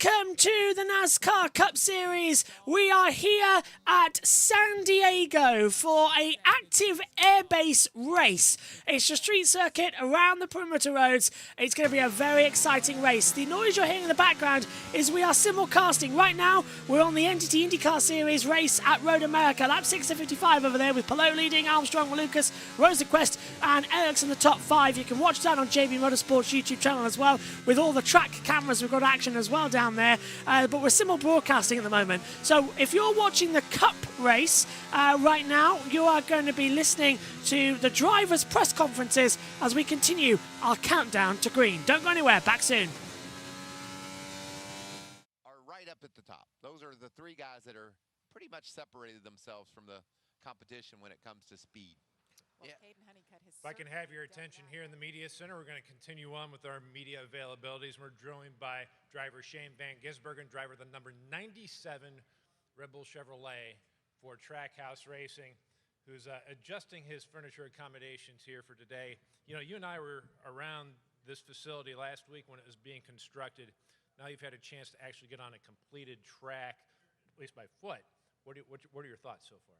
Welcome to the NASCAR Cup Series. We are here at San Diego for an active airbase race. It's a street circuit around the perimeter roads. It's going to be a very exciting race. The noise you're hearing in the background is we are simulcasting. Right now, we're on the Entity IndyCar Series race at Road America. Lap 6 to 55 over there with Palou leading, Armstrong, Malukas, Rosenquist and Ericsson in the top 5. You can watch that on JBMotorsports YouTube channel as well with all the track cameras. We've got action as well down there, but we're simul broadcasting at the moment. So if you're watching the Cup race right now, you are going to be listening to the drivers' press conferences as we continue our countdown to green. Don't go anywhere. Back soon. Are right up at the top. Those are the three guys that are pretty much separated themselves from the competition when it comes to speed. Yeah. If I can have your attention here in the Media Center, we're going to continue on with our media availabilities. We're joined by driver Shane Van Gisbergen, driver the number 97 Red Bull Chevrolet for Trackhouse Racing, who's adjusting his furniture accommodations here for today. You know, you and I were around this facility last week when it was being constructed. Now you've had a chance to actually get on a completed track, at least by foot. What are your thoughts so far?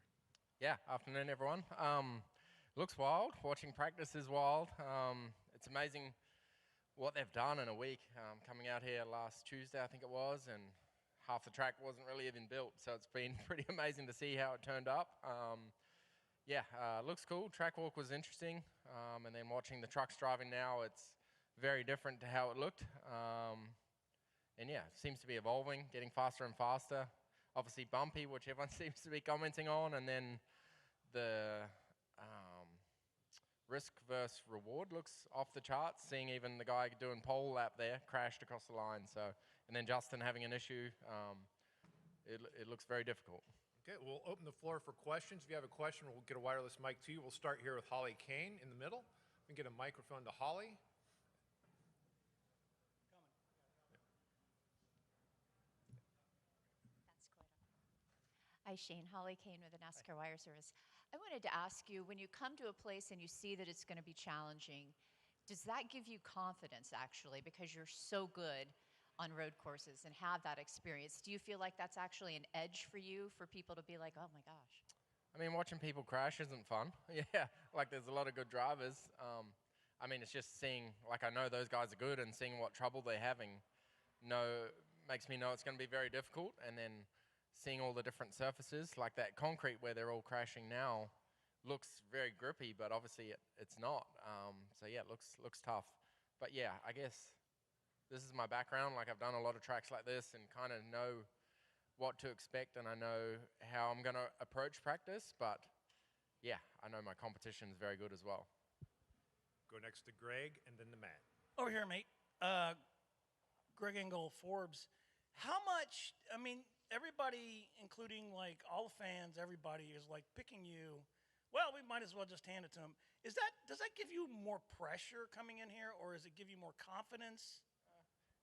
Yeah, afternoon everyone. Looks wild. Watching practice is wild. It's amazing what they've done in a week. Coming out here last Tuesday, I think it was, and half the track wasn't really even built. So it's been pretty amazing to see how it turned up. Looks cool. Track walk was interesting. And then watching the trucks driving now, it's very different to how it looked. And yeah, it seems to be evolving, getting faster and faster. Obviously bumpy, which everyone seems to be commenting on. And then the risk versus reward looks off the charts, seeing even the guy doing pole lap there crashed across the line. So, and then Justin having an issue, it looks very difficult. Okay, we'll open the floor for questions. If you have a question, we'll get a wireless mic to you. We'll start here with Holly Kane in the middle. We can get a microphone to Holly. Hi, Shane. Holly Kane with the NASCAR Wire Service. I wanted to ask you, when you come to a place and you see that it's going to be challenging, does that give you confidence, actually, because you're so good on road courses and have that experience? Do you feel like that's actually an edge for you, for people to be like, oh, my gosh? I mean, watching people crash isn't fun. Yeah, like there's a lot of good drivers. I mean, it's just seeing, like I know those guys are good, and seeing what trouble they're having makes me know it's going to be very difficult. And then seeing all the different surfaces, like that concrete where they're all crashing now, looks very grippy, but obviously it's not. So yeah, it looks tough. But yeah, I guess this is my background. Like I've done a lot of tracks like this and kind of know what to expect, and I know how I'm going to approach practice. But yeah, I know my competition is very good as well. Go next to Greg and then to Matt. Over here, mate. Greg Engel, Forbes. How much, I mean, everybody, including like all the fans, everybody is like picking you. Well, we might as well just hand it to them. Does that give you more pressure coming in here, or does it give you more confidence?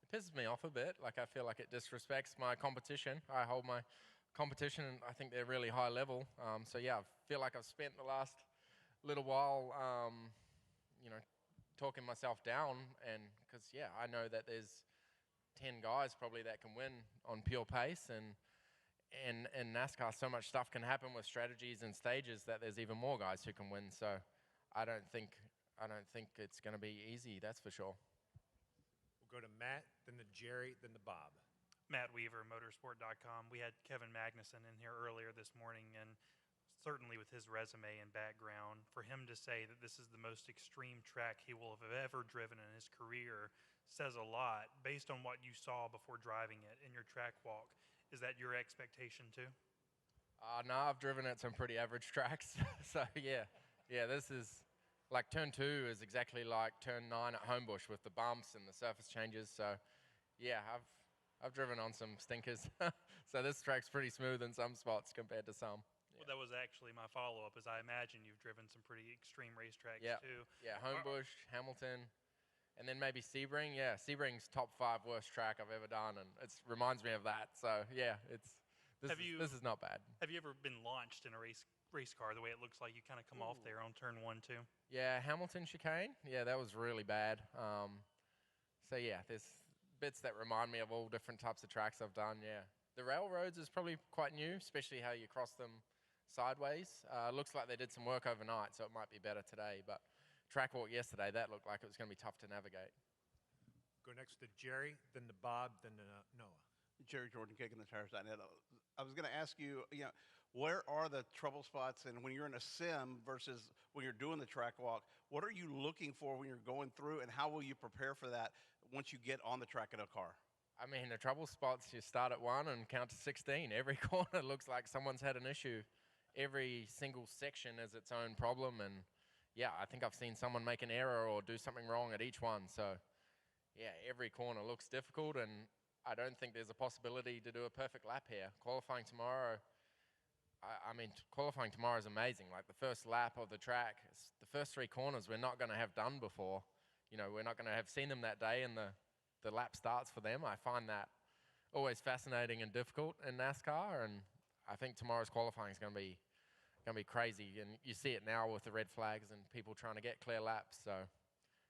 It pisses me off a bit. Like I feel like it disrespects my competition. I hold my competition, and I think they're really high level. So yeah, I feel like I've spent the last little while, talking myself down, and because yeah, I know that there's 10 guys probably that can win on pure pace, and in NASCAR so much stuff can happen with strategies and stages that there's even more guys who can win. So I don't think it's going to be easy, that's for sure. We'll go to Matt, then to Jerry, then to Bob. Matt Weaver, motorsport.com. We had Kevin Magnuson in here earlier this morning, and certainly with his resume and background, for him to say that this is the most extreme track he will have ever driven in his career says a lot. Based on what you saw before driving it in your track walk, is that your expectation too? No, I've driven at some pretty average tracks. So yeah, this is like turn 2 is exactly like turn 9 at Homebush with the bumps and the surface changes. So yeah, I've driven on some stinkers. So this track's pretty smooth in some spots compared to some. Well, that was actually my follow-up, is I imagine you've driven some pretty extreme racetracks too. Yeah, Homebush, Hamilton, and then maybe Sebring. Yeah, Sebring's top 5 worst track I've ever done, and it reminds me of that. So yeah, this is not bad. Have you ever been launched in a race car the way it looks like you kind of come off there on turn 1, 2? Yeah, Hamilton chicane. Yeah, that was really bad. So yeah, bits that remind me of all different types of tracks I've done, yeah. The railroads is probably quite new, especially how you cross them sideways. Looks like they did some work overnight, so it might be better today. But track walk yesterday, that looked like it was going to be tough to navigate. Go next to Jerry, then to Bob, then to Noah. Jerry Jordan, kicking the tires.net. I was going to ask you, where are the trouble spots, and when you're in a sim versus when you're doing the track walk, what are you looking for when you're going through, and how will you prepare for that once you get on the track in a car? I mean, the trouble spots, you start at 1 and count to 16. Every corner looks like someone's had an issue. Every single section is its own problem, and yeah, I think I've seen someone make an error or do something wrong at each one. So yeah, every corner looks difficult, and I don't think there's a possibility to do a perfect lap here. Qualifying tomorrow, I mean, qualifying tomorrow is amazing. Like the first lap of the track, the first 3 corners we're not going to have done before. We're not going to have seen them that day, and the lap starts for them. I find that always fascinating and difficult in NASCAR, and I think tomorrow's qualifying is going to be crazy. And you see it now with the red flags and people trying to get clear laps, so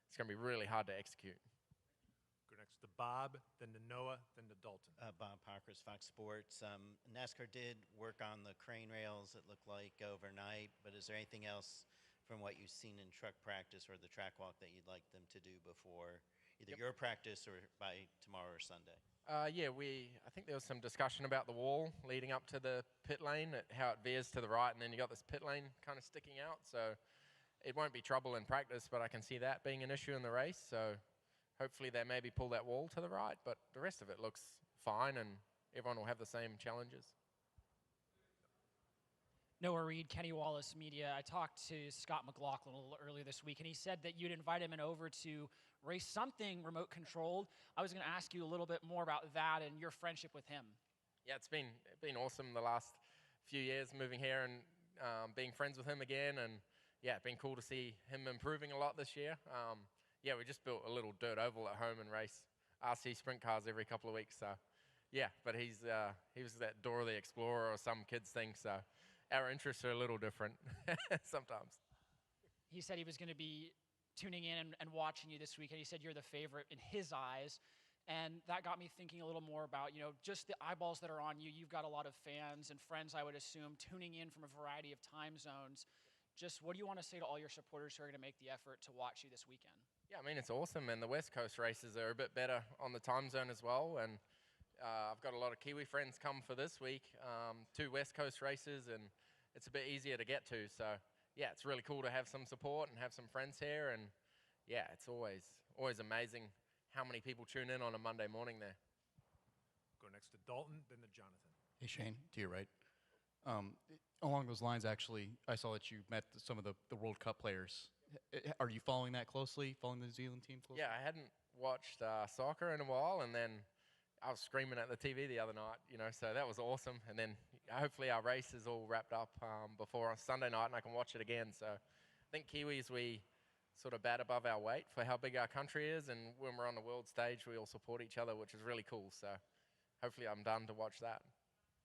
it's going to be really hard to execute. Go next to Bob, then to Noah, then to Dalton. Bob Parkhurst, Fox Sports. NASCAR did work on the crane rails, it looked like, overnight, but is there anything else from what you've seen in truck practice or the track walk that you'd like them to do before either your practice or by tomorrow or Sunday? Yeah, I think there was some discussion about the wall leading up to the pit lane, how it veers to the right, and then you got this pit lane kind of sticking out. So it won't be trouble in practice, but I can see that being an issue in the race. So hopefully they maybe pull that wall to the right, but the rest of it looks fine, and everyone will have the same challenges. Noah Reed, Kenny Wallace Media. I talked to Scott McLaughlin a little earlier this week, and he said that you'd invite him over to race something remote controlled. I was going to ask you a little bit more about that and your friendship with him. Yeah, it's been awesome the last few years moving here and being friends with him again, and yeah, it's been cool to see him improving a lot this year. Yeah, we just built a little dirt oval at home and race RC sprint cars every couple of weeks. So yeah, but he was that Dora the Explorer or some kids thing. So our interests are a little different sometimes. He said he was going to be tuning in and watching you this week, and he said you're the favorite in his eyes. And that got me thinking a little more about, just the eyeballs that are on you. You've got a lot of fans and friends, I would assume, tuning in from a variety of time zones. Just what do you want to say to all your supporters who are going to make the effort to watch you this weekend? Yeah, I mean, it's awesome, and the West Coast races are a bit better on the time zone as well. And I've got a lot of Kiwi friends come for this week, 2 West Coast races, and it's a bit easier to get to. So yeah, it's really cool to have some support and have some friends here. And yeah, it's always amazing how many people tune in on a Monday morning there. Go next to Dalton, then to Jonathan. Hey, Shane, to your right. Along those lines, actually, I saw that you met some of the World Cup players. Are you following that closely, following the New Zealand team closely? Yeah, I hadn't watched soccer in a while, and then I was screaming at the TV the other night, so that was awesome. And then hopefully our race is all wrapped up before Sunday night, and I can watch it again. So I think Kiwis, we sort of bat above our weight for how big our country is, and when we're on the world stage, we all support each other, which is really cool. So hopefully I'm done to watch that.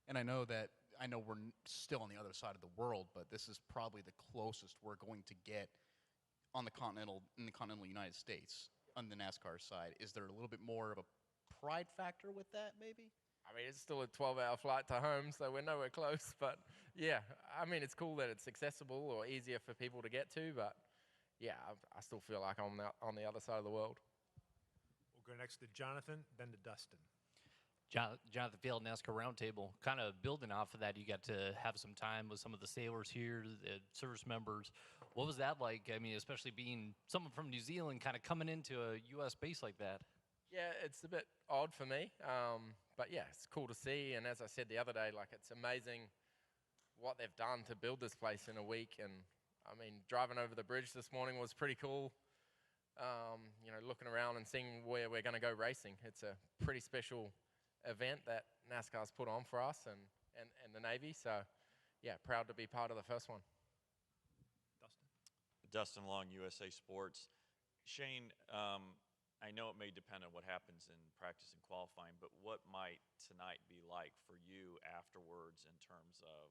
And I know we're still on the other side of the world, but this is probably the closest we're going to get in the continental United States on the NASCAR side. Is there a little bit more of a pride factor with that, maybe? I mean, it's still a 12-hour flight to home, so we're nowhere close. But yeah, I mean, it's cool that it's accessible or easier for people to get to, but yeah, I still feel like I'm on the other side of the world. We'll go next to Jonathan, then to Dustin. Jonathan Field, NASCAR Roundtable. Kind of building off of that, you got to have some time with some of the sailors here, the service members. What was that like? I mean, especially being someone from New Zealand kind of coming into a U.S. base like that. Yeah, it's a bit odd for me, but yeah, it's cool to see. And as I said the other day, like, it's amazing what they've done to build this place in a week. And I mean, driving over the bridge this morning was pretty cool. Looking around and seeing where we're going to go racing. It's a pretty special event that NASCAR's put on for us and the Navy. So yeah, proud to be part of the first one. Dustin Long, USA Sports. Shane, I know it may depend on what happens in practice and qualifying, but what might tonight be like for you afterwards in terms of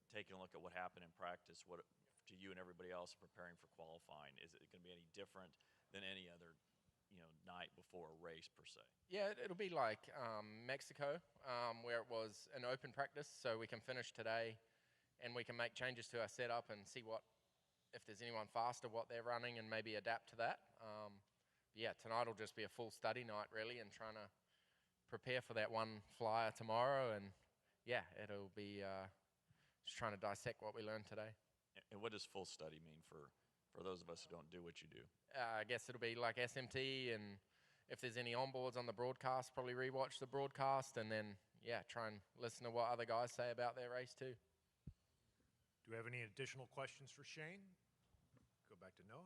taking a look at what happened in practice, what to you and everybody else preparing for qualifying? Is it going to be any different than any other night before a race per se? Yeah, it'll be like Mexico, where it was an open practice, so we can finish today and we can make changes to our setup and see if there's anyone faster, what they're running, and maybe adapt to that. Yeah, tonight will just be a full study night, really, and trying to prepare for that one flyer tomorrow. And yeah, it'll be just trying to dissect what we learned today. And what does full study mean for those of us who don't do what you do? I guess it'll be like SMT, and if there's any onboards on the broadcast, probably rewatch the broadcast, and then, yeah, try and listen to what other guys say about their race too. Do we have any additional questions for Shane? Go back to Noah.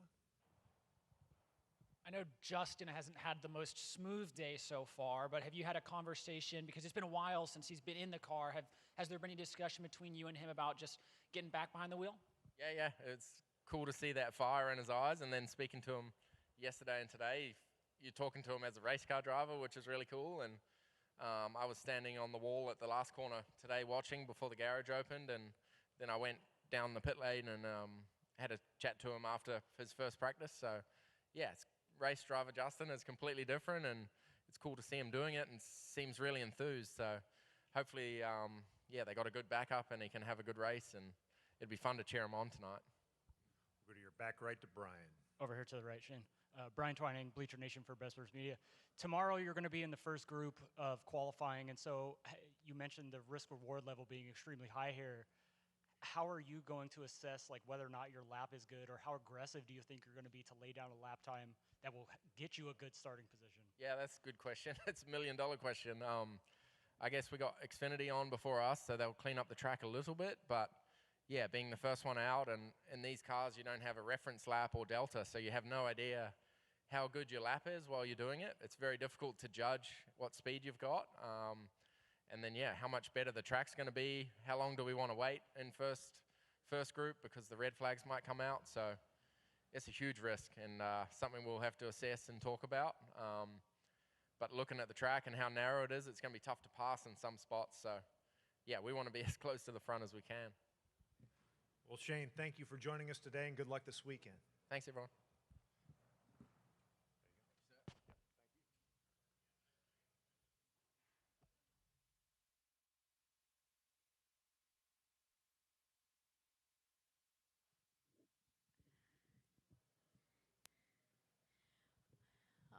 I know Justin hasn't had the most smooth day so far, but have you had a conversation, because it's been a while since he's been in the car, has there been any discussion between you and him about just getting back behind the wheel? Yeah, it's cool to see that fire in his eyes, and then speaking to him yesterday and today, you're talking to him as a race car driver, which is really cool. And I was standing on the wall at the last corner today watching before the garage opened, and then I went down the pit lane and had a chat to him after his first practice. So yeah, race driver Justin is completely different, and it's cool to see him doing it and seems really enthused. So hopefully, yeah, they got a good backup and he can have a good race, and it'd be fun to cheer him on tonight. We'll go to your back right to Brian. Over here to the right, Shane. Brian Twining, Bleacher Nation for Best Sports Media. Tomorrow you're going to be in the first group of qualifying, and so you mentioned the risk-reward level being extremely high here. How are you going to assess whether or not your lap is good, or how aggressive do you think you're going to be to lay down a lap time that will get you a good starting position? Yeah, that's a good question. It's $1 million question. I guess we got Xfinity on before us, so they'll clean up the track a little bit, but yeah, being the first one out, and in these cars you don't have a reference lap or delta, so you have no idea how good your lap is while you're doing it. It's very difficult to judge what speed you've got. And then, yeah, how much better the track's going to be. How long do we want to wait in first group, because the red flags might come out. So it's a huge risk, and something we'll have to assess and talk about. But looking at the track and how narrow it is, it's going to be tough to pass in some spots. So, yeah, we want to be as close to the front as we can. Well, Shane, thank you for joining us today, and good luck this weekend. Thanks, everyone.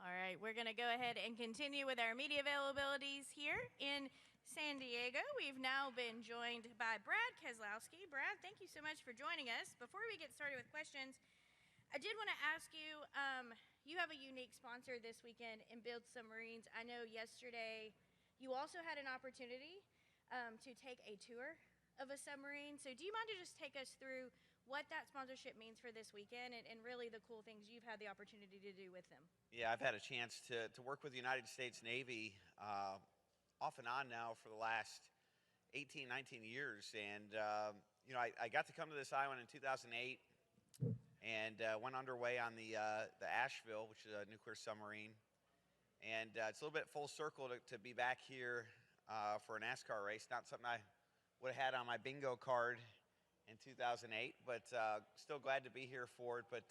All right, we're going to go ahead and continue with our media availabilities here in San Diego. We've now been joined by Brad Keselowski. Brad, thank you so much for joining us. Before we get started with questions, I did want to ask you, you have a unique sponsor this weekend in Build Submarines. I know yesterday you also had an opportunity to take a tour of a submarine. So do you mind to just take us through what that sponsorship means for this weekend and really the cool things you've had the opportunity to do with them? Yeah, I've had a chance to work with the United States Navy off and on now for the last 18, 19 years. And, I got to come to this island in 2008 and went underway on the Asheville, which is a nuclear submarine. And it's a little bit full circle to be back here for a NASCAR race. Not something I would have had on my bingo card in 2008, but still glad to be here for it. But,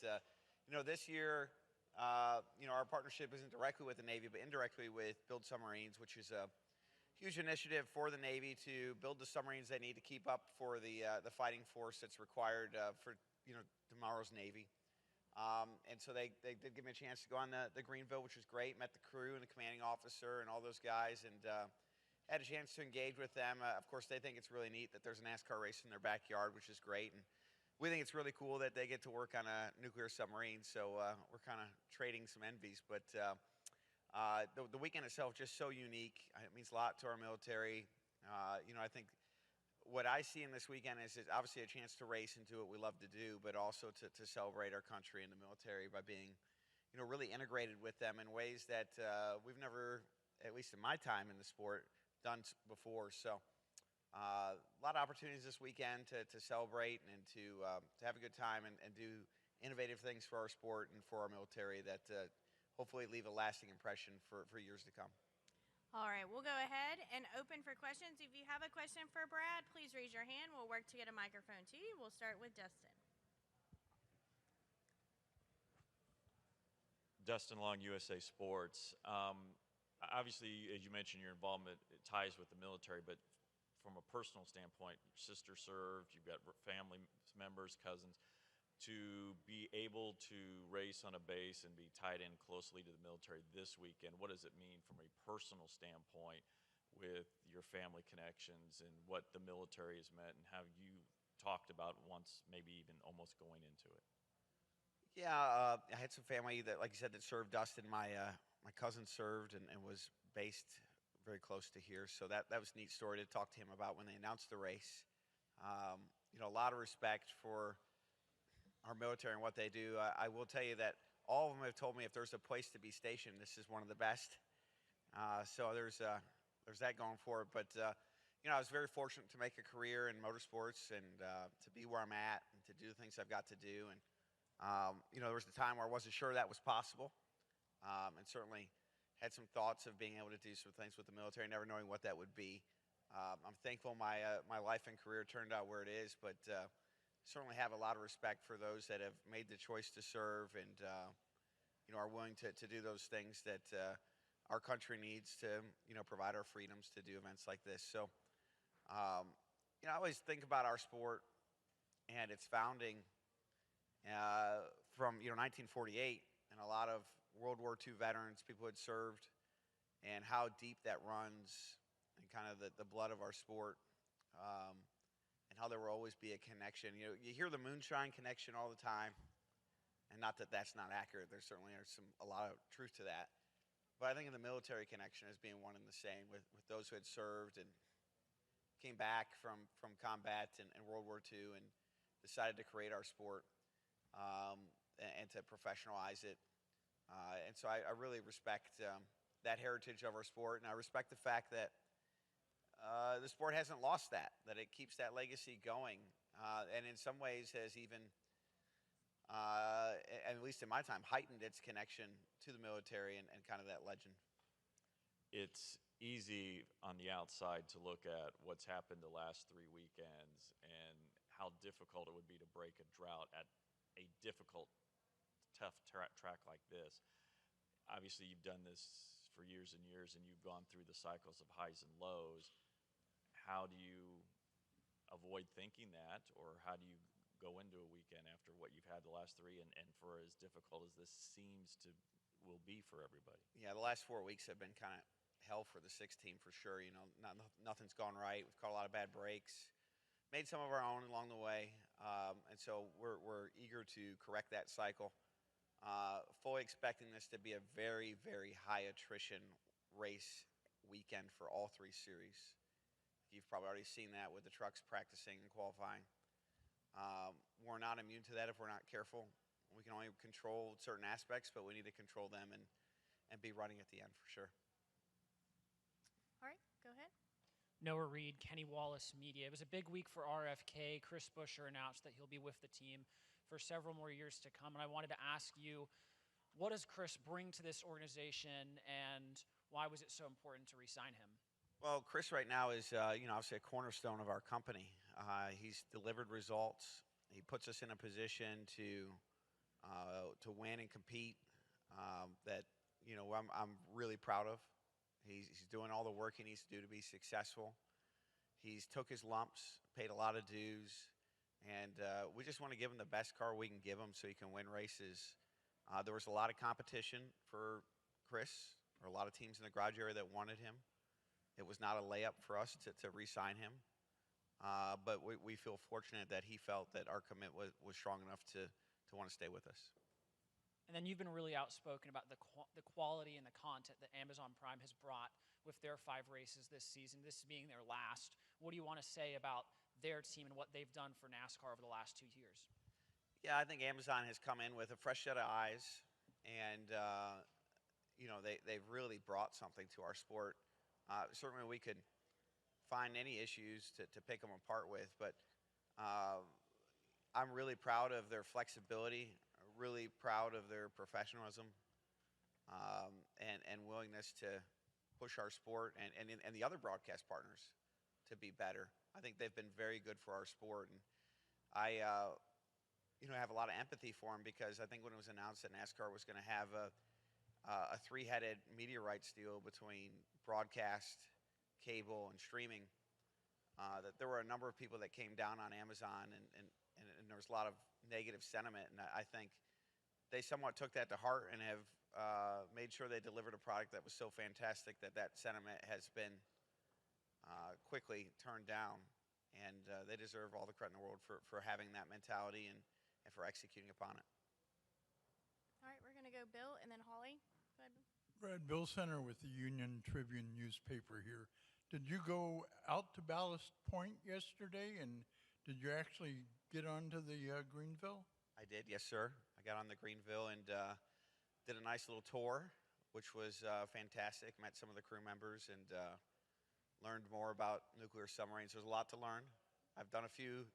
this year, our partnership isn't directly with the Navy, but indirectly with Build Submarines, which is a huge initiative for the Navy to build the submarines they need to keep up for the fighting force that's required for, tomorrow's Navy. And so they did give me a chance to go on the Greenville, which was great. Met the crew and the commanding officer and all those guys, and had a chance to engage with them. Of course, they think it's really neat that there's a NASCAR race in their backyard, which is great. And we think it's really cool that they get to work on a nuclear submarine. So we're kind of trading some envies. But the weekend itself just so unique. It means a lot to our military. I think what I see in this weekend is obviously a chance to race and do what we love to do, but also to celebrate our country and the military by being, really integrated with them in ways that we've never, at least in my time in the sport, done before. So a lot of opportunities this weekend to celebrate and to have a good time and do innovative things for our sport and for our military that hopefully leave a lasting impression for years to come. All right, we'll go ahead and open for questions. If you have a question for Brad, please raise your hand. We'll work to get a microphone to you. We'll start with Dustin. Dustin Long, USA Sports. Obviously, as you mentioned, your involvement ties with the military, but from a personal standpoint, your sister served, you've got family members, cousins. To be able to race on a base and be tied in closely to the military this weekend, what does it mean from a personal standpoint with your family connections and what the military has meant and how you talked about once, maybe even almost going into it? Yeah, I had some family that, like you said, that served. Dustin, my cousin served and was based very close to here, so that was a neat story to talk to him about when they announced the race. A lot of respect for our military and what they do. I will tell you that all of them have told me if there's a place to be stationed, this is one of the best. So there's that going for it. But I was very fortunate to make a career in motorsports and to be where I'm at and to do the things I've got to do. And there was a time where I wasn't sure that was possible, and certainly had some thoughts of being able to do some things with the military, never knowing what that would be. I'm thankful my life and career turned out where it is, but certainly have a lot of respect for those that have made the choice to serve and are willing to do those things that our country needs to provide our freedoms to do events like this. So I always think about our sport and its founding from 1948, and a lot of World War II veterans, people who had served, and how deep that runs and kind of the blood of our sport. And how there will always be a connection. You hear the moonshine connection all the time, and not that that's not accurate. There certainly are a lot of truth to that. But I think of the military connection as being one and the same with those who had served and came back from combat and World War II and decided to create our sport and to professionalize it. And so I really respect that heritage of our sport, and I respect the fact that the sport hasn't lost that it keeps that legacy going, and in some ways has even, at least in my time, heightened its connection to the military and kind of that legend. It's easy on the outside to look at what's happened the last 3 weekends and how difficult it would be to break a drought at a difficult, tough track like this. Obviously, you've done this for years and years, and you've gone through the cycles of highs and lows. How do you avoid thinking that, or how do you go into a weekend after what you've had the last 3 and for as difficult as this seems to will be for everybody? Yeah, the last 4 weeks have been kind of hell for the 6 team for sure. Nothing's gone right. We've caught a lot of bad breaks, made some of our own along the way, and so we're eager to correct that cycle. Fully expecting this to be a very, very high attrition race weekend for all 3 series. You've probably already seen that with the trucks practicing and qualifying. We're not immune to that if we're not careful. We can only control certain aspects, but we need to control them and be running at the end for sure. All right, go ahead. Noah Reed, Kenny Wallace Media. It was a big week for RFK. Chris Buescher announced that he'll be with the team for several more years to come. And I wanted to ask you, what does Chris bring to this organization, and why was it so important to re-sign him? Well, Chris right now is, obviously a cornerstone of our company. He's delivered results. He puts us in a position to win and compete that, I'm really proud of. He's doing all the work he needs to do to be successful. He's took his lumps, paid a lot of dues, and we just want to give him the best car we can give him so he can win races. There was a lot of competition for Chris, or a lot of teams in the garage area that wanted him. It was not a layup for us to re-sign him, but we feel fortunate that he felt that our commitment was strong enough to want to stay with us. And then you've been really outspoken about the quality and the content that Amazon Prime has brought with their 5 races this season, this being their last. What do you want to say about their team and what they've done for NASCAR over the last 2 years? Yeah, I think Amazon has come in with a fresh set of eyes, and they've really brought something to our sport. Certainly we could find any issues to pick them apart with, but I'm really proud of their flexibility, really proud of their professionalism, and willingness to push our sport and the other broadcast partners to be better. I think they've been very good for our sport, and I have a lot of empathy for them, because I think when it was announced that NASCAR was going to have a three-headed media rights deal between broadcast, cable, and streaming, that there were a number of people that came down on Amazon, and there was a lot of negative sentiment. And I think they somewhat took that to heart and have made sure they delivered a product that was so fantastic that that sentiment has been quickly turned down. And they deserve all the credit in the world for having that mentality and for executing upon it. All right, we're going to go Bill and then Holly. Go ahead. Brad, Bill Center with the Union Tribune newspaper here. Did you go out to Ballast Point yesterday, and did you actually get onto the Greenville? I did, yes, sir. I got on the Greenville and did a nice little tour, which was fantastic. Met some of the crew members and learned more about nuclear submarines. There's a lot to learn. I've done a few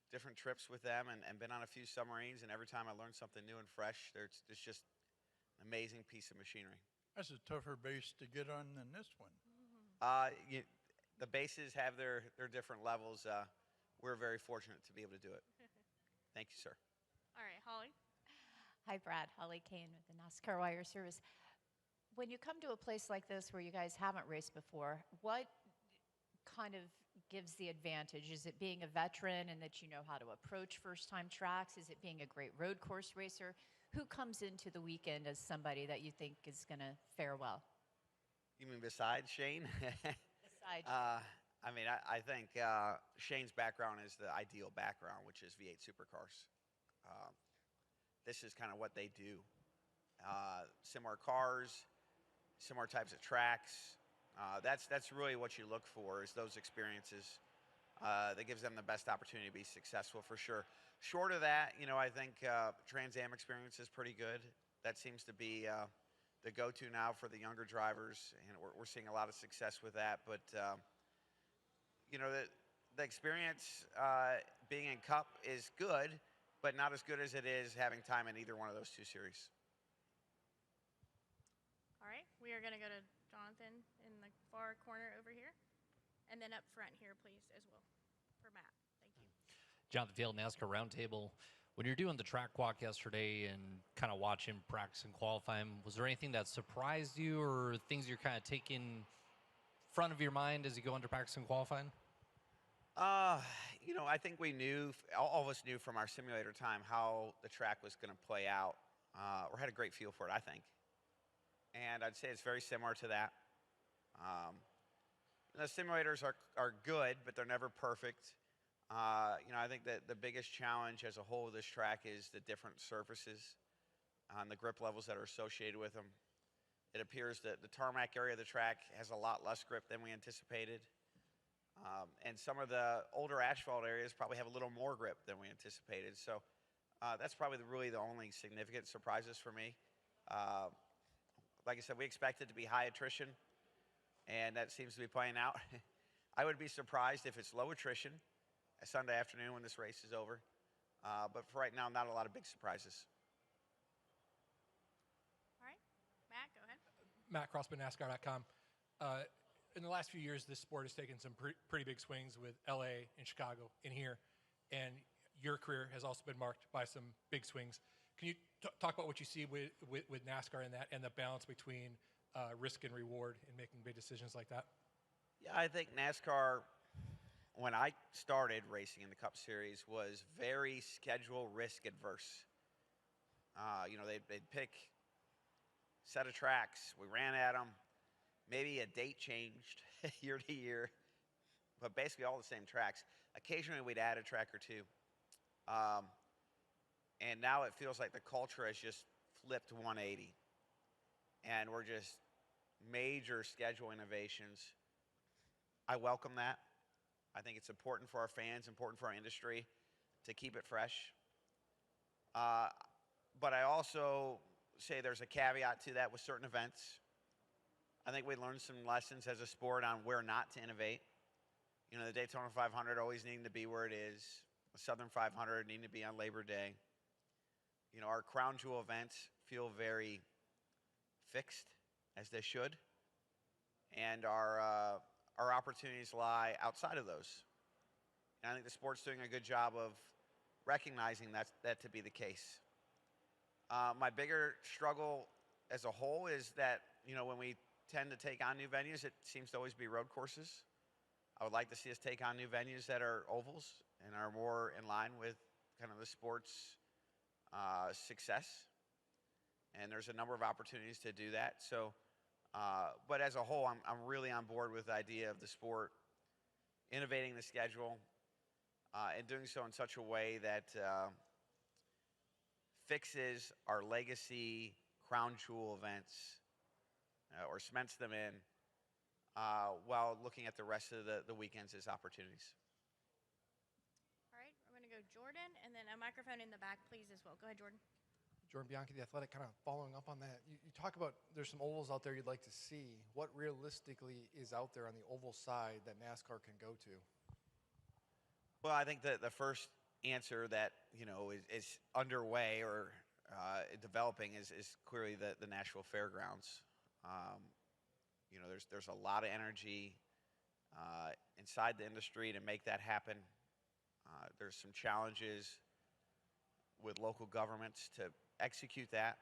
different trips with them and been on a few submarines, and every time I learn something new and fresh, it's just an amazing piece of machinery. That's a tougher base to get on than this one. The bases have their different levels. We're very fortunate to be able to do it. Thank you, sir. All right, Holly. Hi, Brad. Holly Kane with the NASCAR Wire Service. When you come to a place like this where you guys haven't raced before, what kind of gives the advantage? Is it being a veteran and that you know how to approach first-time tracks? Is it being a great road course racer? Who comes into the weekend as somebody that you think is going to fare well? You mean besides Shane? Besides. I think Shane's background is the ideal background, which is V8 supercars. This is kind of what they do. Similar cars, similar types of tracks. That's really what you look for, is those experiences. That gives them the best opportunity to be successful for sure. Short of that, I think Trans Am experience is pretty good. That seems to be the go-to now for the younger drivers, and we're seeing a lot of success with that. But the experience being in Cup is good, but not as good as it is having time in either one of those two series. All right, we are going to go to Jonathan in the far corner over here. And then up front here, please, as well, for Matt. Thank you. Jonathan Field, NASCAR Roundtable. When you're doing the track walk yesterday and kind of watching practice and qualifying, was there anything that surprised you or things you're kind of taking front of your mind as you go into practice and qualifying? I think we knew, all of us knew from our simulator time how the track was going to play out. Or had a great feel for it, I think. And I'd say it's very similar to that. The simulators are good, but they're never perfect. I think that the biggest challenge as a whole of this track is the different surfaces and the grip levels that are associated with them. It appears that the tarmac area of the track has a lot less grip than we anticipated. And some of the older asphalt areas probably have a little more grip than we anticipated. So that's probably really the only significant surprises for me. Like I said, we expected to be high attrition, and that seems to be playing out. I would be surprised if it's low attrition a Sunday afternoon when this race is over. But for right now, not a lot of big surprises. All right, Matt, go ahead. Matt Crossman, NASCAR.com. In the last few years, this sport has taken some pretty big swings with LA and Chicago in here, and your career has also been marked by some big swings. Can you talk about what you see with NASCAR in that, and the balance between risk and reward in making big decisions like that? Yeah, I think NASCAR, when I started racing in the Cup Series, was very schedule risk adverse. They'd pick a set of tracks. We ran at them. Maybe a date changed year to year, but basically all the same tracks. Occasionally we'd add a track or two. And now it feels like the culture has just flipped 180. And we're just major schedule innovations. I welcome that. I think it's important for our fans, important for our industry to keep it fresh. But I also say there's a caveat to that with certain events. I think we learned some lessons as a sport on where not to innovate. The Daytona 500 always needing to be where it is. The Southern 500 needing to be on Labor Day. Our crown jewel events feel very fixed, as they should. And our opportunities lie outside of those. And I think the sport's doing a good job of recognizing that to be the case. My bigger struggle as a whole is that, when we tend to take on new venues, it seems to always be road courses. I would like to see us take on new venues that are ovals and are more in line with kind of the sport's success. And there's a number of opportunities to do that. So, but as a whole, I'm really on board with the idea of the sport innovating the schedule and doing so in such a way that fixes our legacy crown jewel events or cements them in while looking at the rest of the weekends as opportunities. All right, we're going to go Jordan, and then a microphone in the back, please, as well. Go ahead, Jordan. Jordan Bianchi, The Athletic, kind of following up on that. You talk about there's some ovals out there you'd like to see. What realistically is out there on the oval side that NASCAR can go to? Well, I think that the first answer that, is underway or developing is clearly the Nashville Fairgrounds. There's a lot of energy inside the industry to make that happen. There's some challenges with local governments to execute that.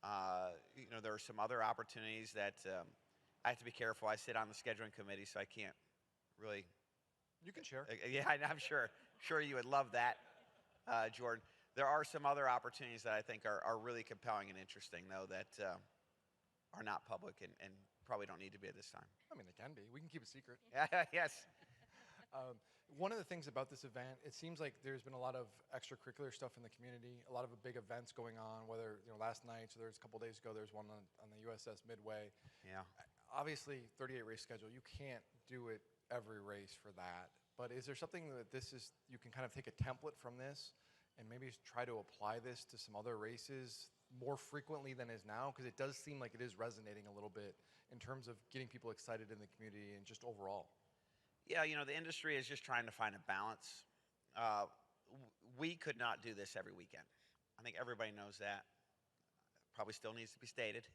There are some other opportunities that I have to be careful. I sit on the scheduling committee, so I can't really. You can share. Yeah, I'm sure you would love that, Jordan. There are some other opportunities that I think are really compelling and interesting, though, that are not public and probably don't need to be at this time. I mean, they can be. We can keep it secret. Yes. One of the things about this event, it seems like there's been a lot of extracurricular stuff in the community, a lot of big events going on, whether, last night, so there's a couple days ago, there's one on the USS Midway. Yeah. Obviously, 38 race schedule, you can't do it every race for that. But is there something that you can kind of take a template from this and maybe try to apply this to some other races more frequently than is now? Because it does seem like it is resonating a little bit in terms of getting people excited in the community and just overall. Yeah, the industry is just trying to find a balance. We could not do this every weekend. I think everybody knows that. Probably still needs to be stated.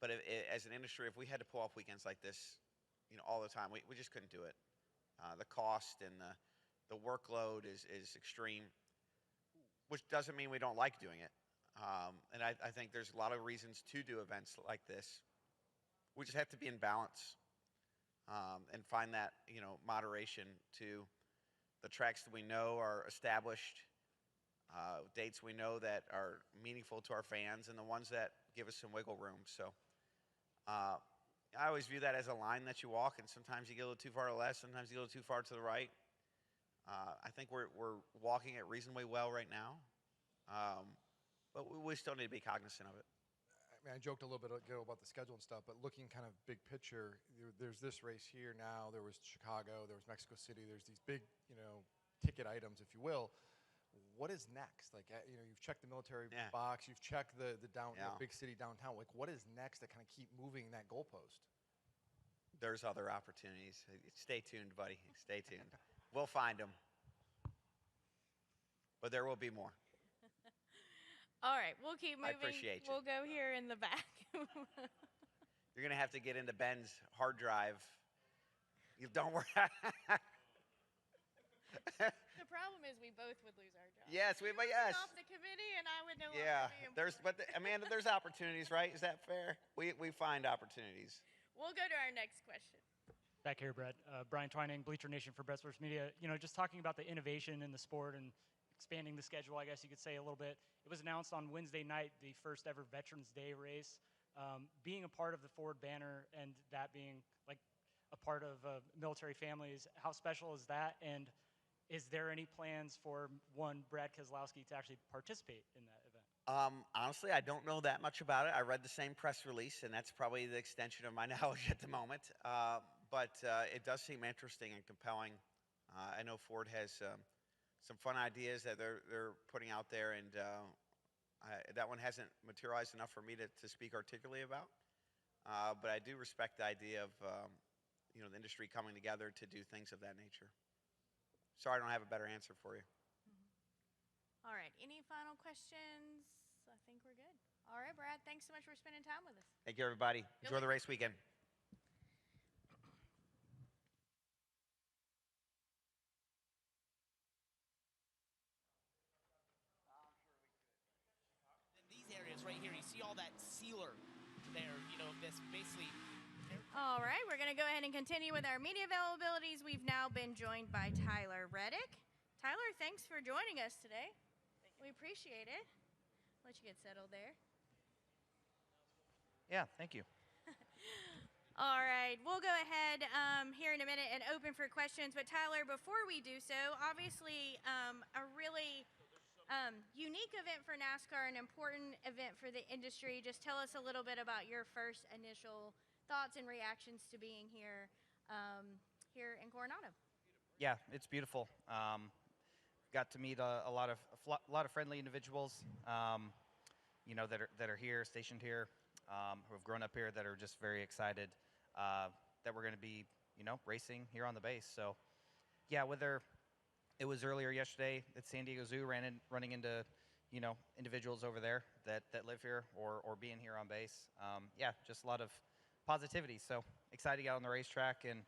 But as an industry, if we had to pull off weekends like this, all the time, we just couldn't do it. The cost and the workload is extreme, which doesn't mean we don't like doing it. And I think there's a lot of reasons to do events like this. We just have to be in balance. And find that, moderation to the tracks that we know are established, dates we know that are meaningful to our fans, and the ones that give us some wiggle room. So I always view that as a line that you walk, and sometimes you get a little too far to the left, sometimes you go too far to the right. I think we're walking it reasonably well right now, but we still need to be cognizant of it. I mean, I joked a little bit ago about the schedule and stuff, but looking kind of big picture, there's this race here now, there was Chicago, there was Mexico City, there's these big, ticket items, if you will. What is next? Like, you've checked the military box, you've checked the big city downtown. Like, what is next to kind of keep moving that goalpost? There's other opportunities. Stay tuned, buddy. Stay tuned. We'll find them. But there will be more. All right, we'll keep moving. I appreciate you. We'll go here in the back. You're going to have to get into Ben's hard drive. You don't worry. The problem is we both would lose our jobs. Yes, you but would yes. be off the committee, and I would no longer Yeah, be Amanda, there's opportunities, right? Is that fair? We find opportunities. We'll go to our next question. Back here, Brett. Brian Twining, Bleacher Nation for Best Sports Media. Just talking about the innovation in the sport and expanding the schedule, I guess you could say a little bit. It was announced on Wednesday night, the first ever Veterans Day race. Being a part of the Ford banner and that being like a part of military families, how special is that? And is there any plans for Brad Keselowski to actually participate in that event? Honestly, I don't know that much about it. I read the same press release, and that's probably the extension of my knowledge at the moment. But it does seem interesting and compelling. I know Ford has some fun ideas that they're putting out there, and that one hasn't materialized enough for me to speak articulately about. But I do respect the idea of the industry coming together to do things of that nature. Sorry, I don't have a better answer for you. All right, any final questions? I think we're good. All right, Brad, thanks so much for spending time with us. Thank you, everybody. Enjoy the race weekend. These areas tracks right here. You see all that sealer there, you know, this basically. All right, we're going to go ahead and continue with our media availabilities. We've now been joined by Tyler Reddick. Tyler, thanks for joining us today. We appreciate it. Let you get settled there. Yeah, thank you. All right, we'll go ahead here in a minute and open for questions. But Tyler, before we do so, obviously a really unique event for NASCAR, an important event for the industry. Just tell us a little bit about your first initial thoughts and reactions to being here here in Coronado. Yeah, it's beautiful. Got to meet a lot of friendly individuals, you know, that are here, stationed here, who have grown up here, that are just very excited that we're going to be, you know, racing here on the base. So, yeah, whether it was earlier yesterday at San Diego Zoo, running into, you know, individuals over there that live here, or being here on base. Yeah, just a lot of positivity. So excited to get on the racetrack and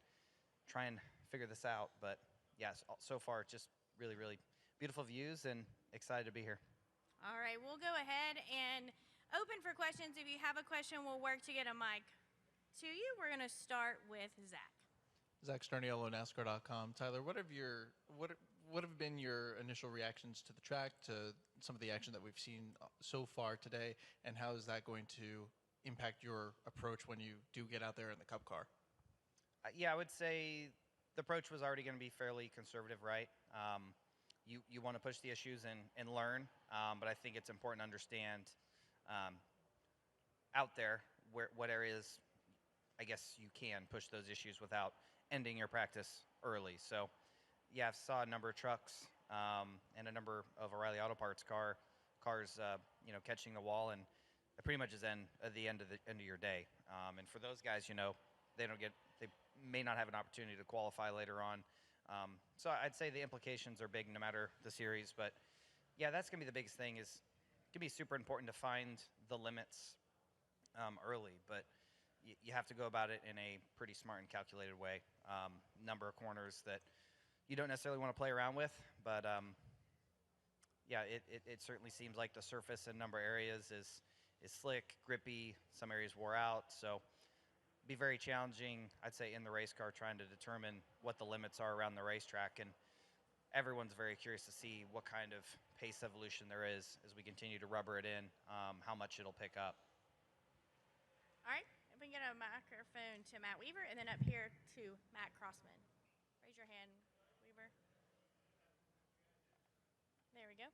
try and figure this out. But yes, so far just really, really beautiful views and excited to be here. All right, we'll go ahead and open for questions. If you have a question, we'll work to get a mic to you. We're going to start with Zach. Zach Sterniolo, NASCAR.com. Tyler, what have been your initial reactions to the track, to some of the action that we've seen so far today, and how is that going to impact your approach when you do get out there in the Cup car? Yeah, I would say the approach was already going to be fairly conservative, right? You want to push the issues and learn, but I think it's important to understand out there what areas, I guess, you can push those issues without ending your practice early. So, yeah, I saw a number of trucks and a number of O'Reilly Auto Parts cars, you know, catching the wall, and it pretty much is at the end of your day. And for those guys, you know, they may not have an opportunity to qualify later on. So I'd say the implications are big no matter the series. But yeah, that's gonna be the biggest thing. Is it's gonna be super important to find the limits early, but you have to go about it in a pretty smart and calculated way. Number of corners that you don't necessarily want to play around with, but yeah, it certainly seems like the surface in number of areas is slick, grippy. Some areas wore out, so be very challenging, I'd say, in the race car, trying to determine what the limits are around the racetrack. And everyone's very curious to see what kind of pace evolution there is as we continue to rubber it in, how much it'll pick up. All right, if we can get a microphone to Matt Weaver, and then up here to Matt Crossman. Raise your hand, Weaver. There we go.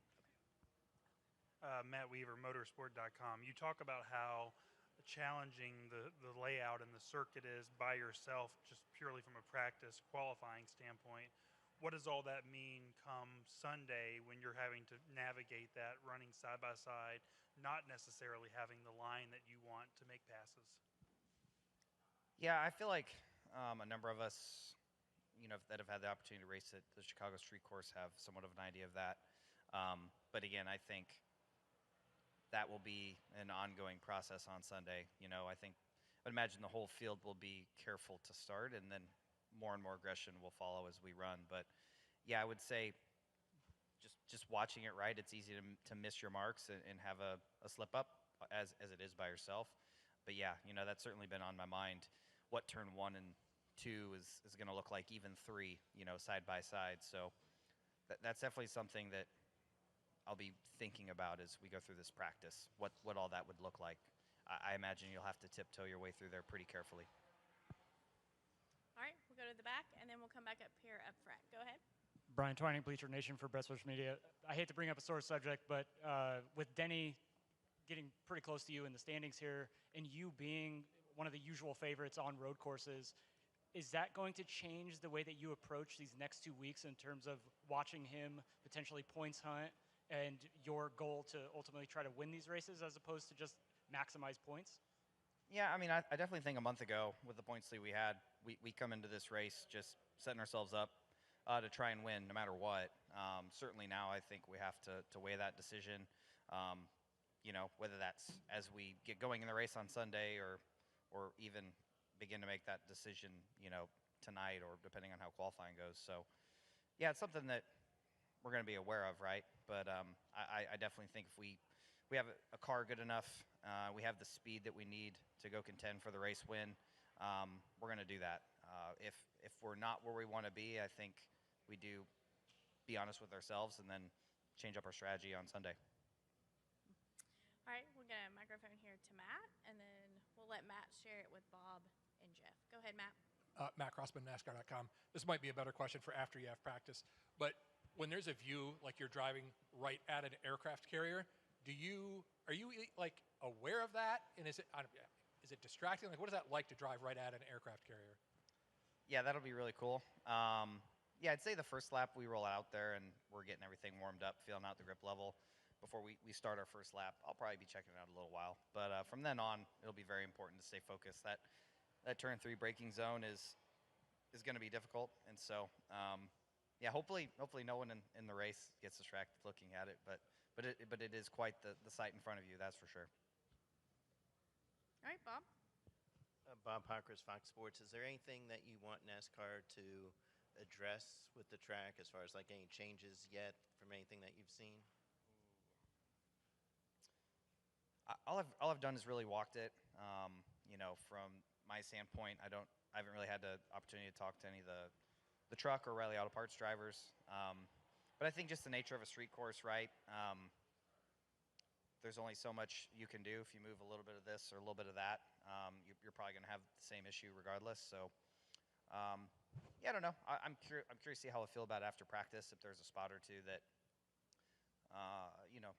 Matt Weaver, motorsport.com. You talk about how challenging the layout and the circuit is by yourself, just purely from a practice qualifying standpoint. What does all that mean come Sunday when you're having to navigate that, running side by side, not necessarily having the line that you want to make passes? Yeah, I feel like a number of us, you know, that have had the opportunity to race at the Chicago Street Course have somewhat of an idea of that. But again, I think that will be an ongoing process on Sunday. You know, I'd imagine the whole field will be careful to start, and then more and more aggression will follow as we run. But yeah, I would say just watching it, right, it's easy to miss your marks and have a slip up as it is by yourself. But yeah, you know, that's certainly been on my mind, what turn 1 and 2 is going to look like, even 3, you know, side by side. So that's definitely something that I'll be thinking about as we go through this practice, what all that would look like. I imagine you'll have to tiptoe your way through there pretty carefully. All right, we'll go to the back, and then we'll come back up here up front. Go ahead. Brian Twining, Bleacher Nation for Best Media. I hate to bring up a sore subject, but with Denny getting pretty close to you in the standings here, and you being one of the usual favorites on road courses, is that going to change the way that you approach these next 2 weeks in terms of watching him potentially points hunt and your goal to ultimately try to win these races as opposed to just maximize points? Yeah, I mean, I definitely think a month ago with the points lead we had, we come into this race just setting ourselves up to try and win no matter what. Certainly now I think we have to weigh that decision, you know, whether that's as we get going in the race on Sunday or even begin to make that decision, you know, tonight or depending on how qualifying goes. So, yeah, it's something that we're going to be aware of, right? But I definitely think if we we have a car good enough, we have the speed that we need to go contend for the race win, we're going to do that. If we're not where we want to be, I think we do be honest with ourselves and then change up our strategy on Sunday. All right, we'll get a microphone here to Matt, and then we'll let Matt share it with Bob and Jeff. Go ahead, Matt. Matt Crossman, NASCAR.com. This might be a better question for after you have practice, but when there's a view like you're driving right at an aircraft carrier, are you like aware of that? And is it distracting? Like, what is that like to drive right at an aircraft carrier? Yeah, that'll be really cool. Yeah, I'd say the first lap we roll out there and we're getting everything warmed up, feeling out the grip level before we start our first lap. I'll probably be checking it out a little while. But from then on, it'll be very important to stay focused. That turn 3 braking zone is going to be difficult. And so, yeah, hopefully no one in the race gets distracted looking at it. But it is quite the sight in front of you, that's for sure. All right, Bob. Bob Hockers, Fox Sports. Is there anything that you want NASCAR to address with the track as far as like any changes yet from anything that you've seen? All I've done is really walked it. You know, from my standpoint, I haven't really had the opportunity to talk to any of the truck or O'Reilly Auto Parts drivers. But I think just the nature of a street course, right? There's only so much you can do. If you move a little bit of this or a little bit of that, you're probably going to have the same issue regardless. So, yeah, I don't know. I'm curious to see how I feel about it after practice. If there's a spot or two that, you know,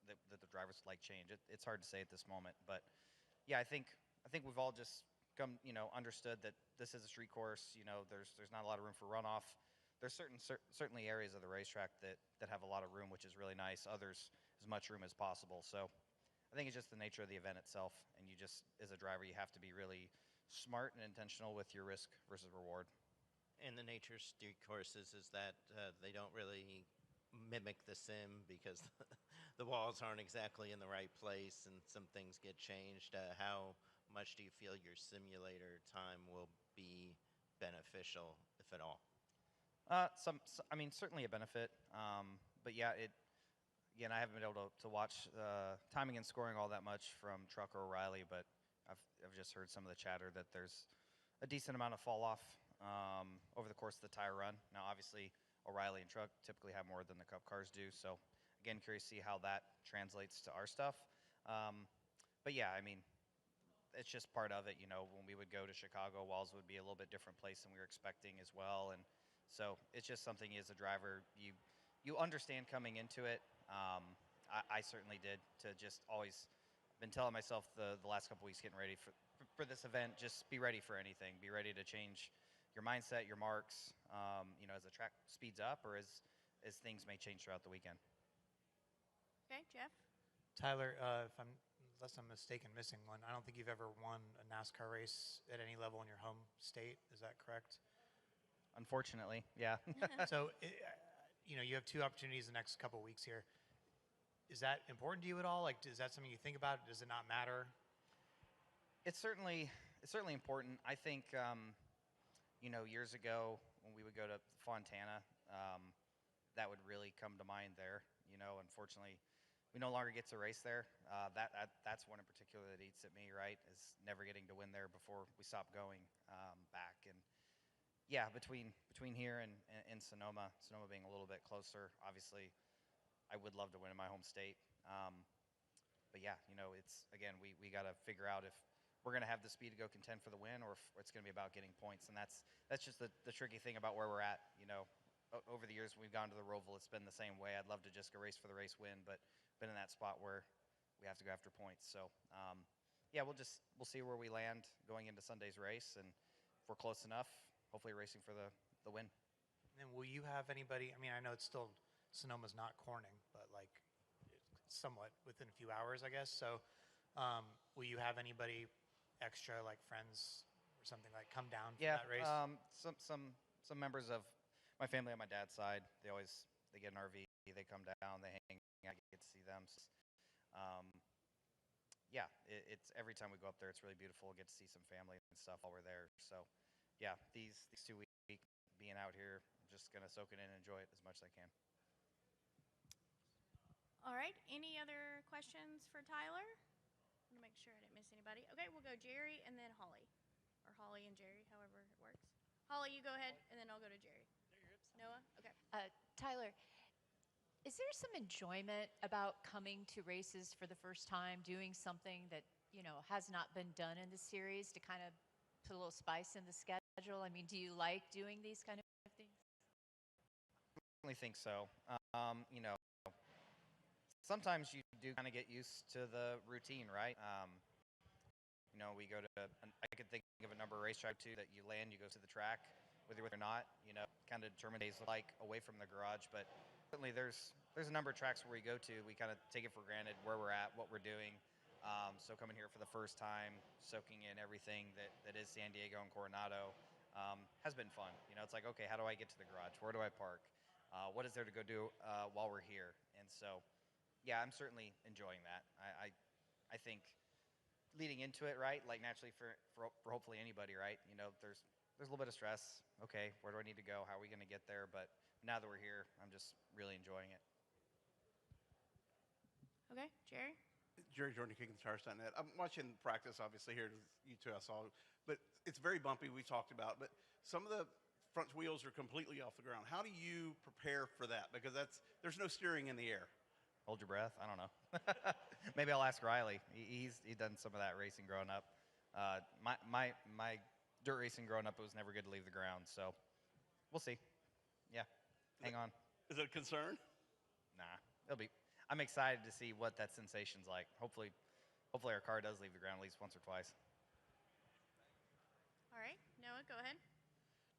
that the drivers would like change. It's hard to say at this moment, but yeah, I think we've all just come, you know, understood that this is a street course. You know, there's not a lot of room for runoff. There's certainly areas of the racetrack that have a lot of room, which is really nice. Others, as much room as possible. So I think it's just the nature of the event itself, and you just, as a driver, you have to be really smart and intentional with your risk versus reward. And the nature of street courses is that they don't really mimic the sim because the walls aren't exactly in the right place and some things get changed. How much do you feel your simulator time will be beneficial, if at all? I mean, certainly a benefit. But yeah, again, I haven't been able to watch timing and scoring all that much from Truck or O'Reilly, but I've just heard some of the chatter that there's a decent amount of fall off over the course of the tire run. Now, obviously, O'Reilly and Truck typically have more than the Cup cars do. So, again, curious to see how that translates to our stuff. But yeah, I mean, it's just part of it. You know, when we would go to Chicago, Walls would be a little bit different place than we were expecting as well. And so it's just something as a driver, you understand coming into it. I certainly did, to just always been telling myself the last couple weeks getting ready for this event, just be ready for anything. Be ready to change your mindset, your marks, you know, as the track speeds up or as things may change throughout the weekend. Okay, Jeff? Tyler, unless I'm mistaken, missing one, I don't think you've ever won a NASCAR race at any level in your home state. Is that correct? Unfortunately, yeah. So, you know, you have 2 opportunities the next couple weeks here. Is that important to you at all? Like, is that something you think about? Does it not matter? It's certainly important. I think, you know, years ago when we would go to Fontana, that would really come to mind there. You know, unfortunately, we no longer get to race there. That's one in particular that eats at me, right, is never getting to win there before we stop going back. And yeah, between here and Sonoma being a little bit closer, obviously, I would love to win in my home state. But yeah, you know, it's, again, we got to figure out if we're going to have the speed to go contend for the win or if it's going to be about getting points. And that's just the tricky thing about where we're at. You know, over the years when we've gone to the Roval, it's been the same way. I'd love to just go race for the race win, but been in that spot where we have to go after points. So yeah, we'll see where we land going into Sunday's race, and if we're close enough, hopefully racing for the win. And then will you have anybody, I mean, I know it's still, Sonoma's not Corning, but like somewhat within a few hours, I guess. So will you have anybody extra, like friends or something, like come down for that race? Some members of my family on my dad's side, they get an RV, they come down, they hang, I get to see them. Yeah, it's every time we go up there, it's really beautiful. Get to see some family and stuff while we're there. So yeah, these 2 weeks being out here, I'm just gonna soak it in and enjoy it as much as I can. All right. Any other questions for Tyler? I want to make sure I didn't miss anybody. Okay, we'll go Jerry and then Holly. Or Holly and Jerry, however it works. Holly, you go ahead, and then I'll go to Jerry. Noah? Okay. Tyler, is there some enjoyment about coming to races for the first time, doing something that, has not been done in the series to kind of put a little spice in the schedule? I mean, do you like doing these kind of things? I certainly think so. Sometimes you do kind of get used to the routine, right? We go to, I could think of a number of racetracks too that you land, you go to the track, whether or not, kind of determine days like away from the garage. But certainly there's a number of tracks where we go to, we kind of take it for granted where we're at, what we're doing. So coming here for the first time, soaking in everything that is San Diego and Coronado has been fun. It's like, okay, how do I get to the garage? Where do I park? What is there to go do while we're here? And so, yeah, I'm certainly enjoying that. I think leading into it, right, like naturally for hopefully anybody, right, there's a little bit of stress. Okay, where do I need to go? How are we going to get there? But now that we're here, I'm just really enjoying it. Okay, Jerry? Jerry Jordan, KickingTheTires.net. I'm watching practice, obviously, here. You two I saw. But it's very bumpy, we talked about. But some of the front wheels are completely off the ground. How do you prepare for that? Because there's no steering in the air. Hold your breath. I don't know. Maybe I'll ask Riley. He's done some of that racing growing up. My dirt racing growing up, it was never good to leave the ground. So we'll see. Yeah, hang on. Is it a concern? Nah, it'll be. I'm excited to see what that sensation's like. Hopefully our car does leave the ground at least once or twice. All right, Noah, go ahead.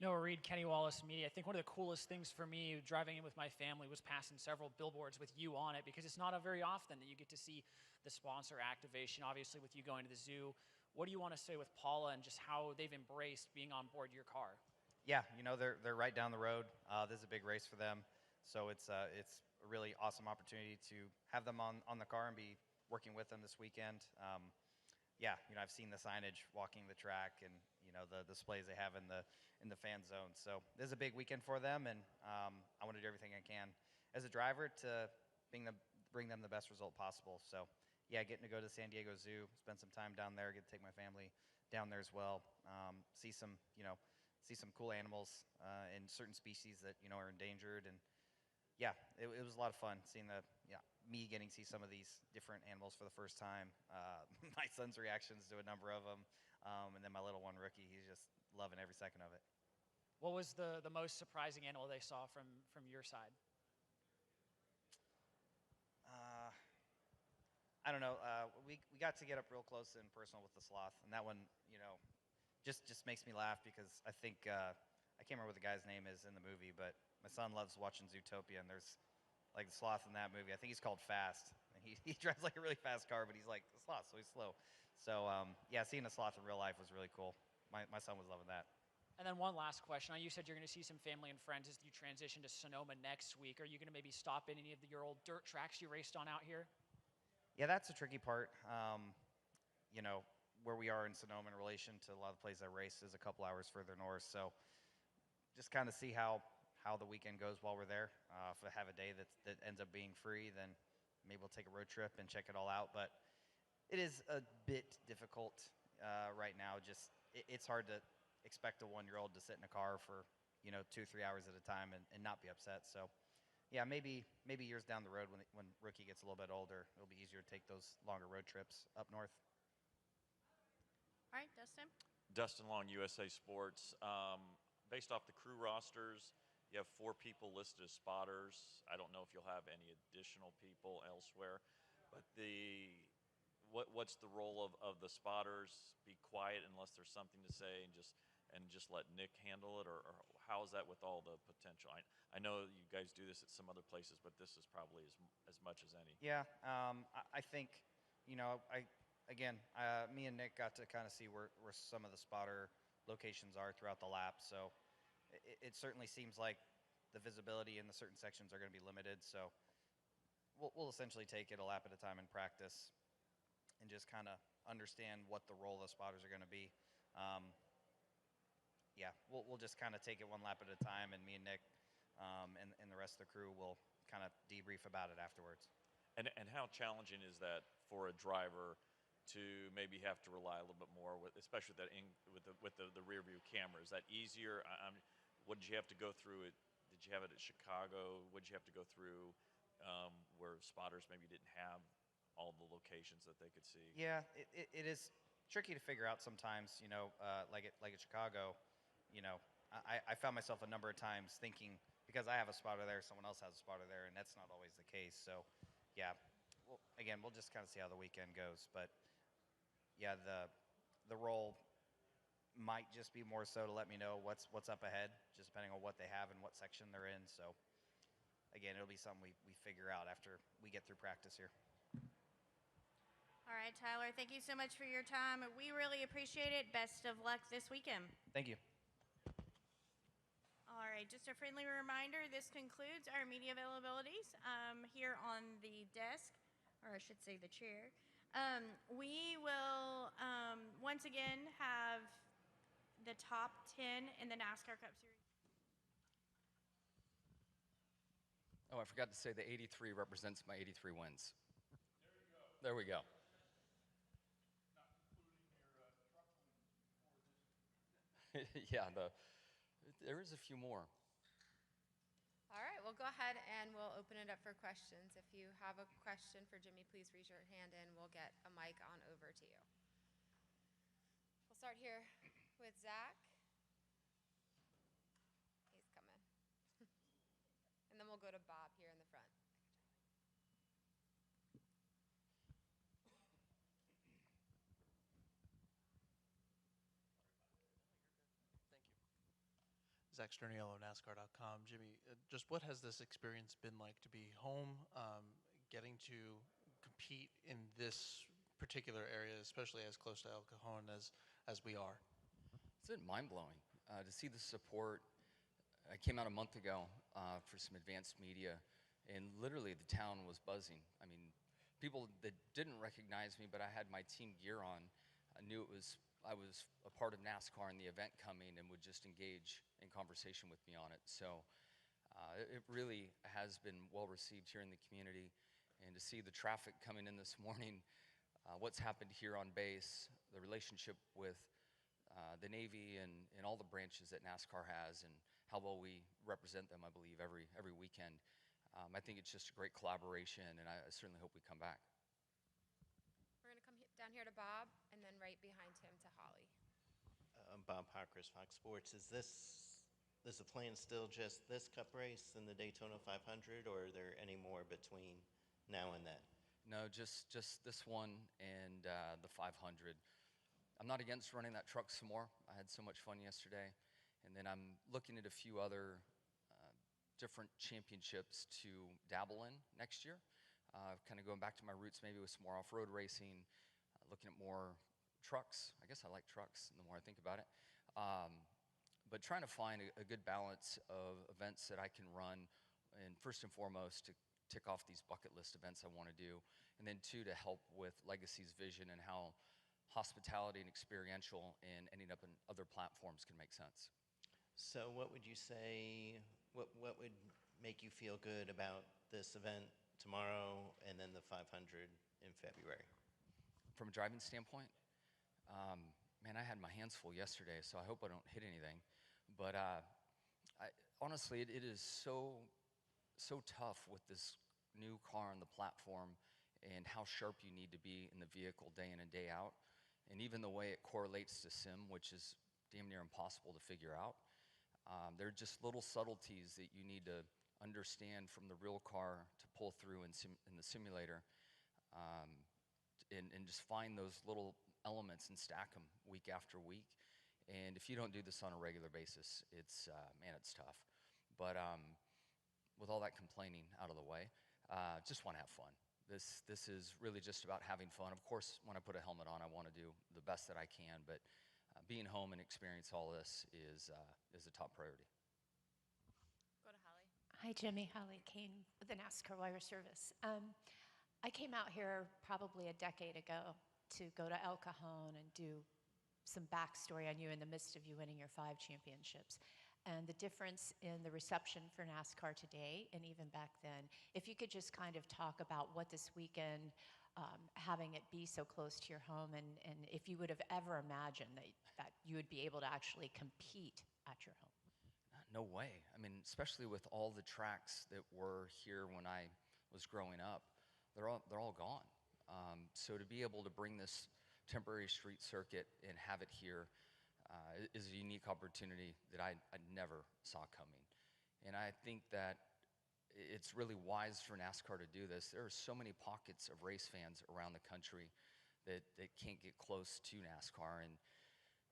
Noah Reed, Kenny Wallace Media. I think one of the coolest things for me driving in with my family was passing several billboards with you on it, because it's not very often that you get to see the sponsor activation, obviously with you going to the zoo. What do you want to say with Paula and just how they've embraced being on board your car? Yeah, they're right down the road. This is a big race for them, so it's a really awesome opportunity to have them on the car and be working with them this weekend. Yeah, I've seen the signage walking the track and the displays they have in the fan zone. So this is a big weekend for them, and I want to do everything I can as a driver to bring them the best result possible. So yeah, getting to go to San Diego Zoo, spend some time down there, get to take my family down there as well, see some cool animals and certain species that are endangered. And yeah, it was a lot of fun seeing me getting to see some of these different animals for the first time. My son's reactions to a number of them, and then my little one, Rookie, he's just loving every second of it. What was the most surprising animal they saw from your side? I don't know. We got to get up real close and personal with the sloth, and that one, just makes me laugh because I think I can't remember what the guy's name is in the movie, but my son loves watching Zootopia, and there's like the sloth in that movie. I think he's called Fast, and he drives like a really fast car, but he's like a sloth, so he's slow. So yeah, seeing a sloth in real life was really cool. My son was loving that. And then one last question. You said you're going to see some family and friends as you transition to Sonoma next week. Are you going to maybe stop in any of your old dirt tracks you raced on out here? Yeah, that's a tricky part. Where we are in Sonoma in relation to a lot of the places I race is a couple hours further north. So just kind of see how the weekend goes while we're there. If I have a day that ends up being free, then maybe we'll take a road trip and check it all out. But it is a bit difficult right now. It's hard to expect a 1-year-old to sit in a car for 2-3 hours at a time and not be upset. So yeah, maybe years down the road when Rookie gets a little bit older, it'll be easier to take those longer road trips up north. All right, Dustin. Dustin Long, USA Sports. Based off the crew rosters, you have 4 people listed as spotters. I don't know if you'll have any additional people elsewhere, but what's the role of the spotters? Be quiet unless there's something to say, and just let Nick handle it, or how is that with all the potential? I know you guys do this at some other places, but this is probably as much as any. Yeah, I think me and Nick got to kind of see where some of the spotter locations are throughout the lap. So it certainly seems like the visibility in the certain sections are going to be limited. So we'll essentially take it a lap at a time in practice and just kind of understand what the role of the spotters are going to be. Yeah, we'll just kind of take it one lap at a time, and me and Nick and the rest of the crew will kind of debrief about it afterwards. And how challenging is that for a driver to maybe have to rely a little bit more, with, especially with the rear view camera? Is that easier? What did you have to go through? Did you have it at Chicago? What did you have to go through where spotters maybe didn't have all the locations that they could see? Yeah, it is tricky to figure out sometimes. You know, like at Chicago, you know, I found myself a number of times thinking, because I have a spotter there, someone else has a spotter there, and that's not always the case. So, yeah, well, again, we'll just kind of see how the weekend goes. But yeah, the role might just be more so to let me know what's up ahead, just depending on what they have and what section they're in. So, again, it'll be something we figure out after we get through practice here. All right, Tyler, thank you so much for your time. We really appreciate it. Best of luck this weekend. Thank you. All right, just a friendly reminder, this concludes our media availabilities here on the desk, or I should say the chair. We will once again have the top 10 in the NASCAR Cup Series. Oh, I forgot to say the 83 represents my 83 wins. There we go. Yeah, there is a few more. All right, we'll go ahead and we'll open it up for questions. If you have a question for Jimmie, please raise your hand and we'll get a mic on over to you. We'll start here with Zach. He's coming. And then we'll go to Bob here in the front. Zach Sterniello, NASCAR.com. Jimmie, just what has this experience been like to be home, getting to compete in this particular area, especially as close to El Cajon as we are? It's been mind-blowing to see the support. I came out a month ago for some advanced media, and literally the town was buzzing. I mean, people that didn't recognize me, but I had my team gear on, knew I was a part of NASCAR and the event coming, and would just engage in conversation with me on it. So it really has been well received here in the community, and to see the traffic coming in this morning, what's happened here on base, the relationship with the Navy and all the branches that NASCAR has, and how well we represent them, I believe, every weekend. I think it's just a great collaboration, and I certainly hope we come back. We're going to come down here to Bob, and then right behind him to Holly. Bob Pockris, Fox Sports. Is the plan still just this Cup race and the Daytona 500, or are there any more between now and then? No, just this one and the 500. I'm not against running that truck some more. I had so much fun yesterday. And then I'm looking at a few other different championships to dabble in next year. Kind of going back to my roots maybe with some more off-road racing, looking at more trucks. I guess I like trucks the more I think about it. But trying to find a good balance of events that I can run, and first and foremost to tick off these bucket list events I want to do, and then two, to help with Legacy's vision and how hospitality and experiential and ending up in other platforms can make sense. So what would you say, what would make you feel good about this event tomorrow and then the 500 in February? From a driving standpoint, man, I had my hands full yesterday, so I hope I don't hit anything. But honestly, it is so tough with this new car on the platform and how sharp you need to be in the vehicle day in and day out. And even the way it correlates to sim, which is damn near impossible to figure out. There are just little subtleties that you need to understand from the real car to pull through in the simulator, and just find those little elements and stack them week after week. And if you don't do this on a regular basis, it's tough. But with all that complaining out of the way, just want to have fun. This is really just about having fun. Of course, when I put a helmet on, I want to do the best that I can, but being home and experience all this is a top priority. Go to Holly. Hi, Jimmie. Holly Kane with the NASCAR Wire Service. I came out here probably a decade ago to go to El Cajon and do some backstory on you in the midst of you winning your 5 championships. and the difference in the reception for NASCAR today and even back then. If you could just kind of talk about what this weekend, having it be so close to your home, and if you would have ever imagined that you would be able to actually compete at your home. No way. I mean, especially with all the tracks that were here when I was growing up, they're all gone. So to be able to bring this temporary street circuit and have it here is a unique opportunity that I never saw coming. And I think that it's really wise for NASCAR to do this. There are so many pockets of race fans around the country that can't get close to NASCAR. And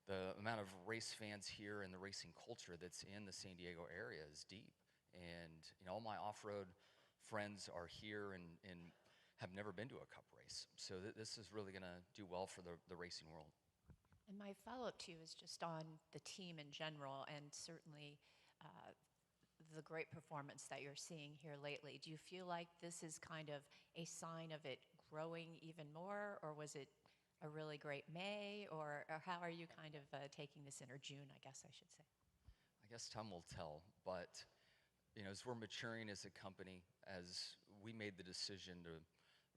the amount of race fans here and the racing culture that's in the San Diego area is deep. And all my off-road friends are here and have never been to a Cup race. So this is really going to do well for the racing world. And my follow-up to you is just on the team in general, and certainly the great performance that you're seeing here lately. Do you feel like this is kind of a sign of it growing even more, or was it a really great May, or how are you kind of taking this in, or June, I guess I should say? I guess time will tell, but as we're maturing as a company, as we made the decision to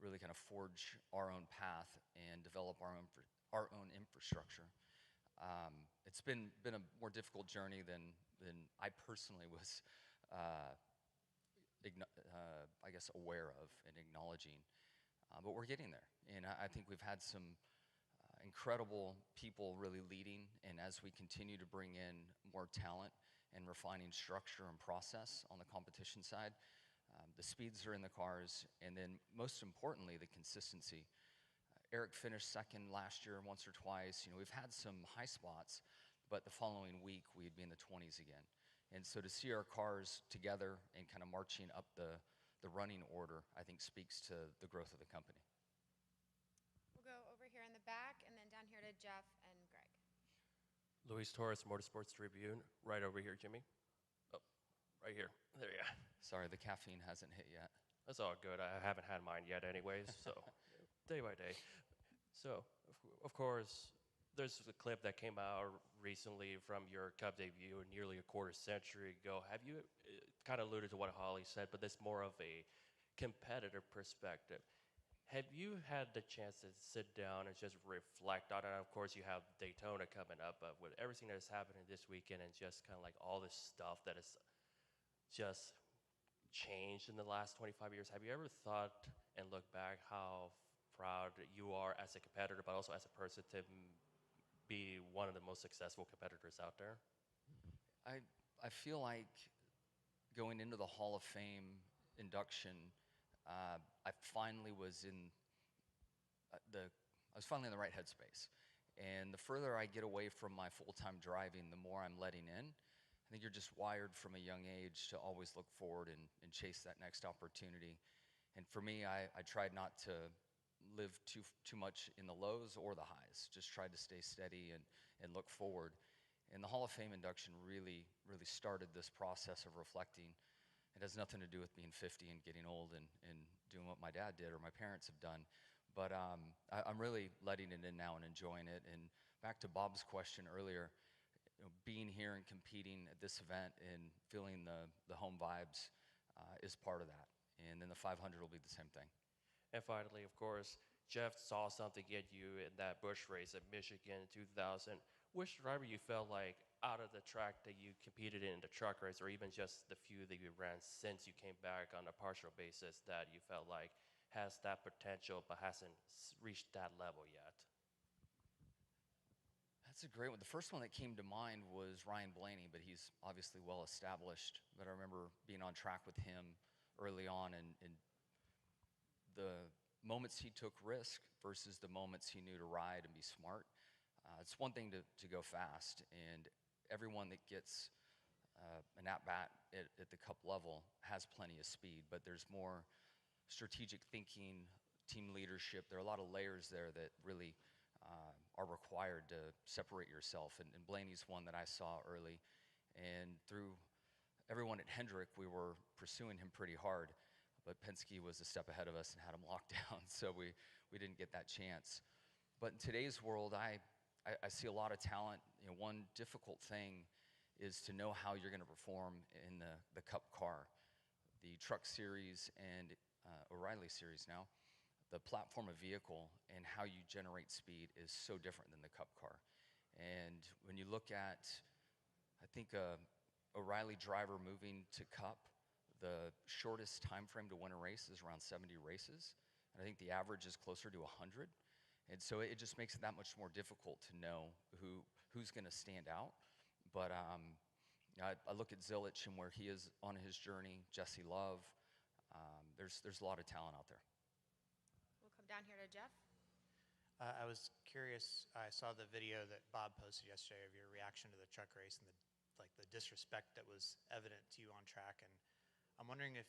really kind of forge our own path and develop our own infrastructure, it's been a more difficult journey than I personally was, I guess, aware of and acknowledging. But we're getting there, and I think we've had some incredible people really leading, and as we continue to bring in more talent and refining structure and process on the competition side, the speeds are in the cars, and then most importantly, the consistency. Eric finished second last year once or twice. We've had some high spots, but the following week we'd be in the 20s again. And so to see our cars together and kind of marching up the running order, I think speaks to the growth of the company. We'll go over here in the back and then down here to Jeff and Greg. Luis Torres, Motorsports Tribune, right over here, Jimmy. Oh, right here. There you go. Sorry, the caffeine hasn't hit yet. That's all good. I haven't had mine yet anyways, so day by day. So, of course, there's a clip that came out recently from your Cup debut nearly a quarter century ago. Have you kind of alluded to what Holly said, but that's more of a competitor perspective. Have you had the chance to sit down and just reflect on it? Of course, you have Daytona coming up, but with everything that is happening this weekend and just kind of like all this stuff that is just changed in the last 25 years, have you ever thought and looked back how proud you are as a competitor, but also as a person to be one of the most successful competitors out there? I feel like going into the Hall of Fame induction, I finally was in the right headspace. And the further I get away from my full-time driving, the more I'm letting in. I think you're just wired from a young age to always look forward and chase that next opportunity. And for me, I tried not to live too much in the lows or the highs. Just tried to stay steady and look forward. And the Hall of Fame induction really started this process of reflecting. It has nothing to do with being 50 and getting old and doing what my dad did or my parents have done. But I'm really letting it in now and enjoying it. And back to Bob's question earlier, being here and competing at this event and feeling the home vibes is part of that. And then the 500 will be the same thing. And finally, of course, Jeff saw something get you in that Busch race at Michigan in 2000. Which driver you felt like out of the track that you competed in the truck race, or even just the few that you ran since you came back on a partial basis, that you felt like has that potential but hasn't reached that level yet? That's a great one. The first one that came to mind was Ryan Blaney, but he's obviously well established. But I remember being on track with him early on, and the moments he took risk versus the moments he knew to ride and be smart. It's one thing to go fast, and everyone that gets an at-bat at the Cup level has plenty of speed, but there's more strategic thinking, team leadership. There are a lot of layers there that really are required to separate yourself, and Blaney's one that I saw early. And through everyone at Hendrick, we were pursuing him pretty hard, but Penske was a step ahead of us and had him locked down, so we didn't get that chance. But in today's world, I see a lot of talent. One difficult thing is to know how you're going to perform in the Cup car. The Truck Series and O'Reilly Series now, the platform of vehicle and how you generate speed is so different than the Cup car. And when you look at, I think, O'Reilly driver moving to Cup, the shortest time frame to win a race is around 70 races. And I think the average is closer to 100. And so it just makes it that much more difficult to know who's going to stand out. But I look at Zilich and where he is on his journey, Jesse Love. There's a lot of talent out there. We'll come down here to Jeff. I was curious. I saw the video that Bob posted yesterday of your reaction to the truck race and the disrespect that was evident to you on track. And I'm wondering if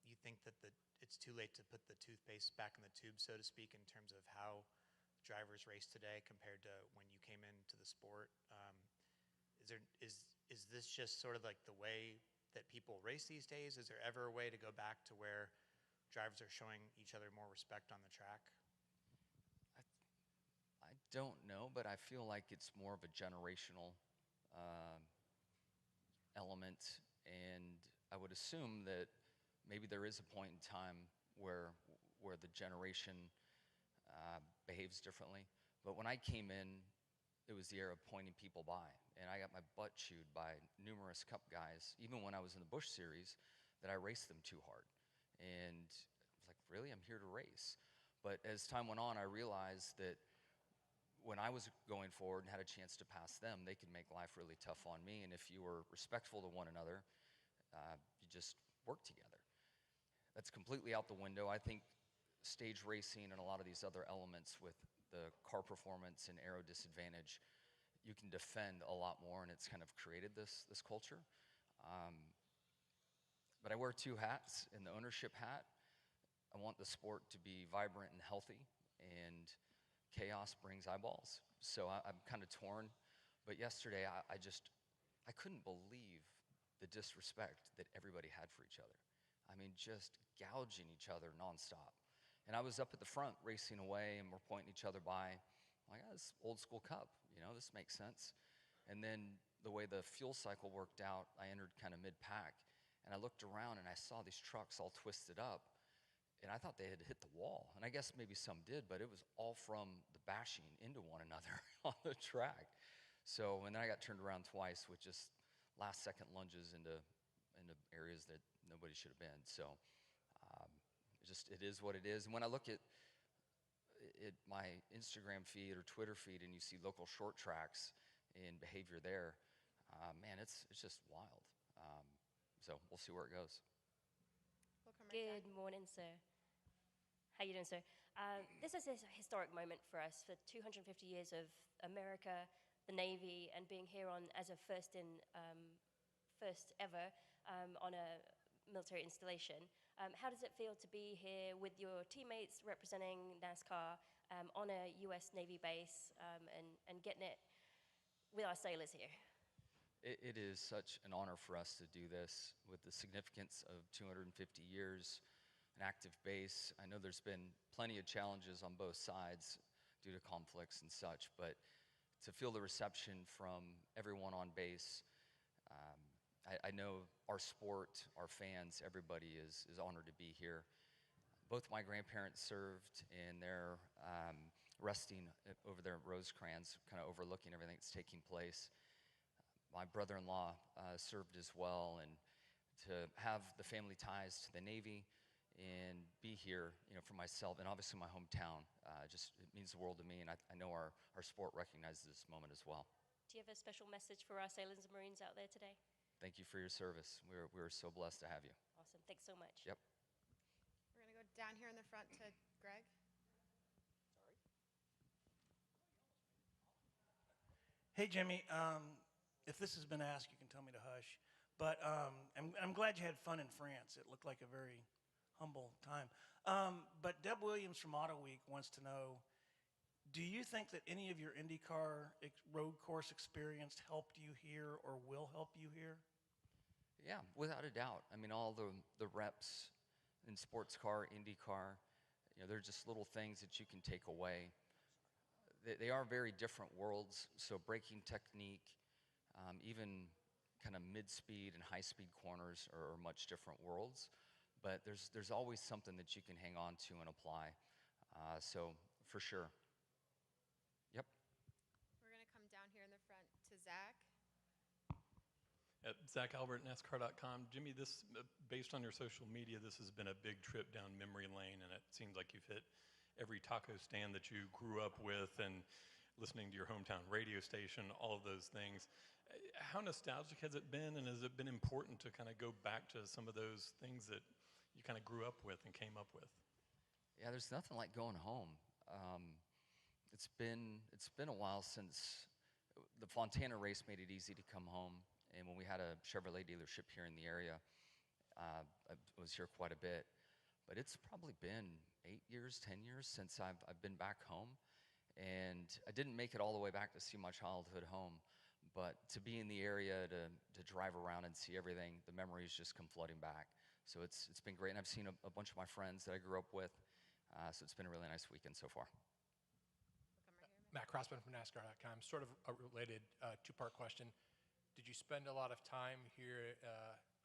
you think that it's too late to put the toothpaste back in the tube, so to speak, in terms of how drivers race today compared to when you came into the sport. Is this just sort of like the way that people race these days? Is there ever a way to go back to where drivers are showing each other more respect on the track? I don't know, but I feel like it's more of a generational element, and I would assume that maybe there is a point in time where the generation behaves differently. But when I came in, it was the era of pointing people by, and I got my butt chewed by numerous Cup guys, even when I was in the Busch Series, that I raced them too hard. And I was like, really? I'm here to race. But as time went on, I realized that when I was going forward and had a chance to pass them, they could make life really tough on me. And if you were respectful to one another, you just work together. That's completely out the window. I think stage racing and a lot of these other elements with the car performance and aero disadvantage, you can defend a lot more, and it's kind of created this culture. But I wear two hats. In the ownership hat, I want the sport to be vibrant and healthy, and chaos brings eyeballs. So I'm kind of torn. But yesterday, I couldn't believe the disrespect that everybody had for each other. I mean, just gouging each other nonstop. And I was up at the front racing away, and we're pointing each other by. I'm like, this old school Cup, this makes sense. And then the way the fuel cycle worked out, I entered kind of mid-pack, and I looked around and I saw these trucks all twisted up, and I thought they had hit the wall. And I guess maybe some did, but it was all from the bashing into one another on the track. So, and then I got turned around twice with just last-second lunges into areas that nobody should have been. So it is what it is. And when I look at my Instagram feed or Twitter feed and you see local short tracks and behavior there, man, it's just wild. So we'll see where it goes. Good morning, sir. How you doing, sir? This is a historic moment for us, for 250 years of America, the Navy, and being here as a first ever on a military installation. How does it feel to be here with your teammates representing NASCAR on a U.S. Navy base and getting it with our sailors here? It is such an honor for us to do this with the significance of 250 years, an active base. I know there's been plenty of challenges on both sides due to conflicts and such, but to feel the reception from everyone on base, I know our sport, our fans, everybody is honored to be here. Both my grandparents served, and they're resting over there at Rosecrans, kind of overlooking everything that's taking place. My brother-in-law served as well, and to have the family ties to the Navy and be here, for myself, and obviously my hometown, it means the world to me, and I know our sport recognizes this moment as well. Do you have a special message for our sailors and Marines out there today? Thank you for your service. We're so blessed to have you. Awesome. Thanks so much. Yep. We're going to go down here in the front to Greg. Hey, Jimmie. If this has been asked, you can tell me to hush. But I'm glad you had fun in France. It looked like a very humble time. But Deb Williams from Auto Week wants to know, do you think that any of your IndyCar road course experience helped you here or will help you here? Yeah, without a doubt. I mean, all the reps in sports car, IndyCar, they're just little things that you can take away. They are very different worlds, so braking technique, even kind of mid-speed and high-speed corners are much different worlds, but there's always something that you can hang on to and apply. So for sure. Yep. We're going to come down here in the front to Zach. Zach Albert, NASCAR.com. Jimmie, this, based on your social media, this has been a big trip down memory lane, and it seems like you've hit every taco stand that you grew up with and listening to your hometown radio station, all of those things. How nostalgic has it been, and has it been important to kind of go back to some of those things that you kind of grew up with and came up with? Yeah, there's nothing like going home. It's been a while since the Fontana race made it easy to come home. And when we had a Chevrolet dealership here in the area, I was here quite a bit. But it's probably been 8 years, 10 years since I've been back home. And I didn't make it all the way back to see my childhood home. But to be in the area, to drive around and see everything, the memories just come flooding back. So it's been great. And I've seen a bunch of my friends that I grew up with. So it's been a really nice weekend so far. Matt Crossman from NASCAR.com. Sort of a related two-part question. Did you spend a lot of time here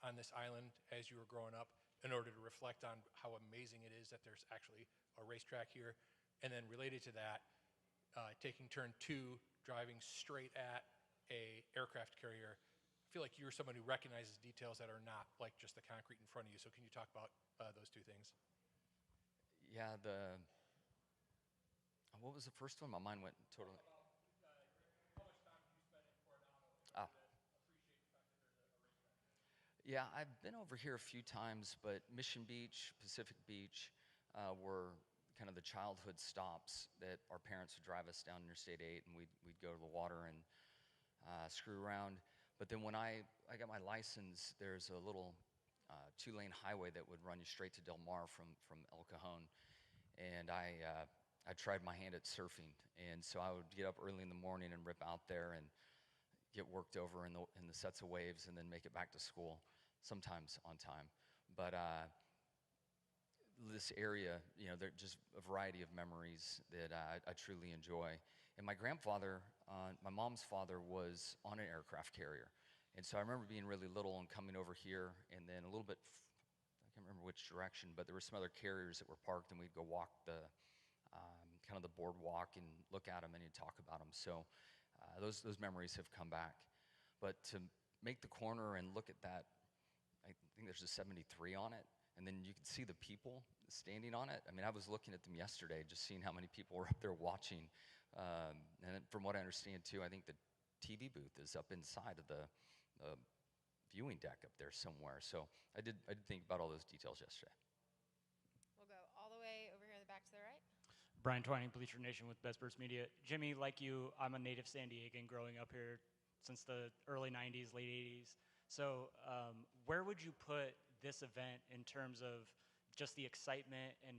on this island as you were growing up in order to reflect on how amazing it is that there's actually a racetrack here? And then related to that, taking turn 2, driving straight at a aircraft carrier, I feel like you're someone who recognizes details that are not like just the concrete in front of you. So can you talk about those two things? Yeah, what was the first one? My mind went totally. Yeah, I've been over here a few times, but Mission Beach, Pacific Beach were kind of the childhood stops that our parents would drive us down Interstate 8, and we'd go to the water and screw around. But then when I got my license, there's a little 2-lane highway that would run you straight to Del Mar from El Cajon. And I tried my hand at surfing. And so I would get up early in the morning and rip out there and get worked over in the sets of waves and then make it back to school, sometimes on time. But this area, there's just a variety of memories that I truly enjoy. And my grandfather, my mom's father, was on an aircraft carrier. And so I remember being really little and coming over here, and then a little bit, I can't remember which direction, but there were some other carriers that were parked, and we'd go walk the kind of the boardwalk and look at them and talk about them. So those memories have come back. But to make the corner and look at that, I think there's a 73 on it, and then you can see the people standing on it. I mean, I was looking at them yesterday, just seeing how many people were up there watching. And from what I understand, too, I think the TV booth is up inside of the viewing deck up there somewhere. So I did think about all those details yesterday. We'll go all the way over here in the back to the right. Brian Twining, Bleacher Nation with Best Birds Media. Jimmie, like you, I'm a native San Diegan growing up here since the early 90s, late 80s. So where would you put this event in terms of just the excitement and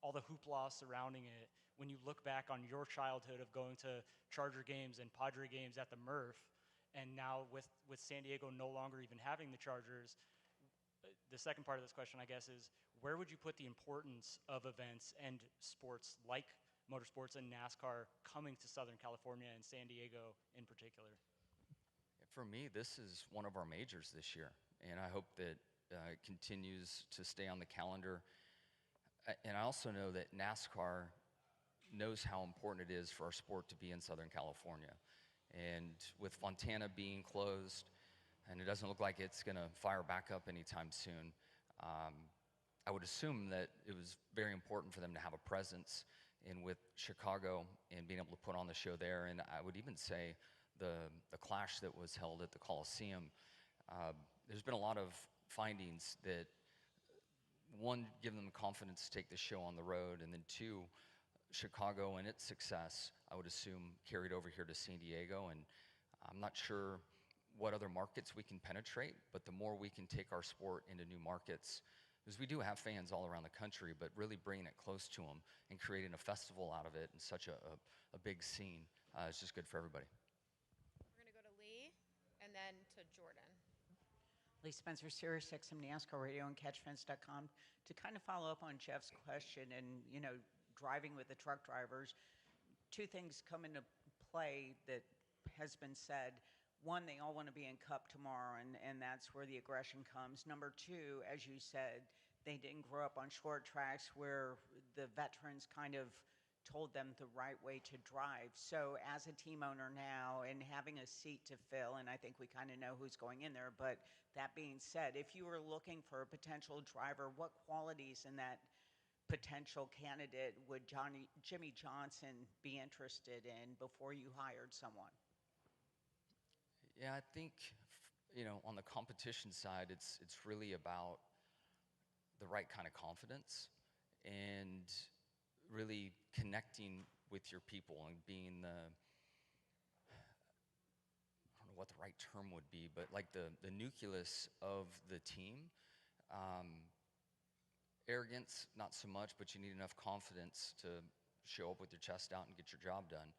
all the hoopla surrounding it when you look back on your childhood of going to Charger games and Padre games at the Murph, and now with San Diego no longer even having the Chargers? The second part of this question, I guess, is where would you put the importance of events and sports like motorsports and NASCAR coming to Southern California and San Diego in particular? For me, this is one of our majors this year, and I hope that it continues to stay on the calendar. And I also know that NASCAR knows how important it is for our sport to be in Southern California. And with Fontana being closed, and it doesn't look like it's going to fire back up anytime soon, I would assume that it was very important for them to have a presence in with Chicago and being able to put on the show there. And I would even say the clash that was held at the Coliseum, there's been a lot of findings that, one, give them confidence to take the show on the road, and then two, Chicago and its success, I would assume, carried over here to San Diego. And I'm not sure what other markets we can penetrate, but the more we can take our sport into new markets, because we do have fans all around the country, but really bringing it close to them and creating a festival out of it and such a big scene is just good for everybody. We're going to go to Lee and then to Jordan. Lee Spencer, Sirius XM NASCAR Radio and catchfence.com. To kind of follow up on Jeff's question and, driving with the truck drivers, two things come into play that has been said. one, they all want to be in Cup tomorrow, and that's where the aggression comes. Number two, as you said, they didn't grow up on short tracks where the veterans kind of told them the right way to drive. So as a team owner now and having a seat to fill, and I think we kind of know who's going in there, but that being said, if you were looking for a potential driver, what qualities in that potential candidate would Jimmie Johnson be interested in before you hired someone? Yeah, I think, on the competition side, it's really about the right kind of confidence and really connecting with your people and being I don't know what the right term would be, but like the nucleus of the team. Arrogance, not so much, but you need enough confidence to show up with your chest out and get your job done.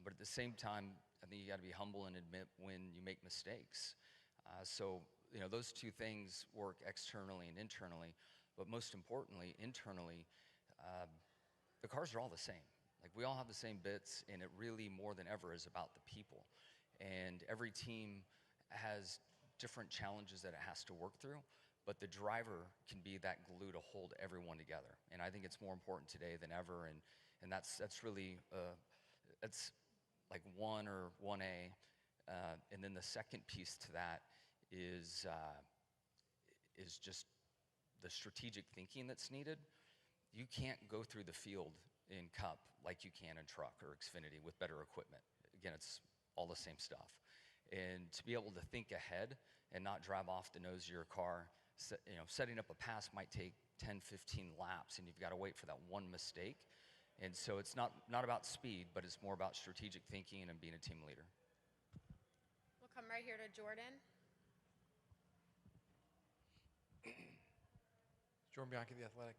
But at the same time, I think you got to be humble and admit when you make mistakes. So those two things work externally and internally, but most importantly, internally, the cars are all the same. Like, we all have the same bits, and it really, more than ever, is about the people. And every team has different challenges that it has to work through, but the driver can be that glue to hold everyone together. And I think it's more important today than ever, and that's really, that's like 1 or 1A. And then the second piece to that is just the strategic thinking that's needed. You can't go through the field in Cup like you can in truck or Xfinity with better equipment. Again, it's all the same stuff. And to be able to think ahead and not drive off the nose of your car, setting up a pass might take 10, 15 laps, and you've got to wait for that one mistake. And so it's not about speed, but it's more about strategic thinking and being a team leader. We'll come right here to Jordan. Jordan Bianchi, The Athletic.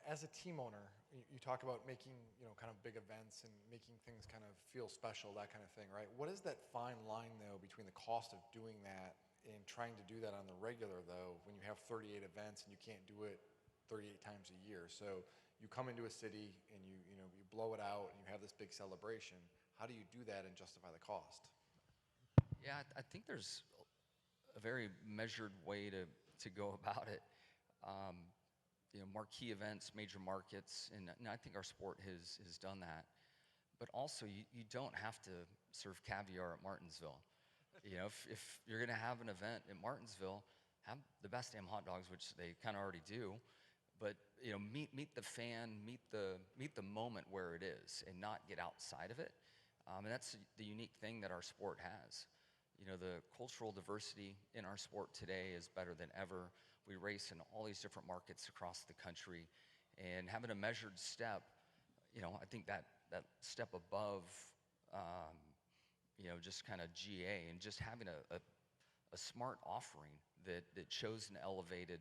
As a team owner, you talk about making, kind of big events and making things kind of feel special, that kind of thing, right? What is that fine line, though, between the cost of doing that and trying to do that on the regular, though, when you have 38 events and you can't do it 38 times a year? So you come into a city and you blow it out and you have this big celebration. How do you do that and justify the cost? Yeah, I think there's a very measured way to go about it. Marquee events, major markets, and I think our sport has done that. But also, you don't have to serve caviar at Martinsville. If you're going to have an event at Martinsville, have the best damn hot dogs, which they kind of already do. But meet the fan, meet the moment where it is, and not get outside of it. And that's the unique thing that our sport has. The cultural diversity in our sport today is better than ever. We race in all these different markets across the country, and having a measured step, I think that step above, just kind of GA, and just having a smart offering that shows an elevated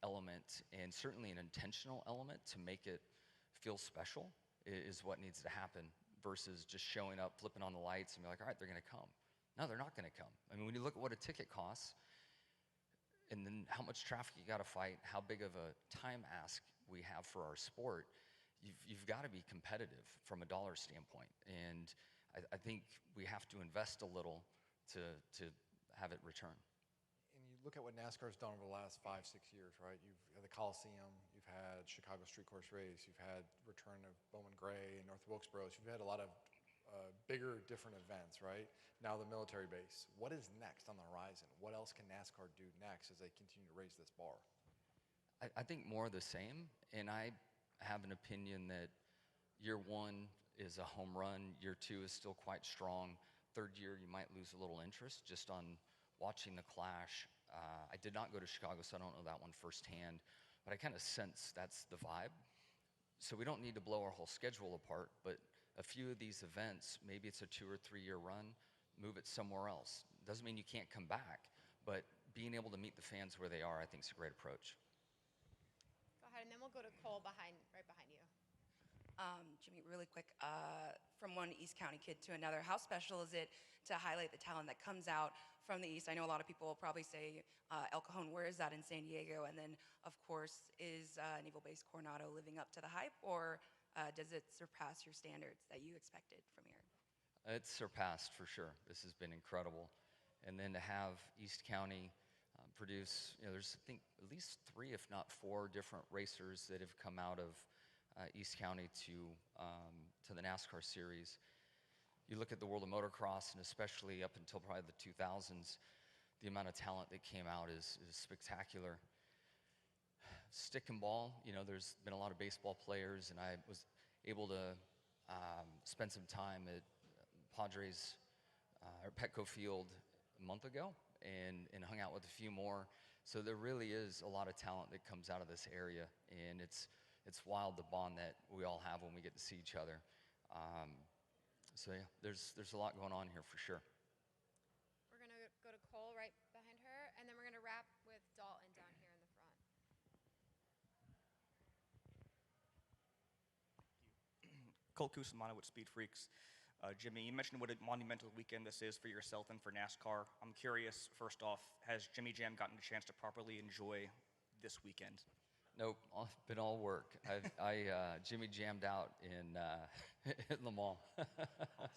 element and certainly an intentional element to make it feel special is what needs to happen, versus just showing up, flipping on the lights, and be like, all right, they're going to come. No, they're not going to come. I mean, when you look at what a ticket costs, and then how much traffic you got to fight, how big of a time ask we have for our sport, you've got to be competitive from a dollar standpoint. And I think we have to invest a little to have it return. And you look at what NASCAR's done over the last 5-6 years, right? You've had the Coliseum, you've had Chicago Street Course Race, you've had return of Bowman Gray and North Wilkesboro. So you've had a lot of bigger, different events, right? Now the military base. What is next on the horizon? What else can NASCAR do next as they continue to raise this bar? I think more of the same, and I have an opinion that year 1 is a home run, year 2 is still quite strong, third year you might lose a little interest just on watching the clash. I did not go to Chicago, so I don't know that one firsthand, but I kind of sense that's the vibe. So we don't need to blow our whole schedule apart, but a few of these events, maybe it's a 2 or 3 year run, move it somewhere else. Doesn't mean you can't come back, but being able to meet the fans where they are, I think, is a great approach. Go ahead, and then we'll go to Cole right behind you. Jimmie, really quick, from one East County kid to another, how special is it to highlight the talent that comes out from the East? I know a lot of people will probably say El Cajon, where is that in San Diego? And then, of course, is naval-based Coronado living up to the hype, or does it surpass your standards that you expected from here? It's surpassed for sure. This has been incredible. and then to have East County produce, there's I think at least 3, if not 4 different racers that have come out of East County to the NASCAR series. You look at the world of motocross, and especially up until probably the 2000s, the amount of talent that came out is spectacular. Stick and ball, there's been a lot of baseball players, and I was able to spend some time at Padres or Petco Field a month ago and hung out with a few more. So there really is a lot of talent that comes out of this area, and it's wild the bond that we all have when we get to see each other. So yeah, there's a lot going on here for sure. We're going to go to Cole right behind her, and then we're going to wrap with Dalton down here in the front. Colt Cusimano with Speed Freaks. Jimmie, you mentioned what a monumental weekend this is for yourself and for NASCAR. I'm curious, first off, has Jimmie Jam gotten a chance to properly enjoy this weekend? Nope, been all work. I Jimmie jammed out in Le Mans. Awesome.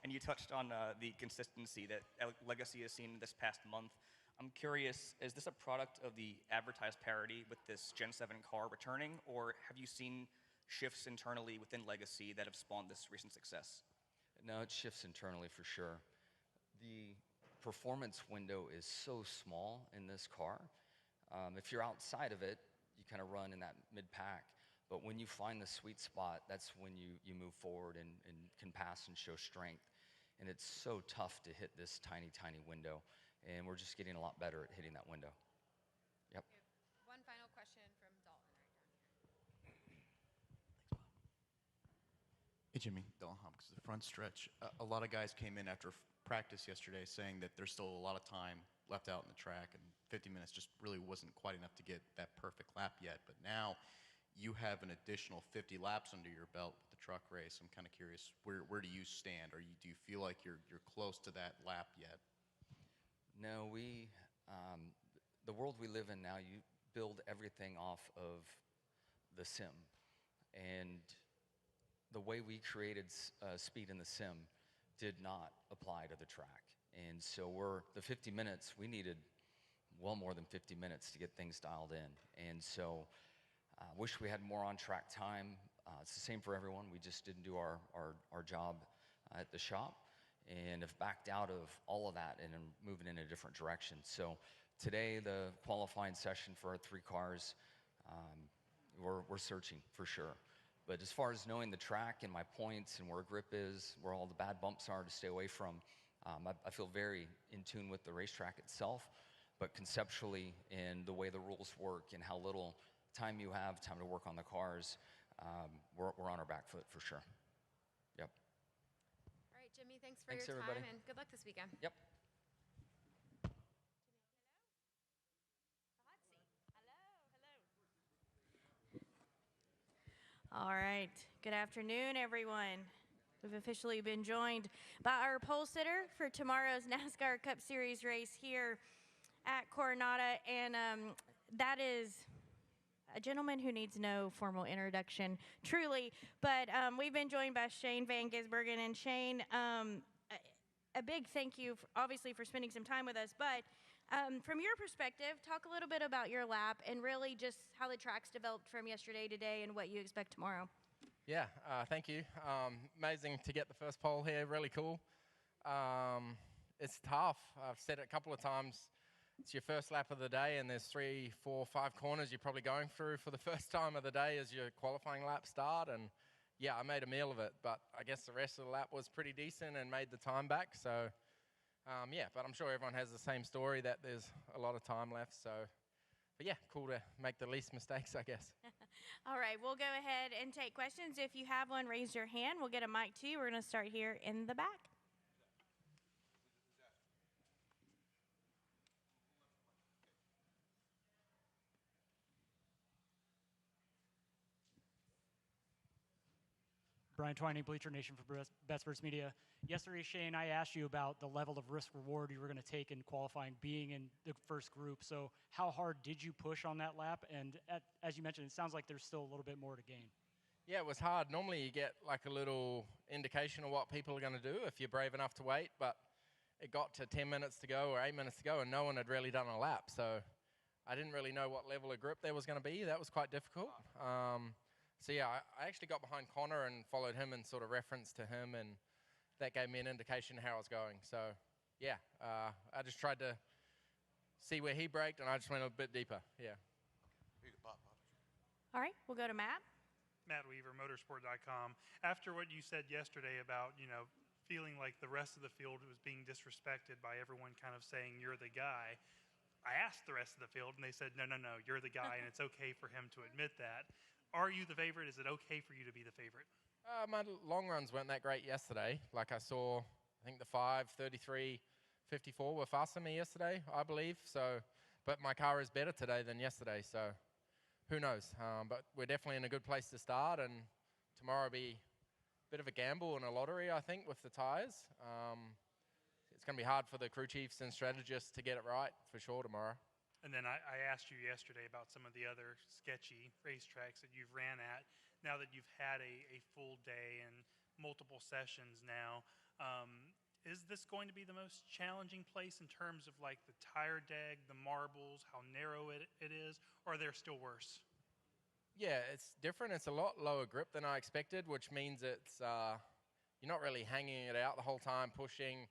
And you touched on the consistency that Legacy has seen this past month. I'm curious, is this a product of the advertised parity with this Gen 7 car returning, or have you seen shifts internally within Legacy that have spawned this recent success? No, it shifts internally for sure. The performance window is so small in this car. If you're outside of it, you kind of run in that mid-pack. But when you find the sweet spot, that's when you move forward and can pass and show strength. And it's so tough to hit this tiny, tiny window. And we're just getting a lot better at hitting that window. Yep. One final question from Dalton right down here. Hey, Jimmie, Dalton Hopkins, the front stretch. A lot of guys came in after practice yesterday saying that there's still a lot of time left out in the track, and 50 minutes just really wasn't quite enough to get that perfect lap yet. But now you have an additional 50 laps under your belt with the truck race. I'm kind of curious, where do you stand? Do you feel like you're close to that lap yet? No, the world we live in now, you build everything off of the sim. And the way we created speed in the sim did not apply to the track. And so the 50 minutes, we needed well more than 50 minutes to get things dialed in. And so wish we had more on-track time. It's the same for everyone. We just didn't do our job at the shop and have backed out of all of that and moving in a different direction. So today, the qualifying session for our 3 cars, we're searching for sure. But as far as knowing the track and my points and where grip is, where all the bad bumps are to stay away from, I feel very in tune with the racetrack itself, but conceptually in the way the rules work and how little time you have, time to work on the cars, we're on our back foot for sure. Yep. All right, Jimmie, thanks for Thanks, your everybody. time, and good luck this weekend. Yep. All right. Good afternoon, everyone. We've officially been joined by our pole sitter for tomorrow's NASCAR Cup Series race here at Coronado, and that is a gentleman who needs no formal introduction, truly. But we've been joined by Shane Van Gisbergen, and Shane, a big thank you, obviously, for spending some time with us. But from your perspective, talk a little bit about your lap and really just how the track's developed from yesterday to today and what you expect tomorrow. Yeah, thank you. Amazing to get the first pole here, really cool. It's tough. I've said it a couple of times. It's your first lap of the day, and there's 3, 4, 5 corners you're probably going through for the first time of the day as your qualifying lap start. And yeah, I made a meal of it, but I guess the rest of the lap was pretty decent and made the time back. So yeah, but I'm sure everyone has the same story, that there's a lot of time left. So, but yeah, cool to make the least mistakes, I guess. All right, we'll go ahead and take questions. If you have one, raise your hand. We'll get a mic to you. We're going to start here in the back. Brian Twining, Bleacher Nation for BSports Media. Yesterday, Shane, I asked you about the level of risk reward you were going to take in qualifying, being in the first group. So how hard did you push on that lap? And as you mentioned, it sounds like there's still a little bit more to gain. Yeah, it was hard. Normally you get like a little indication of what people are going to do if you're brave enough to wait, but it got to 10 minutes to go or 8 minutes to go, and no one had really done a lap. So I didn't really know what level of grip there was going to be. That was quite difficult. So yeah, I actually got behind Connor and followed him and sort of referenced to him, and that gave me an indication of how I was going. So yeah, I just tried to see where he braked, and I just went a bit deeper. Yeah. All right, we'll go to Matt. Matt Weaver, motorsport.com. After what you said yesterday about, feeling like the rest of the field was being disrespected by everyone kind of saying you're the guy, I asked the rest of the field, and they said, no, you're the guy, and it's okay for him to admit that. Are you the favorite? Is it okay for you to be the favorite? My long runs weren't that great yesterday. Like I saw, I think the 5:33, 54 were faster than me yesterday, I believe. So, but my car is better today than yesterday, so who knows? But we're definitely in a good place to start, and tomorrow will be a bit of a gamble and a lottery, I think, with the tires. It's going to be hard for the crew chiefs and strategists to get it right for sure tomorrow. And then I asked you yesterday about some of the other sketchy racetracks that you've ran at. Now that you've had a full day and multiple sessions now, is this going to be the most challenging place in terms of like the tire deg, the marbles, how narrow it is, or are there still worse? Yeah, it's different. It's a lot lower grip than I expected, which means it's you're not really hanging it out the whole time, pushing.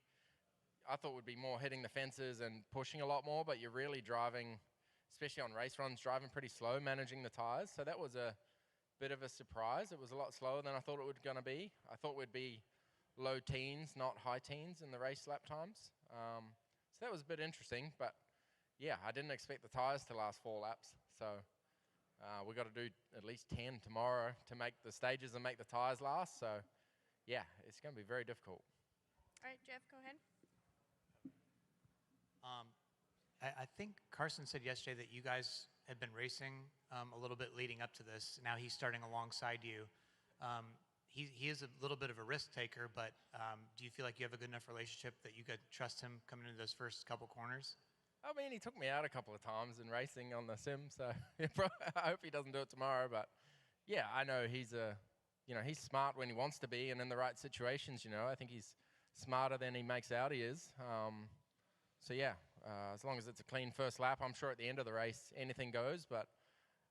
I thought it would be more hitting the fences and pushing a lot more, but you're really driving, especially on race runs, driving pretty slow, managing the tires. So that was a bit of a surprise. It was a lot slower than I thought it was going to be. I thought we'd be low teens, not high teens in the race lap times. So that was a bit interesting, but yeah, I didn't expect the tires to last 4 laps. So we've got to do at least 10 tomorrow to make the stages and make the tires last. So yeah, it's going to be very difficult. All right, Jeff, go ahead. I think Carson said yesterday that you guys had been racing a little bit leading up to this. Now he's starting alongside you. He is a little bit of a risk taker, but do you feel like you have a good enough relationship that you could trust him coming into those first couple corners? I mean, he took me out a couple of times in racing on the sim, so I hope he doesn't do it tomorrow. But yeah, I know he's he's smart when he wants to be and in the right situations. I think he's smarter than he makes out he is. So yeah, as long as it's a clean first lap, I'm sure at the end of the race anything goes. But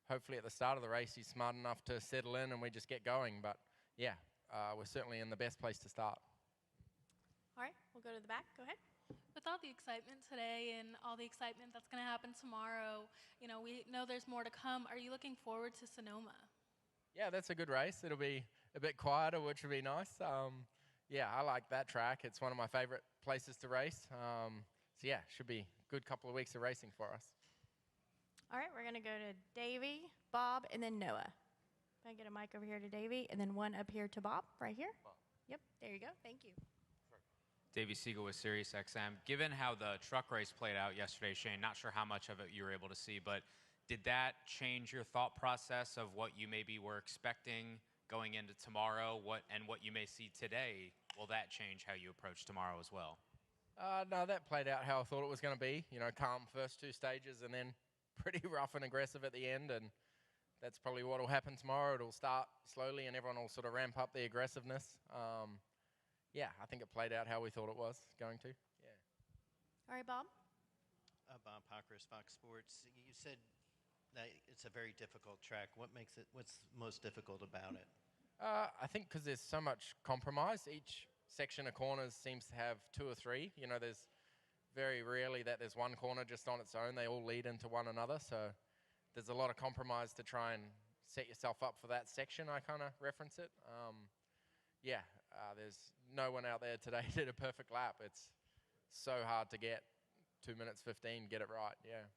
hopefully at the start of the race he's smart enough to settle in and we just get going. But yeah, we're certainly in the best place to start. All right, we'll go to the back. Go ahead. With all the excitement today and all the excitement that's going to happen tomorrow, we know there's more to come. Are you looking forward to Sonoma? Yeah, that's a good race. It'll be a bit quieter, which will be nice. Yeah, I like that track. It's one of my favorite places to race. So yeah, should be a good couple of weeks of racing for us. All right, we're going to go to Davey, Bob, and then Noah. If I can get a mic over here to Davey, and then one up here to Bob, right here. Yep, there you go. Thank you. Davey Siegel with SiriusXM. Given how the truck race played out yesterday, Shane, not sure how much of it you were able to see, but did that change your thought process of what you maybe were expecting going into tomorrow, what you may see today? Will that change how you approach tomorrow as well? No, that played out how I thought it was going to be. Calm first 2 stages and then pretty rough and aggressive at the end. And that's probably what will happen tomorrow. It'll start slowly and everyone will sort of ramp up the aggressiveness. Yeah, I think it played out how we thought it was going to. Yeah. All right, Bob. Bob Pockris, Fox Sports. You said that it's a very difficult track. What's most difficult about it? I think because there's so much compromise. Each section of corners seems to have 2 or 3. There's very rarely that there's one corner just on its own. They all lead into one another. So there's a lot of compromise to try and set yourself up for that section. I kind of reference it. Yeah, there's no one out there today did a perfect lap. It's so hard to get 2 minutes 15, get it right. Yeah.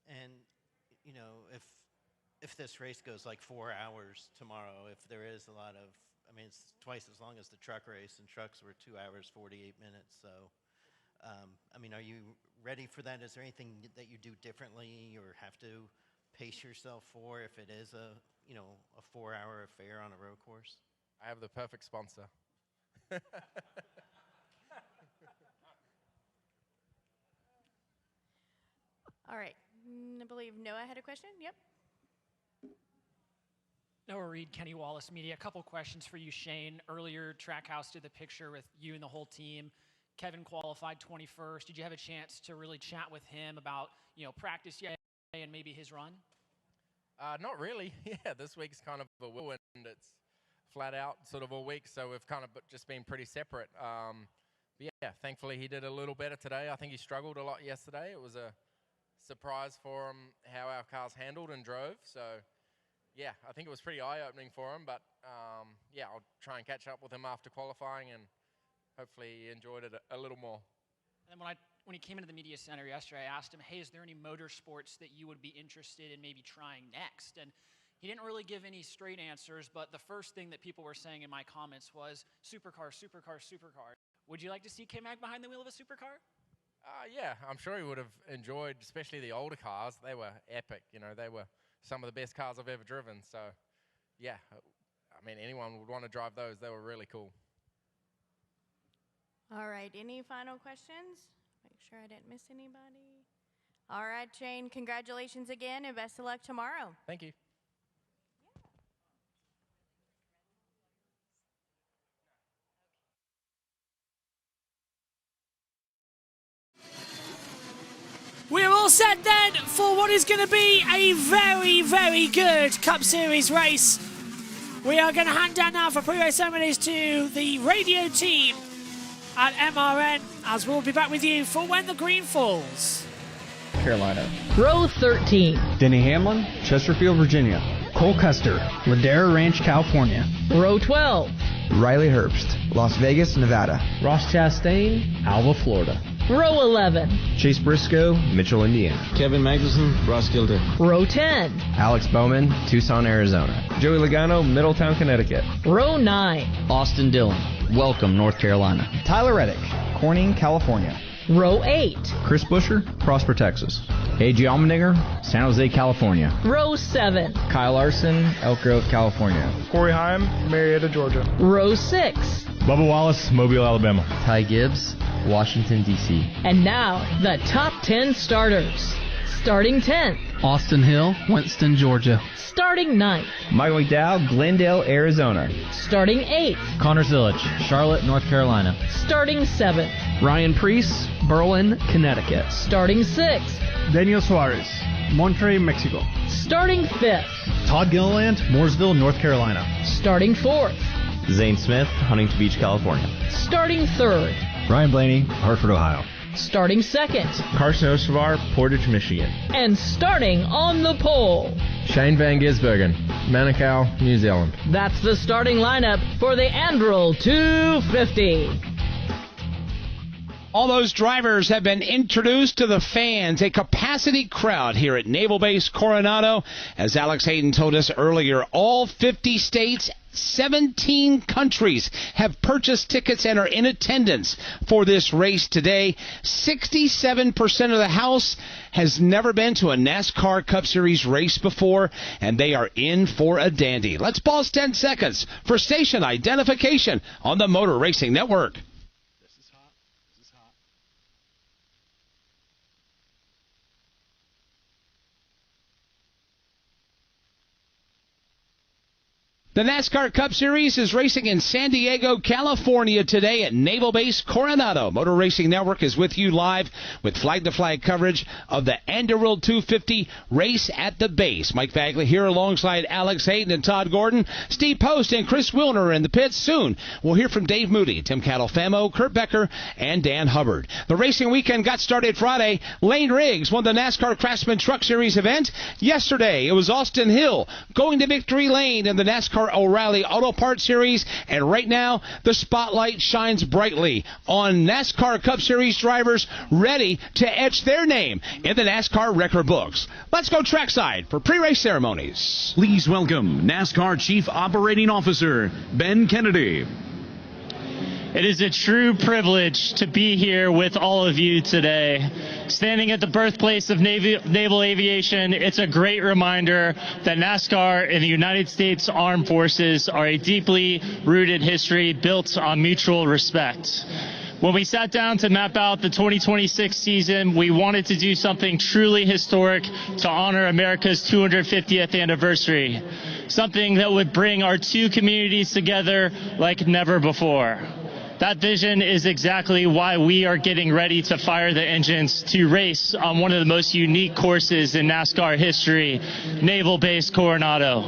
And if this race goes like 4 hours tomorrow, if there is a lot of, it's twice as long as the truck race, and trucks were 2 hours 48 minutes. So, are you ready for that? Is there anything that you do differently or have to pace yourself for if it is a 4-hour affair on a road course? I have the perfect sponsor. All right. I believe Noah had a question. Yep. Noah Reed, Kenny Wallace Media. A couple questions for you, Shane. Earlier, Trackhouse did the picture with you and the whole team. Kevin qualified 21st. Did you have a chance to really chat with him about, practice yesterday and maybe his run? Not really. Yeah, this week's kind of a whirlwind. It's flat out sort of all week, so we've kind of just been pretty separate. But yeah, thankfully he did a little better today. I think he struggled a lot yesterday. It was a surprise for him how our cars handled and drove. So yeah, I think it was pretty eye-opening for him. But yeah, I'll try and catch up with him after qualifying, and hopefully he enjoyed it a little more. And then when he came into the media center yesterday, I asked him, hey, is there any motorsports that you would be interested in maybe trying next? And he didn't really give any straight answers, but the first thing that people were saying in my comments was supercar, supercar, supercar. Would you like to see K-Mag behind the wheel of a supercar? Yeah, I'm sure he would have enjoyed, especially the older cars. They were epic. They were some of the best cars I've ever driven. So yeah, I mean, anyone would want to drive those. They were really cool. All right, any final questions? Make sure I didn't miss anybody. All right, Shane, congratulations again, and best of luck tomorrow. Thank you. We're all set then for what is going to be a very, very good Cup Series race. We are going to hand down now for pre-race ceremonies to the radio team at MRN, as we'll be back with you for When the Green Falls. Carolina. Row 13. Denny Hamlin, Chesterfield, Virginia. Cole Custer, Ladera Ranch, California. Row 12. Riley Herbst, Las Vegas, Nevada. Ross Chastain, Alva, Florida. Row 11. Chase Briscoe, Mitchell, Indiana. Kevin Magnuson, Roskilde. Row 10. Alex Bowman, Tucson, Arizona. Joey Logano, Middletown, Connecticut. Row 9. Austin Dillon, Welcome, North Carolina. Tyler Reddick, Corning, California. Row 8. Chris Busher, Prosper, Texas. A.J. Allmendinger, San Jose, California. Row 7. Kyle Larson, Elk Grove, California. Corey Heim, Marietta, Georgia. Row 6. Bubba Wallace, Mobile, Alabama. Ty Gibbs, Washington, D.C. And now, the top 10 starters. Starting 10th. Austin Hill, Winston, Georgia. Starting 9th. Michael McDowell, Glendale, Arizona. Starting 8th. Connor Zillich, Charlotte, North Carolina. Starting 7th. Ryan Priest, Berlin, Connecticut. Starting 6th. Daniel Suarez, Monterrey, Mexico. Starting 5th. Todd Gilliland, Mooresville, North Carolina. Starting 4th. Zane Smith, Huntington Beach, California. Starting 3rd. Ryan Blaney, Hartford, Ohio. Starting 2nd. Carson Ostravar, Portage, Michigan. And starting on the pole. Shane Van Gisbergen, Manukau, New Zealand. That's the starting lineup for the Anduril 250. All those drivers have been introduced to the fans, a capacity crowd here at Naval Base Coronado. As Alex Hayden told us earlier, all 50 states, 17 countries have purchased tickets and are in attendance for this race today. 67% of the house has never been to a NASCAR Cup Series race before, and they are in for a dandy. Let's pause 10 seconds for station identification on the Motor Racing Network. The NASCAR Cup Series is racing in San Diego, California today at Naval Base Coronado. Motor Racing Network is with you live with flag-to-flag coverage of the Anduril 250 race at the base. Mike Bagley here alongside Alex Hayden and Todd Gordon. Steve Post and Chris Wilner in the pits. Soon we'll hear from Dave Moody, Tim Catalfamo, Kurt Becker, and Dan Hubbard. The racing weekend got started Friday. Lane Riggs won the NASCAR Craftsman Truck Series event. Yesterday it was Austin Hill going to victory lane in the NASCAR O'Reilly Auto Parts Series, and right now the spotlight shines brightly on NASCAR Cup Series drivers ready to etch their name in the NASCAR record books. Let's go trackside for pre-race ceremonies. Please welcome NASCAR Chief Operating Officer Ben Kennedy. It is a true privilege to be here with all of you today. Standing at the birthplace of naval aviation, it's a great reminder that NASCAR and the United States Armed Forces are a deeply rooted history built on mutual respect. When we sat down to map out the 2026 season, we wanted to do something truly historic to honor America's 250th anniversary, something that would bring our two communities together like never before. That vision is exactly why we are getting ready to fire the engines to race on one of the most unique courses in NASCAR history, Naval Base Coronado.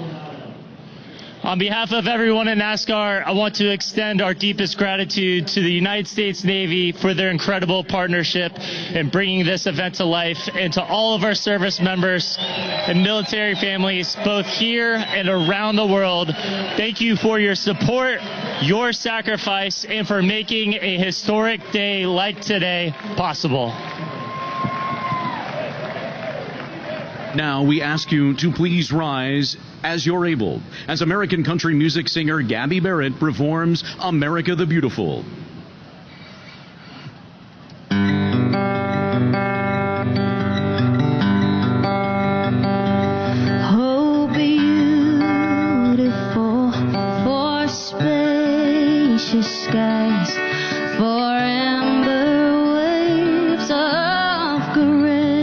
On behalf of everyone in NASCAR, I want to extend our deepest gratitude to the United States Navy for their incredible partnership in bringing this event to life, and to all of our service members and military families, both here and around the world. Thank you for your support, your sacrifice, and for making a historic day like today possible. Now we ask you to please rise as you're able, as American country music singer Gabby Barrett performs America the Beautiful. Oh, beautiful for spacious skies, for amber waves of gray,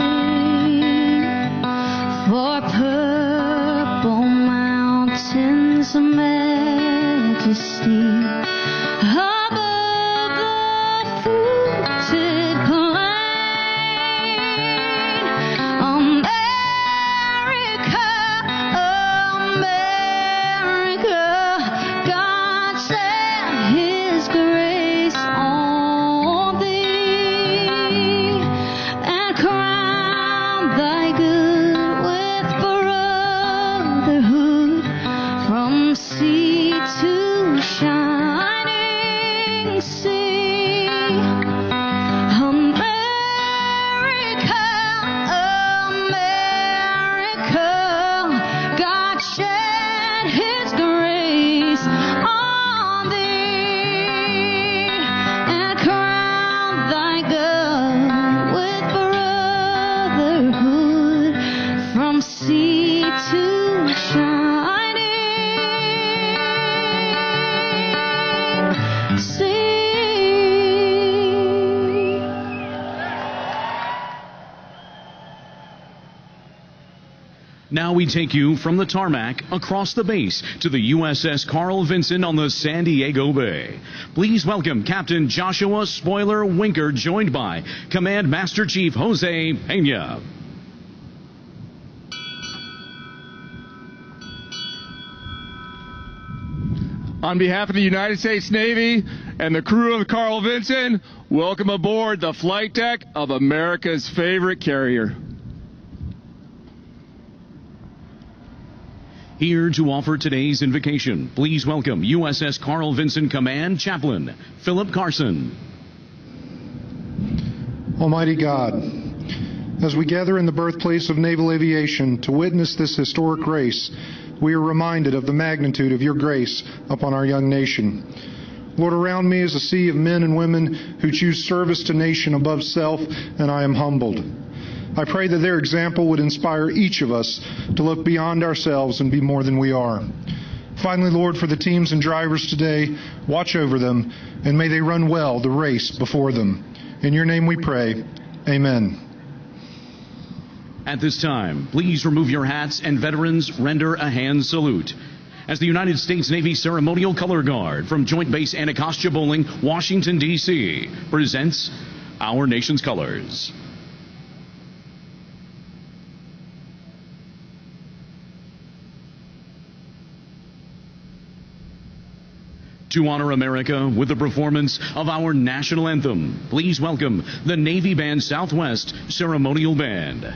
for purple mountains of majesty, above the fruited plain. America, America, God sent His grace on thee, and crown thy good with brotherhood, from sea to shining sea. America, America, God shed His grace on thee, and crown thy God with brotherhood, from sea to shining sea. Now we take you from the tarmac across the base to the USS Carl Vinson on the San Diego Bay. Please welcome Captain Joshua Spoiler Winker, joined by Command Master Chief Jose Pena. On behalf of the United States Navy and the crew of the Carl Vinson, welcome aboard the flight deck of America's favorite carrier. Here to offer today's invocation, please welcome USS Carl Vinson Command Chaplain Philip Carson. Almighty God, as we gather in the birthplace of naval aviation to witness this historic race, we are reminded of the magnitude of your grace upon our young nation. Lord, around me is a sea of men and women who choose service to nation above self, and I am humbled. I pray that their example would inspire each of us to look beyond ourselves and be more than we are. Finally, Lord, for the teams and drivers today, watch over them, and may they run well the race before them. In your name we pray. Amen. At this time, please remove your hats, and veterans, render a hand salute. As the United States Navy Ceremonial Color Guard from Joint Base Anacostia Bowling, Washington, D.C. presents our nation's colors. To honor America with the performance of our national anthem, please welcome the Navy Band Southwest Ceremonial Band.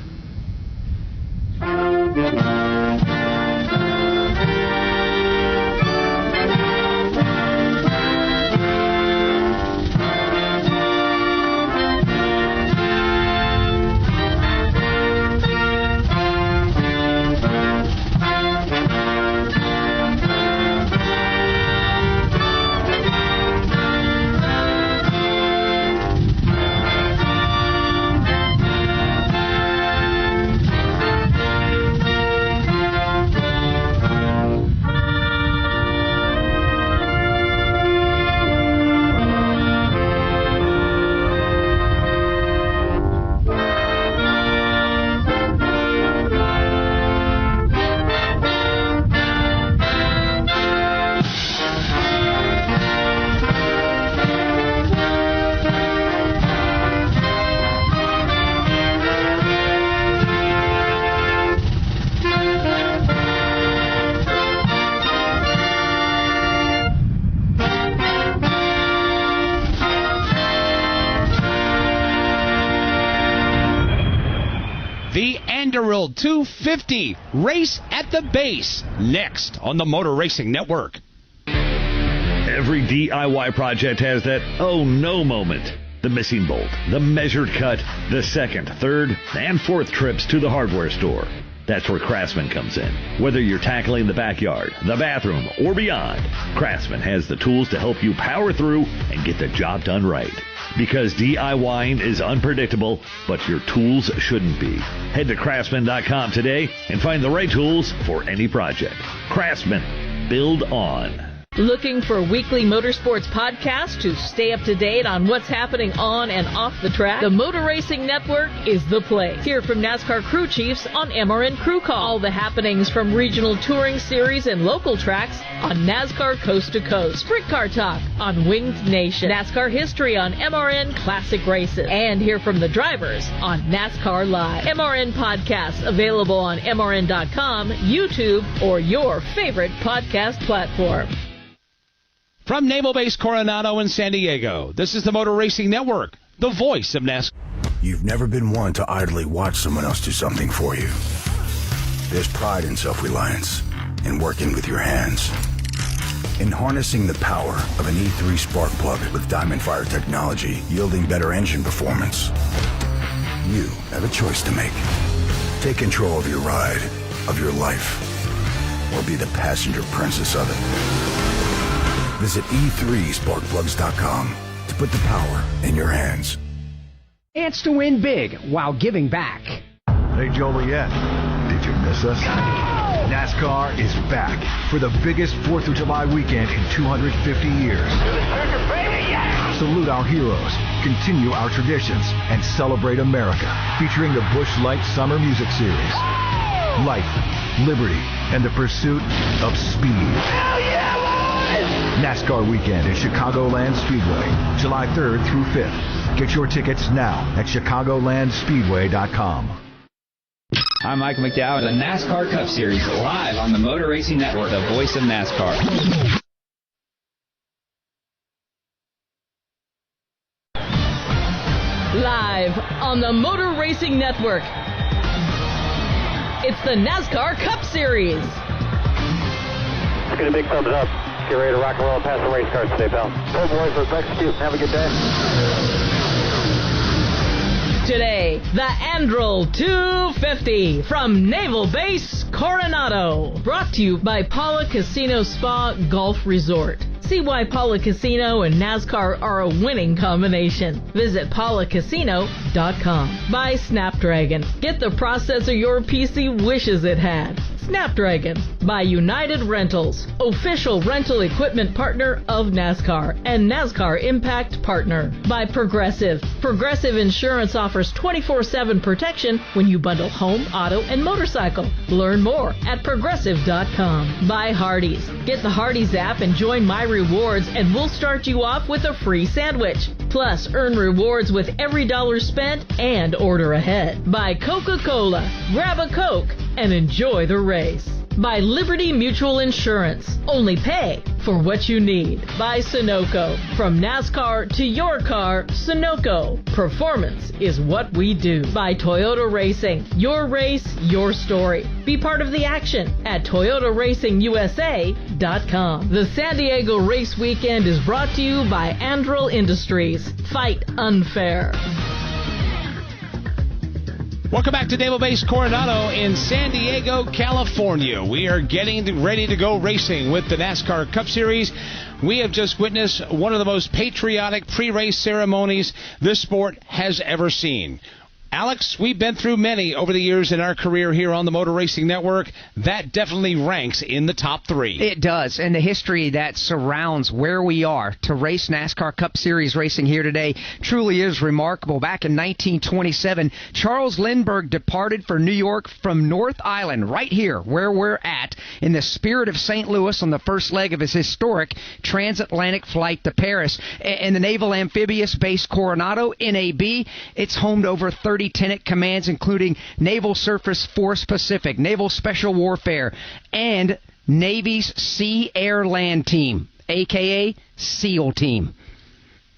the Anduril 250 Race at the Base, next on the Motor Racing Network. Every DIY project has that oh no moment. The missing bolt, the measured cut, the second, third, and fourth trips to the hardware store. That's where Craftsman comes in. Whether you're tackling the backyard, the bathroom, or beyond, Craftsman has the tools to help you power through and get the job done right. Because DIYing is unpredictable, but your tools shouldn't be. Head to Craftsman.com today and find the right tools for any project. Craftsman. Build on. Looking for weekly motorsports podcasts to stay up to date on what's happening on and off the track? The Motor Racing Network is the place. Hear from NASCAR crew chiefs on MRN Crew Call. All the happenings from regional touring series and local tracks on NASCAR Coast to Coast. Sprint Car Talk on Winged Nation. NASCAR history on MRN Classic Races. And hear from the drivers on NASCAR Live. MRN podcasts available on MRN.com, YouTube, or your favorite podcast platform. From Naval Base Coronado in San Diego, this is the Motor Racing Network, the voice of NASCAR. You've never been one to idly watch someone else do something for you. There's pride in self-reliance, in working with your hands, in harnessing the power of an E3 spark plug with Diamond Fire technology, yielding better engine performance. You have a choice to make. Take control of your ride, of your life, or be the passenger princess of it. Visit e3sparkplugs.com to put the power in your hands. Chance to win big while giving back. Hey, Joliet, did you miss us? NASCAR is back for the biggest 4th of July weekend in 250 years. Salute our heroes, continue our traditions, and celebrate America, featuring the Busch Light Summer Music Series. Life, liberty, and the pursuit of speed. NASCAR weekend at Chicagoland Speedway, July 3rd through 5th. Get your tickets now at chicagolandspeedway.com. I'm Michael McDowell, the NASCAR Cup Series, live on the Motor Racing Network, the voice of NASCAR. Live on the Motor Racing Network, it's the NASCAR Cup Series. Let's get a big thumbs up. Get ready to rock and roll past the race cars today, pal. Hey, boys, let's execute. Have a good day. Today, the Anduril 250 from Naval Base Coronado. Brought to you by Paula Casino Spa Golf Resort. See why Paula Casino and NASCAR are a winning combination. Visit paulacasino.com. By Snapdragon. Get the processor your PC wishes it had. Snapdragon. By United Rentals, official rental equipment partner of NASCAR and NASCAR Impact Partner. By Progressive. Progressive Insurance offers 24/7 protection when you bundle home, auto, and motorcycle. Learn more at progressive.com. By Hardee's. Get the Hardee's app and join My Rewards, and we'll start you off with a free sandwich. Plus, earn rewards with every dollar spent and order ahead. By Coca-Cola. Grab a Coke and enjoy the race. By Liberty Mutual Insurance. Only pay for what you need. By Sunoco. From NASCAR to your car, Sunoco. Performance is what we do. By Toyota Racing. Your race, your story. Be part of the action at ToyotaRacingUSA.com. The San Diego Race Weekend is brought to you by Anduril Industries. Fight unfair. Welcome back to Naval Base Coronado in San Diego, California. We are getting ready to go racing with the NASCAR Cup Series. We have just witnessed one of the most patriotic pre-race ceremonies this sport has ever seen. Alex, we've been through many over the years in our career here on the Motor Racing Network. That definitely ranks in the top 3. It does, and the history that surrounds where we are to race NASCAR Cup Series racing here today truly is remarkable. Back in 1927, Charles Lindbergh departed for New York from North Island, right here where we're at, in the spirit of St. Louis on the first leg of his historic transatlantic flight to Paris. And the Naval Amphibious Base Coronado, NAB, it's home to over 30 tenant commands, including Naval Surface Force Pacific, Naval Special Warfare, and Navy's Sea Air Land Team, a.k.a. SEAL Team.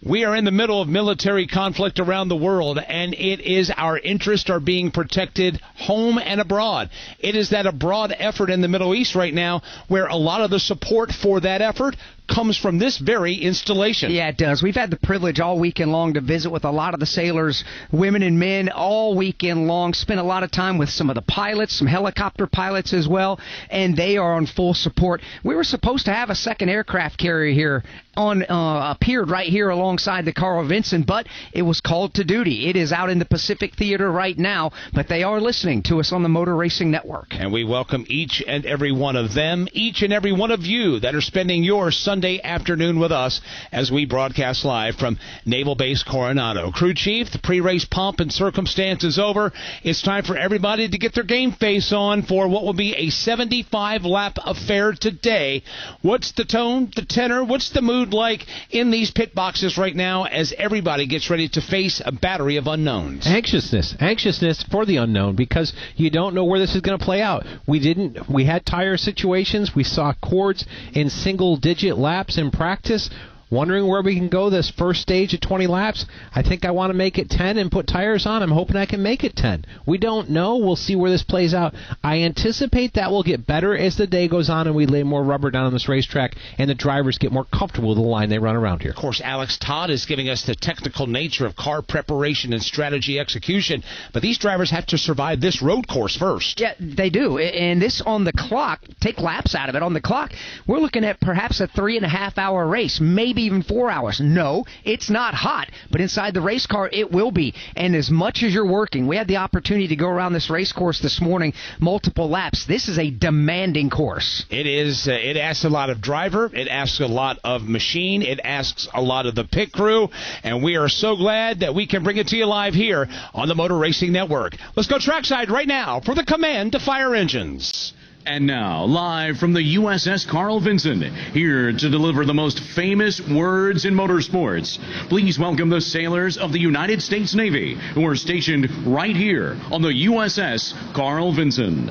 We are in the middle of military conflict around the world, and it is our interests are being protected home and abroad. It is that abroad effort in the Middle East right now where a lot of the support for that effort comes from this very installation. Yeah, it does. We've had the privilege all weekend long to visit with a lot of the sailors, women and men, all weekend long. Spent a lot of time with some of the pilots, some helicopter pilots as well, and they are on full support. We were supposed to have a second aircraft carrier here appeared right here alongside the Carl Vinson, but it was called to duty. It is out in the Pacific Theater right now, but they are listening to us on the Motor Racing Network. And we welcome each and every one of them, each and every one of you that are spending your Sunday afternoon with us as we broadcast live from Naval Base Coronado. Crew Chief, the pre-race pomp and circumstance is over. It's time for everybody to get their game face on for what will be a 75-lap affair today. What's the tone, the tenor, what's the mood like in these pit boxes right now as everybody gets ready to face a battery of unknowns? Anxiousness for the unknown, because you don't know where this is going to play out. We had tire situations. We saw cords in single-digit laps in practice. Wondering where we can go this first stage of 20 laps. I think I want to make it 10 and put tires on. I'm hoping I can make it 10. We don't know. We'll see where this plays out. I anticipate that will get better as the day goes on and we lay more rubber down on this racetrack and the drivers get more comfortable with the line they run around here. Of course, Alex Todd is giving us the technical nature of car preparation and strategy execution, but these drivers have to survive this road course first. Yeah, they do. And this on the clock, take laps out of it. On the clock, we're looking at perhaps a 3.5-hour race, maybe even 4 hours. No, it's not hot, but inside the race car, it will be. And as much as you're working, we had the opportunity to go around this race course this morning, multiple laps. This is a demanding course. It is. It asks a lot of driver. It asks a lot of machine. It asks a lot of the pit crew. And we are so glad that we can bring it to you live here on the Motor Racing Network. Let's go trackside right now for the command to fire engines. And now, live from the USS Carl Vinson, here to deliver the most famous words in motorsports, please welcome the sailors of the United States Navy, who are stationed right here on the USS Carl Vinson.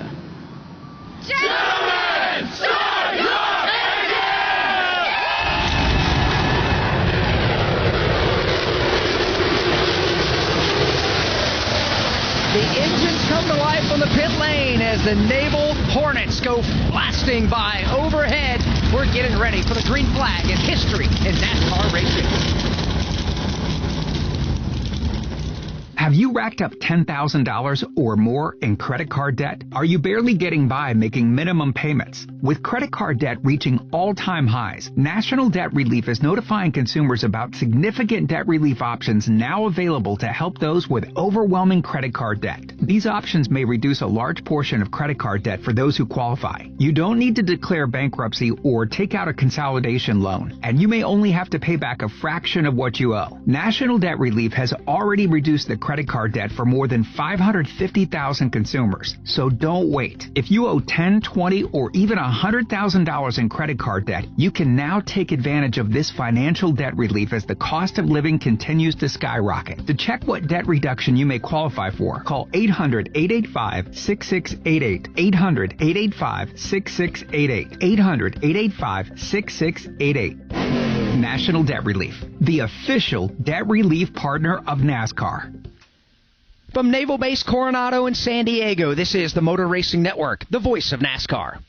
Gentlemen, start your engine! The engines come to life on the pit lane as the Naval Hornets go blasting by overhead. We're getting ready for the green flag in history in NASCAR racing. Have you racked up $10,000 or more in credit card debt? Are you barely getting by making minimum payments? With credit card debt reaching all-time highs, National Debt Relief is notifying consumers about significant debt relief options now available to help those with overwhelming credit card debt. These options may reduce a large portion of credit card debt for those who qualify. You don't need to declare bankruptcy or take out a consolidation loan, and you may only have to pay back a fraction of what you owe. National Debt Relief has already reduced the credit card debt for more than 550,000 consumers. So don't wait. If you owe $10,000, $20,000, or even $100,000 in credit card debt, you can now take advantage of this financial debt relief as the cost of living continues to skyrocket. To check what debt reduction you may qualify for, call 800-885-6688. 800-885-6688. 800-885-6688. National Debt Relief, the official debt relief partner of NASCAR. From Naval Base Coronado in San Diego, this is the Motor Racing Network, the voice of NASCAR.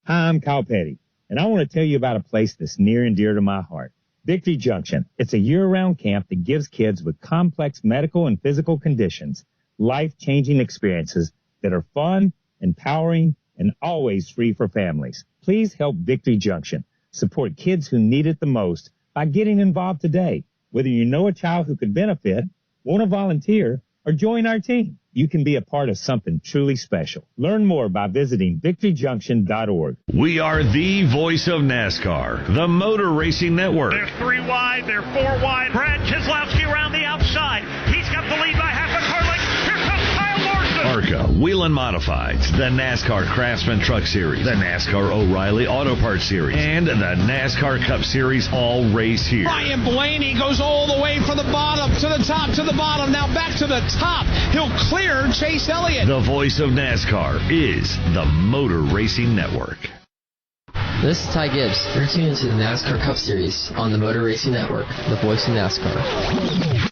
Hi, I'm Kyle Petty, and I want to tell you about a place that's near and dear to my heart, Victory Junction. It's a year-round camp that gives kids with complex medical and physical conditions life-changing experiences that are fun, empowering, and always free for families. Please help Victory Junction support kids who need it the most by getting involved today. Whether you know a child who could benefit, want to volunteer, or join our team, you can be a part of something truly special. Learn more by visiting victoryjunction.org. We are the voice of NASCAR, the Motor Racing Network. They're 3 wide, they're 4 wide. Brad Keselowski around the outside. He's got the lead by half a car length. Here comes Kyle Larson. ARCA Whelen Modifieds, the NASCAR Craftsman Truck Series, the NASCAR O'Reilly Auto Parts Series, and the NASCAR Cup Series all race here. Ryan Blaney goes all the way from the bottom to the top to the bottom, now back to the top. He'll clear Chase Elliott. The voice of NASCAR is the Motor Racing Network. This is Ty Gibbs. You're tuned into the NASCAR Cup Series on the Motor Racing Network, the voice of NASCAR.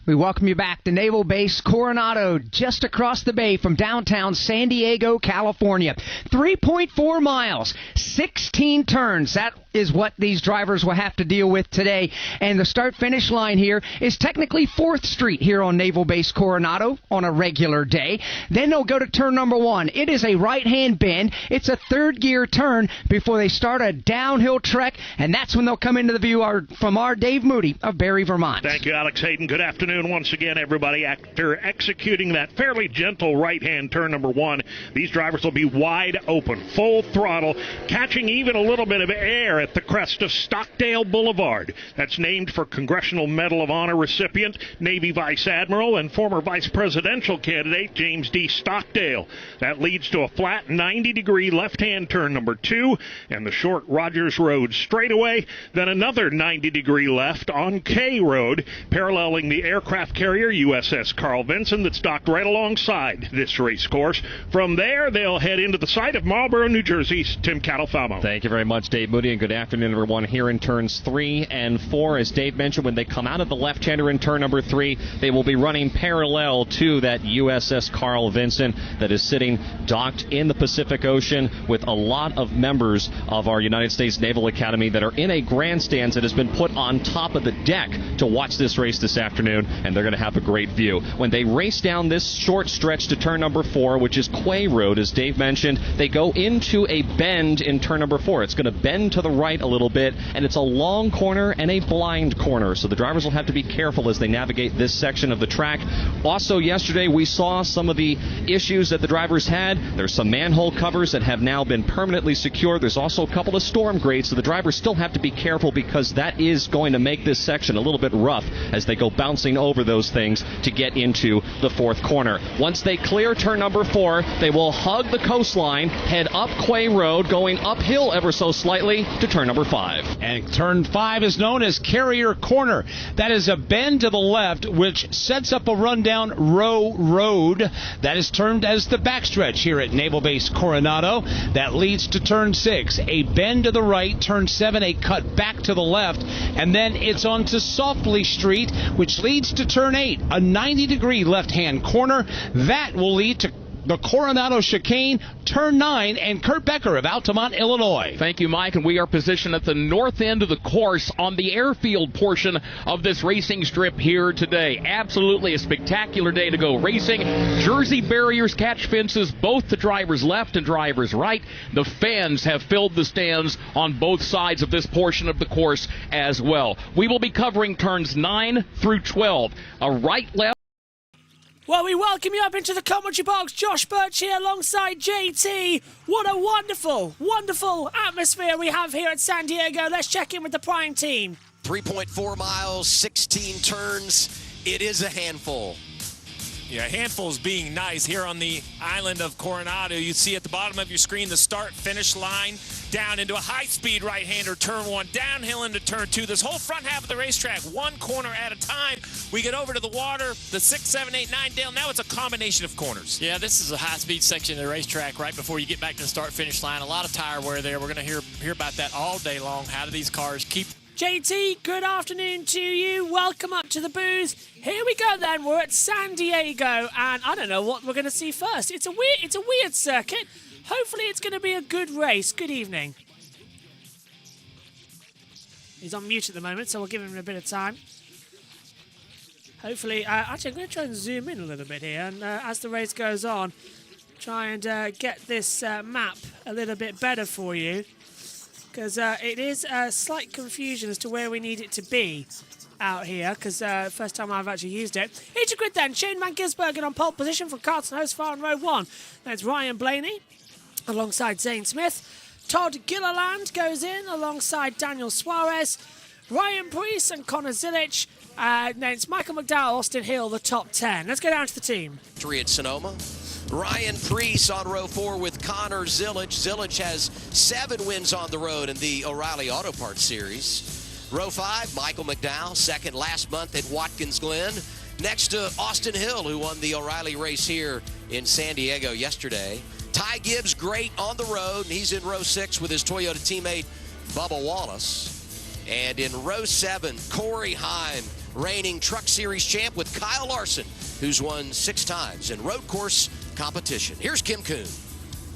We welcome you back to Naval Base Coronado, just across the bay from downtown San Diego, California. 3.4 miles, 16 turns. That is what these drivers will have to deal with today. And the start-finish line here is technically 4th Street here on Naval Base Coronado on a regular day. Then they'll go to turn number 1. It is a right-hand bend. It's a third-gear turn before they start a downhill trek, and that's when they'll come into the view from our Dave Moody of Barrie, Vermont. Thank you, Alex Hayden. Good afternoon once again, everybody. After executing that fairly gentle right-hand turn number 1, these drivers will be wide open, full throttle, catching even a little bit of air at the crest of Stockdale Boulevard. That's named for Congressional Medal of Honor recipient, Navy Vice Admiral, and former vice presidential candidate James D. Stockdale. That leads to a flat 90-degree left-hand turn number 2 and the short Rogers Road straightaway, then another 90-degree left on K Road, paralleling the aircraft carrier USS Carl Vinson that's docked right alongside this race course. From there, they'll head into the site of Marlboro, New Jersey's Tim Catalfamo. Thank you very much, Dave Moody, and good afternoon, everyone, here in turns 3 and 4. As Dave mentioned, when they come out of the left-hander in turn number 3, they will be running parallel to that USS Carl Vinson that is sitting docked in the Pacific Ocean with a lot of members of our United States Naval Academy that are in a grandstand that has been put on top of the deck to watch this race this afternoon, and they're going to have a great view. When they race down this short stretch to turn number 4, which is Quay Road, as Dave mentioned, they go into a bend in turn number 4. It's going to bend to the right a little bit, and it's a long corner and a blind corner, so the drivers will have to be careful as they navigate this section of the track. Also, yesterday we saw some of the issues that the drivers had. There's some manhole covers that have now been permanently secured. There's also a couple of storm grates, so the drivers still have to be careful because that is going to make this section a little bit rough as they go bouncing over those things to get into the 4th corner. Once they clear turn number 4, they will hug the coastline, head up Quay Road, going uphill ever so slightly to turn number 5. And turn 5 is known as Carrier Corner. That is a bend to the left, which sets up a rundown Row Road. That is termed as the backstretch here at Naval Base Coronado. That leads to turn 6, a bend to the right, turn 7, a cut back to the left, and then it's on to Softly Street, which leads to turn 8, a 90-degree left-hand corner. That will lead to the Coronado Chicane, turn 9, and Kurt Becker of Altamont, Illinois. Thank you, Mike, and we are positioned at the north end of the course on the airfield portion of this racing strip here today. Absolutely a spectacular day to go racing. Jersey barriers catch fences both to drivers left and drivers right. The fans have filled the stands on both sides of this portion of the course as well. We will be covering turns 9 through 12. A right, left. Well, we welcome you up into the commentary box. Josh Birch here alongside JT. What a wonderful, wonderful atmosphere we have here at San Diego. Let's check in with the Prime team. 3.4 miles, 16 turns. It is a handful. Yeah, handfuls being nice here on the island of Coronado. You see at the bottom of your screen the start-finish line, down into a high-speed right-hander, turn 1, downhill into turn 2. This whole front half of the racetrack, one corner at a time. We get over to the water, the 6, 7, 8, 9, Dale. Now it's a combination of corners. Yeah, this is a high-speed section of the racetrack right before you get back to the start-finish line. A lot of tire wear there. We're going to hear about that all day long. How do these cars keep... JT, good afternoon to you. Welcome up to the booth. Here we go then. We're at San Diego, and I don't know what we're going to see first. It's a weird circuit. Hopefully it's going to be a good race. Good evening. He's on mute at the moment, so we'll give him a bit of time. Hopefully, actually, I'm going to try and zoom in a little bit here, and as the race goes on, try and get this map a little bit better for you. Because it is a slight confusion as to where we need it to be out here, because first time I've actually used it. Into grid then, Shane Van Gisbergen on pole position from Carlton Host Far on row 1. That's Ryan Blaney alongside Zane Smith. Todd Gilliland goes in alongside Daniel Suarez. Ryan Preece and Connor Zilich. Then it's Michael McDowell, Austin Hill, the top 10. Let's go down to the team. 3 at Sonoma. Ryan Preece on row 4 with Connor Zilich. Zilich has 7 wins on the road in the O'Reilly Auto Parts Series. Row 5, Michael McDowell, second last month at Watkins Glen. Next to Austin Hill, who won the O'Reilly race here in San Diego yesterday. Ty Gibbs, great on the road, and he's in row 6 with his Toyota teammate Bubba Wallace. And in row 7, Corey Heim, reigning Truck Series champ with Kyle Larson, who's won 6 times in road course competition. Here's Kim Kuhn.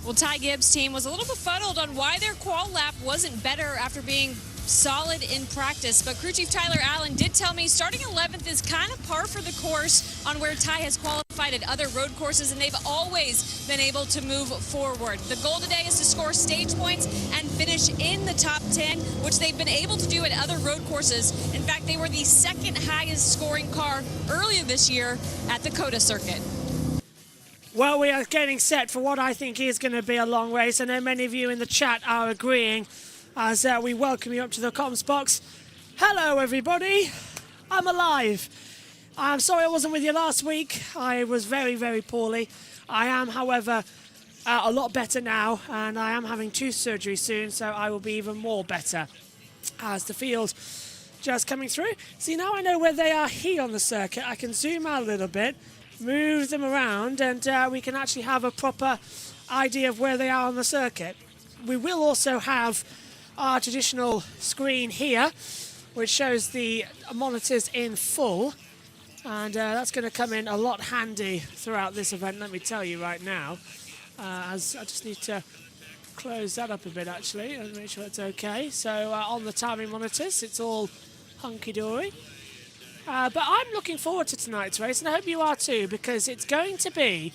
Well, Ty Gibbs' team was a little befuddled on why their qual lap wasn't better after being solid in practice, but crew chief Tyler Allen did tell me starting 11th is kind of par for the course on where Ty has qualified at other road courses, and they've always been able to move forward. The goal today is to score stage points and finish in the top 10, which they've been able to do at other road courses. In fact, they were the second highest scoring car earlier this year at the COTA circuit. Well, we are getting set for what I think is going to be a long race. I know many of you in the chat are agreeing as we welcome you up to the comms box. Hello, everybody. I'm alive. I'm sorry I wasn't with you last week. I was very, very poorly. I am, however, a lot better now, and I am having tooth surgery soon, so I will be even more better as the field just coming through. See, now I know where they are here on the circuit. I can zoom out a little bit, move them around, and we can actually have a proper idea of where they are on the circuit. We will also have our traditional screen here, which shows the monitors in full, and that's going to come in a lot handy throughout this event, let me tell you right now. As I just need to close that up a bit, actually, and make sure it's okay. So on the timing monitors, it's all hunky-dory. But I'm looking forward to tonight's race, and I hope you are too, because it's going to be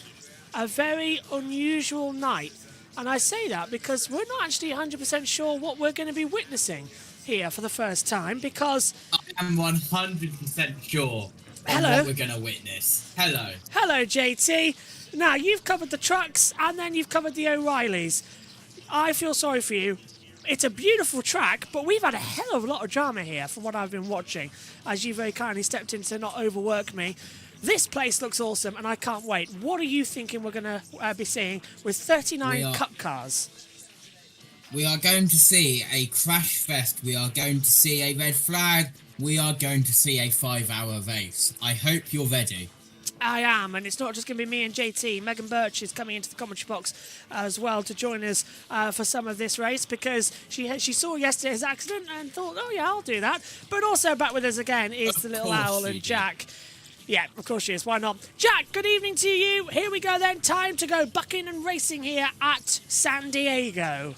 a very unusual night. And I say that because we're not actually 100% sure what we're going to be witnessing here for the first time, because... I am 100% sure on what we're going to witness. Hello. Hello, JT. Now, you've covered the trucks, and then you've covered the O'Reillys. I feel sorry for you. It's a beautiful track, but we've had a hell of a lot of drama here from what I've been watching, as you very kindly stepped in to not overwork me. This place looks awesome, and I can't wait. What are you thinking we're going to be seeing with 39 Cup cars? We are going to see a crash fest. We are going to see a red flag. We are going to see a 5-hour race. I hope you're ready. I am, and it's not just going to be me and JT. Megan Birch is coming into the commentary box as well to join us for some of this race, because she saw yesterday's accident and thought, oh yeah, I'll do that. But also back with us again is the little owl and Jack. Yeah, of course she is. Why not? Jack, good evening to you. Here we go then. Time to go bucking and racing here at San Diego.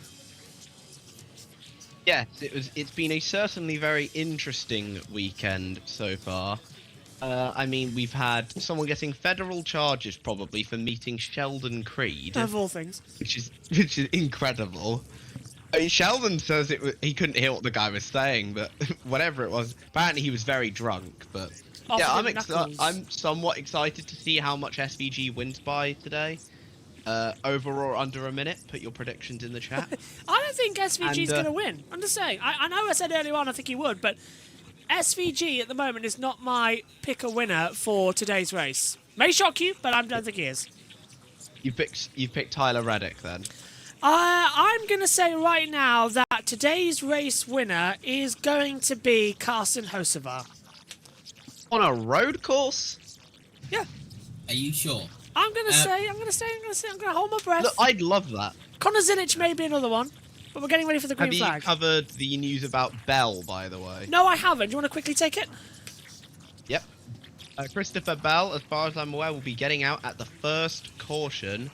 Yes, it's been a certainly very interesting weekend so far. I mean, we've had someone getting federal charges probably for meeting Sheldon Creed. Of all things. Which is incredible. I mean, Sheldon says he couldn't hear what the guy was saying, but whatever it was, apparently he was very drunk. But yeah, I'm somewhat excited to see how much SVG wins by today. Over or under a minute. Put your predictions in the chat. I don't think SVG's going to win. I'm just saying. I know I said earlier on I think he would, but SVG at the moment is not my pick a winner for today's race. May shock you, but I don't think he is. You picked Tyler Reddick then? I'm going to say right now that today's race winner is going to be Carson Hocevar. On a road course? Yeah. Are you sure? I'm going to hold my breath. Look, I'd love that. Connor Zilic may be another one, but we're getting ready for the green flag. Have you covered the news about Bell, by the way? No, I haven't. Do you want to quickly take it? Yep. Christopher Bell, as far as I'm aware, will be getting out at the first caution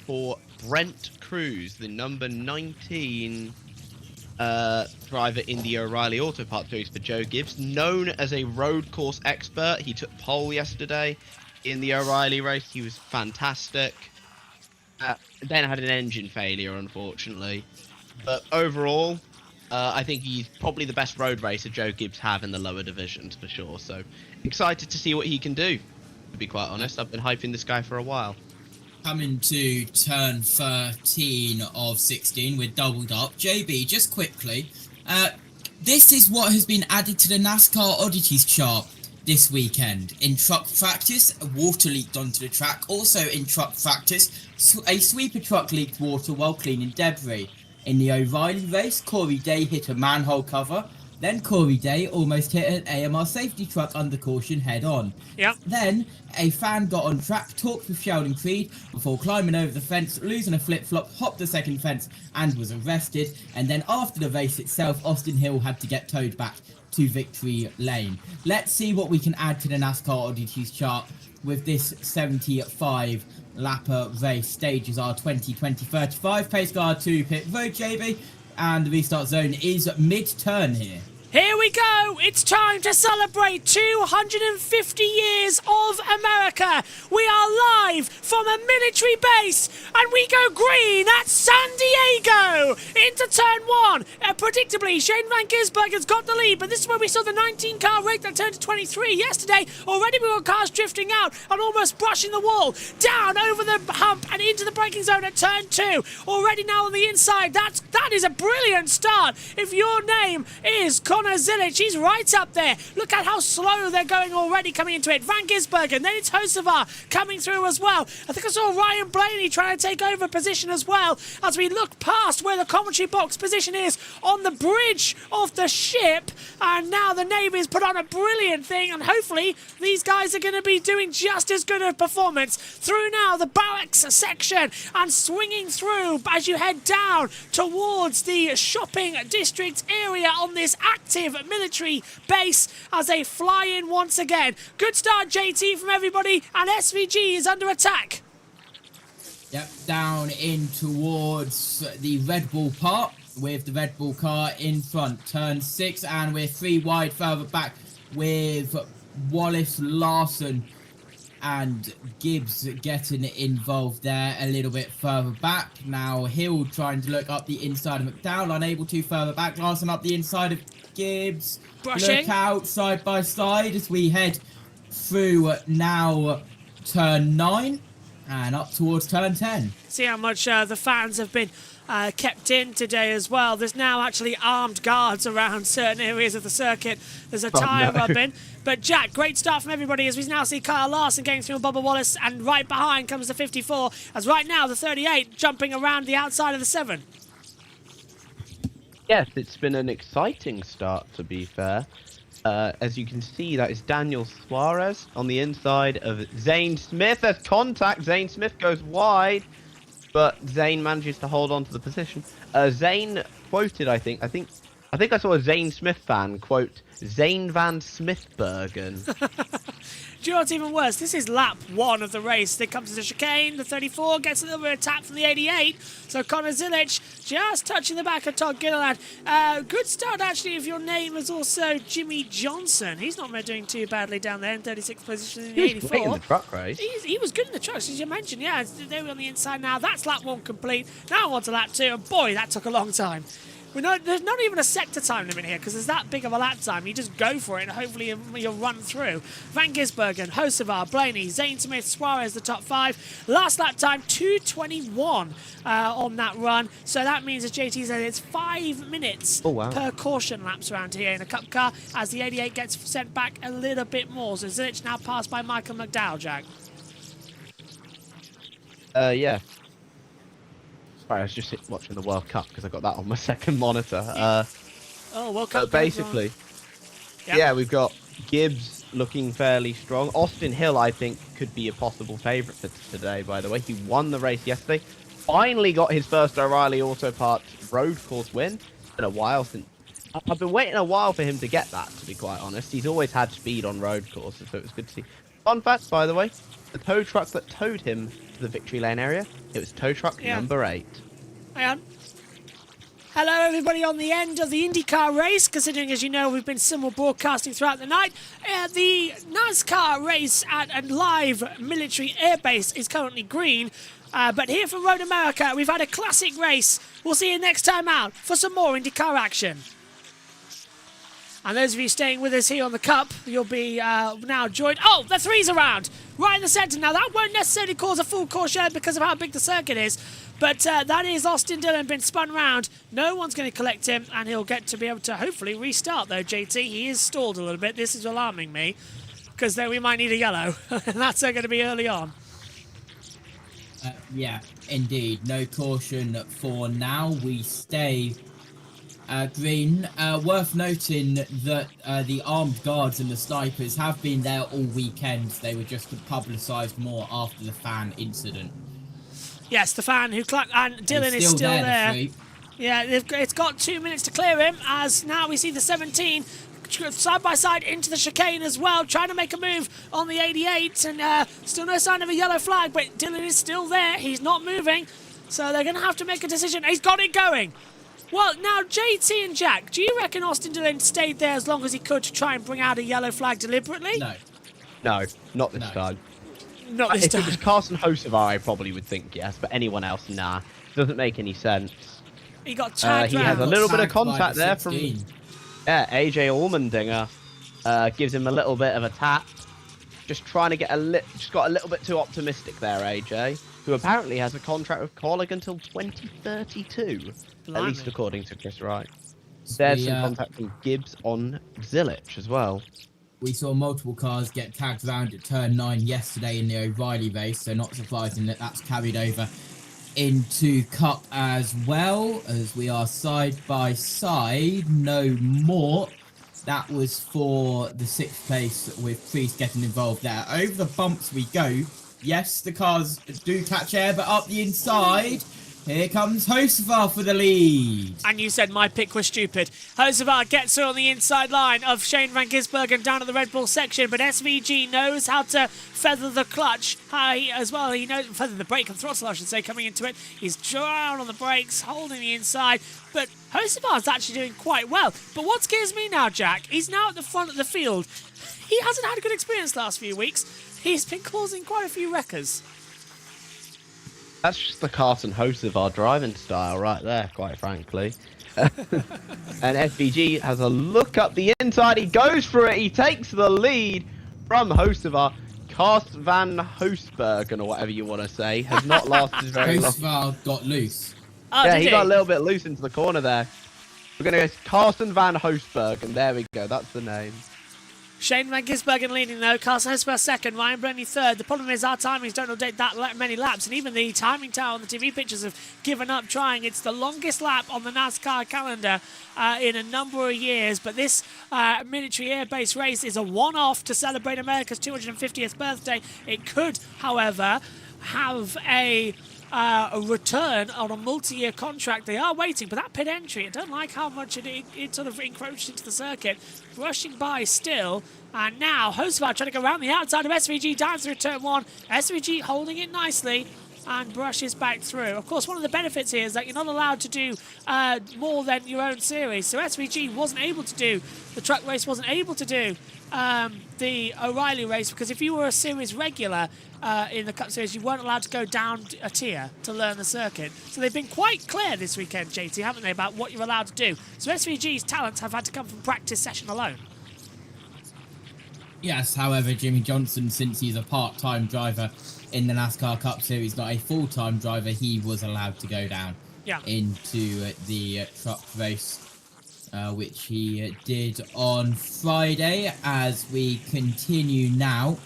for Brent Cruz, the number 19 driver in the O'Reilly Auto Parts Series for Joe Gibbs, known as a road course expert. He took pole yesterday in the O'Reilly race. He was fantastic. Then had an engine failure, unfortunately. But overall, I think he's probably the best road racer Joe Gibbs have in the lower divisions for sure. So excited to see what he can do, to be quite honest. I've been hyping this guy for a while. Coming to turn 13 of 16, we're doubled up. JB, just quickly, this is what has been added to the NASCAR oddities chart this weekend. In truck practice, water leaked onto the track. Also in truck practice, a sweeper truck leaked water while cleaning debris. In the O'Reilly race, Corey Day hit a manhole cover. Then Corey Day almost hit an AMR safety truck under caution head-on. Yep. Then a fan got on track, talked with Sheldon Creed before climbing over the fence, losing a flip-flop, hopped the second fence and was arrested. And then after the race itself, Austin Hill had to get towed back to victory lane. Let's see what we can add to the NASCAR oddities chart with this 75 lapper race. Stages are 20, 20, 35, pace car to pit road, JB, and the restart zone is mid-turn here. Here we go! It's time to celebrate 250 years of America! We are live from a military base, and we go green at San Diego! Into turn 1. Predictably, Shane Van Gisbergen's got the lead, but this is where we saw the 19-car race that turned to 23 yesterday. Already we got cars drifting out and almost brushing the wall. Down over the hump and into the braking zone at turn 2. Already now on the inside. That is a brilliant start. If your name is Connor Zilic, he's right up there. Look at how slow they're going already coming into it. Van Gisbergen, then it's Hocevar coming through as well. I think I saw Ryan Blaney trying to take over position as well as we look past where the commentary box position is on the bridge of the ship. And now the Navy's put on a brilliant thing, and hopefully these guys are going to be doing just as good a performance. Through now the barracks section and swinging through as you head down towards the shopping district area on this active military base as they fly in once again. Good start, JT, from everybody, and SVG is under attack. Yep, down in towards the Red Bull part with the Red Bull car in front. Turn 6, and we're 3 wide further back with Wallace, Larson and Gibbs getting involved there a little bit further back. Now Hill trying to look up the inside of McDowell, unable to further back. Larson up the inside of Gibbs. Brushing. Look out side by side as we head through now turn 9 and up towards turn 10. See how much the fans have been kept in today as well. There's now actually armed guards around certain areas of the circuit. There's a tyre rubbing. But Jack, great start from everybody as we now see Kyle Larson going through Bubba Wallace, and right behind comes the 54, as right now the 38 jumping around the outside of the 7. Yes, it's been an exciting start, to be fair. As you can see, that is Daniel Suarez on the inside of Zane Smith. There's contact. Zane Smith goes wide, but Zane manages to hold on to the position. Zane quoted, I think I saw a Zane Smith fan quote Zane Van Smithbergen. Do you know what's even worse? This is lap 1 of the race. They come to the chicane. The 34 gets a little bit of tap from the 88. So Connor Zilic just touching the back of Todd Gilliland. Good start, actually, if your name is also Jimmie Johnson. He's not doing too badly down there in 36th position in the 84. He was great in the truck race. He was good in the trucks, as you mentioned. Yeah, they were on the inside now. That's lap 1 complete. Now on to lap 2. And boy, that took a long time. There's not even a sector time limit here because there's that big of a lap time. You just go for it and hopefully you'll run through. Van Gisbergen, Hocevar, Blaney, Zane Smith, Suarez, the top 5. Last lap time, 2:21 on that run. So that means, as JT said, it's 5 minutes per caution laps around here in a cup car as the 88 gets sent back a little bit more. So Zilic now passed by Michael McDowell, Jack. Yeah. Sorry, I was just watching the World Cup because I got that on my second monitor. World Cup. Basically, yeah, we've got Gibbs looking fairly strong. Austin Hill, I think, could be a possible favourite for today, by the way. He won the race yesterday. Finally got his first O'Reilly Auto Parts road course win. It's been a while since... I've been waiting a while for him to get that, to be quite honest. He's always had speed on road courses, so it was good to see. Fun fact, by the way, the tow truck that towed him to the victory lane area, it was tow truck number 8. Hang on. Hello, everybody on the end of the IndyCar race, considering, as you know, we've been simul broadcasting throughout the night. The NASCAR race at a live military airbase is currently green. But here from Road America, we've had a classic race. We'll see you next time out for some more IndyCar action. And those of you staying with us here on the Cup, you'll be now joined... Oh, the 3's around! Right in the centre. Now, that won't necessarily cause a full caution because of how big the circuit is. But that is Austin Dillon been spun round. No one's going to collect him, and he'll get to be able to hopefully restart, though, JT. He is stalled a little bit. This is alarming me because then we might need a yellow. And that's going to be early on. Yeah, indeed. No caution for now. We stay Green. Worth noting that the armed guards and the snipers have been there all weekend. They were just publicised more after the fan incident. Yes, the fan who and Dylan is still there. Yeah, it's got 2 minutes to clear him, as now we see the 17 side by side into the chicane as well, trying to make a move on the 88, and still no sign of a yellow flag, but Dylan is still there. He's not moving, so they're going to have to make a decision. He's got it going. Well, now, JT and Jack, do you reckon Austin Dillon stayed there as long as he could to try and bring out a yellow flag deliberately? No, not this time. Not this time. If it was Carson Hocevar, I probably would think yes, but anyone else, nah. Doesn't make any sense. He got tagged He has a little bit of contact there from AJ Allmendinger. Gives him a little bit of a tap. Just trying to get just got a little bit too optimistic there, AJ, who apparently has a contract with Colleague until 2032, at least according to Chris Wright. There's some contact from Gibbs on Zilich as well. We saw multiple cars get tagged around at turn 9 yesterday in the O'Reilly race, so not surprising that that's carried over into Cup as well, as we are side by side. No more. That was for the 6th place, with Priest getting involved there. Over the bumps we go. Yes, the cars do catch air, but up the inside, here comes Hocevar for the lead. And you said my pick was stupid. Hocevar gets her on the inside line of Shane van Gisbergen down at the Red Bull section, but SVG knows how to feather the clutch as well. He knows feather the brake and throttle, I should say, coming into it. He's down on the brakes, holding the inside, but Hocevar's actually doing quite well. But what scares me now, Jack, he's now at the front of the field. He hasn't had a good experience the last few weeks. He's been causing quite a few wreckers. That's just the Carson Hocevar driving style right there, quite frankly. And SVG has a look up the inside. He goes for it. He takes the lead from Hocevar. Carsten van Hoosbergen, or whatever you want to say, has not lasted very long. Hocevar got loose. Yeah, he got a little bit loose into the corner there. We're going to go Carsten van Hoosbergen. There we go. That's the name. Shane van Gisbergen leading though, Carson Hocevar second, Ryan Blaney third. The problem is our timings don't update that many laps, and even the timing tower on the TV pictures have given up trying. It's the longest lap on the NASCAR calendar in a number of years, but this military air-based race is a one-off to celebrate America's 250th birthday. It could, however, have a return on a multi-year contract. They are waiting, but that pit entry, I don't like how much it sort of encroached into the circuit. Rushing by still, and now Hocevar trying to go around the outside of SVG down through turn 1. SVG holding it nicely and brushes back through. Of course, one of the benefits here is that you're not allowed to do more than your own series. So SVG wasn't able to do, the truck race wasn't able to do the O'Reilly race, because if you were a series regular in the Cup Series, you weren't allowed to go down a tier to learn the circuit. So they've been quite clear this weekend, JT, haven't they, about what you're allowed to do. So SVG's talents have had to come from practice session alone. Yes, however, Jimmie Johnson, since he's a part-time driver in the NASCAR Cup Series, not a full-time driver, he was allowed to go down into the truck race, which he did on Friday. As we continue now,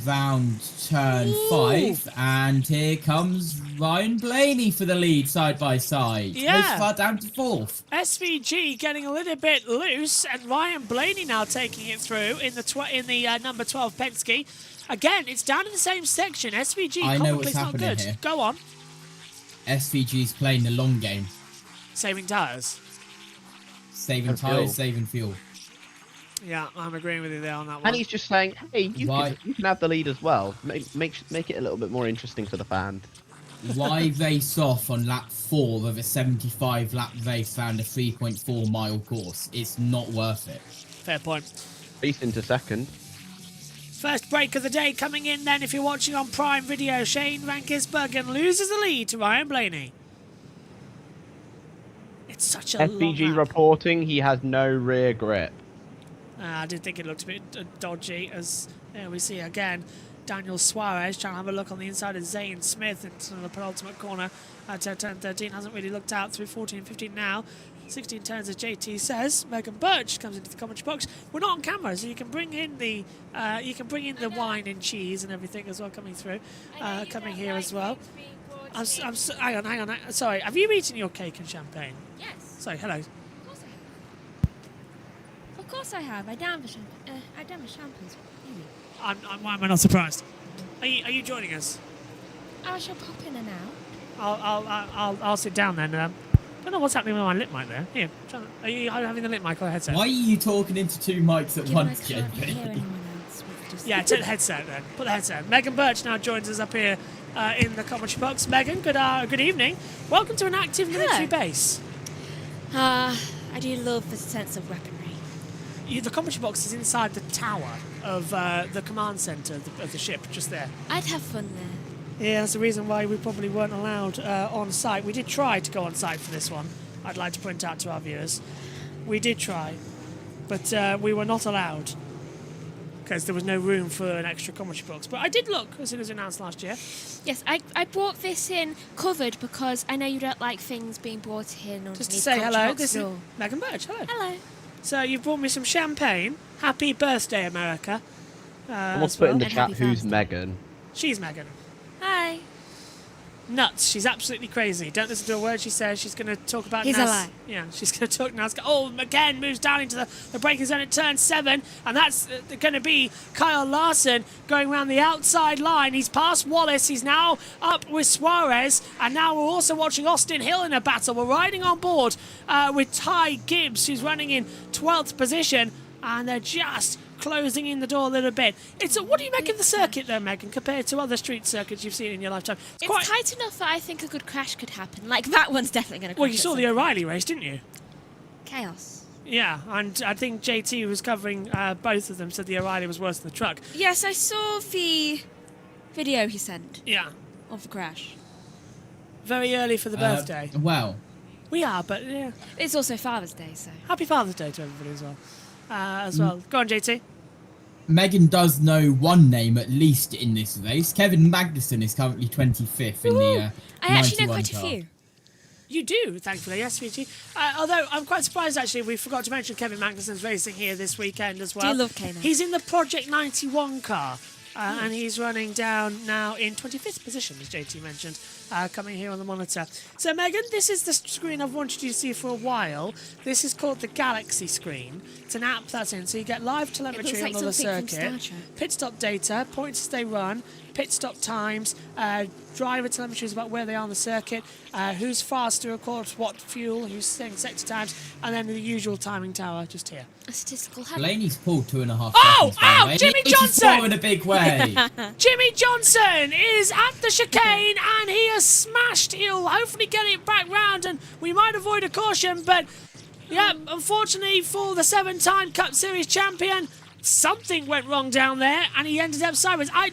round turn 5, and here comes Ryan Blaney for the lead side by side. Hocevar down to 4th. SVG getting a little bit loose, and Ryan Blaney now taking it through in the number 12 Penske. Again, it's down in the same section. SVG, I know what's not happening good. here. Go on. SVG's playing the long game. Saving tyres. Saving tyres, saving fuel. Yeah, I'm agreeing with you there on that one. And he's just saying, hey, you can have the lead as well. Make it a little bit more interesting for the fans. Why race off on lap 4 of a 75-lap race around a 3.4-mile course? It's not worth it. Fair point. Race into second. First break of the day coming in then, if you're watching on Prime Video. Shane van Gisbergen loses the lead to Ryan Blaney. It's such a SVG reporting he has no rear grip. I did think it looked a bit dodgy, as there we see again Daniel Suarez trying to have a look on the inside of Zane Smith into the penultimate corner. Turn 13 hasn't really looked out through 14 and 15 now. 16 turns, as JT says. Megan Birch comes into the commentary box. We're not on camera, so you can bring in the wine and cheese and everything as well coming through, coming here as well. Hang on. Sorry, have you eaten your cake and champagne? Yes. Sorry, hello. Of course course I have. I down the shampoos. Why am I not surprised? Are you joining us? I shall pop in and out. I'll sit down then. I don't know what's happening with my lip mic there. Here, are you having the lip mic or headset? Why are you talking into two mics at once, JB? Yeah, take the headset then. Put the headset. Megan Birch now joins us up here in the commentary box. Megan, good evening. Welcome to an active military base. I do love the sense of weaponry. The commentary box is inside the tower of the command centre of the ship, just there. I'd have fun there. Yeah, that's the reason why we probably weren't allowed on site. We did try to go on site for this one, I'd like to point out to our viewers. We did try, but we were not allowed because there was no room for an extra commentary box. But I did look as soon as announced last year. Yes, I brought this in covered because I know you don't like things being brought in. Just to say hello, this is Megan Birch. Hello. Hello. So you brought me some champagne. Happy birthday, America. Someone put in the chat who's Megan. She's Megan. Hi. Nuts. She's absolutely crazy. Don't listen to a word she says. She's going to talk about He's a lie. Yeah, she's going to talk NASCAR. Oh, again, moves down into the braking zone at turn 7, and that's going to be Kyle Larson going around the outside line. He's past Wallace. He's now up with Suarez, and now we're also watching Austin Hill in a battle. We're riding on board with Ty Gibbs, who's running in 12th position, and they're just closing in the door a little bit. What do you make of the circuit though, Megan, compared to other street circuits you've seen in your lifetime? It's tight enough that I think a good crash could happen. Like, that one's definitely going to crash. Well, you saw the O'Reilly race, didn't you? Chaos. Yeah, and I think JT, who was covering both of them, said the O'Reilly was worse than the truck. Yes, I saw the video he sent. Yeah. Of the crash. Very early for the birthday. Well. We are, but yeah. It's also Father's Day, so. Happy Father's Day to everybody as well. Go on, JT. Megan does know one name at least in this race. Kevin Magnussen is currently 25th in the I actually know quite a few. You do, thankfully, yes, Fiji. Although I'm quite surprised, actually, we forgot to mention Kevin Magnussen's racing here this weekend as well. Do you love Kevin? He's in the Project 91 car, and he's running down now in 25th position, as JT mentioned, coming here on the monitor. So, Megan, this is the screen I've wanted you to see for a while. This is called the Galaxy screen. It's an app that's in, so you get live telemetry on the circuit, pit stop data, points as they run, pit stop times, driver telemetry is about where they are on the circuit, who's faster, of course, what fuel, who's saying sector times, and then the usual timing tower just here. A statistical header. Blaney's pulled 2.5 Oh, seconds. ow! Jimmie Johnson! In a big way. Jimmie Johnson is at the chicane and he has smashed. He'll hopefully get it back round and we might avoid a caution, but yeah, unfortunately for the 7-time Cup Series champion, something went wrong down there and he ended up sideways. I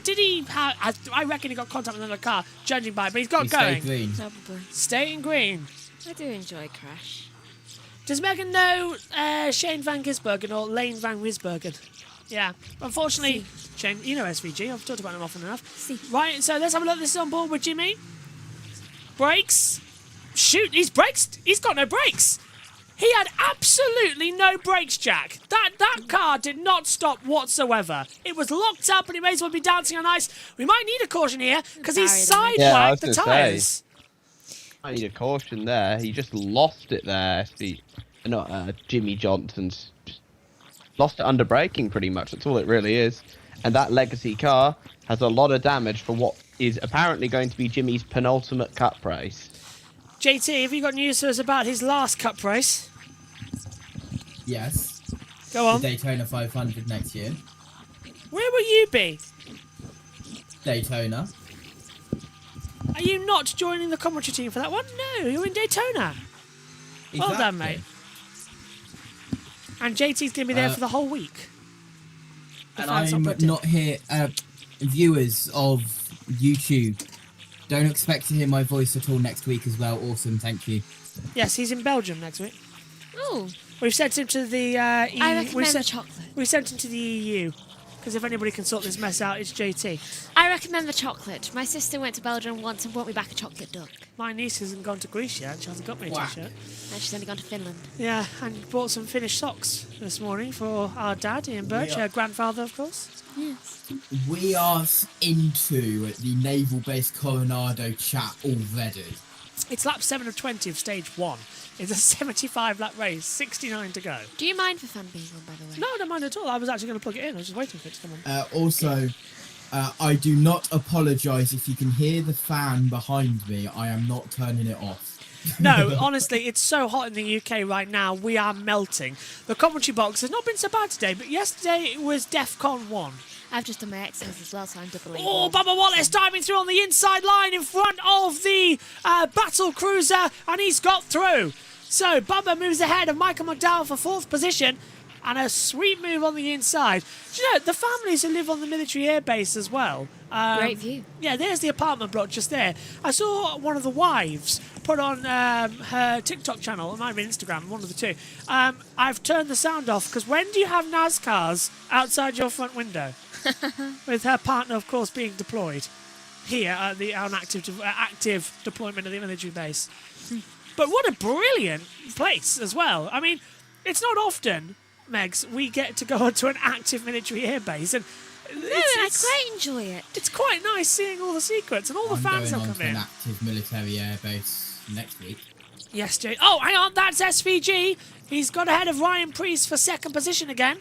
reckon he got contact with another car, judging by it, but he's got going. Stay green. Probably. Staying green. I do enjoy Crash. Does Megan know Shane van Gisbergen or Lane van Gisbergen? Yeah. Unfortunately, Shane, you know SVG. I've talked about him often enough. Right, so let's have a look. This is on board with Jimmie. Brakes. Shoot, he's got no brakes. He had absolutely no brakes, Jack. That car did not stop whatsoever. It was locked up and he may as well be dancing on ice. We might need a caution here because he's sidewiped the tyres. I need a caution there. He just lost it there. Jimmie Johnson's just lost it under braking pretty much. That's all it really is. And that legacy car has a lot of damage for what is apparently going to be Jimmie's penultimate cup race. JT, have you got news for us about his last cup race? Yes. Go on. The Daytona 500 next year. Where will you be? Daytona. Are you not joining the commentary team for that one? No, you're in Daytona. Well done, mate. And JT's going to be there for the whole week. And I'm not here. Viewers of YouTube, don't expect to hear my voice at all next week as well. Awesome, thank you. Yes, he's in Belgium next week. Oh. We've sent him to the EU. I recommend the chocolate. We sent him to the EU. Because if anybody can sort this mess out, it's JT. I recommend the chocolate. My sister went to Belgium once and brought me back a chocolate duck. My niece hasn't gone to Greece yet. She hasn't got me a t-shirt. No, she's only gone to Finland. Yeah, and bought some Finnish socks this morning for our dad, Ian Birch, her grandfather, of course. Yes. We are into the Naval Base Coronado chat already. It's lap 7 of 20 of stage 1. It's a 75-lap race, 69 to go. Do you mind the fan being on, by the way? No, I don't mind at all. I was actually going to plug it in. I was just waiting for it to come on. Also, I do not apologise if you can hear the fan behind me. I am not turning it off. No, honestly, it's so hot in the UK right now. We are melting. The commentary box has not been so bad today, but yesterday it was DEFCON 1. I've just done my exercise as well, so I'm doubling. Oh, Bubba Wallace diving through on the inside line in front of the battle cruiser, and he's got through. So Bubba moves ahead of Michael McDowell for 4th position, and a sweet move on the inside. Do you know, the families who live on the military air base as well. Great view. Yeah, there's the apartment block just there. I saw one of the wives put on her TikTok channel, it might have been Instagram, one of the two. I've turned the sound off, because when do you have NASCARs outside your front window? With her partner, of course, being deployed here at the active deployment of the military base. But what a brilliant place as well. I mean, it's not often, Megs, we get to go onto an active military air base, and I quite enjoy it. It's quite nice seeing all the secrets and all the fans that come in. An active military air base next week. Yes, Jay. Oh, hang on, that's SVG. He's got ahead of Ryan Preece for 2nd position again.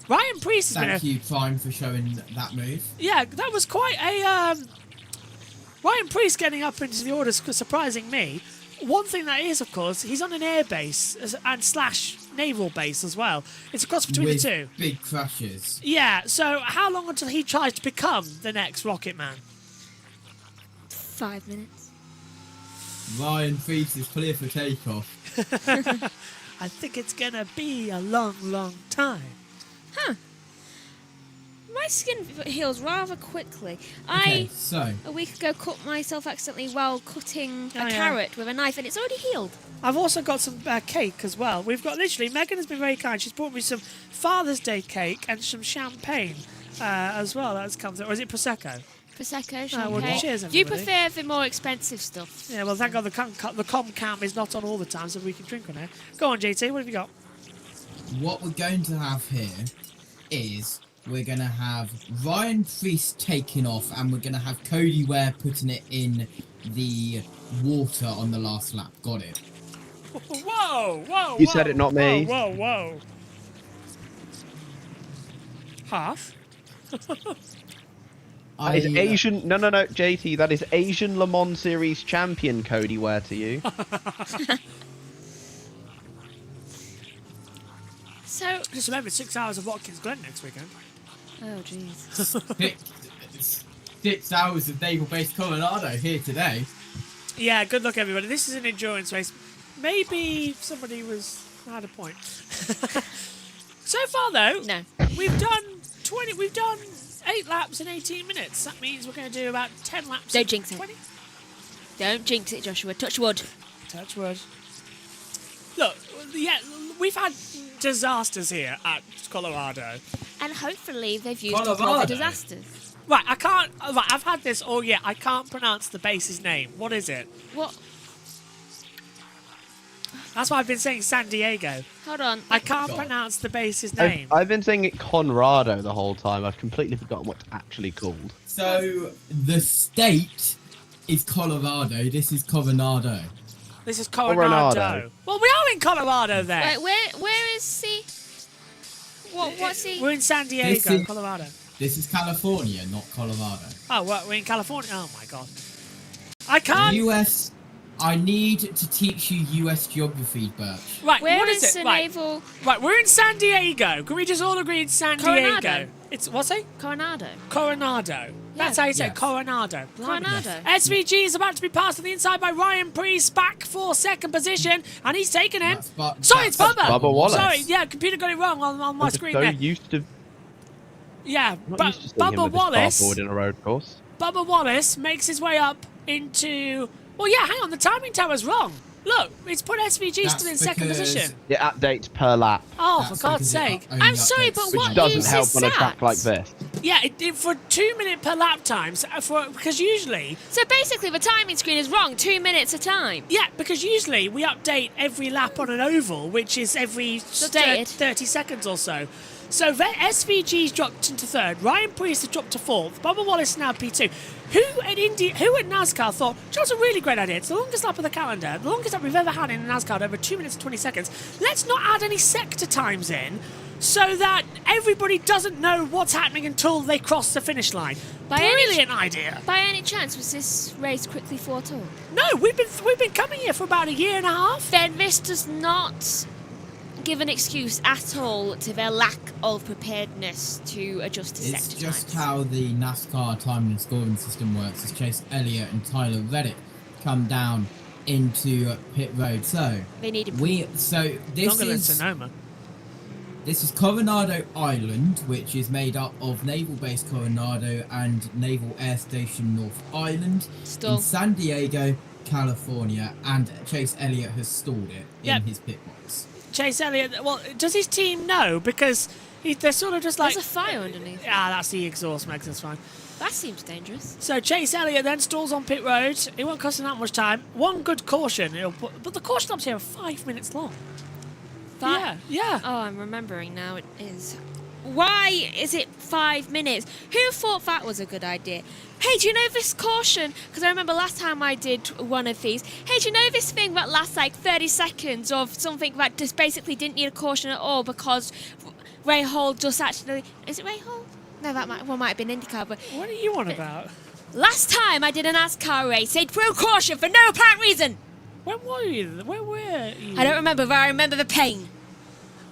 Ryan Preece has been Thank you, Prime, for showing that move. Yeah, that was quite a... Ryan Preece getting up into the orders, surprising me. One thing that is, of course, he's on an air base and / naval base as well. It's a cross between the two. Big crashes. Yeah, so how long until he tries to become the next Rocket Man? 5 minutes. Ryan Preece is clear for takeoff. I think it's going to be a long, long time. Huh. My skin heals rather quickly. Okay, so a week ago cut myself accidentally while cutting a carrot with a knife, and it's already healed. I've also got some cake as well. We've got literally, Megan has been very kind. She's brought me some Father's Day cake and some champagne as well. That's come through. Or is it Prosecco? Prosecco, champagne. Well, cheers, do you everybody. prefer the more expensive stuff? Yeah, well, thank God the com cam is not on all the time, so we can drink on it. Go on, JT, what have you got? What we're going to have here is we're going to have Ryan Preece taking off, and we're going to have Cody Ware putting it in the water on the last lap. Got it. Whoa, whoa, You said it, not me. Whoa, whoa. Half? That is Asian... No, JT, that is Asian Le Mans Series champion Cody Ware to you. So... Just remember, 6 hours of Watkins Glen next weekend. Oh, jeez. 6 hours of naval-based Colorado here today. Yeah, good luck, everybody. This is an endurance race. Maybe somebody had a point. So far, though, no. We've done 8 laps in 18 minutes. That means we're going to do about 10 laps. Don't jinx it. 20. Don't jinx it, Joshua. Touch wood. Touch wood. Look, yeah, we've had disasters here at Colorado. And hopefully they've used up all the disasters. Right, I've had this all year. I can't pronounce the base's name. What is it? What? That's why I've been saying San Diego. Hold on. I can't pronounce the base's name. I've been saying it Conrado the whole time. I've completely forgotten what it's actually called. So, the state is Colorado. This is Coronado. This is Coronado. Well, we are in Colorado then. Wait, where is he? What's he? We're in San Diego, Colorado. This is California, not Colorado. Oh, well, we're in California. Oh, my God. I can't... US... I need to teach you US geography, Birch. Right, where what is it? Naval... Right, we're in San Diego. Can we just all agree it's San Diego? What's it? Coronado. Coronado. That's how you say it, Coronado. Coronado. SVG is about to be passed on the inside by Ryan Preece, back for 2nd position, and he's taken him. Sorry, it's Bubba. Bubba Wallace. Sorry, yeah, computer got it wrong on my screen so there. Used to... Yeah, Bubba Wallace. In a road course. Bubba Wallace makes his way up into... Well, yeah, hang on, the timing tower's wrong. Look, it's put SVG still in 2nd position. It updates per lap. Oh, for God's sake. I'm sorry, but what Which doesn't use help is on a track that? like this. Yeah, for 2 minute per lap times, because usually... So basically the timing screen is wrong 2 minutes a time? Yeah, because usually we update every lap on an oval, which is every 30 seconds or so. So SVG's dropped into third. Ryan Preece has dropped to fourth. Bubba Wallace now P2. Who at NASCAR thought, that's a really great idea. It's the longest lap of the calendar, the longest lap we've ever had in NASCAR, over 2 minutes and 20 seconds. Let's not add any sector times in so that everybody doesn't know what's happening until they cross the finish line. Brilliant idea. By any chance, was this race quickly foretold? No, we've been coming here for about a year and a half. Then this does not give an excuse at all to their lack of preparedness to adjust to sector times. It's just how the NASCAR timing and scoring system works. As Chase Elliott and Tyler Reddick come down into pit road, so they need This is Coronado Island, which is made up of Naval Base Coronado and Naval Air Station North Island in San Diego, California, and Chase Elliott has stalled it in his pit box. Chase Elliott, well, does his team know? Because they're sort of just like... There's a fire underneath. Ah, that's the exhaust, Megs, that's fine. That seems dangerous. So Chase Elliott then stalls on pit road. It won't cost him that much time. One good caution, but the caution laps here are 5 minutes long. Yeah. Oh, I'm remembering now. It is. Why is it 5 minutes? Who thought that was a good idea? Hey, do you know this caution? Because I remember last time I did one of these. Hey, do you know this thing that lasts like 30 seconds of something that just basically didn't need a caution at all because Ray Hall just actually... Is it Ray Hall? No, that might have been IndyCar. But what are you on about? Last time I did a NASCAR race, they threw caution for no apparent reason. When were you? Where were you? I don't remember, but I remember the pain.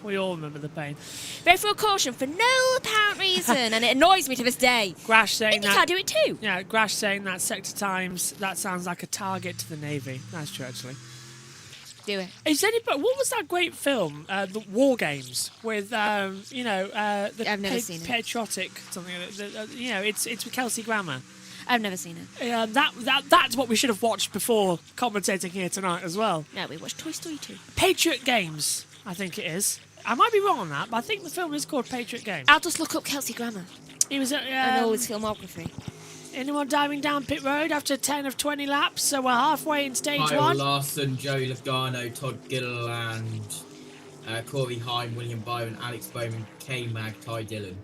We all remember the pain. They threw a caution for no apparent reason, and it annoys me to this day. Grash saying IndyCar do it too. Yeah, Grash saying that sector times, that sounds like a target to the Navy. That's true, actually. Do it. Is anybody, what was that great film, the War Games, with, the I've never seen it. Patriotic, something like that. It's with Kelsey Grammer. I've never seen it. That's what we should have watched before commentating here tonight as well. No, we watched Toy Story 2. Patriot Games, I think it is. I might be wrong on that, but I think the film is called Patriot Games. I'll just look up Kelsey Grammer. He was and all his filmography. Anyone diving down pit road after 10 of 20 laps? So we're halfway in stage Kyle one. Larson, Joe Logano, Todd Gilliland, Corey Hine, William Byron, Alex Bowman, K-Mag, Ty Dillon.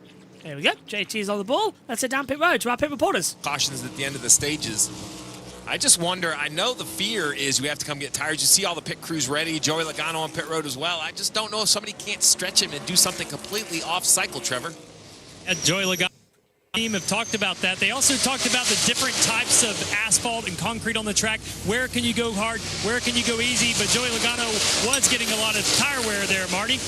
There we go. JT's on the ball. Let's head down pit road to our pit reporters. Cautions at the end of the stages. I just wonder, I know the fear is we have to come get tires. You see all the pit crews ready. Joey Logano on pit road as well. I just don't know if somebody can't stretch him and do something completely off cycle, Trevor. Joey Logano team have talked about that. They also talked about the different types of asphalt and concrete on the track. Where can you go hard? Where can you go easy? But Joey Logano was getting a lot of tire wear there, Marty.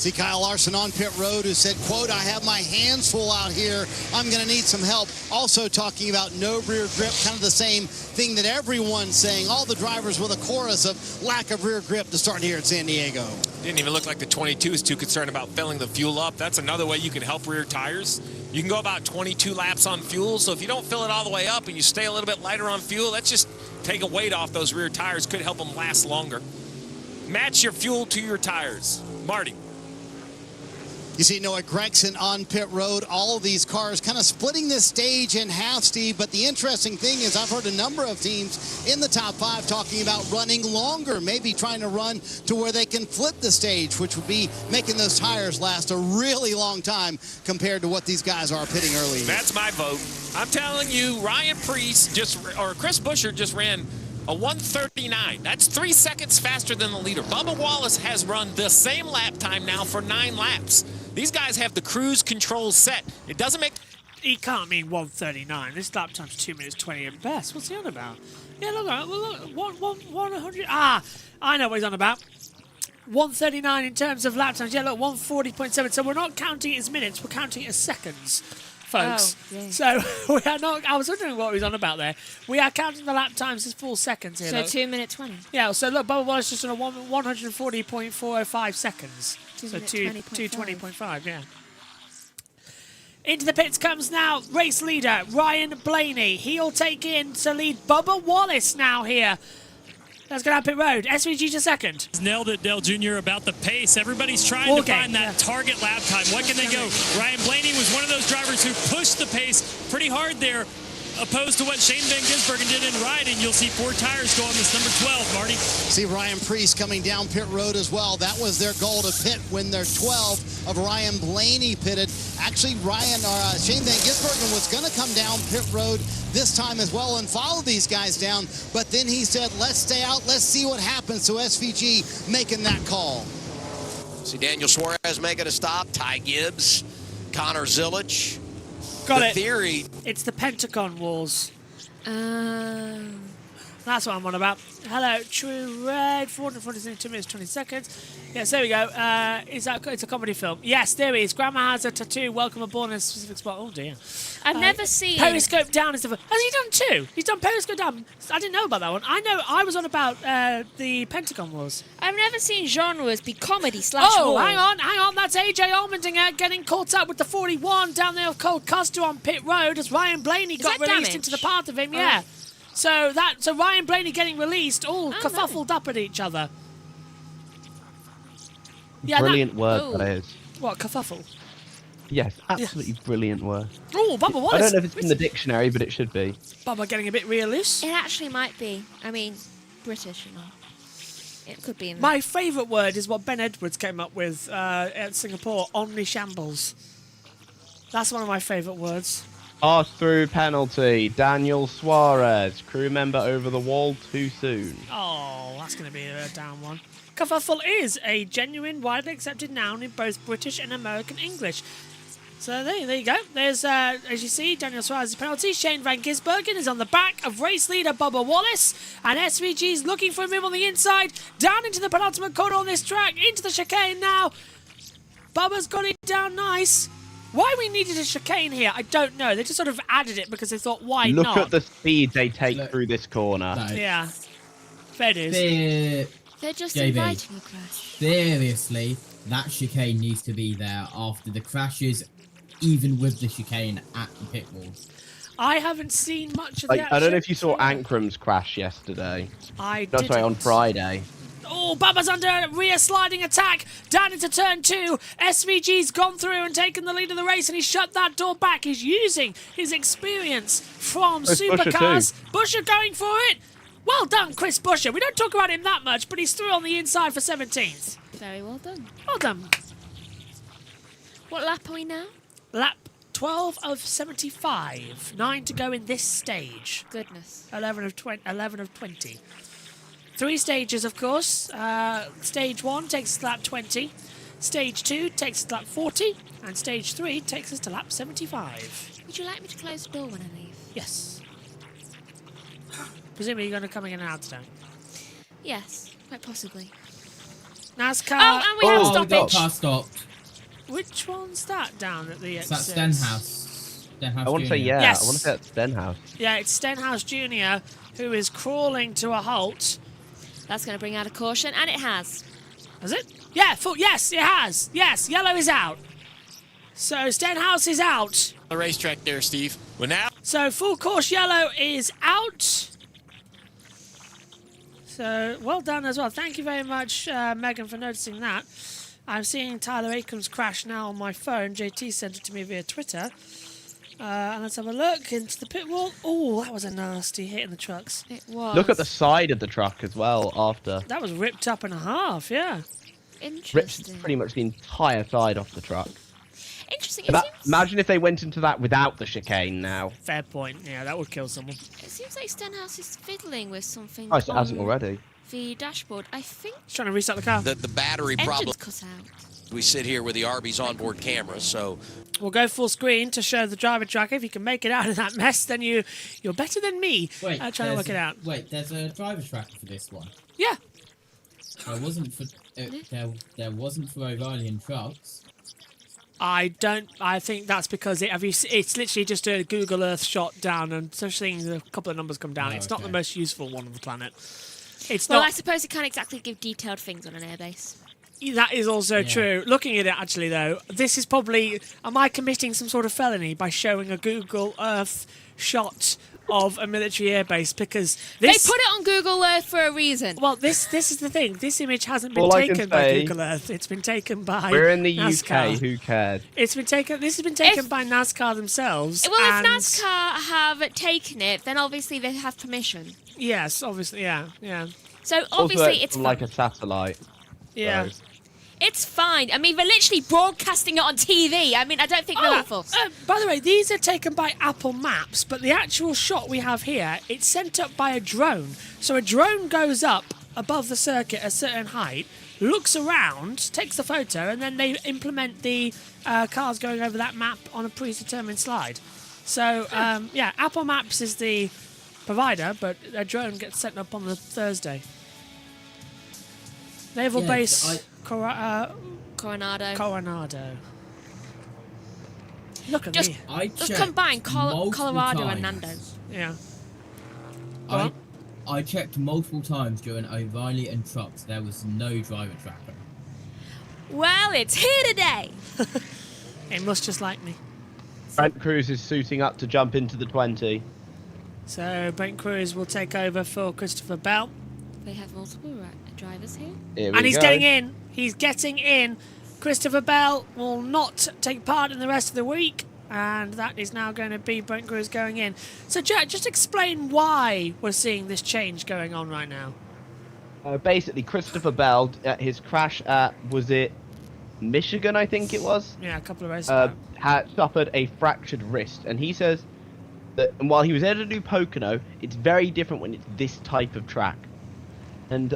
See Kyle Larson on pit road who said, quote, I have my hands full out here. I'm going to need some help. Also talking about no rear grip, kind of the same thing that everyone's saying. All the drivers with a chorus of lack of rear grip to start here at San Diego. Didn't even look like the 22 is too concerned about filling the fuel up. That's another way you can help rear tires. You can go about 22 laps on fuel, so if you don't fill it all the way up and you stay a little bit lighter on fuel, that's just take a weight off those rear tires. Could help them last longer. Match your fuel to your tires. Marty. You see Noah Gregson on pit road. All of these cars kind of splitting this stage in half, Steve. But the interesting thing is I've heard a number of teams in the top 5 talking about running longer, maybe trying to run to where they can flip the stage, which would be making those tires last a really long time compared to what these guys are pitting early. That's my vote. I'm telling you, Ryan Preece or Chris Buescher just ran a 1:39. That's 3 seconds faster than the leader. Bubba Wallace has run the same lap time now for 9 laps. These guys have the cruise control set. It doesn't make... He can't mean 1:39. This lap time's 2 minutes 20 at best. What's he on about? Yeah, look, 100. Ah, I know what he's on about. 1:39 in terms of lap times. Yeah, look, 1:40.7. So we're not counting it as minutes. We're counting it as seconds, folks. Oh, yeah. So we are not... I was wondering what he was on about there. We are counting the lap times as full seconds here. So look. 2 minutes 20. Yeah, so look, Bubba Wallace just on a 140.405 seconds. So 220.5, yeah. Into the pits comes now race leader Ryan Blaney. He'll take in to lead Bubba Wallace now here. Let's go down pit road. SVG to second. Nailed it, Dale Jr., about the pace. Everybody's trying to find that target lap time. What can they go? Ryan Blaney was one of those drivers who pushed the pace pretty hard there. opposed to what Shane Van Gisbergen did in riding. You'll see 4 tires go on this number 12, Marty. See Ryan Preece coming down pit road as well. That was their goal, to pit when their 12 of Ryan Blaney pitted. Actually, Shane Van Gisbergen was going to come down pit road this time as well and follow these guys down, but then he said, let's stay out, let's see what happens. So SVG making that call. See Daniel Suarez making a stop, Ty Gibbs, Connor Zilic. Got it. Theory. It's the Pentagon Wars. That's what I'm on about. Hello, True Red, 442 minutes, 20 seconds. Yes, there we go. It's a comedy film. Yes, there he is. Grandma has a tattoo. Welcome aboard in a specific spot. Oh, dear. I've never seen... Periscope down is the... Has he done 2? He's done Periscope down. I didn't know about that one. I was on about the Pentagon Wars. I've never seen genres be comedy / Oh, war. hang on. That's AJ Allmendinger getting caught up with the 41 down there of Cold Custer on pit road as Ryan Blaney got released into the path of him. Yeah. So Ryan Blaney getting released, all kerfuffled up at each other. Yeah, brilliant word that is. What, kerfuffle? Yes, absolutely brilliant word. Oh, Bubba Wallace. I don't know if it's in the dictionary, but it should be. Bubba getting a bit real loose. It actually might be. I mean, British, you know. It could be in there. My favourite word is what Ben Edwards came up with at Singapore, omnishambles. That's one of my favourite words. Pass through penalty. Daniel Suarez, crew member over the wall too soon. Oh, that's going to be a down one. Kerfuffle is a genuine, widely accepted noun in both British and American English. So there you go. There's, as you see, Daniel Suarez's penalty. Shane Van Gisbergen is on the back of race leader Bubba Wallace. And SVG's looking for him on the inside. Down into the penultimate corner on this track. Into the chicane now. Bubba's got it down nice. Why we needed a chicane here, I don't know. They just sort of added it because they thought, why Look not? Look at the speed they take through this corner. Yeah. Fair dues. They're just JB. inviting a crash. Seriously, that chicane needs to be there after the crashes, even with the chicane at the pit walls. I haven't seen much of the action. I don't know if you saw Ankram's crash yesterday. I didn't. Sorry, on Friday. Oh, Bubba's under a rear sliding attack. Down into turn 2. SVG's gone through and taken the lead of the race, and he's shut that door back. He's using his experience from supercars. Buescher going for it. Well done, Chris Buescher. We don't talk about him that much, but he's through on the inside for 17th. Very well done. Well done. What lap are we now? Lap 12 of 75. 9 to go in this stage. Goodness. 11 of 20. 3 stages, of course. Stage 1 takes us to lap 20. Stage 2 takes us to lap 40. And Stage 3 takes us to lap 75. Would you like me to close the door when I leave? Yes. Presumably you're going to come in and out today. Yes, quite possibly. NASCAR. Oh, and we have stoppage. Car stopped. Which one's that down at the exit? That's Stenhouse. I want to say Yes. I want to say it's Stenhouse. Yeah, it's Stenhouse Jr. who is crawling to a halt. That's going to bring out a caution, and it has. Has it? Yeah, yes, it has. Yes, yellow is out. So Stenhouse is out. The racetrack there, Steve. Well, now. So full course yellow is out. So well done as well. Thank you very much, Megan, for noticing that. I'm seeing Tyler Akam's crash now on my phone. JT sent it to me via Twitter. And let's have a look into the pit wall. Oh, that was a nasty hit in the trucks. It was. Look at the side of the truck as well after. That was ripped up in half, yeah. Interesting. Ripped pretty much the entire side off the truck. Interesting. Imagine if they went into that without the chicane now. Fair point. Yeah, that would kill someone. It seems like Stenhouse is fiddling with something. Oh, it hasn't already. The dashboard, I think. He's trying to restart the car. The battery problem. Cut out. We sit here with the Arby's onboard camera, so we'll go full screen to show the driver tracker. If you can make it out of that mess, then you're better than me. Wait, trying to work it out. Wait, there's a driver tracker for this one. Yeah. There wasn't for there wasn't for O'Reilly trucks. I think that's because it's literally just a Google Earth shot down, and such things. A couple of numbers come down. It's not the most useful one on the planet. It's well, not. I suppose it can't exactly give detailed things on an airbase. That is also true. Looking at it, actually, though, this is probably... Am I committing some sort of felony by showing a Google Earth shot of a military airbase because They put it on Google Earth for a reason. Well, this is the thing. This image hasn't been All I can taken by say- Google Earth. It's been taken by We're in the NASCAR. UK. Who cares? It's been taken. This has been taken by NASCAR themselves. Well, and if NASCAR have taken it, then obviously they have permission. Yes, obviously, yeah. So Also, obviously it's from like a satellite. Yeah. So- It's fine. I mean, they're literally broadcasting it on TV. I mean, I don't think they're that full. By the way, these are taken by Apple Maps, but the actual shot we have here, it's sent up by a drone. So a drone goes up above the circuit at a certain height, looks around, takes the photo, and then they implement the cars going over that map on a predetermined slide. So, yeah, Apple Maps is the provider, but a drone gets sent up on the Thursday. Naval Base Coronado. Look at Just, me. just combine Colorado and Nando's. Yeah. I checked multiple times during O'Reilly and Trucks. There was no driver tracker. Well, it's here today. It must just like me. Brent Cruz is suiting up to jump into the 20. So Brent Cruz will take over for Christopher Bell. They have multiple drivers here. And he's getting in. He's getting in. Christopher Bell will not take part in the rest of the week. And that is now going to be Brent Cruz going in. So, Jack, just explain why we're seeing this change going on right now. Basically, Christopher Bell, at his crash at, was it Michigan, I think it was? Yeah, a couple of races ago. Had suffered a fractured wrist. And he says that while he was able to do Pocono, it's very different when it's this type of track. And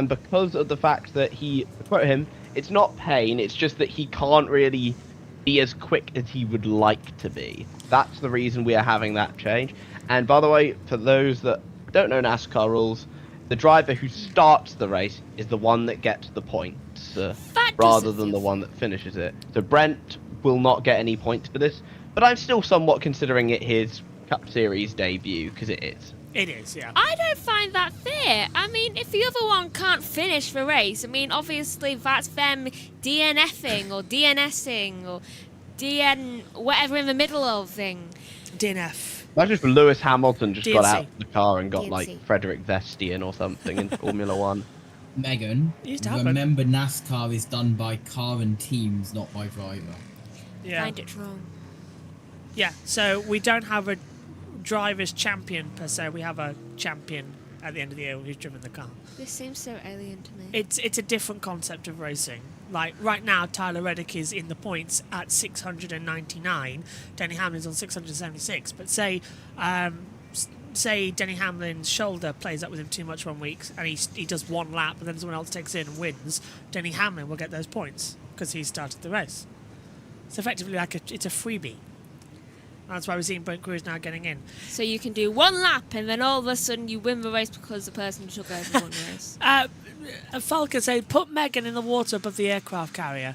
because of the fact that he, quote him, it's not pain, it's just that he can't really be as quick as he would like to be. That's the reason we are having that change. And by the way, for those that don't know NASCAR rules, the driver who starts the race is the one that gets the points, rather than the one that finishes it. So Brent will not get any points for this, but I'm still somewhat considering it his Cup Series debut, because it is. It is, yeah. I don't find that fair. I mean, if the other one can't finish the race, I mean, obviously that's them DNFing or DNSing or DN whatever in the middle of thing. DNF. Imagine if Lewis Hamilton just got DNC. out of the car and got DNC. like Frederick Vestian or something in Formula One. Megan, Used to happen. remember NASCAR is done by car and teams, not by driver. Yeah. Find it wrong. Yeah, so we don't have a driver's champion per se. We have a champion at the end of the year who's driven the car. This seems so alien to me. It's a different concept of racing. Like right now, Tyler Reddick is in the points at 699. Denny Hamlin's on 676. But say Denny Hamlin's shoulder plays up with him too much one week, and he does one lap, and then someone else takes in and wins. Denny Hamlin will get those points because he started the race. It's effectively like it's a freebie. That's why we're seeing Brent Cruz now getting in. So you can do one lap and then all of a sudden you win the race because the person took over one race. Falcon said, put Megan in the water above the aircraft carrier.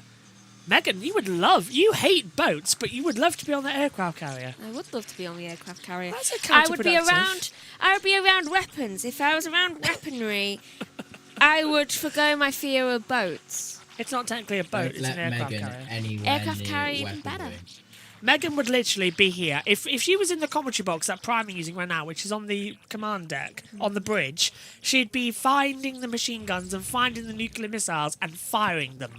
Megan, you hate boats, but you would love to be on the aircraft carrier. I would love to be on the aircraft carrier. That's a I would be counterproductive. around weapons. If I was around weaponry, I would forgo my fear of boats. It's not technically a boat, Don't it's an let aircraft Megan carrier. anywhere Aircraft near carrier even weaponry. better. Megan would literally be here. If she was in the commentary box that Prime are using right now, which is on the command deck, on the bridge, she'd be finding the machine guns and finding the nuclear missiles and firing them.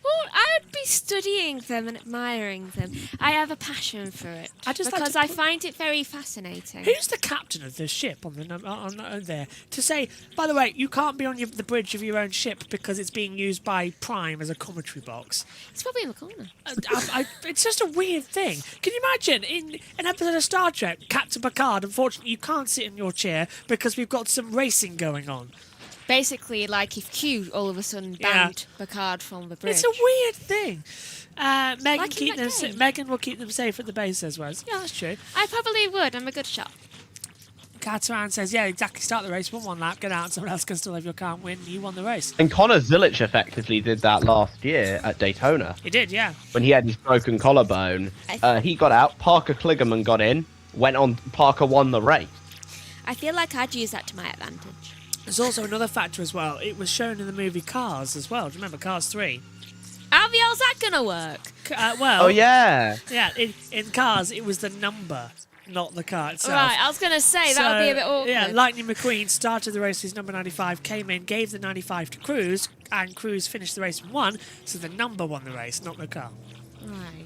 Well, I would be studying them and admiring them. I have a passion for it. Because I find it very fascinating. Who's the captain of the ship on there? To say, by the way, you can't be on the bridge of your own ship because it's being used by Prime as a commentary box. It's probably in the corner. It's just a weird thing. Can you imagine in an episode of Star Trek, Captain Picard, unfortunately you can't sit in your chair because we've got some racing going on. Basically, like if Q all of a sudden banned Picard from the bridge. It's a weird thing. Like Megan will keep them safe at the base as well. Yeah, that's true. I probably would. I'm a good shot. Kataran says, yeah, exactly. Start the race, win one lap, get out, and someone else can still have your car and win. You won the race. And Connor Zilic effectively did that last year at Daytona. He did, yeah. When he had his broken collarbone, he got out, Parker Kligerman got in, went on, Parker won the race. I feel like I'd use that to my advantage. There's also another factor as well. It was shown in the movie Cars as well. Do you remember Cars 3? How the hell's that going to work? Well... Oh, yeah. Yeah, in Cars, it was the number. not the car itself. Right, I was going to say, that would be a bit awkward. Yeah, Lightning McQueen started the race with his number 95, came in, gave the 95 to Cruz, and Cruz finished the race and won, so the number won the race, not the car. Right.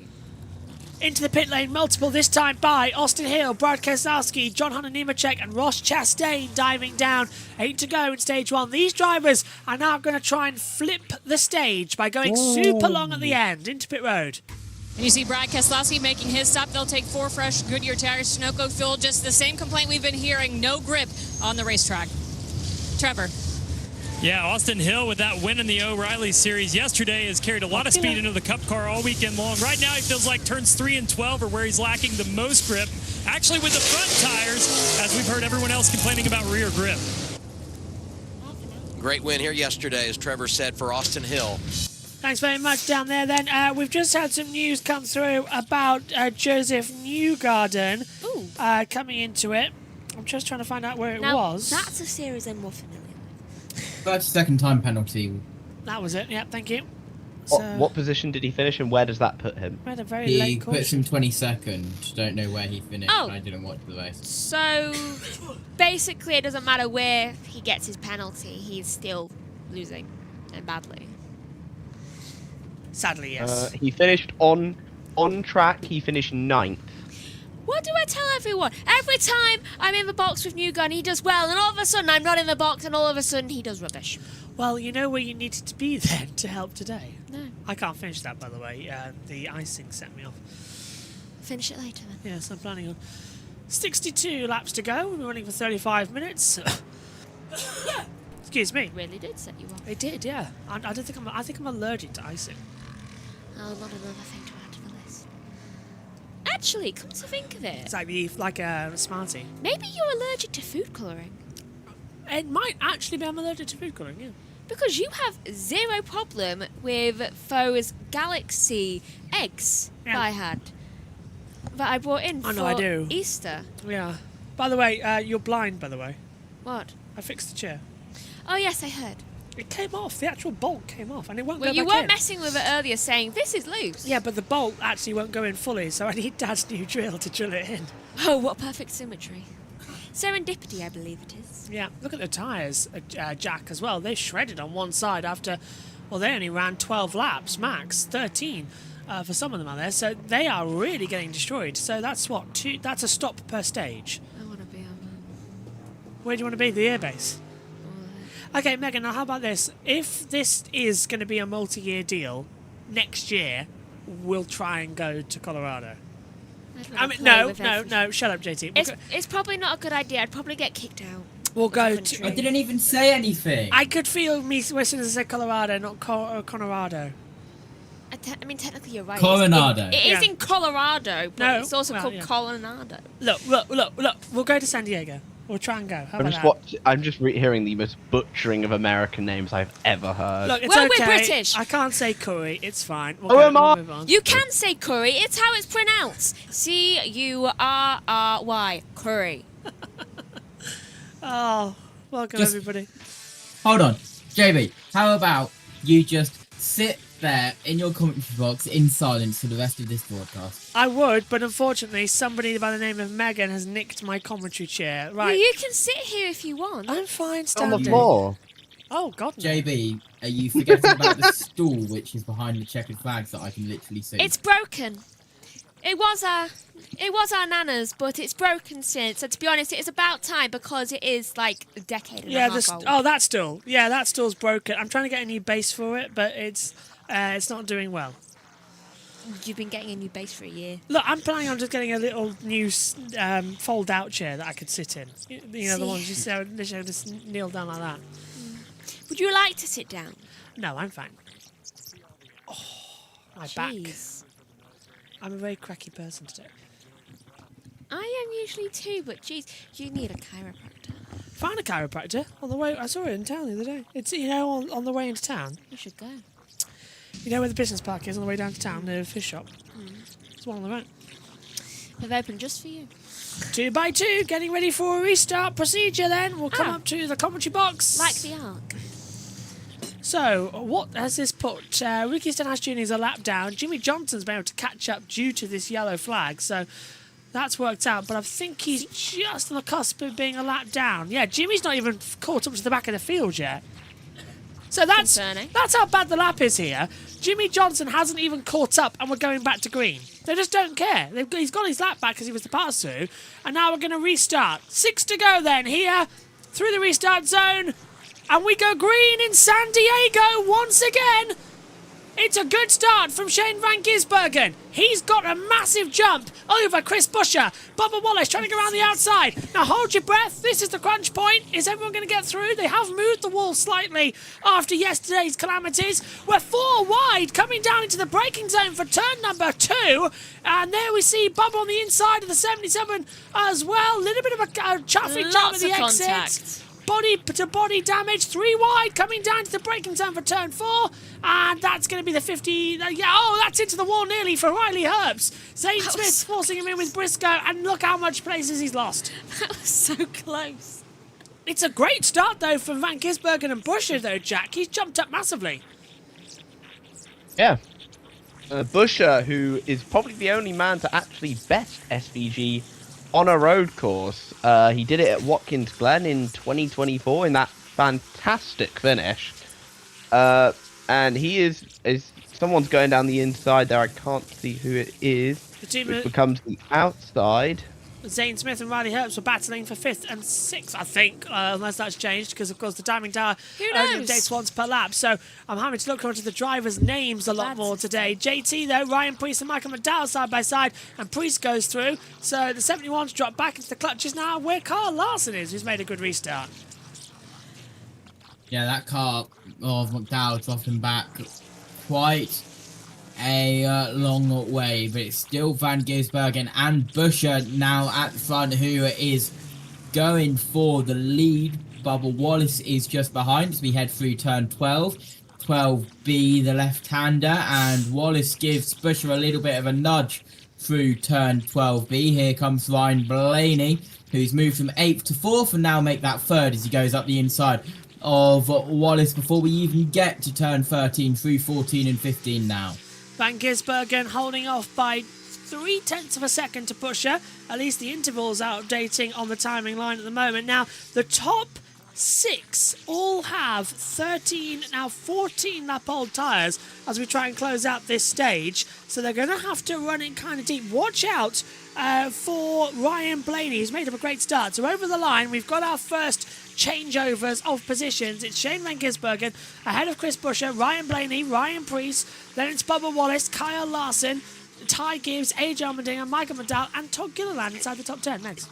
Into the pit lane, multiple this time by Austin Hill, Brad Keselowski, John Hunter Nemechek and Ross Chastain diving down. 8 to go in stage 1. These drivers are now going to try and flip the stage by going super long at the end into pit road. And you see Brad Keselowski making his stop. They'll take 4 fresh Goodyear tires. Sunoco fuel, just the same complaint we've been hearing. No grip on the racetrack. Trevor. Yeah, Austin Hill with that win in the O'Reilly Series yesterday has carried a lot of speed into the Cup car all weekend long. Right now, he feels like turns 3 and 12 are where he's lacking the most grip. Actually, with the front tires, as we've heard everyone else complaining about rear grip. Great win here yesterday, as Trevor said, for Austin Hill. Thanks very much down there then. We've just had some news come through about Joseph Newgarden coming into it. I'm just trying to find out where it was. That's a series I'm more familiar with. 30-second time penalty. That was it, yeah, thank you. What position did he finish and where does that put him? We had a very He late caution. puts him 22nd. Don't know where he finished. Oh. I didn't watch the race. So, basically, it doesn't matter where he gets his penalty, he's still losing, and badly. Sadly, yes. He finished on track, he finished 9th. What do I tell everyone? Every time I'm in the box with Newgarden, he does well, and all of a sudden I'm not in the box, and all of a sudden he does rubbish. Well, you know where you needed to be then to help today? No. I can't finish that, by the way. The icing set me off. Finish it later then. Yes, I'm planning on. 62 laps to go. We're running for 35 minutes. Excuse me. It really did set you off. It did, yeah. I think I'm allergic to icing. Oh, not another thing to add to the list. Actually, come to think of it, It's like a Smartie. maybe you're allergic to food colouring. It might actually be I'm allergic to food colouring, yeah. Because you have zero problem with those Galaxy eggs that I had. That I brought in I know, for I do. Easter. Yeah. By the way, you're blind, by the way. What? I fixed the chair. Oh, yes, I heard. It came off. The actual bolt came off, and it won't Well, go you back were in. messing with it earlier, saying this is loose. Yeah, but the bolt actually won't go in fully, so I need Dad's new drill to drill it in. Oh, what perfect symmetry. Serendipity, I believe it is. Yeah, look at the tyres, Jack, as well. They shredded on one side after, well, they only ran 12 laps, max, 13 for some of them out there. So they are really getting destroyed. So that's what, that's a stop per stage. I want to be on Where do you want to be? The airbase? Okay, Megan, now how about this? If this is going to be a multi-year deal, next year we'll try and go to Colorado. I mean, no, shut up, JT. It's probably not a good idea. I'd probably get kicked out. We'll go to... I didn't even say anything. I could feel me as soon as I said Colorado, not Colorado. I mean, technically you're right. Coronado. It is in Colorado, but No, it's also well, called yeah. Coronado. Look. We'll go to San Diego. We'll try and go. How about that? I'm just hearing the most butchering of American names I've ever heard. Look, it's Well, okay. we're British. I can't say curry. It's fine. Oh, am I? We'll move on. You can say curry. It's how it's pronounced. C-U-R-R-Y. Curry. Oh, welcome Just- everybody. Hold on. JB, how about you just sit there in your commentary box in silence for the rest of this broadcast? I would, but unfortunately, somebody by the name of Megan has nicked my commentary chair. Well, Right. you can sit here if you want. I'm fine On standing. the floor. Oh, God, no. JB, are you forgetting about the stool which is behind the checkered flags that I can literally see? It's broken. It was our nana's, but it's broken since. So to be honest, it is about time because it is like a decade and a half old. that stool. Yeah, that stool's broken. I'm trying to get a new base for it, but it's not doing well. You've been getting a new base for a year. Look, I'm planning on just getting a little new fold-out chair that I could sit in. You know, the ones you just kneel down like that. Would you like to sit down? No, I'm fine. Oh, my back. Jeez. I'm a very cracky person today. I am usually too, but geez, you need a chiropractor. Found a chiropractor on the way. I saw it in town the other day. It's, you know, on the way into town. You should go. You know where the business park is on the way down to town, the fish shop? Mm. It's one on the right. They've opened just for you. 2 by 2, getting ready for a restart procedure then. We'll come up to the commentary box. Like the Ark. So, what has this put? Ricky Stenhouse Jr. is a lap down. Jimmie Johnson's been able to catch up due to this yellow flag. So, That's worked out, but I think he's just on the cusp of being a lap down. Yeah, Jimmy's not even caught up to the back of the field yet. So that's how bad the lap is here. Jimmie Johnson hasn't even caught up, and we're going back to green. They just don't care. He's got his lap back because he was the pass-through, and now we're going to restart. 6 to go then here through the restart zone, and we go green in San Diego once again. It's a good start from Shane van Gisbergen. He's got a massive jump over Chris Buescher. Bubba Wallace trying to go around the outside. Now hold your breath. This is the crunch point. Is everyone going to get through? They have moved the wall slightly after yesterday's calamities. We're 4 wide coming down into the braking zone for turn number 2. And there we see Bubba on the inside of the 77 as well. A little bit of a traffic jam at the exit. Body-to-body damage, 3 wide, coming down to the braking zone for turn 4, and that's going to be the 50. That's into the wall nearly for Riley Herbst. Zane Smith forcing him in with Briscoe, and look how much places he's lost. That was so close. It's a great start though from Van Gisbergen and Buescher though, Jack. He's jumped up massively. Yeah. Buescher, who is probably the only man to actually best SVG on a road course. He did it at Watkins Glen in 2024 in that fantastic finish. And he is someone's going down the inside there. I can't see who it is. Which becomes the outside. Zane Smith and Riley Herbst were battling for 5th and 6th, I think, unless that's changed, because of course the timing tower only updates once per lap. So I'm having to look onto the drivers' names a lot more today. JT though, Ryan Preece and Michael McDowell side by side, and Preece goes through. So the 71s drop back into the clutches now, where Carl Larson is, who's made a good restart. Yeah, that car of McDowell dropping back quite a long way, but it's still Van Gisbergen and Buescher now at the front, who is going for the lead. Bubba Wallace is just behind as we head through turn 12. 12B, the left-hander, and Wallace gives Buescher a little bit of a nudge through turn 12B. Here comes Ryan Blaney, who's moved from 8th to 4th and now make that 3rd as he goes up the inside of Wallace before we even get to turn 13 through 14 and 15 now. Van Gisbergen holding off by 0.3 of a second to Buescher. At least the intervals are updating on the timing line at the moment. Now, the top 6 all have 13, now 14 lap-old tyres as we try and close out this stage. So they're going to have to run it kind of deep. Watch out for Ryan Blaney, who's made up a great start. So over the line, we've got our first changeovers of positions. It's Shane van Gisbergen ahead of Chris Buescher, Ryan Blaney, Ryan Preece, then it's Bubba Wallace, Kyle Larson, Ty Gibbs, AJ Allmendinger, Michael McDowell, and Todd Gilliland inside the top 10. Next.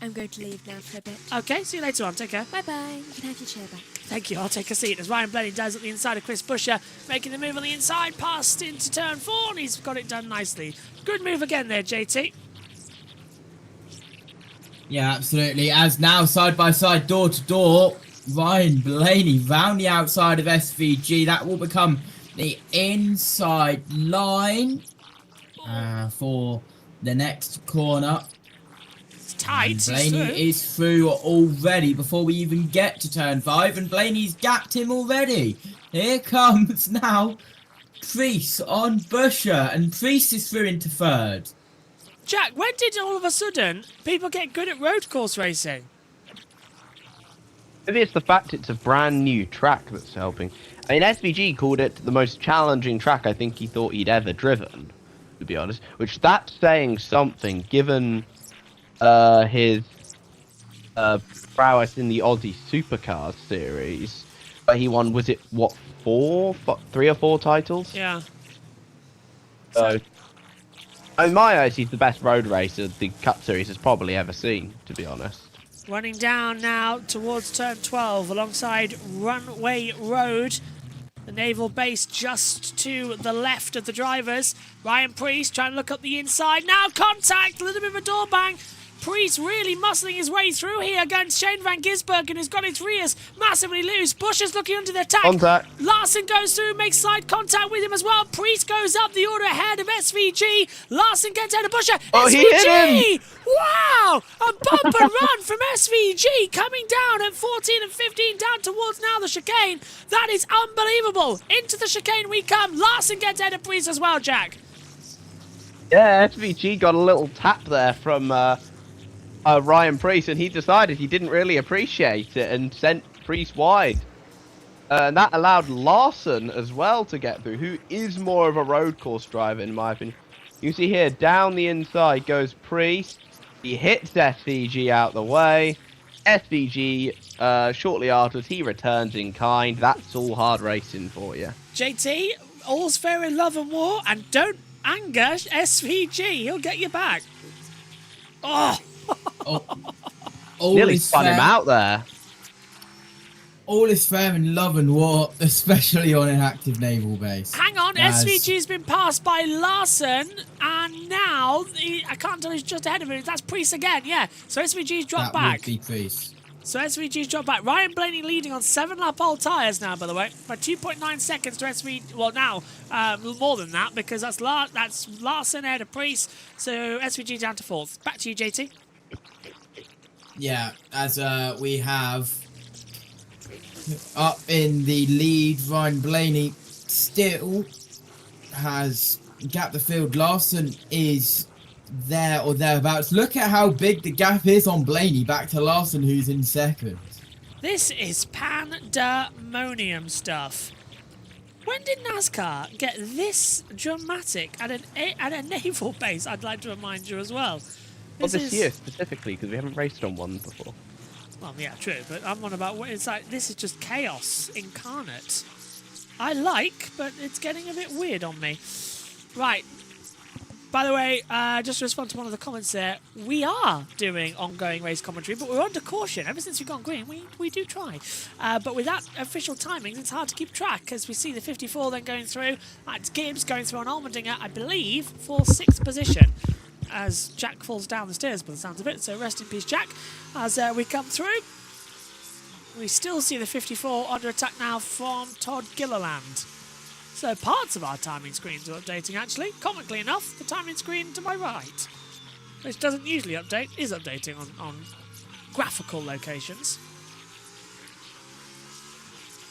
I'm going to leave now for a bit. Okay, see you later on. Take care. Bye-bye. You can have your chair back. Thank you. I'll take a seat as Ryan Blaney does at the inside of Chris Buescher, making the move on the inside, passed into turn 4, and he's got it done nicely. Good move again there, JT. Yeah, absolutely. As now, side by side, door to door, Ryan Blaney round the outside of SVG. That will become the inside line for the next corner. It's tight. And Blaney is through already before we even get to turn 5, and Blaney's gapped him already. Here comes now Preece on Buescher, and Preece is through into 3rd. Jack, when did all of a sudden people get good at road course racing? Maybe it's the fact it's a brand new track that's helping. I mean, SVG called it the most challenging track I think he thought he'd ever driven, to be honest. Which that's saying something, given his prowess in the Aussie Supercars series. He won, was it, what, 3 or 4 titles? Yeah. So in my eyes, he's the best road racer the Cup Series has probably ever seen, to be honest. Running down now towards turn 12 alongside Runway Road. The naval base just to the left of the drivers. Ryan Preece trying to look up the inside. Now contact, a little bit of a door bang. Preece really muscling his way through here against Shane van Gisbergen, who's got his rears massively loose. Buescher's looking under the attack. Contact. Larson goes through, makes side contact with him as well. Preece goes up the order ahead of SVG. Larson gets out of Buescher. Oh, SVG! He hit him. Wow! A bump and run from SVG coming down at 14 and 15 down towards now the chicane. That is unbelievable. Into the chicane we come. Larson gets out of Preece as well, Jack. Yeah, SVG got a little tap there from Ryan Preece, and he decided he didn't really appreciate it and sent Preece wide. And that allowed Larson as well to get through, who is more of a road course driver in my opinion. You see here, down the inside goes Preece. He hits SVG out the way. SVG, shortly afterwards, he returns in kind. That's all hard racing for you. JT, all's fair in love and war, and don't anger SVG. He'll get you back. Oh! Nearly spun him out there. All is fair in love and war, especially on an active naval base. Hang on, SVG's been passed by Larson, and now I can't tell who's just ahead of him. That's Preece again, yeah. So SVG's dropped back. That would be Preece. So SVG's dropped back. Ryan Blaney leading on 7-lap old tyres now, by the way, by 2.9 seconds to SVG. Well, now more than that because that's Larson ahead of Preece. So SVG down to 4th. Back to you, JT. Yeah, as we have up in the lead, Ryan Blaney still has gapped the field. Larson is there or thereabouts. Look at how big the gap is on Blaney back to Larson, who's in 2nd. This is pandemonium stuff. When did NASCAR get this dramatic at a naval base? I'd like to remind you as well. This year specifically, because we haven't raced on one before. Well, yeah, true, but I'm on about what it's like. This is just chaos incarnate. I like, but it's getting a bit weird on me. Right. By the way, just to respond to one of the comments there, we are doing ongoing race commentary, but we're under caution. Ever since we've gone green, we do try. But without official timings, it's hard to keep track, as we see the 54 then going through. It's Gibbs going through on Allmendinger, I believe, for 6th position, as Jack falls down the stairs by the sounds of it. So rest in peace, Jack. As we come through, we still see the 54 under attack now from Todd Gilliland. So parts of our timing screens are updating, actually. Comically enough, the timing screen to my right, which doesn't usually update, is updating on graphical locations.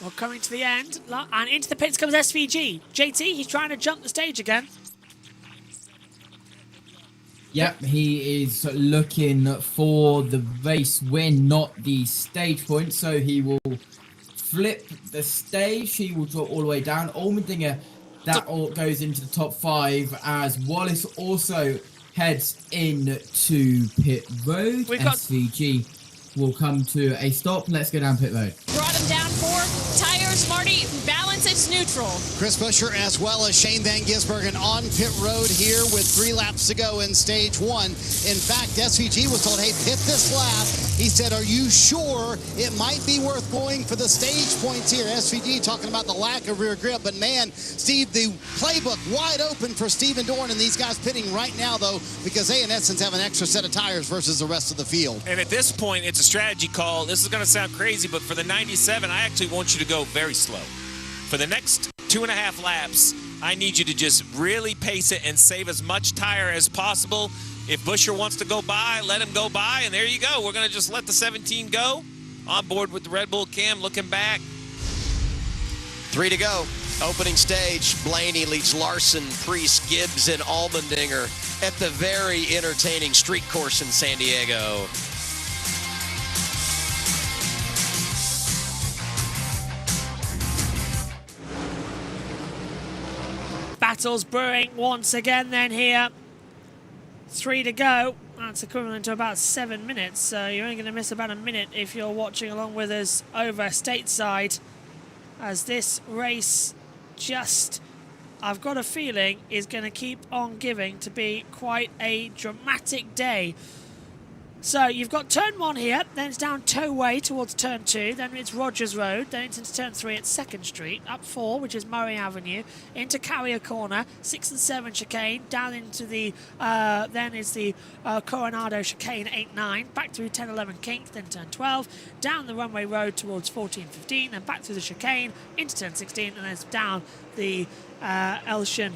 We're coming to the end, and into the pits comes SVG. JT, he's trying to jump the stage again. Yep, he is looking for the race win, not the stage point, so he will flip the stage. He will drop all the way down. Allmendinger, that all goes into the top 5 as Wallace also heads into pit road. SVG will come to a stop. Let's go down pit road. Brought him down 4 tires, Marty. Balance, it's neutral. Chris Buescher as well as Shane Van Gisbergen on pit road here with 3 laps to go in stage 1. In fact, SVG was told, hey, pit this lap. He said, are you sure it might be worth going for the stage points here? SVG talking about the lack of rear grip, but man, Steve, the playbook wide open for Steven Dorn and these guys pitting right now, though, because they in essence have an extra set of tires versus the rest of the field. And at this point, it's a strategy call. This is going to sound crazy, but for the 97, I actually want you to go very slow. For the next 2.5 laps, I need you to just really pace it and save as much tire as possible. If Buescher wants to go by, let him go by, and there you go. We're going to just let the 17 go. On board with the Red Bull Cam, looking back. 3 to go. Opening stage, Blaney leads Larson, Preece, Gibbs, and Allmendinger at the very entertaining street course in San Diego. Battles brewing once again then here. 3 to go. That's equivalent to about 7 minutes, so you're only going to miss about a minute if you're watching along with us over stateside, as this race just, I've got a feeling, is going to keep on giving to be quite a dramatic day. So you've got turn 1 here, then it's down Towway towards turn 2, then it's Rogers Road, then it's into turn 3 at 2nd Street, up 4, which is Murray Avenue, into Carrier Corner, 6 and 7 chicane, down into the, then is the Coronado chicane 8-9, back through 10-11 Kink, then turn 12, down the runway road towards 14-15, then back through the chicane, into turn 16, and then it's down the Elshin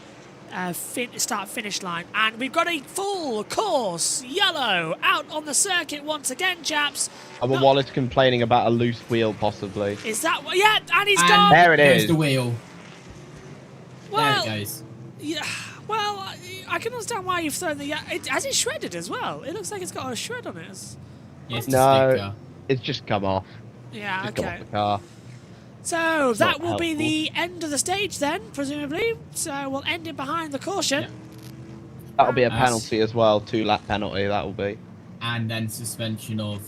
start-finish line, and we've got a full course yellow out on the circuit once again, chaps. Wallace complaining about a loose wheel, possibly. Is that what? Yeah, and he's gone. There it is. There's the wheel. Well, there it goes. Yeah. Well, I can understand why you've thrown the... has it shredded as well? It looks like it's got a shred on it. No, it's just come off. Yeah, Just come okay. off the car. So It's that not will be helpful. the end of the stage then, presumably. So we'll end it behind the caution. That'll be a penalty as well, 2-lap penalty, that will be. And then suspension of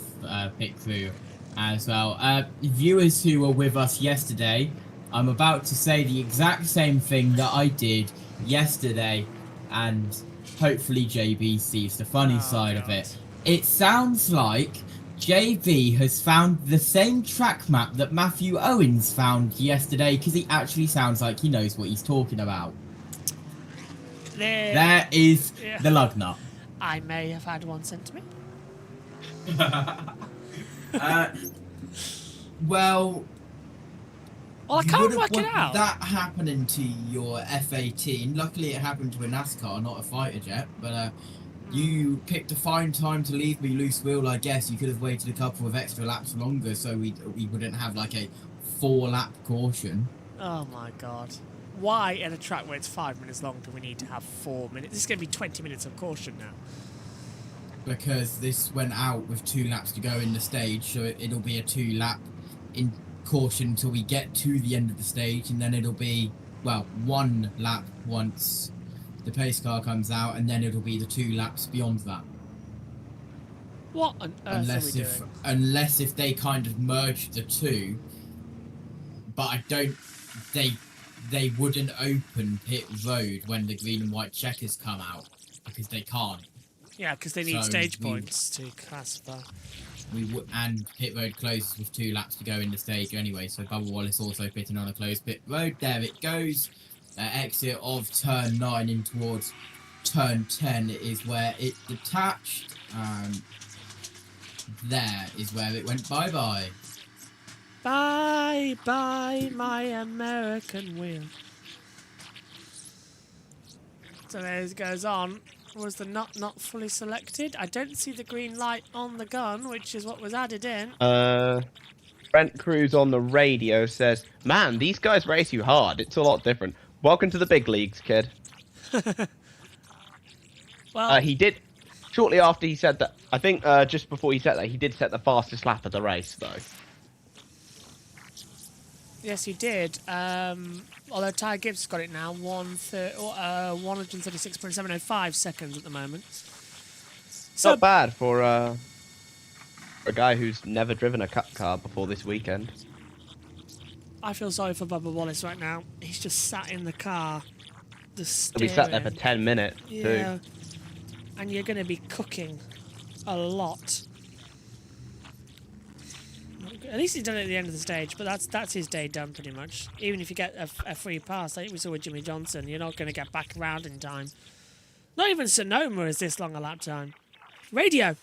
pit crew as well. Viewers who were with us yesterday, I'm about to say the exact same thing that I did yesterday, and hopefully JB sees the funny side of it. It sounds like JB has found the same track map that Matthew Owens found yesterday, because he actually sounds like he knows what he's talking about. There is the lug nut. I may have had one sent to me. Well, I you can't wouldn't work it want out. that happening to your F18. Luckily, it happened to a NASCAR, not a fighter jet. But you picked a fine time to leave me loose wheel. I guess you could have waited a couple of extra laps longer, so we wouldn't have like a 4-lap caution. Oh my god. Why at a track where it's 5 minutes long do we need to have 4 minutes? This is going to be 20 minutes of caution now. Because this went out with 2 laps to go in the stage, so it'll be a 2-lap in caution until we get to the end of the stage, and then it'll be, well, 1 lap once the pace car comes out, and then it'll be the 2 laps beyond that. What on earth are we doing? Unless if they kind of merge the two, but I don't, they wouldn't open pit road when the green and white checkers come out, because they can't. Yeah, because they need So stage points to classify. And pit road closes with 2 laps to go in the stage anyway, so Bubba Wallace also pitting on a closed pit road. There it goes. Exit of turn 9 in towards turn 10 is where it detached. There is where it went bye-bye. Bye, bye, my American wheel. So there it goes on. Was the nut not fully selected? I don't see the green light on the gun, which is what was added in. Brent Cruz on the radio says, "Man, these guys race you hard. It's a lot different. Welcome to the big leagues, kid." Well, he did, shortly after he said that, I think just before he said that, he did set the fastest lap of the race, though. yes, you did. Although Ty Gibbs got it now, 136.705 seconds at the moment. So, Not bad for a guy who's never driven a cup car before this weekend. I feel sorry for Bubba Wallace right now. He's just sat in the car. He'll be sat there for 10 minutes, yeah. too. And you're going to be cooking a lot. At least he's done it at the end of the stage, but that's his day done pretty much. Even if you get a free pass, like we saw with Jimmie Johnson, you're not going to get back around in time. Not even Sonoma is this long a lap time. Radio.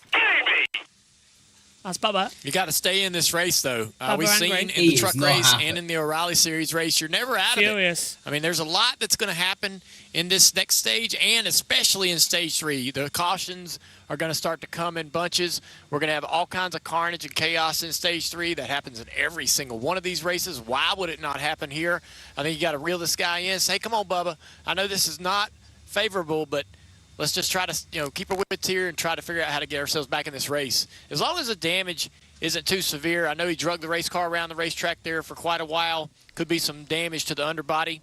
That's Bubba. You got to stay in this race, though. Bubba We've seen angry. in the truck race and in the O'Reilly Series race, you're never out Furious. of it. I mean, there's a lot that's going to happen in this next stage, and especially in Stage 3. The cautions are going to start to come in bunches. We're going to have all kinds of carnage and chaos in Stage 3. That happens in every single one of these races. Why would it not happen here? I think you got to reel this guy in. Say, come on, Bubba. I know this is not favorable, but let's just try to, keep our wits here and try to figure out how to get ourselves back in this race. As long as the damage isn't too severe. I know he drug the race car around the racetrack there for quite a while. Could be some damage to the underbody.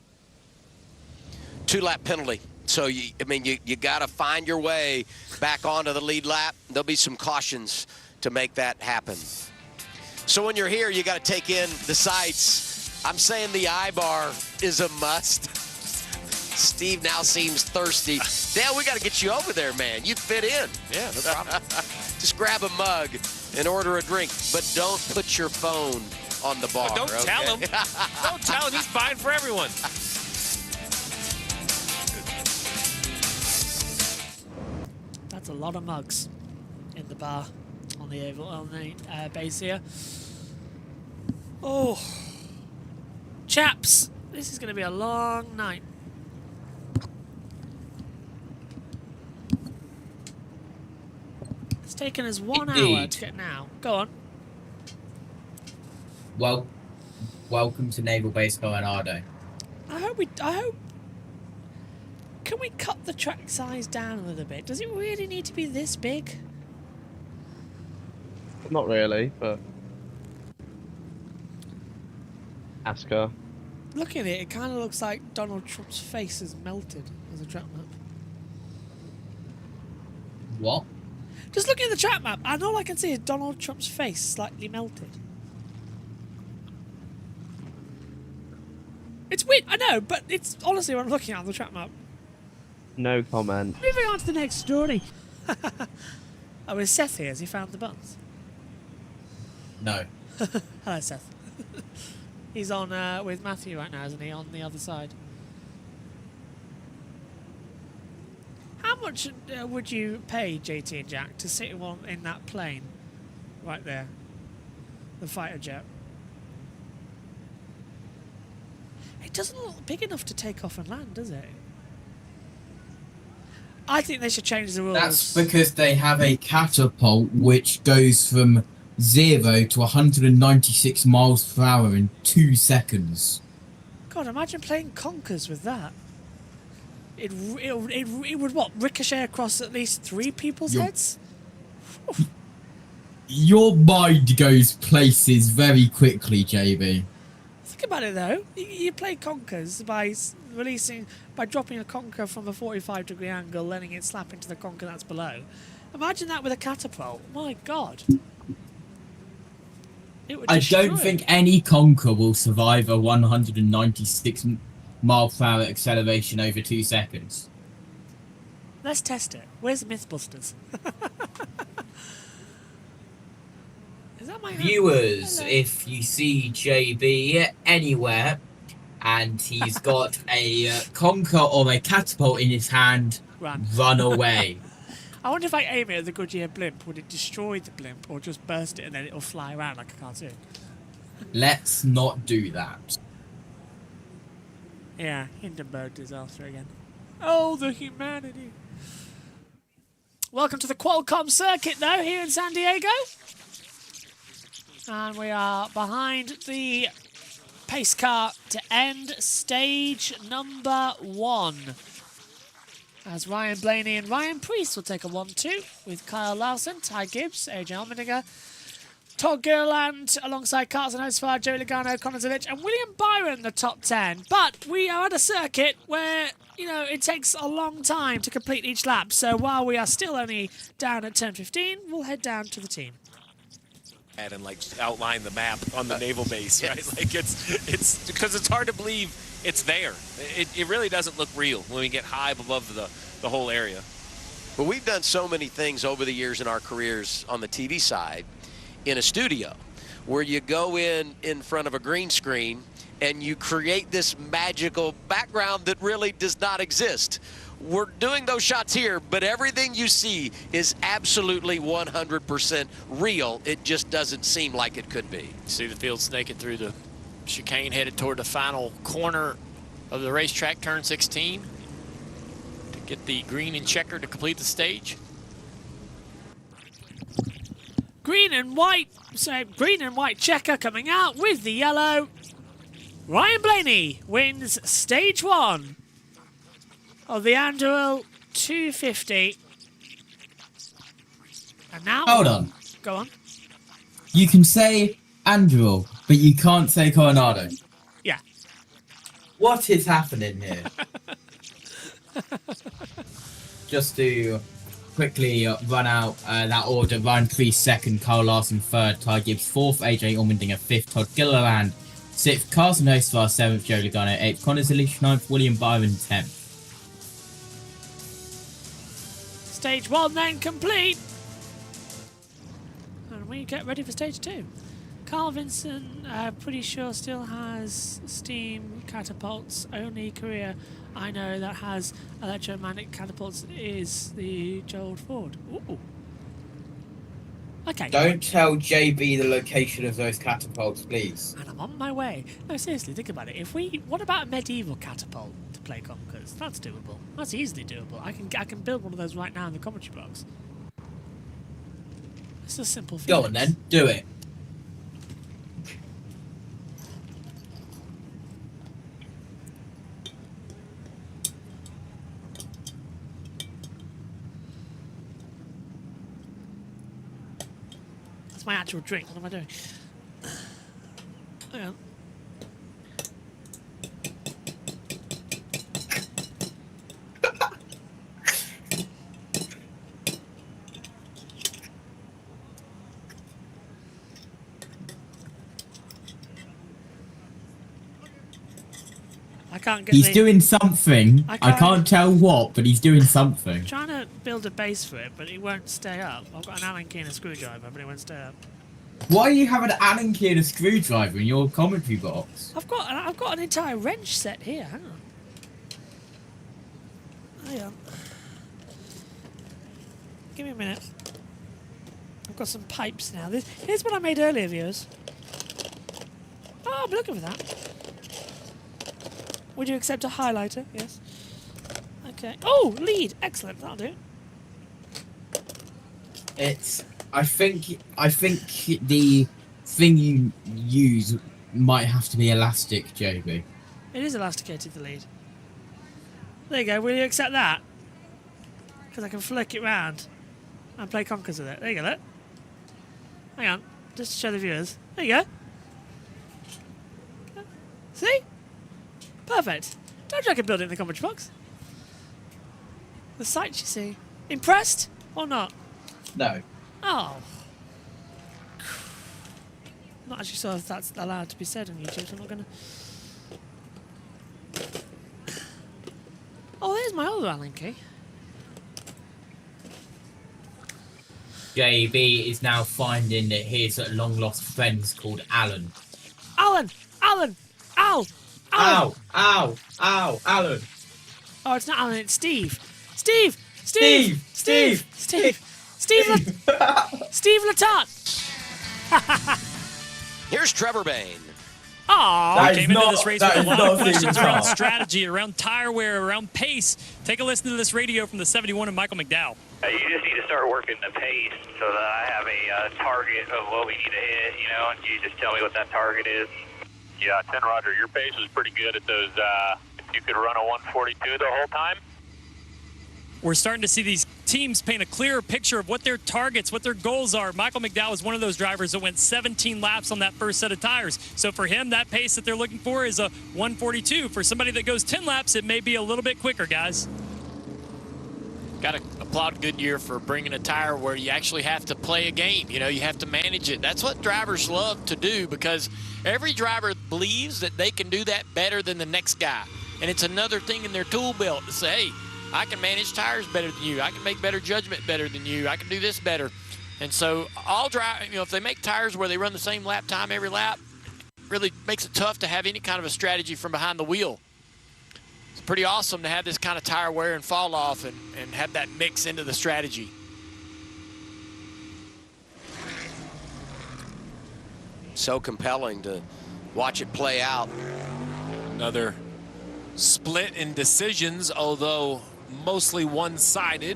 2-lap penalty. So, you got to find your way back onto the lead lap. There'll be some cautions to make that happen. So when you're here, you got to take in the sights. I'm saying the I-bar is a must. Steve now seems thirsty. Dale, we got to get you over there, man. You'd fit in. Yeah, no problem. Just grab a mug and order a drink, but don't put your phone on the bar. Don't tell him. Don't tell him. He's fine for everyone. That's a lot of mugs in the bar on the base here. Oh, chaps, this is going to be a long night. It's taken us 1 hour to get now. Go on. Well, welcome to Naval Base Coronado. I hope. can we cut the track size down a little bit? Does it really need to be this big? Not really, but NASCAR. Looking at it, it kind of looks like Donald Trump's face is melted as a track map. What? Just looking at the track map, and all I can see is Donald Trump's face slightly melted. It's weird, I know, but it's honestly what I'm looking at on the track map. No comment. Moving on to the next story. Oh, is Seth here? Has he found the buttons? No. Hello, Seth. He's on with Matthew right now, isn't he? On the other side. How much would you pay JT and Jack to sit in that plane right there? The fighter jet. It doesn't look big enough to take off and land, does it? I think they should change the rules. That's because they have a catapult which goes from 0 to 196 miles per hour in 2 seconds. God, imagine playing Conkers with that. It would what, ricochet across at least 3 people's heads? Your mind goes places very quickly, JB. Think about it though. You play Conkers by dropping a Conker from a 45-degree angle, letting it slap into the Conker that's below. Imagine that with a catapult. My God. I don't think any Conker will survive a 196 mile per hour acceleration over 2 seconds. Let's test it. Where's Mythbusters? Is that my Viewers, if you see JB anywhere and he's got a Conker or a catapult in his hand, run away. I wonder if I aim it at the Goodyear blimp, would it destroy the blimp or just burst it and then it'll fly around like a cartoon? Let's not do that. Yeah, Hindenburg disaster again. Oh, the humanity. Welcome to the Qualcomm circuit, though, here in San Diego. And we are behind the pace car to end stage number 1. As Ryan Blaney and Ryan Priest will take a 1-2 with Kyle Larson, Ty Gibbs, AJ Allmendinger, Todd Gurland alongside Carson Hosfar, Joey Logano, Connor Zilich and William Byron, the top 10. But we are at a circuit where, you know, it takes a long time to complete each lap. So while we are still only down at turn 15, we'll head down to the team. And like outline the map on the naval base, right? Like it's because it's hard to believe it's there. It really doesn't look real when we get high above the whole area. Well, we've done so many things over the years in our careers on the TV side in a studio where you go in front of a green screen and you create this magical background that really does not exist. We're doing those shots here, but everything you see is absolutely 100% real. It just doesn't seem like it could be. See the field snaking through the chicane, headed toward the final corner of the racetrack, turn 16, to get the green and checker to complete the stage. Green and white checker coming out with the yellow. Ryan Blaney wins stage 1 of the Anduril 250. And now... Hold on. Go on. You can say Anduril, but you can't say Coronado. Yeah. What is happening here? Just to quickly run out that order. Ryan Priest 2nd, Kyle Larson 3rd, Ty Gibbs 4th, AJ Allmendinger 5th, Todd Gilliland 6th, Carson Hosfar 7th, Joe Logano 8th, Connor Zilich 9th, William Byron 10th. Stage 1 then complete. And we get ready for stage 2. Carl Vinson, pretty sure, still has steam catapults. Only career I know that has electromagnetic catapults is the Gerald Ford. Ooh. Okay. Don't tell JB the location of those catapults, please. And I'm on my way. No, seriously, think about it. What about a medieval catapult to play Conkers? That's doable. That's easily doable. I can build one of those right now in the commentary box. It's a simple thing. Go on then, do it. my actual drink. What am I doing? Hang on. I can't get He's doing something. I can't tell what, but he's doing something. I'm trying to build a base for it, but it won't stay up. I've got an Allen key and a screwdriver, but it won't stay up. Why do you have an Allen key and a screwdriver in your commentary box? I've got an entire wrench set here. Hang on. Hang on. Give me a minute. I've got some pipes now. Here's what I made earlier, viewers. Oh, I'm looking for that. Would you accept a highlighter? Yes. Okay. Oh, lead. Excellent. That'll do. I think the thing you use might have to be elastic, JB. It is elasticated, the lead. There you go. Will you accept that? Because I can flick it round and play conkers with it. There you go, look. Hang on. Just to show the viewers. There you go. See? Perfect. Don't you I can build it in the commentary box? The sights, you see. Impressed or not? No. Oh. I'm not actually sure if that's allowed to be said on YouTube, so I'm not going to... Oh, there's my other Allen key. JB is now finding his long-lost friends called Alan. Alan! Alan! Al! Ow! Ow! Ow! Alan! Oh, it's not Alan, it's Steve. Steve! Steve! Steve! Steve! Steve Latat! Here's Trevor Bain. Oh, we came into this race with a lot of questions around strategy, around tire wear, around pace. Take a listen to this radio from the 71 and Michael McDowell. You just need to start working the pace so that I have a target of what we need to hit, you know, and you just tell me what that target is. Yeah, 10 Roger, your pace was pretty good at those, if you could run a 142 the whole time. We're starting to see these teams paint a clearer picture of what their targets, what their goals are. Michael McDowell is one of those drivers that went 17 laps on that first set of tires. So for him, that pace that they're looking for is a 142. For somebody that goes 10 laps, it may be a little bit quicker, guys. Got to applaud Goodyear for bringing a tire where you actually have to play a game. You know, you have to manage it. That's what drivers love to do because every driver believes that they can do that better than the next guy. And it's another thing in their tool belt to say, hey, I can manage tires better than you. I can make better judgment better than you. I can do this better. And so all if they make tires where they run the same lap time every lap, it really makes it tough to have any kind of a strategy from behind the wheel. It's pretty awesome to have this kind of tire wear and fall off and have that mix into the strategy. So compelling to watch it play out. Another split in decisions, although mostly one-sided,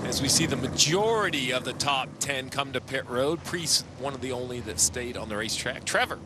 as we see the majority of the top 10 come to pit road. Priest, one of the only that stayed on the racetrack. Trevor.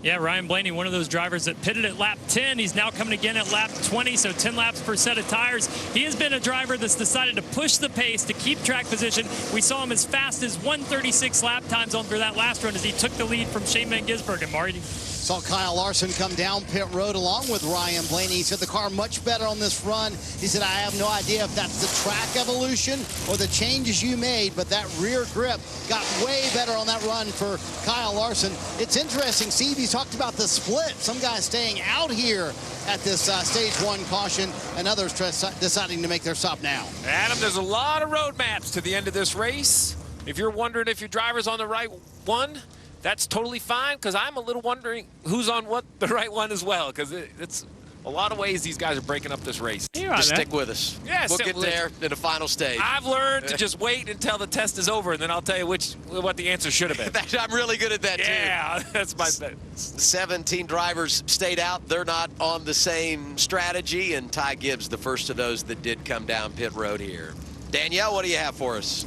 Yeah, Ryan Blaney, one of those drivers that pitted at lap 10. He's now coming again at lap 20, so 10 laps per set of tires. He has been a driver that's decided to push the pace to keep track position. We saw him as fast as 1:36 lap times over that last run as he took the lead from Shane Van Gisbergen. Marty. Saw Kyle Larson come down pit road along with Ryan Blaney. He said the car much better on this run. He said, I have no idea if that's the track evolution or the changes you made, but that rear grip got way better on that run for Kyle Larson. It's interesting, Steve, he talked about the split. Some guys staying out here at this stage 1 caution and others deciding to make their stop now. Adam, there's a lot of road maps to the end of this race. If you're wondering if your driver's on the right one, that's totally fine, because I'm a little wondering who's on the right one as well, because it's a lot of ways these guys are breaking up this race. Just stick with us. Yeah, we'll get there in the final stage. I've learned to just wait until the test is over, and then I'll tell you what the answer should have been. I'm really good at that, too. Yeah, that's my bet. 17 drivers stayed out. They're not on the same strategy, and Ty Gibbs, the first of those that did come down pit road here. Danielle, what do you have for us?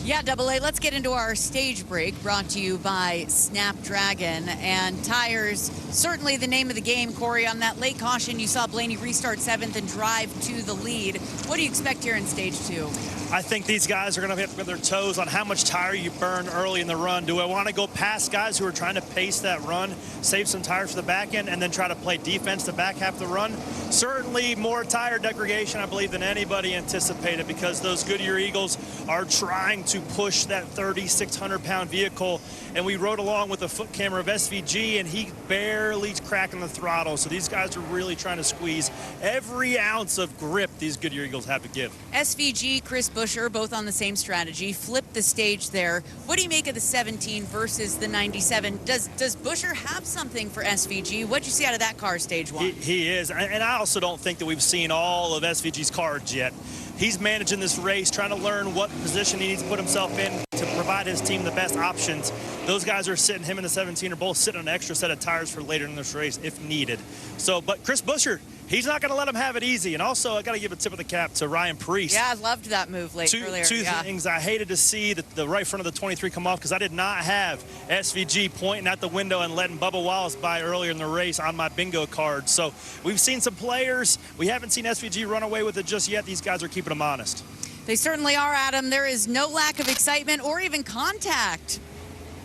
Yeah, Double A, let's get into our stage break brought to you by Snapdragon. And tires, certainly the name of the game, Corey. On that late caution, you saw Blaney restart 7th and drive to the lead. What do you expect here in stage 2? I think these guys are going to have to put their toes on how much tire you burn early in the run. Do I want to go past guys who are trying to pace that run, save some tires for the back end, and then try to play defense the back half of the run? Certainly more tire degradation, I believe, than anybody anticipated, because those Goodyear Eagles are trying to push that 3,600-pound vehicle. And we rode along with a foot camera of SVG, and he barely cracking the throttle. So these guys are really trying to squeeze every ounce of grip these Goodyear Eagles have to give. SVG, Chris Buescher, both on the same strategy. Flip the stage there. What do you make of the 17 versus the 97? Does Buescher have something for SVG? What'd you see out of that car stage one? He is. And I also don't think that we've seen all of SVG's cards yet. He's managing this race, trying to learn what position he needs to put himself in to provide his team the best options. Those guys are sitting, him and the 17 are both sitting on an extra set of tires for later in this race if needed. So, but Chris Buescher, he's not going to let him have it easy. And also, I got to give a tip of the cap to Ryan Preece. Yeah, I loved that move earlier. Two things. I hated to see the right front of the 23 come off, because I did not have SVG pointing out the window and letting Bubba Wallace by earlier in the race on my bingo card. So we've seen some players. We haven't seen SVG run away with it just yet. These guys are keeping them honest. They certainly are, Adam. There is no lack of excitement or even contact.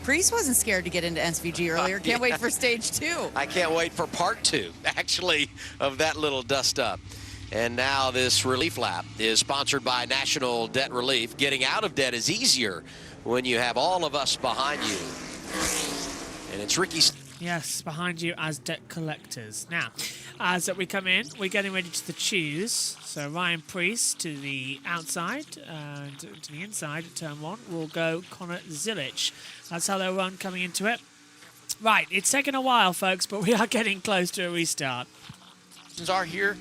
Preece wasn't scared to get into SVG earlier. Can't wait for stage 2. I can't wait for part 2, actually, of that little dust up. And now this relief lap is sponsored by National Debt Relief. Getting out of debt is easier when you have all of us behind you. And it's Ricky. Yes, behind you as debt collectors. Now, as we come in, we're getting ready to choose. So Ryan Preece to the outside, and to the inside at turn 1 will go Connor Zilic. That's how they'll run coming into it. Right, it's taken a while, folks, but we are getting close to a restart. Are here,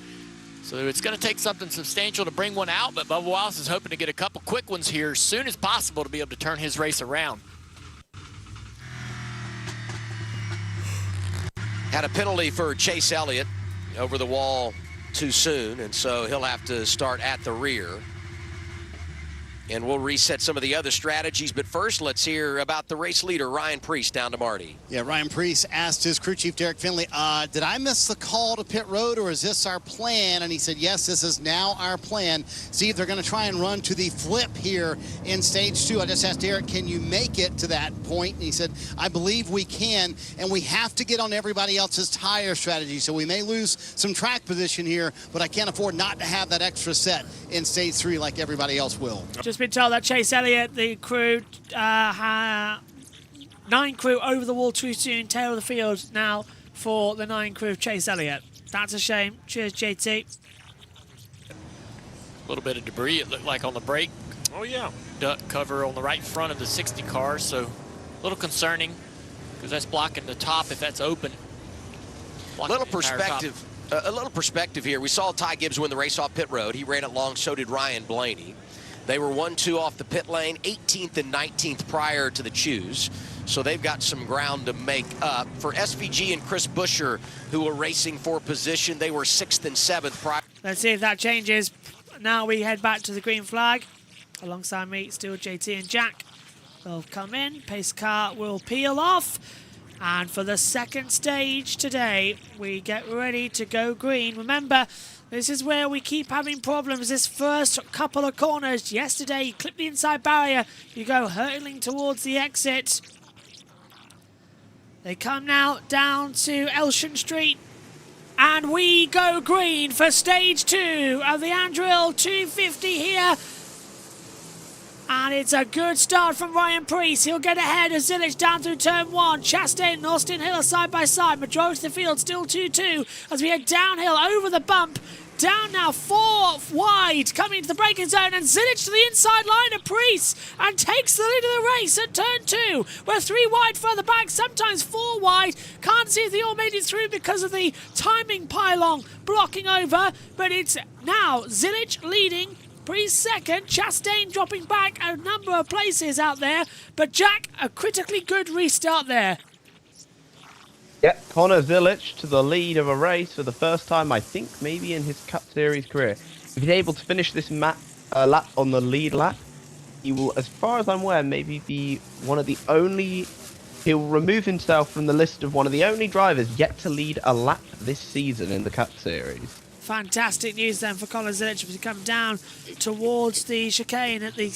so it's going to take something substantial to bring one out, but Bubba Wallace is hoping to get a couple quick ones here as soon as possible to be able to turn his race around. Had a penalty for Chase Elliott over the wall too soon, and so he'll have to start at the rear. And we'll reset some of the other strategies, but first let's hear about the race leader, Ryan Preece, down to Marty. Yeah, Ryan Preece asked his crew chief, Derek Finley, did I miss the call to pit road, or is this our plan? And he said, yes, this is now our plan. See if they're going to try and run to the flip here in stage 2. I just asked Derek, can you make it to that point? And he said, I believe we can, and we have to get on everybody else's tire strategy. So we may lose some track position here, but I can't afford not to have that extra set in stage 3 like everybody else will. Just been told that Chase Elliott, the crew, 9 crew over the wall too soon, tail of the field now for the 9 crew of Chase Elliott. That's a shame. Cheers, JT. A little bit of debris, it looked like, on the brake. Oh, yeah. Duck cover on the right front of the 60 car, so a little concerning because that's blocking the top if that's open. A little perspective. A little perspective here. We saw Ty Gibbs win the race off pit road. He ran it long, so did Ryan Blaney. They were 1-2 off the pit lane, 18th and 19th prior to the choose. So they've got some ground to make up. For SVG and Chris Buescher, who were racing for position, they were 6th and 7th prior. Let's see if that changes. Now we head back to the green flag. Alongside me, still JT and Jack. They'll come in. Pace car will peel off. And for the second stage today, we get ready to go green. Remember, this is where we keep having problems. This first couple of corners. Yesterday, you clip the inside barrier. You go hurtling towards the exit. They come now down to Elsham Street. And we go green for stage 2 of the Andrill 250 here. And it's a good start from Ryan Preece. He'll get ahead of Zilic down through turn 1. Chastain and Austin Hill are side by side. Majority of the field still 2-2 as we head downhill over the bump. Down now 4 wide, coming into the braking zone, and Zilic to the inside line of Preece and takes the lead of the race at turn 2. We're 3 wide further back, sometimes 4 wide. Can't see if they all made it through because of the timing pylon blocking over, but it's now Zilic leading. Preece second, Chastain dropping back a number of places out there, but Jack, a critically good restart there. Yep, Connor Zilic to the lead of a race for the first time, I think, maybe in his Cup Series career. If he's able to finish this lap on the lead lap, he will, as far as I'm aware, maybe be one of the only... He'll remove himself from the list of one of the only drivers yet to lead a lap this season in the Cup Series. Fantastic news then for Connor Zilic as we come down towards the chicane at the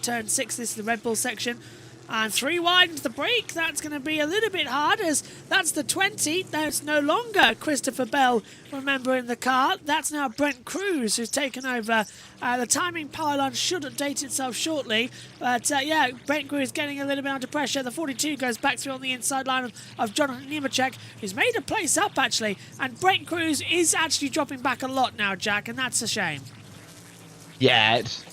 turn 6. This is the Red Bull section. And 3 wide into the break. That's going to be a little bit hard as that's the 20. Now it's no longer Christopher Bell, remember, in the car. That's now Brent Cruz who's taken over. The timing pylon should update itself shortly. But yeah, Brent Cruz getting a little bit under pressure. The 42 goes back through on the inside line of Jonathan Nemechek, who's made a place up actually. And Brent Cruz is actually dropping back a lot now, Jack, and that's a shame. Yeah, it's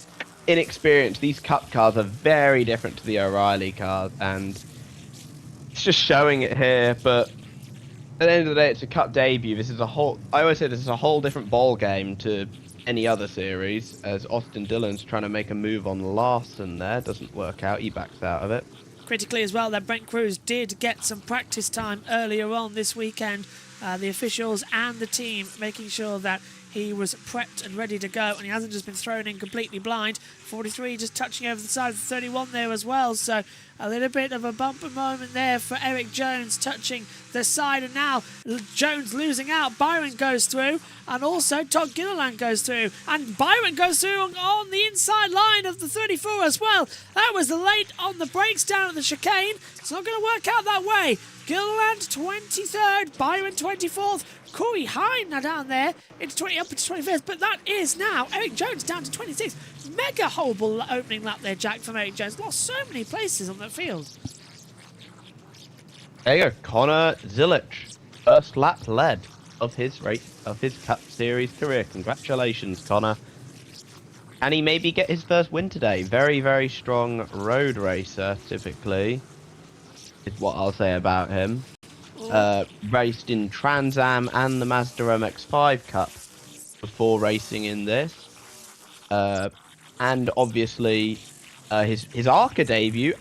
inexperienced. These Cup cars are very different to the O'Reilly cars, and it's just showing it here. But at the end of the day, it's a Cup debut. This is a whole. I always say this is a whole different ball game to any other series. As Austin Dillon's trying to make a move on Larson, there doesn't work out. He backs out of it. Critically as well, that Brent Cruz did get some practice time earlier on this weekend. The officials and the team making sure that he was prepped and ready to go, and he hasn't just been thrown in completely blind. 43 just touching over the side of the 31 there as well, so a little bit of a bumper moment there for Eric Jones touching the side, and now Jones losing out. Byron goes through, and also Todd Gilliland goes through, and Byron goes through on the inside line of the 34 as well. That was late on the brakes down at the chicane. It's not going to work out that way. Gilliland 23rd, Byron 24th, Corey Hine now down there into 20 up into 25th, but that is now Eric Jones down to 26th. Mega horrible opening lap there, Jack, from Eric Jones. Lost so many places on that field. There you go, Connor Zilic, first lap led of his Cup Series career. Congratulations, Connor. And he maybe get his first win today. Very, very strong road racer, typically, is what I'll say about him. Raced in Trans Am and the Mazda MX-5 Cup before racing in this. And obviously his ARCA debut,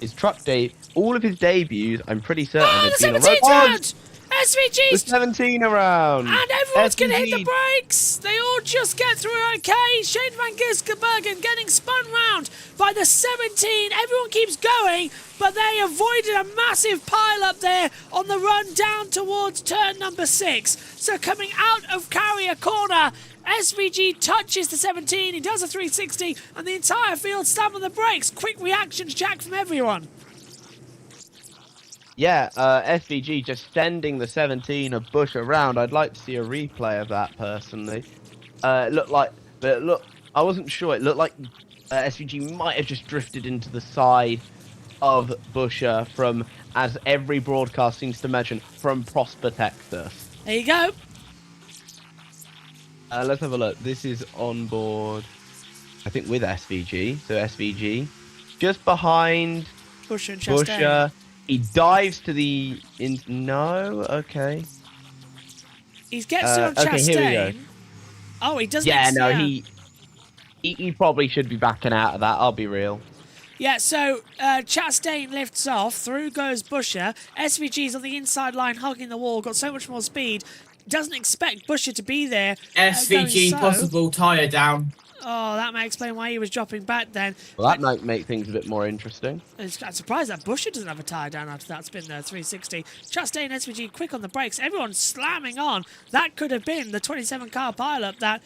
his truck debut, all of his debuts, I'm pretty certain have been on road. SVG's the 17 around. And everyone's going to hit the brakes. They all just get through okay. Shane van Gisbergen getting spun round by the 17. Everyone keeps going, but they avoided a massive pile up there on the run down towards turn number 6. So coming out of Carrier Corner, SVG touches the 17. He does a 360, and the entire field slam on the brakes. Quick reactions, Jack, from everyone. Yeah, SVG just sending the 17 of Bush around. I'd like to see a replay of that personally. It looked like, I wasn't sure. It looked like SVG might have just drifted into the side of Busher from, as every broadcast seems to mention, from Prosper, Texas. There you go. Let's have a look. This is on board, I think, with SVG. So SVG just behind Busher and Chastain. Busher. He dives to the no, okay. He gets to on okay, Chastain. Here we go. Oh, he doesn't. Yeah, no, he probably should be backing out of that. I'll be real. Yeah, so Chastain lifts off. Through goes Busher. SVG's on the inside line, hugging the wall. Got so much more speed. Doesn't expect Busher to be there. SVG possible tyre down. Oh, that may explain why he was dropping back then. Well, that might make things a bit more interesting. I'm surprised that Busher doesn't have a tyre down after that spin there, 360. Chastain and SVG quick on the brakes. Everyone's slamming on. That could have been the 27-car pileup that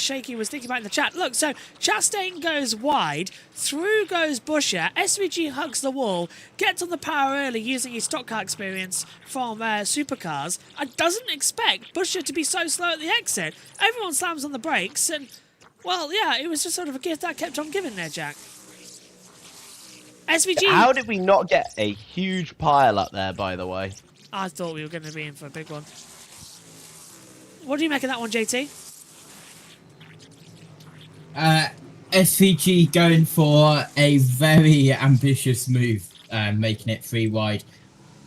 Shaky was thinking about in the chat. Look, so Chastain goes wide. Through goes Busher. SVG hugs the wall. Gets on the power early using his stock car experience from supercars. And doesn't expect Busher to be so slow at the exit. Everyone slams on the brakes and... well, yeah, it was just sort of a gift that kept on giving there, Jack. SVG... how did we not get a huge pile up there, by the way? I thought we were going to be in for a big one. What do you make of that one, JT? SVG going for a very ambitious move, making it 3 wide.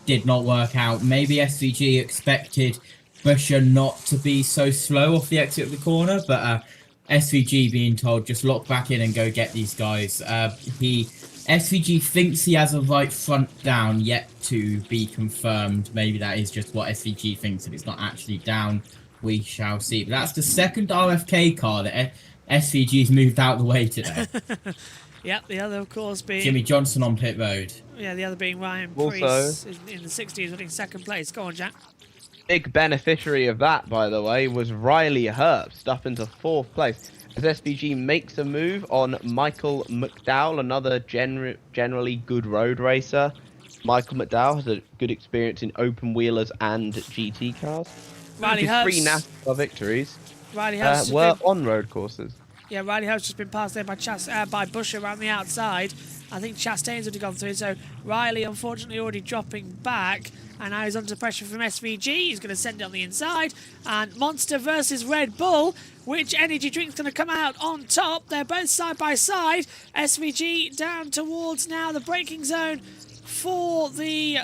Did not work out. Maybe SVG expected Busher not to be so slow off the exit of the corner, but... SVG being told just lock back in and go get these guys. SVG thinks he has a right front down, yet to be confirmed. Maybe that is just what SVG thinks, and it's not actually down. We shall see. But that's the second RFK car that SVG's moved out of the way today. Yep, the other, of course, being... Jimmie Johnson on pit road. Yeah, the other being Ryan also... Preece in the 60s, winning second place. Go on, Jack. Big beneficiary of that, by the way, was Riley Herbst up into 4th place. As SVG makes a move on Michael McDowell, another generally good road racer. Michael McDowell has a good experience in open wheelers and GT cars. Riley His 3 Herbst. NASCAR victories Riley Herbst were on road courses. Yeah, Riley Herbst has been passed there by Busher around the outside. I think Chastain's already gone through, so Riley unfortunately already dropping back, and now he's under pressure from SVG. He's going to send it on the inside, and Monster versus Red Bull. Which energy drink's going to come out on top? They're both side by side. SVG down towards now the braking zone for the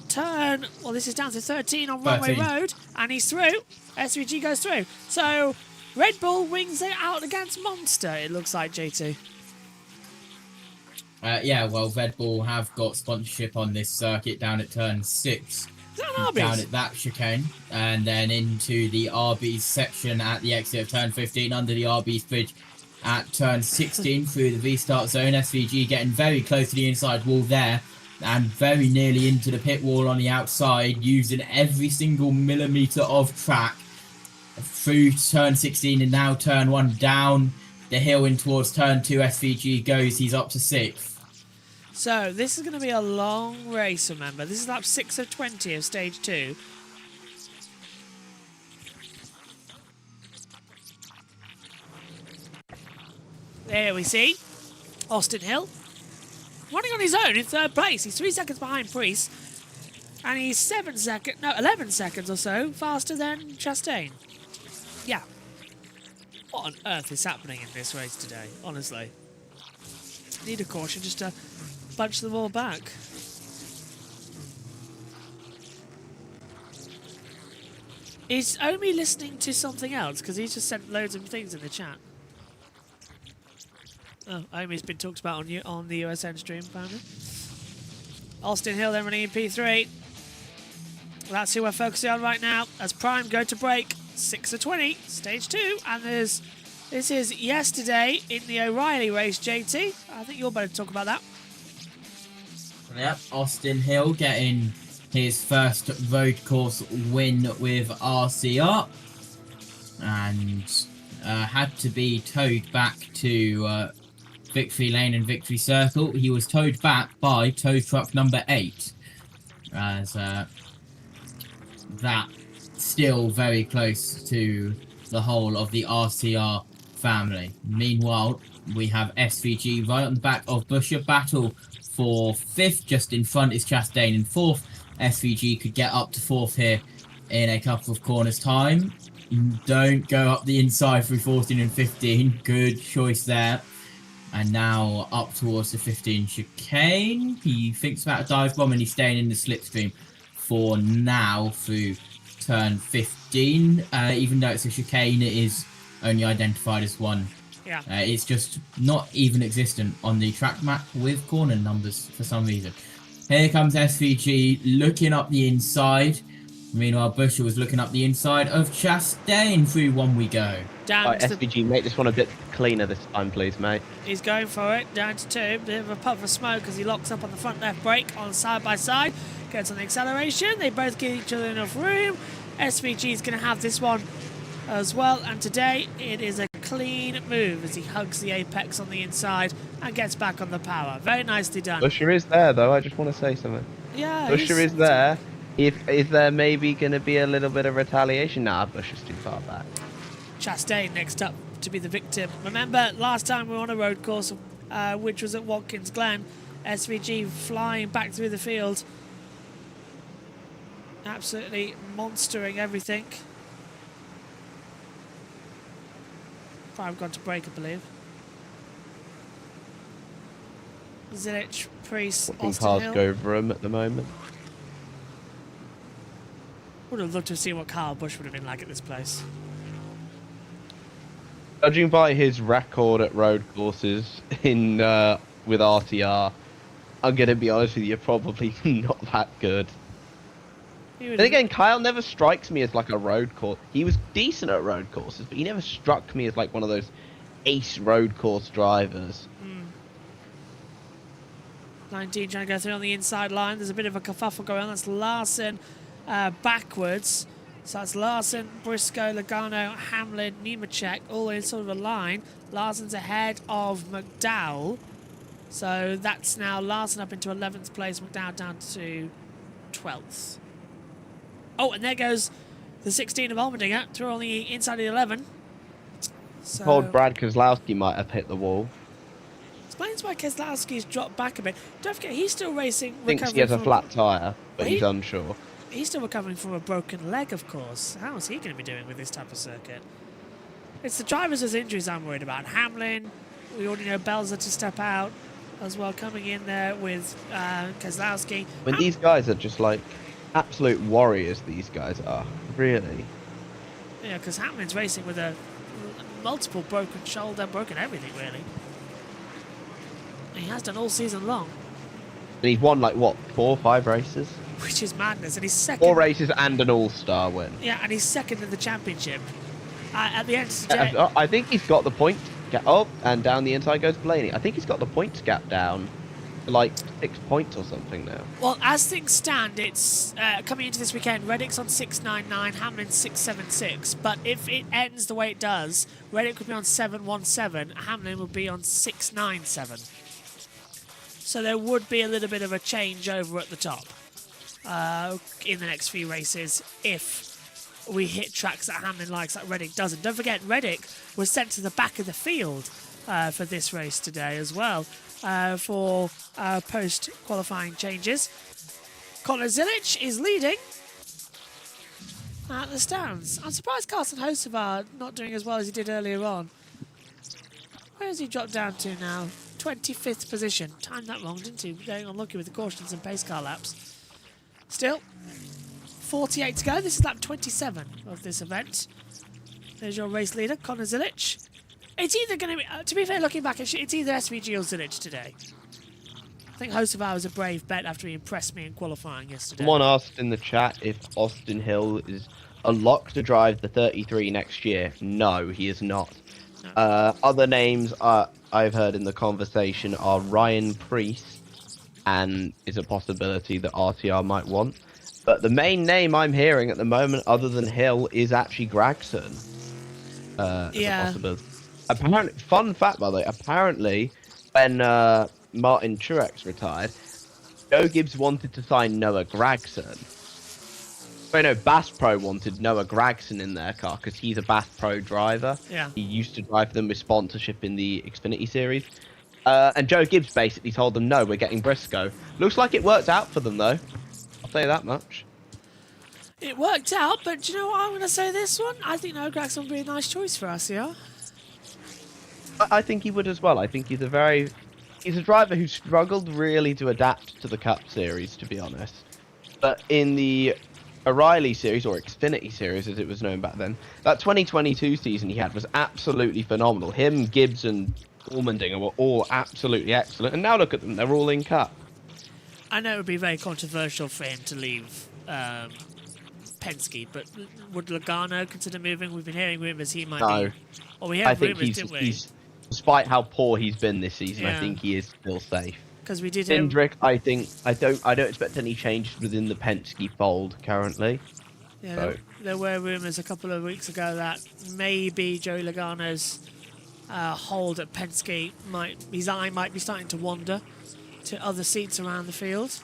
turn. Well, this is down to 13 on Runway Road, and he's through. SVG goes through. So Red Bull wings it out against Monster, it looks like, JT. Yeah, well, Red Bull have got sponsorship on this circuit down at turn 6. Down at that chicane, and then into the RB's section at the exit of turn 15 under the RB's bridge at turn 16 through the V-start zone. SVG getting very close to the inside wall there and very nearly into the pit wall on the outside, using every single millimetre of track through turn 16 and now turn 1 down the hill in towards turn 2. SVG goes, he's up to 6th. So this is going to be a long race, remember. This is lap 6 of 20 of stage 2. There we see Austin Hill running on his own in 3rd place. He's 3 seconds behind Priest, and he's 11 seconds or so faster than Chastain. Yeah. What on earth is happening in this race today, honestly? Need a caution just to bunch them all back. Is Omi listening to something else? Because he's just sent loads of things in the chat. Oh, Omi's been talked about on the USN stream, apparently. Austin Hill then running in P3. That's who we're focusing on right now as Prime go to break. 6 of 20, stage 2, and this is yesterday in the O'Reilly race, JT. I think you're better to talk about that. Yep, Austin Hill getting his first road course win with RCR, and had to be towed back to Victory Lane and Victory Circle. He was towed back by tow truck number 8, as that still very close to the whole of the RCR family. Meanwhile, we have SVG right on the back of Busher. Battle for 5th, just in front is Chastain in 4th. SVG could get up to 4th here in a couple of corners time. Don't go up the inside through 14 and 15. Good choice there. And now up towards the 15 chicane. He thinks about a dive bomb and he's staying in the slipstream for now through turn 15. Even though it's a chicane, it is only identified as one. Yeah. It's just not even existent on the track map with corner numbers for some reason. Here comes SVG looking up the inside. Meanwhile, Busher was looking up the inside of Chastain. Through 1 we go. Right, SVG, make this one a bit cleaner this time, please, mate. He's going for it, down to 2. Bit of a puff of smoke as he locks up on the front left brake on side by side. Gets on the acceleration. They both give each other enough room. SVG is going to have this one as well. And today it is a clean move as he hugs the apex on the inside and gets back on the power. Very nicely done. Busher is there, though. I just want to say something. Yeah. Busher is there. Is there maybe going to be a little bit of retaliation? Nah, Busher's too far back. Chastain next up to be the victim. Remember, last time we were on a road course, which was at Watkins Glen, SVG flying back through the field. Absolutely monstering everything. I've gone to break, I believe. Zilich, Priest, Austin cars Hill. go over him at the moment. Would have loved to have seen what Kyle Busch would have been like at this place. Judging by his record at road courses in with RTR, I'm going to be honest with you, probably not that good. Then again, Kyle never strikes me as like a road course. He was decent at road courses, but he never struck me as like one of those ace road course drivers. 19 trying to go through on the inside line. There's a bit of a kerfuffle going on. That's Larson backwards. So that's Larson, Briscoe, Logano, Hamlin, Nemechek, all in sort of a line. Larson's ahead of McDowell. So that's now Larson up into 11th place, McDowell down to 12th. Oh, and there goes the 16 of Allmendinger through on the inside of the 11. So Told Brad Keselowski might have hit the wall. Explains why Keselowski's dropped back a bit. Don't forget, he's still racing. Thinks he has a flat tyre, but he's unsure. He's still recovering from a broken leg, of course. How is he going to be doing with this type of circuit? It's the drivers with injuries I'm worried about. Hamlin, we already know Belzer to step out as well, coming in there with Keselowski. When these guys are just like absolute warriors, these guys are. Really. Yeah, because Hamlin's racing with a multiple broken shoulder, broken everything, really. He has done all season long. And he's won, like, what, 4 or 5 races? Which is madness, and he's second. 4 races and an all-star win. Yeah, and he's second in the championship. At the end of I think he's got the point gap. Oh, and down the inside goes Blaney. I think he's got the points gap down to like 6 points or something now. Well, as things stand, it's coming into this weekend. Reddick's on 699, Hamlin's 676. But if it ends the way it does, Reddick would be on 717, Hamlin would be on 697. So there would be a little bit of a change over at the top in the next few races if we hit tracks that Hamlin likes, like Reddick doesn't. Don't forget, Reddick was sent to the back of the field for this race today as well for post-qualifying changes. Connor Zilic is leading at the stands. I'm surprised Carson Hocevar not doing as well as he did earlier on. Where has he dropped down to now? 25th position. Timed that wrong, didn't he? Going unlucky with the cautions and pace car laps. Still, 48 to go. This is lap 27 of this event. There's your race leader, Connor Zilic. It's either going to be fair, looking back, it's either SVG or Zilic today. I think Hocevar was a brave bet after he impressed me in qualifying yesterday. Someone asked in the chat if Austin Hill is a lock to drive the 33 next year. No, he is not. No. Other names I've heard in the conversation are Ryan Preece, and is a possibility that RTR might want. But the main name I'm hearing at the moment, other than Hill, is actually Gragson. Yeah. As a possibility. Apparently, fun fact, by the way, apparently, when Martin Truex retired, Joe Gibbs wanted to sign Noah Gragson. I know Bass Pro wanted Noah Gragson in their car because he's a Bass Pro driver. Yeah. He used to drive them with sponsorship in the Xfinity series. And Joe Gibbs basically told them, no, we're getting Briscoe. Looks like it worked out for them, though. I'll say that much. It worked out, but do you know what I'm going to say this one? I think Noah Gragson would be a nice choice for us, yeah? I think he would as well. I think he's a driver who struggled really to adapt to the Cup Series, to be honest. But in the O'Reilly Series, or Xfinity Series as it was known back then, that 2022 season he had was absolutely phenomenal. Him, Gibbs and Allmendinger were all absolutely excellent. And now look at them, they're all in Cup. I know it would be very controversial for him to leave Penske, but would Logano consider moving? We've been hearing rumours he might be. Or we have rumours, didn't we? Despite how poor he's been this season, yeah. I think he is still safe. Because we did. Hendrick, I don't expect any changes within the Penske fold currently. Yeah, so. There were rumours a couple of weeks ago that maybe Joey Logano's hold at Penske his eye might be starting to wander to other seats around the field.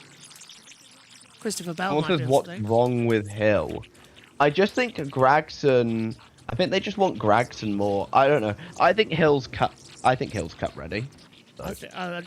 Christopher Bell might be what's wrong with Hill? I just think Gragson. I think they just want Gragson more. I don't know. I think Hill's Cup ready. So.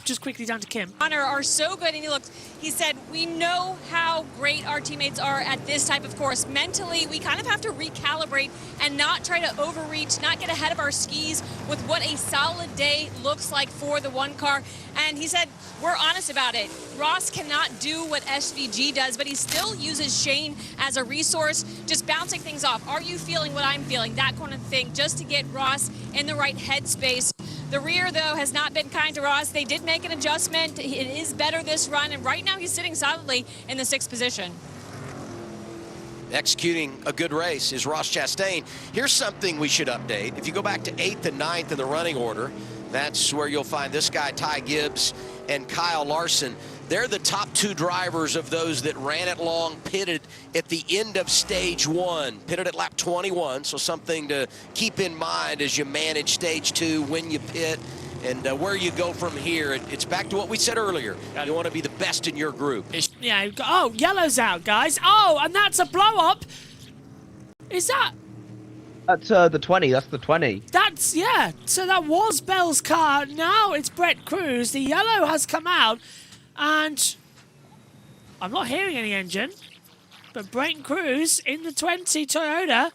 Just quickly down to Kim. Connor are so good, and he said, we know how great our teammates are at this type of course. Mentally, we kind of have to recalibrate and not try to overreach, not get ahead of our skis with what a solid day looks like for the one car. And he said, we're honest about it. Ross cannot do what SVG does, but he still uses Shane as a resource, just bouncing things off. Are you feeling what I'm feeling? That kind of thing, just to get Ross in the right headspace. The rear, though, has not been kind to Ross. They did make an adjustment. It is better this run, and right now he's sitting solidly in the 6th position. Executing a good race is Ross Chastain. Here's something we should update. If you go back to 8th and 9th in the running order, that's where you'll find this guy, Ty Gibbs, and Kyle Larson. They're the top 2 drivers of those that ran it long, pitted at the end of stage 1, pitted at lap 21, so something to keep in mind as you manage stage 2, when you pit, and where you go from here. It's back to what we said earlier. You want to be the best in your group. Yeah, oh, yellow's out, guys. Oh, and that's a blow-up. Is that... That's the 20. That's the 20. That's, yeah. So that was Bell's car. Now it's Brett Cruz. The yellow has come out. And I'm not hearing any engine. But Brett Cruz in the 20 Toyota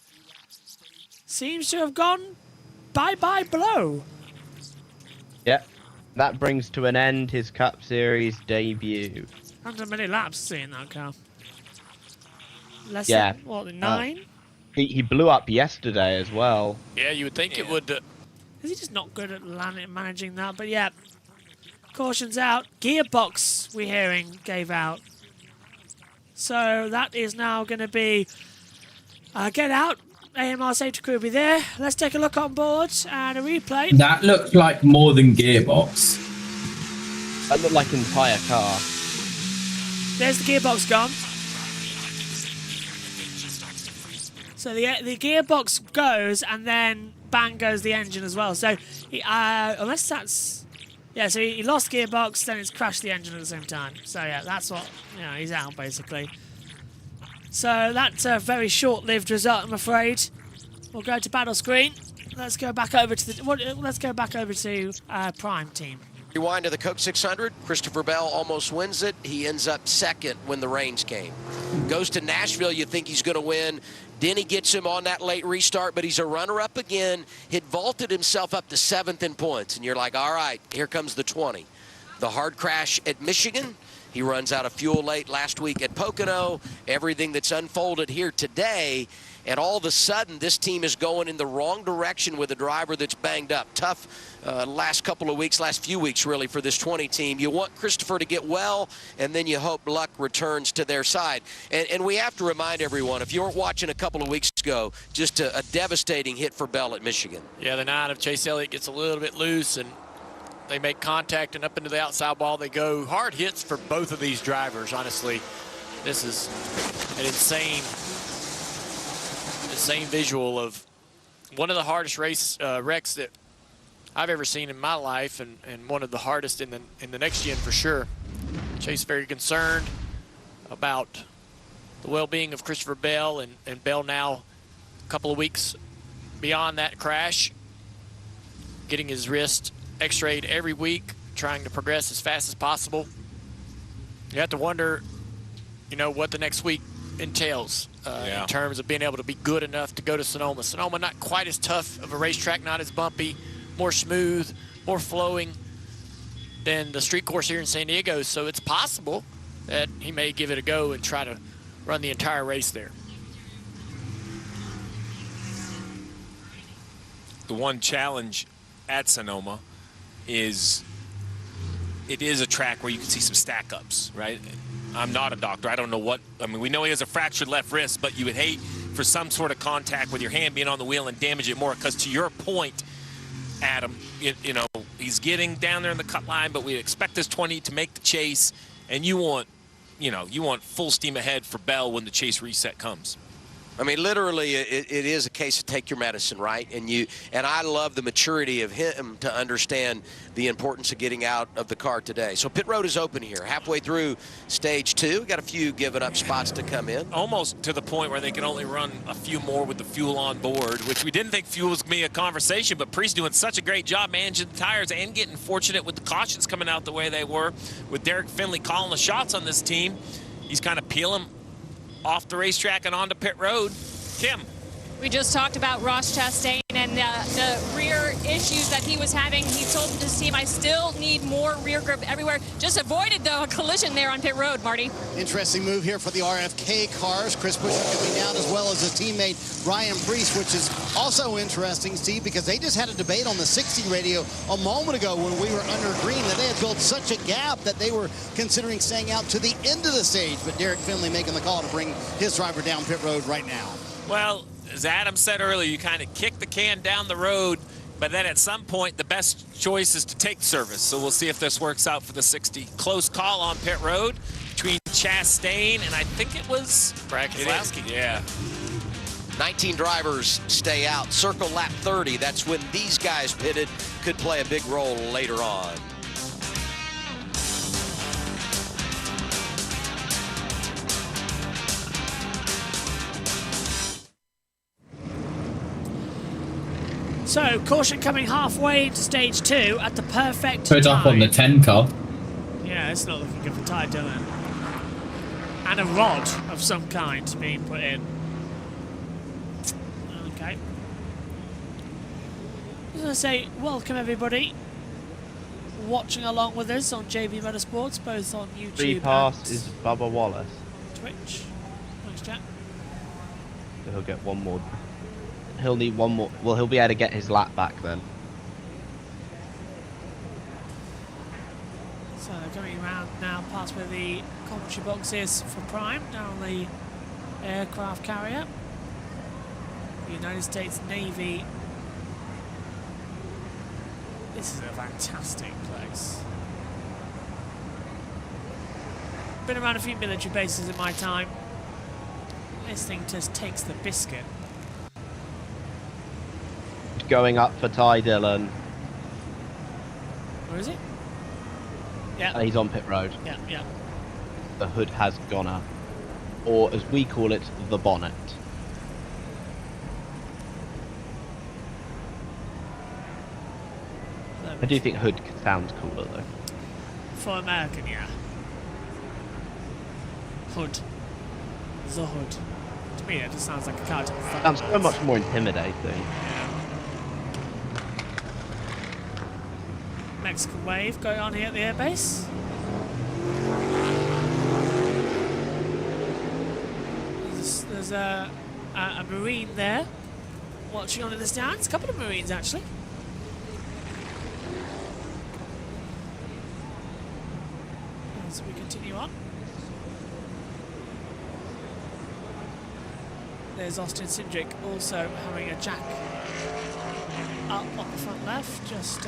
seems to have gone bye-bye blow. Yeah. That brings to an end his Cup Series debut. 100 many laps seeing that car. Less Yeah. than, what, 9? He blew up yesterday as well. Yeah, you would think it would. Is he just not good at managing that? But yeah, caution's out. Gearbox, we're hearing, gave out. So that is now going to be get out. AMR safety crew will be there. Let's take a look on board and a replay. That looked like more than gearbox. That looked like an entire car. There's the gearbox gone. So the gearbox goes, and then bang goes the engine as well. So unless that's... Yeah, so he lost gearbox, then it's crashed the engine at the same time. So yeah, that's what... he's out, basically. So that's a very short-lived result, I'm afraid. We'll go to battle screen. Let's go back over to the... Let's go back over to Prime Team. Rewind to the Coke 600. Christopher Bell almost wins it. He ends up second when the rains came. Goes to Nashville, you think he's going to win. Denny gets him on that late restart, but he's a runner-up again. Had vaulted himself up to 7th in points, and you're like, all right, here comes the 20. The hard crash at Michigan. He runs out of fuel late last week at Pocono. Everything that's unfolded here today, and all of a sudden, this team is going in the wrong direction with a driver that's banged up. Tough last couple of weeks, last few weeks, really, for this 20 team. You want Christopher to get well, and then you hope luck returns to their side. And we have to remind everyone, if you weren't watching a couple of weeks ago, just a devastating hit for Bell at Michigan. Yeah, the 9 of Chase Elliott gets a little bit loose, and they make contact, and up into the outside wall they go. Hard hits for both of these drivers, honestly. This is an insane visual of one of the hardest wrecks that I've ever seen in my life, and one of the hardest in the next gen for sure. Chase very concerned about the well-being of Christopher Bell, and Bell now a couple of weeks beyond that crash, getting his wrist x-rayed every week, trying to progress as fast as possible. You have to wonder, what the next week entails in terms of being able to be good enough to go to Sonoma. Sonoma, not quite as tough of a racetrack, not as bumpy, more smooth, more flowing than the street course here in San Diego. So it's possible that he may give it a go and try to run the entire race there. The one challenge at Sonoma is it is a track where you can see some stack ups, right? I'm not a doctor. I don't know what, we know he has a fractured left wrist, but you would hate for some sort of contact with your hand being on the wheel and damage it more, because to your point, Adam, he's getting down there in the cut line, but we expect this 20 to make the chase, and you want full steam ahead for Bell when the chase reset comes. Literally, it is a case of take your medicine, right? And I love the maturity of him to understand the importance of getting out of the car today. So pit road is open here, halfway through stage 2. Got a few given up spots to come in. Almost to the point where they can only run a few more with the fuel on board, which we didn't think fuel was going to be a conversation, but Priest doing such a great job managing the tires and getting fortunate with the cautions coming out the way they were, with Derek Finley calling the shots on this team. He's kind of peeling off the racetrack and onto pit road. Kim. We just talked about Ross Chastain and the rear issues that he was having. He told his team, I still need more rear grip everywhere. Just avoided the collision there on pit road, Marty. Interesting move here for the RFK cars. Chris Buescher coming down, as well as his teammate Ryan Preece, which is also interesting, Steve, because they just had a debate on the 60 radio a moment ago when we were under green that they had built such a gap that they were considering staying out to the end of the stage. But Derek Finley making the call to bring his driver down pit road right now. Well, as Adam said earlier, you kind of kick the can down the road But then at some point, the best choice is to take service. So we'll see if this works out for the 60. Close call on pit road between Chastain and I think it was Keselowski. Yeah. 19 drivers stay out. Circle lap 30. That's when these guys pitted. Could play a big role later on. So, caution coming halfway into stage 2 at the perfect Put time. up on the 10 car. Yeah, it's not looking good for Ty Dillon. And a rod of some kind being put in. Okay. I was going to say, welcome everybody watching along with us on JB Motorsports, both on YouTube Free pass is Bubba Wallace. Twitch. Thanks, Jack. So he'll get one more. He'll need one more. Well, he'll be able to get his lap back then. So coming around now past where the commentary box is for Prime, down the aircraft carrier. The United States Navy. This is a fantastic place. Been around a few military bases in my time. This thing just takes the biscuit. Going up for Ty Dillon. Where is he? Yeah. He's on pit road. Yeah, yeah. The hood has gone up. Or as we call it, the bonnet. I do think hood sounds cooler though. For American, yeah. Hood. The hood. To me, it just sounds like a car. Sounds so much more intimidating. Mexican wave going on here at the airbase. There's a Marine there watching on in the stands. A couple of Marines actually. As we continue on. There's Austin Cindric also having a jack up on the front left, just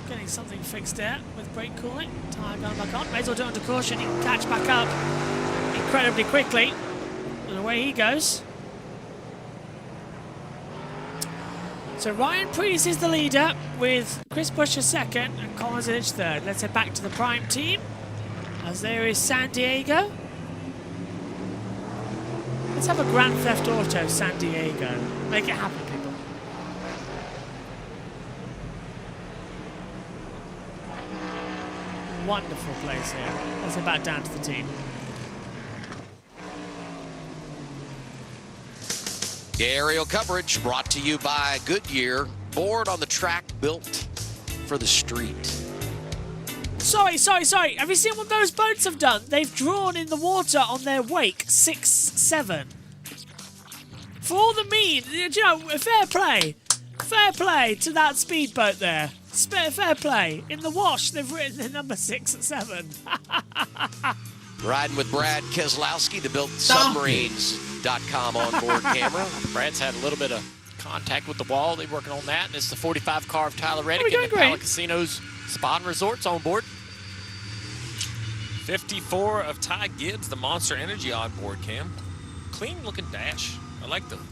getting something fixed there with brake cooling. Tyre going back on. May as well do it under caution. He can catch back up incredibly quickly. And away he goes. So Ryan Preece is the leader with Chris Buescher second and Colin Zilic third. Let's head back to the Prime team as there is San Diego. Let's have a Grand Theft Auto San Diego. Make it happen, people. Wonderful place here. Let's head back down to the team. Aerial coverage brought to you by Goodyear. Board on the track built for the street. Sorry. Have you seen what those boats have done? They've drawn in the water on their wake 6-7. For all the mean, you know, fair play. Fair play to that speedboat there. Fair play. In the wash, they've written the number 6 and 7. Riding with Brad Keselowski, the built submarines.com onboard camera. Brad's had a little bit of contact with the wall. They're working on that. And it's the 45 car of Tyler Reddick and the Pala Casinos Spa and Resorts on board. 54 of Ty Gibbs, the Monster Energy onboard cam. Clean looking dash. I like them.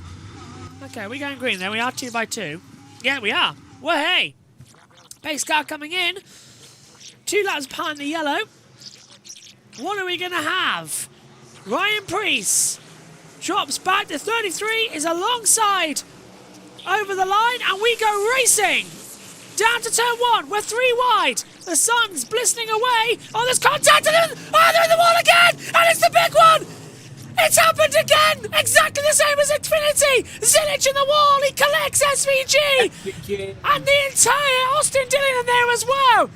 Okay, we're going green there. We are 2 by 2. Yeah, we are. Well, hey. Pace car coming in. 2 laps behind the yellow. What are we going to have? Ryan Preece drops back to 33, is alongside over the line, and we go racing. Down to turn 1. We're 3 wide. The sun's blistening away. Oh, there's contact. Oh, they're in the wall again. And it's the big one. It's happened again. Exactly the same as Xfinity. Zilic in the wall. He collects SVG. And the entire Austin Dillon in there as well.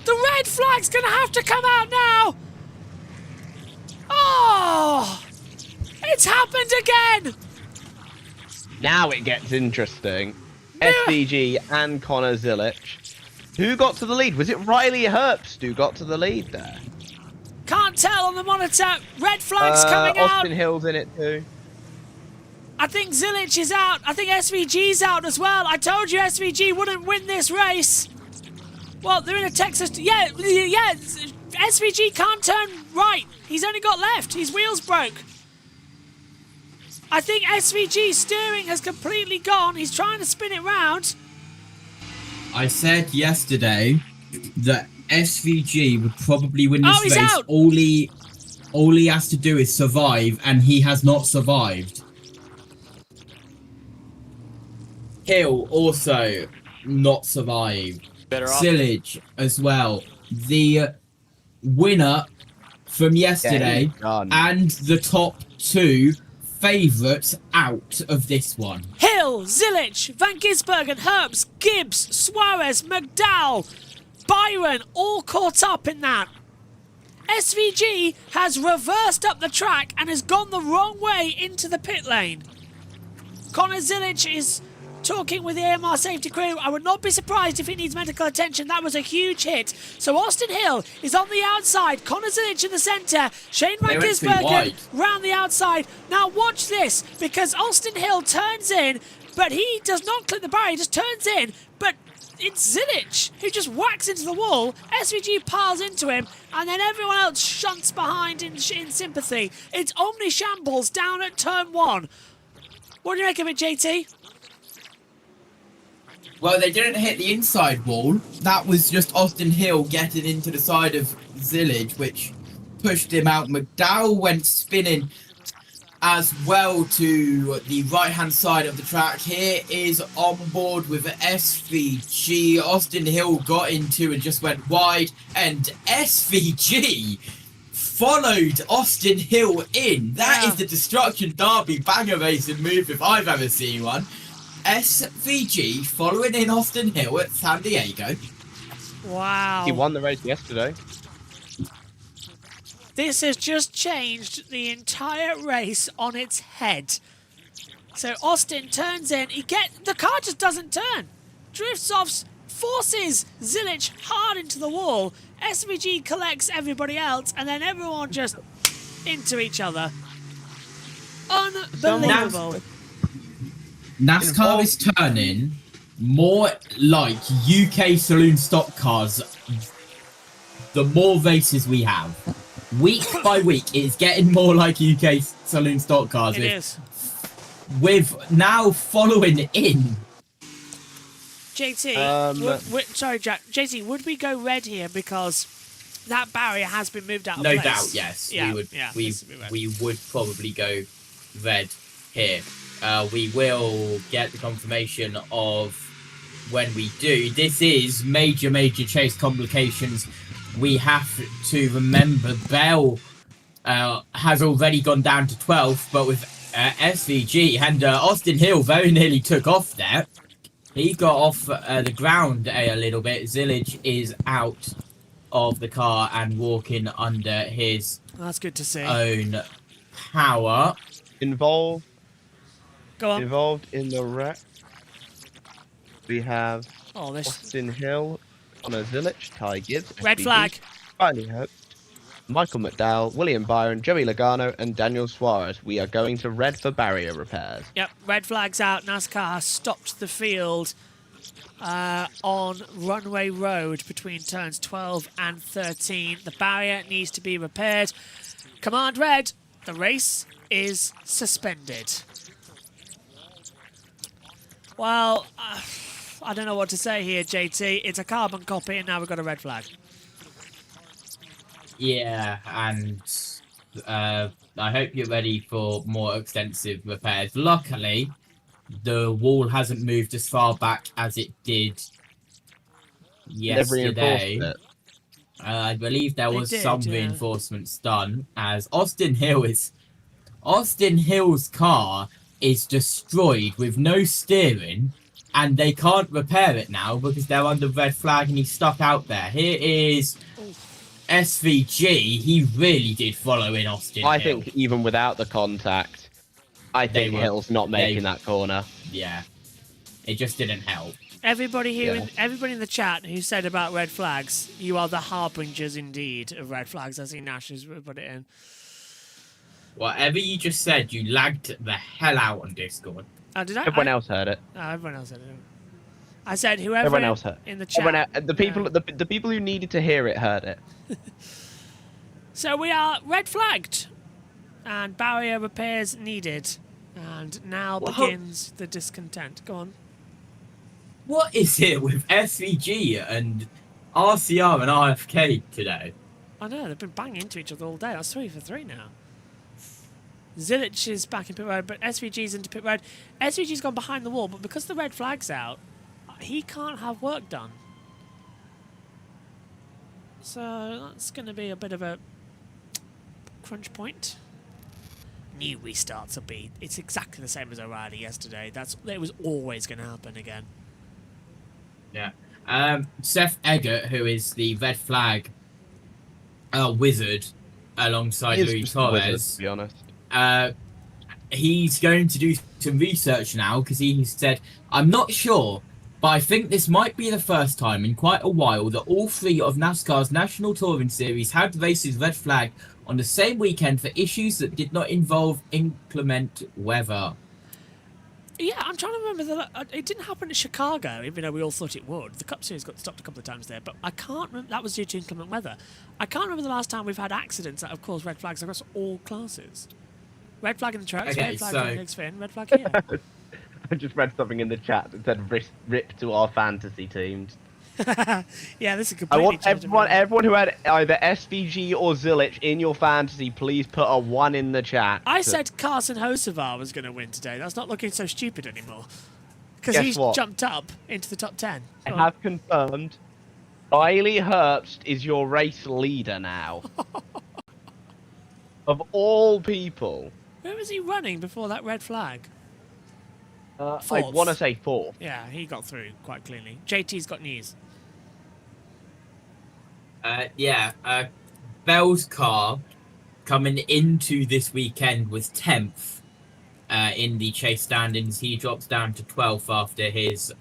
The red flag's going to have to come out now. Oh, it's happened again. Now it gets interesting. SVG and Connor Zilic. Who got to the lead? Was it Riley Herbst who got to the lead there? Can't tell on the monitor. Red flags coming out. Austin Hill's in it too. I think Zilic is out. I think SVG's out as well. I told you SVG wouldn't win this race. Well, they're in a Texas... Yeah, SVG can't turn right. He's only got left. His wheels broke. I think SVG's steering has completely gone. He's trying to spin it round. I said yesterday that SVG would probably win this he's race. out. All he has to do is survive, and he has not survived. Hill also not survived. Better off. Silage as well. The winner from yesterday and the top 2 favourites out of this one. Hill, Zilic, Van Gisbergen, Herbst, Gibbs, Suarez, McDowell, Byron, all caught up in that. SVG has reversed up the track and has gone the wrong way into the pit lane. Connor Zilic is talking with the AMR safety crew. I would not be surprised if he needs medical attention. That was a huge hit. So Austin Hill is on the outside. Connor Zilic in the centre. Shane Van Gisbergen round the outside. Now watch this, because Austin Hill turns in, but he does not clip the barrier, he just turns in. But it's Zilic who just whacks into the wall. SVG piles into him, and then everyone else shunts behind in sympathy. It's Omni Shambles down at turn 1. What do you make of it, JT? Well, they didn't hit the inside wall. That was just Austin Hill getting into the side of Zilic, which pushed him out. McDowell went spinning as well to the right-hand side of the track. Here is on board with SVG. Austin Hill got into and just went wide, and SVG followed Austin Hill in. That is the Destruction Derby banger racing move if I've ever seen one. SVG following in Austin Hill at San Diego. Wow. He won the race yesterday. This has just changed the entire race on its head. So Austin turns in. The car just doesn't turn. Drifts off, forces Zilic hard into the wall. SVG collects everybody else, and then everyone just into each other. Unbelievable. NASCAR is turning more like UK saloon stock cars the more races we have. Week by week, it's getting more like UK saloon stock cars. It is. With now following in. JT, sorry, Jack. JT, would we go red here because that barrier has been moved out of No place? doubt, yes. Yeah, we would probably go red here. We will get the confirmation of when we do. This is major chase complications. We have to remember Bell has already gone down to 12th, but with SVG and Austin Hill very nearly took off there. He got off the ground a little bit. Zilic is out of the car and walking under his That's good to see. own power. Involved in the wreck. We have Austin Hill, Connor Zilic, Ty Gibbs, Red SVG, flag. Riley Hope, Michael McDowell, William Byron, Joey Logano, and Daniel Suarez. We are going to red for barrier repairs. Yep, red flag's out. NASCAR has stopped the field on Runway Road between turns 12 and 13. The barrier needs to be repaired. Command red. The race is suspended. Well, I don't know what to say here, JT. It's a carbon copy, and now we've got a red flag. Yeah, and I hope you're ready for more extensive repairs. Luckily, the wall hasn't moved as far back as it did yesterday. I believe there was some reinforcements done, as Austin Hill's car is destroyed with no steering, and they can't repair it now because they're under red flag and he's stuck out there. Here is SVG. He really did follow in Austin I Hill. think even without the contact, I think Hill's not making that corner. Yeah, it just didn't help. Everybody here, everybody in the chat who said about red flags, you are the harbingers indeed of red flags. I see Nash has put it in. Whatever you just said, you lagged the hell out on Discord. Did I? Everyone else heard it. Everyone else heard it. I said whoever Everyone else heard. in the chat. The people who needed to hear it heard it. So we are red flagged, and barrier repairs needed, and now begins the discontent. Go on. What is it with SVG and RCR and RFK today? I know, they've been banging into each other all day. That's 3 for 3 now. Zilich is back in pit road, but SVG's into pit road. SVG's gone behind the wall, but because the red flag's out, he can't have work done. So that's going to be a bit of a crunch point. New restarts will be... It's exactly the same as O'Reilly yesterday. It was always going to happen again. Yeah. Seth Eggert, who is the red flag wizard alongside Luis Torres, to be honest. He's going to do some research now because he said, I'm not sure, but I think this might be the first time in quite a while that all 3 of NASCAR's National Touring Series had races red flagged on the same weekend for issues that did not involve inclement weather. Yeah, I'm trying to remember it didn't happen in Chicago, even though we all thought it would. The Cup Series got stopped a couple of times there, but I can't remember. That was due to inclement weather. I can't remember the last time we've had accidents that have caused red flags across all classes. Red flag in the trucks, red flag in the Xfin, red flag here. I just read something in the chat that said rip to our fantasy teams. Yeah, this is completely. I want everyone who had either SVG or Zilich in your fantasy, please put a 1 in the chat. I said Carson Hocevar was going to win today. That's not looking so stupid anymore. Because he's jumped up into the top 10. I have confirmed Riley Herbst is your race leader now. Of all people. Where was he running before that red flag? I want to say 4th. Yeah, he got through quite cleanly. JT's got news. Bell's car coming into this weekend was 10th in the chase standings. He drops down to 12th after his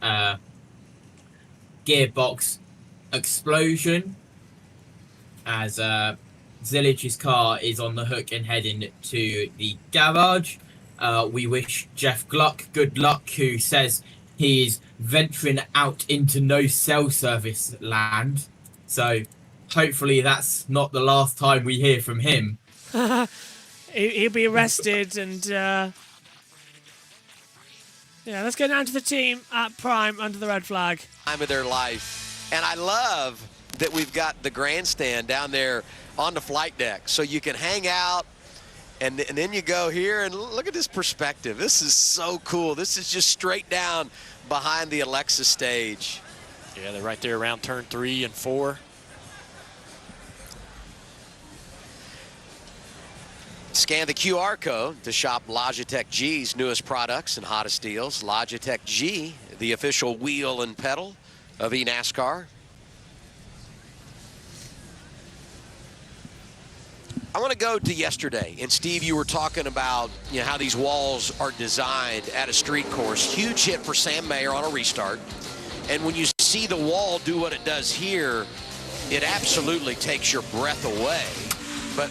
gearbox explosion, as Zilich's car is on the hook and heading to the garage. We wish Jeff Gluck good luck, who says he is venturing out into no cell service land. So hopefully that's not the last time we hear from him. He'll be arrested and... Yeah, let's go down to the team at Prime under the red flag. Time of their life. And I love that we've got the grandstand down there on the flight deck. So you can hang out. And then you go here and look at this perspective. This is so cool. This is just straight down behind the Alexa stage. Yeah, they're right there around turn 3 and 4. Scan the QR code to shop Logitech G's newest products and hottest deals. Logitech G, the official wheel and pedal of eNASCAR. I want to go to yesterday, and Steve, you were talking about how these walls are designed at a street course. Huge hit for Sam Mayer on a restart, and when you see the wall do what it does here, it absolutely takes your breath away.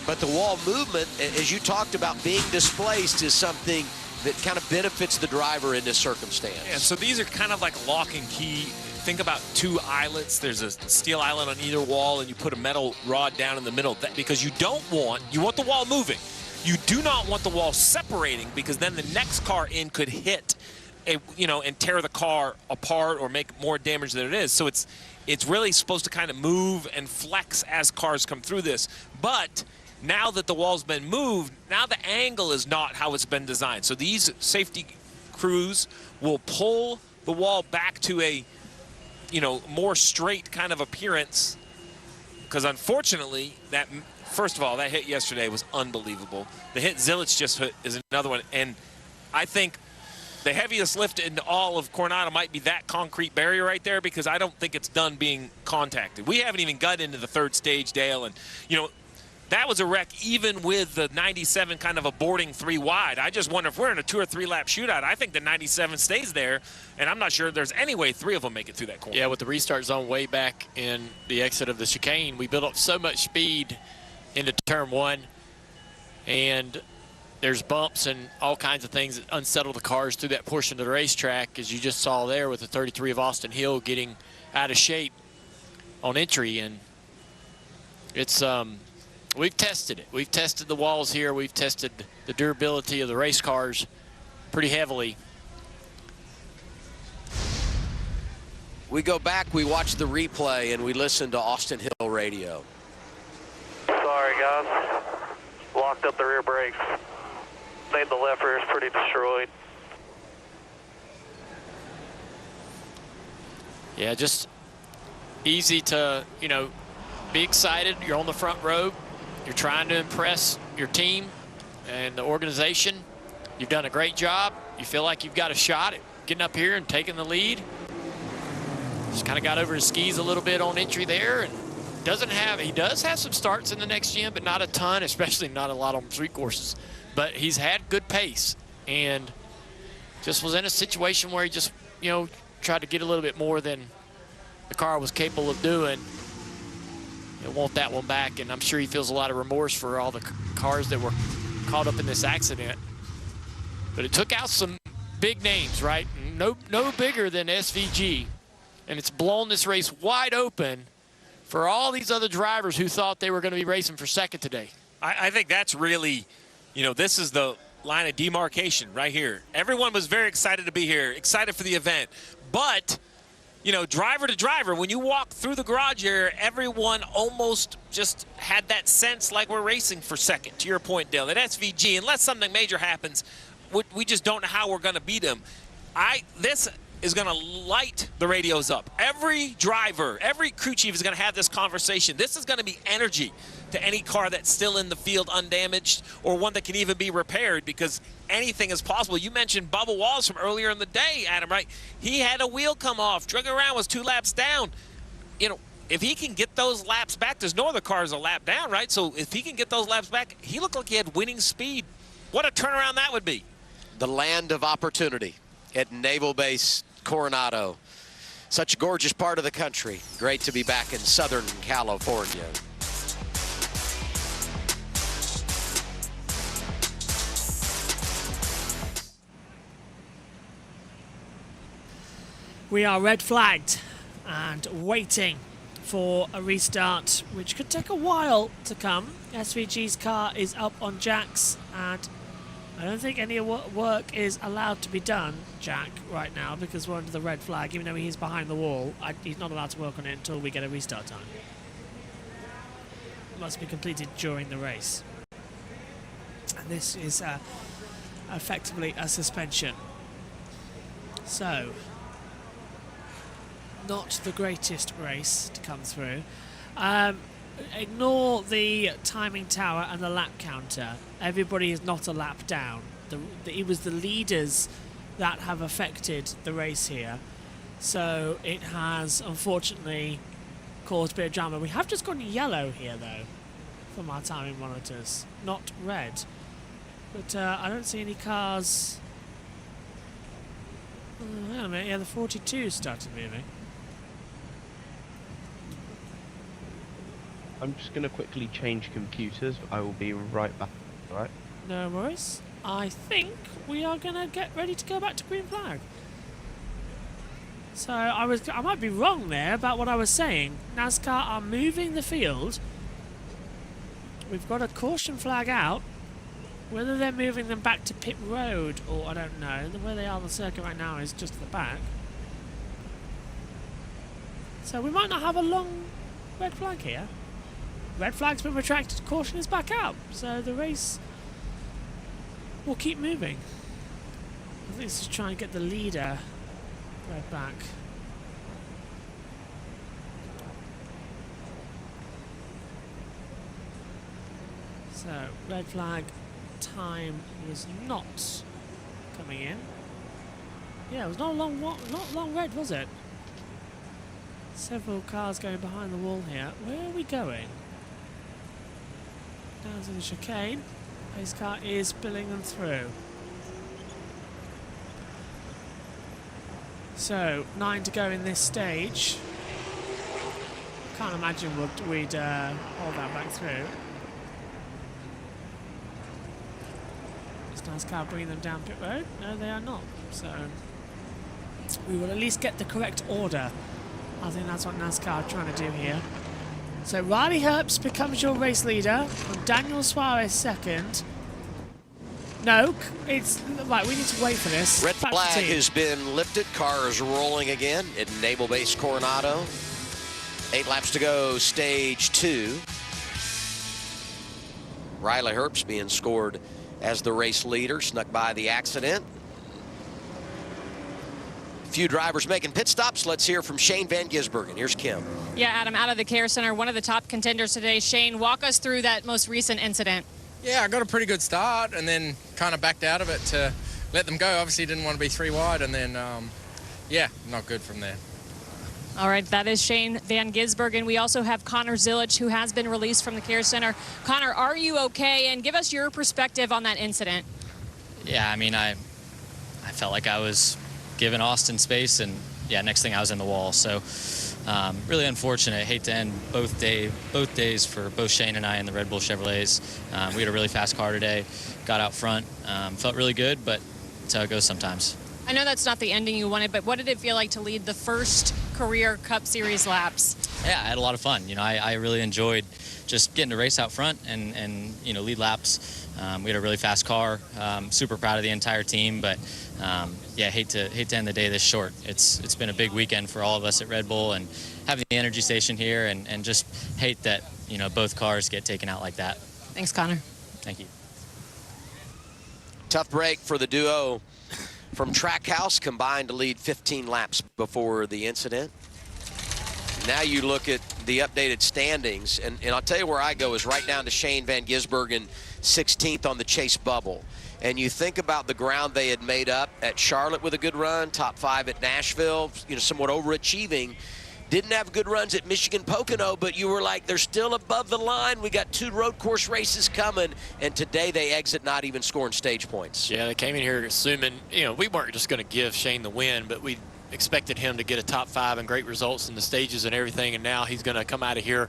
But the wall movement, as you talked about, being displaced is something that kind of benefits the driver in this circumstance. Yeah, so these are kind of like lock and key. Think about 2 eyelets. There's a steel eyelet on either wall, and you put a metal rod down in the middle because you want the wall moving. You do not want the wall separating, because then the next car in could hit and tear the car apart or make more damage than it is. So it's really supposed to kind of move and flex as cars come through this. But now that the wall's been moved, now the angle is not how it's been designed. So these safety crews will pull the wall back to a more straight kind of appearance, because unfortunately, first of all, that hit yesterday was unbelievable. The hit Zilich just hit is another one, and I think the heaviest lift in all of Coronado might be that concrete barrier right there, because I don't think it's done being contacted. We haven't even got into the 3rd stage, Dale, and that was a wreck even with the 97 kind of a boarding 3 wide. I just wonder if we're in a 2 or 3 lap shootout. I think the 97 stays there, and I'm not sure there's any way 3 of them make it through that corner. Yeah, with the restart zone way back in the exit of the chicane, we built up so much speed into turn 1, and there's bumps and all kinds of things that unsettle the cars through that portion of the racetrack, as you just saw there with the 33 of Austin Hill getting out of shape on entry. And it's we've tested it. We've tested the walls here. We've tested the durability of the race cars pretty heavily. We go back, we watch the replay, and we listen to Austin Hill radio. Sorry, guys. Locked up the rear brakes. Made the left rear is pretty destroyed. Yeah, just easy to, you know, be excited. You're on the front row. You're trying to impress your team and the organization. You've done a great job. You feel like you've got a shot at getting up here and taking the lead. Just kind of got over his skis a little bit on entry there, and he does have some starts in the next gen, but not a ton, especially not a lot on street courses. But he's had good pace, and just was in a situation where he just, you know, tried to get a little bit more than the car was capable of doing. He'll want that one back, and I'm sure he feels a lot of remorse for all the cars that were caught up in this accident. But it took out some big names, right? No bigger than SVG. And it's blown this race wide open for all these other drivers who thought they were going to be racing for second today. I think that's really, you know, this is the line of demarcation right here. Everyone was very excited to be here, excited for the event. But, you know, driver to driver, when you walk through the garage area, everyone almost just had that sense like we're racing for second, to your point, Dale. At SVG, unless something major happens, we just don't know how we're going to beat them. This is going to light the radios up. Every driver, every crew chief is going to have this conversation. This is going to be energy to any car that's still in the field undamaged, or one that can even be repaired, because anything is possible. You mentioned Bubba Wallace from earlier in the day, Adam, right? He had a wheel come off, drug around, was 2 laps down. You know, if he can get those laps back, there's no other cars a lap down, right? So if he can get those laps back, he looked like he had winning speed. What a turnaround that would be. The land of opportunity at Naval Base Coronado. Such a gorgeous part of the country. Great to be back in Southern California. We are red flagged and waiting for a restart, which could take a while to come. SVG's car is up on jacks, and I don't think any work is allowed to be done, Jack, right now, because we're under the red flag. Even though he's behind the wall, he's not allowed to work on it until we get a restart time. It must be completed during the race. And this is effectively a suspension. So, not the greatest race to come through. Ignore the timing tower and the lap counter. Everybody is not a lap down. It was the leaders that have affected the race here. So it has, unfortunately, caused a bit of drama. We have just gone yellow here, though, from our timing monitors. Not red. But I don't see any cars. Wait a minute. Yeah, the 42 started moving. I'm just going to quickly change computers. I will be right back. Right? No worries. I think we are going to get ready to go back to green flag. So I might be wrong there about what I was saying. NASCAR are moving the field. We've got a caution flag out. Whether they're moving them back to pit road or I don't know. The way they are on the circuit right now is just at the back. So we might not have a long red flag here. Red flag's been retracted, caution is back out. So the race will keep moving. I think this is trying to get the leader right back. So red flag time was not coming in. Yeah, it was not long red, was it? Several cars going behind the wall here. Where are we going? Down to the chicane. Pace car is spilling them through. So, 9 to go in this stage. Can't imagine we'd hold that back through. Is NASCAR bringing them down pit road? No, they are not. So we will at least get the correct order. I think that's what NASCAR are trying to do here. So Riley Herbst becomes your race leader, and Daniel Suarez second. No, it's right. We need to wait for this. Red flag has been lifted. Cars rolling again at Naval Base Coronado. 8 laps to go, stage 2. Riley Herbst being scored as the race leader, snuck by the accident. Few drivers making pit stops. Let's hear from Shane Van Gisbergen. Here's Kim. Yeah, Adam, out of the Care Center, one of the top contenders today. Shane, walk us through that most recent incident. Yeah, I got a pretty good start and then kind of backed out of it to let them go. Obviously didn't want to be 3 wide, and then, yeah, not good from there. All right, that is Shane Van Gisbergen. We also have Connor Zilich, who has been released from the Care Center. Connor, are you okay? And give us your perspective on that incident. Yeah, I mean, I felt like I was giving Austin space, and yeah, next thing I was in the wall. So really unfortunate. Hate to end both days for both Shane and I in the Red Bull Chevrolets. We had a really fast car today, got out front, felt really good, but that's how it goes sometimes. I know that's not the ending you wanted, but what did it feel like to lead the first career Cup Series laps? Yeah, I had a lot of fun. You know, I really enjoyed just getting to race out front and you know, lead laps. We had a really fast car. Super proud of the entire team, but yeah, hate to end the day this short. It's been a big weekend for all of us at Red Bull, and having the energy station here, and just hate that, you know, both cars get taken out like that. Thanks, Connor. Thank you. Tough break for the duo from Trackhouse, combined to lead 15 laps before the incident. Now you look at the updated standings, and I'll tell you where I go is right down to Shane Van Gisbergen, 16th on the chase bubble. And you think about the ground they had made up at Charlotte with a good run, top 5 at Nashville, you know, somewhat overachieving. Didn't have good runs at Michigan Pocono, but you were like, they're still above the line. We got 2 road course races coming, and today they exit not even scoring stage points. Yeah, they came in here assuming, you know, we weren't just going to give Shane the win, but we expected him to get a top 5 and great results in the stages and everything, and now he's going to come out of here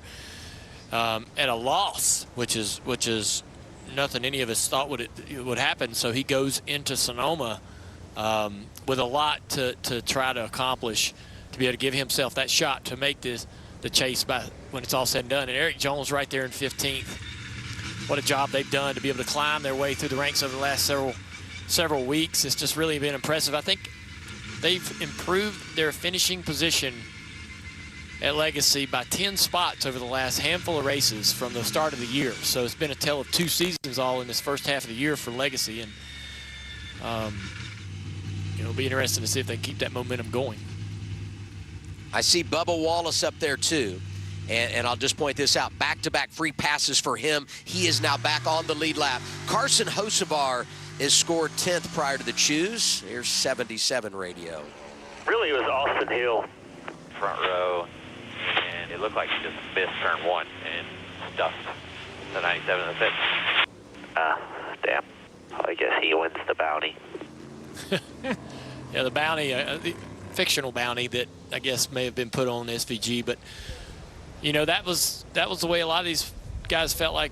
at a loss, which is nothing any of us thought would happen. So he goes into Sonoma with a lot to try to accomplish, to be able to give himself that shot to make the chase by when it's all said and done. And Eric Jones right there in 15th. What a job they've done to be able to climb their way through the ranks over the last several weeks. It's just really been impressive. I think they've improved their finishing position at Legacy by 10 spots over the last handful of races from the start of the year. So it's been a tale of 2 seasons all in this first half of the year for Legacy. And it'll be interesting to see if they keep that momentum going. I see Bubba Wallace up there too. And I'll just point this out, back-to-back free passes for him. He is now back on the lead lap. Carson Hocevar is scored 10th prior to the choose. Here's 77 radio. Really, it was Austin Hill, front row, and it looked like he just missed turn 1 and stuffed the 97 in the pit. Damn. I guess he wins the bounty. Yeah, the bounty, the fictional bounty that I guess may have been put on SVG, but you know, that was the way a lot of these guys felt like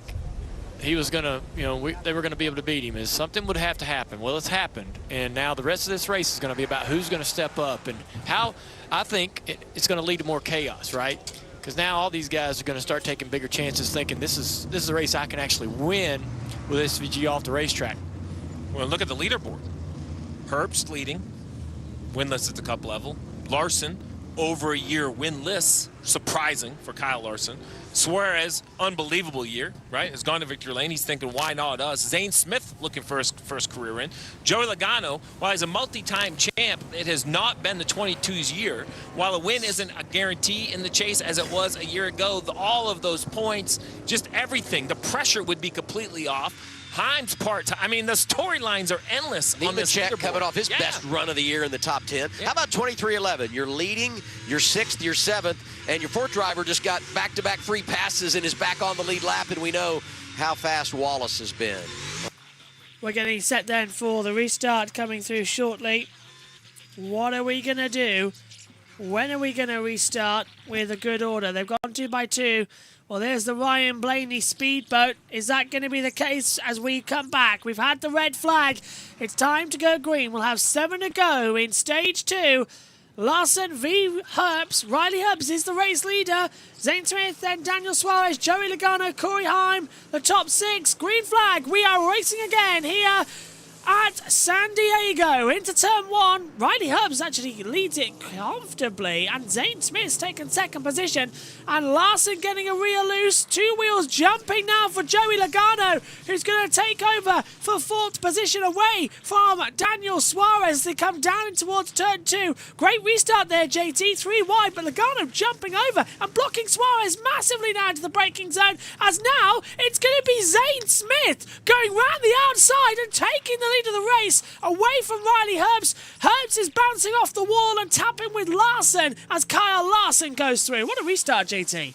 he was gonna, you know, they were gonna be able to beat him. Is something would have to happen. Well, it's happened, and now the rest of this race is gonna be about who's gonna step up and how. I think it's gonna lead to more chaos, right? Because now all these guys are gonna start taking bigger chances, thinking this is a race I can actually win with SVG off the racetrack. Well, look at the leaderboard. Herbst leading, winless at the Cup level. Larson, over a year winless, surprising for Kyle Larson. Suarez, unbelievable year, right? Has gone to victory lane. He's thinking, why not us? Zane Smith looking for his first career win. Joey Logano, while he's a multi-time champ, it has not been the 22's year. While a win isn't a guarantee in the chase as it was a year ago, all of those points, just everything, the pressure would be completely off. Hines part-time. I mean, the storylines are endless on this leaderboard. Coming off his best run of the year in the top 10. How about 23-11? You're leading, you're 6th, you're 7th, and your 4th driver just got back-to-back free passes and is back on the lead lap, and we know how fast Wallace has been. We're getting set then for the restart coming through shortly. What are we going to do? When are we going to restart with a good order? They've gone 2 by 2. Well, there's the Ryan Blaney speedboat. Is that going to be the case as we come back? We've had the red flag. It's time to go green. We'll have 7 to go in stage 2. Larson v. Herbst. Riley Herbst is the race leader. Zane Smith, then Daniel Suarez, Joey Logano, Corey Heim. The top 6. Green flag. We are racing again here at San Diego into turn 1. Riley Herbst actually leads it comfortably, and Zane Smith's taken 2nd position, and Larson getting a rear loose. 2 wheels jumping now for Joey Logano, who's going to take over for 4th position away from Daniel Suarez. They come down towards turn 2. Great restart there, JT. 3 wide, but Logano jumping over and blocking Suarez massively now into the braking zone, as now it's going to be Zane Smith going round the outside and taking the lead of the race away from Riley Herbst. Herbst is bouncing off the wall and tapping with Larson as Kyle Larson goes through. What a restart, JT.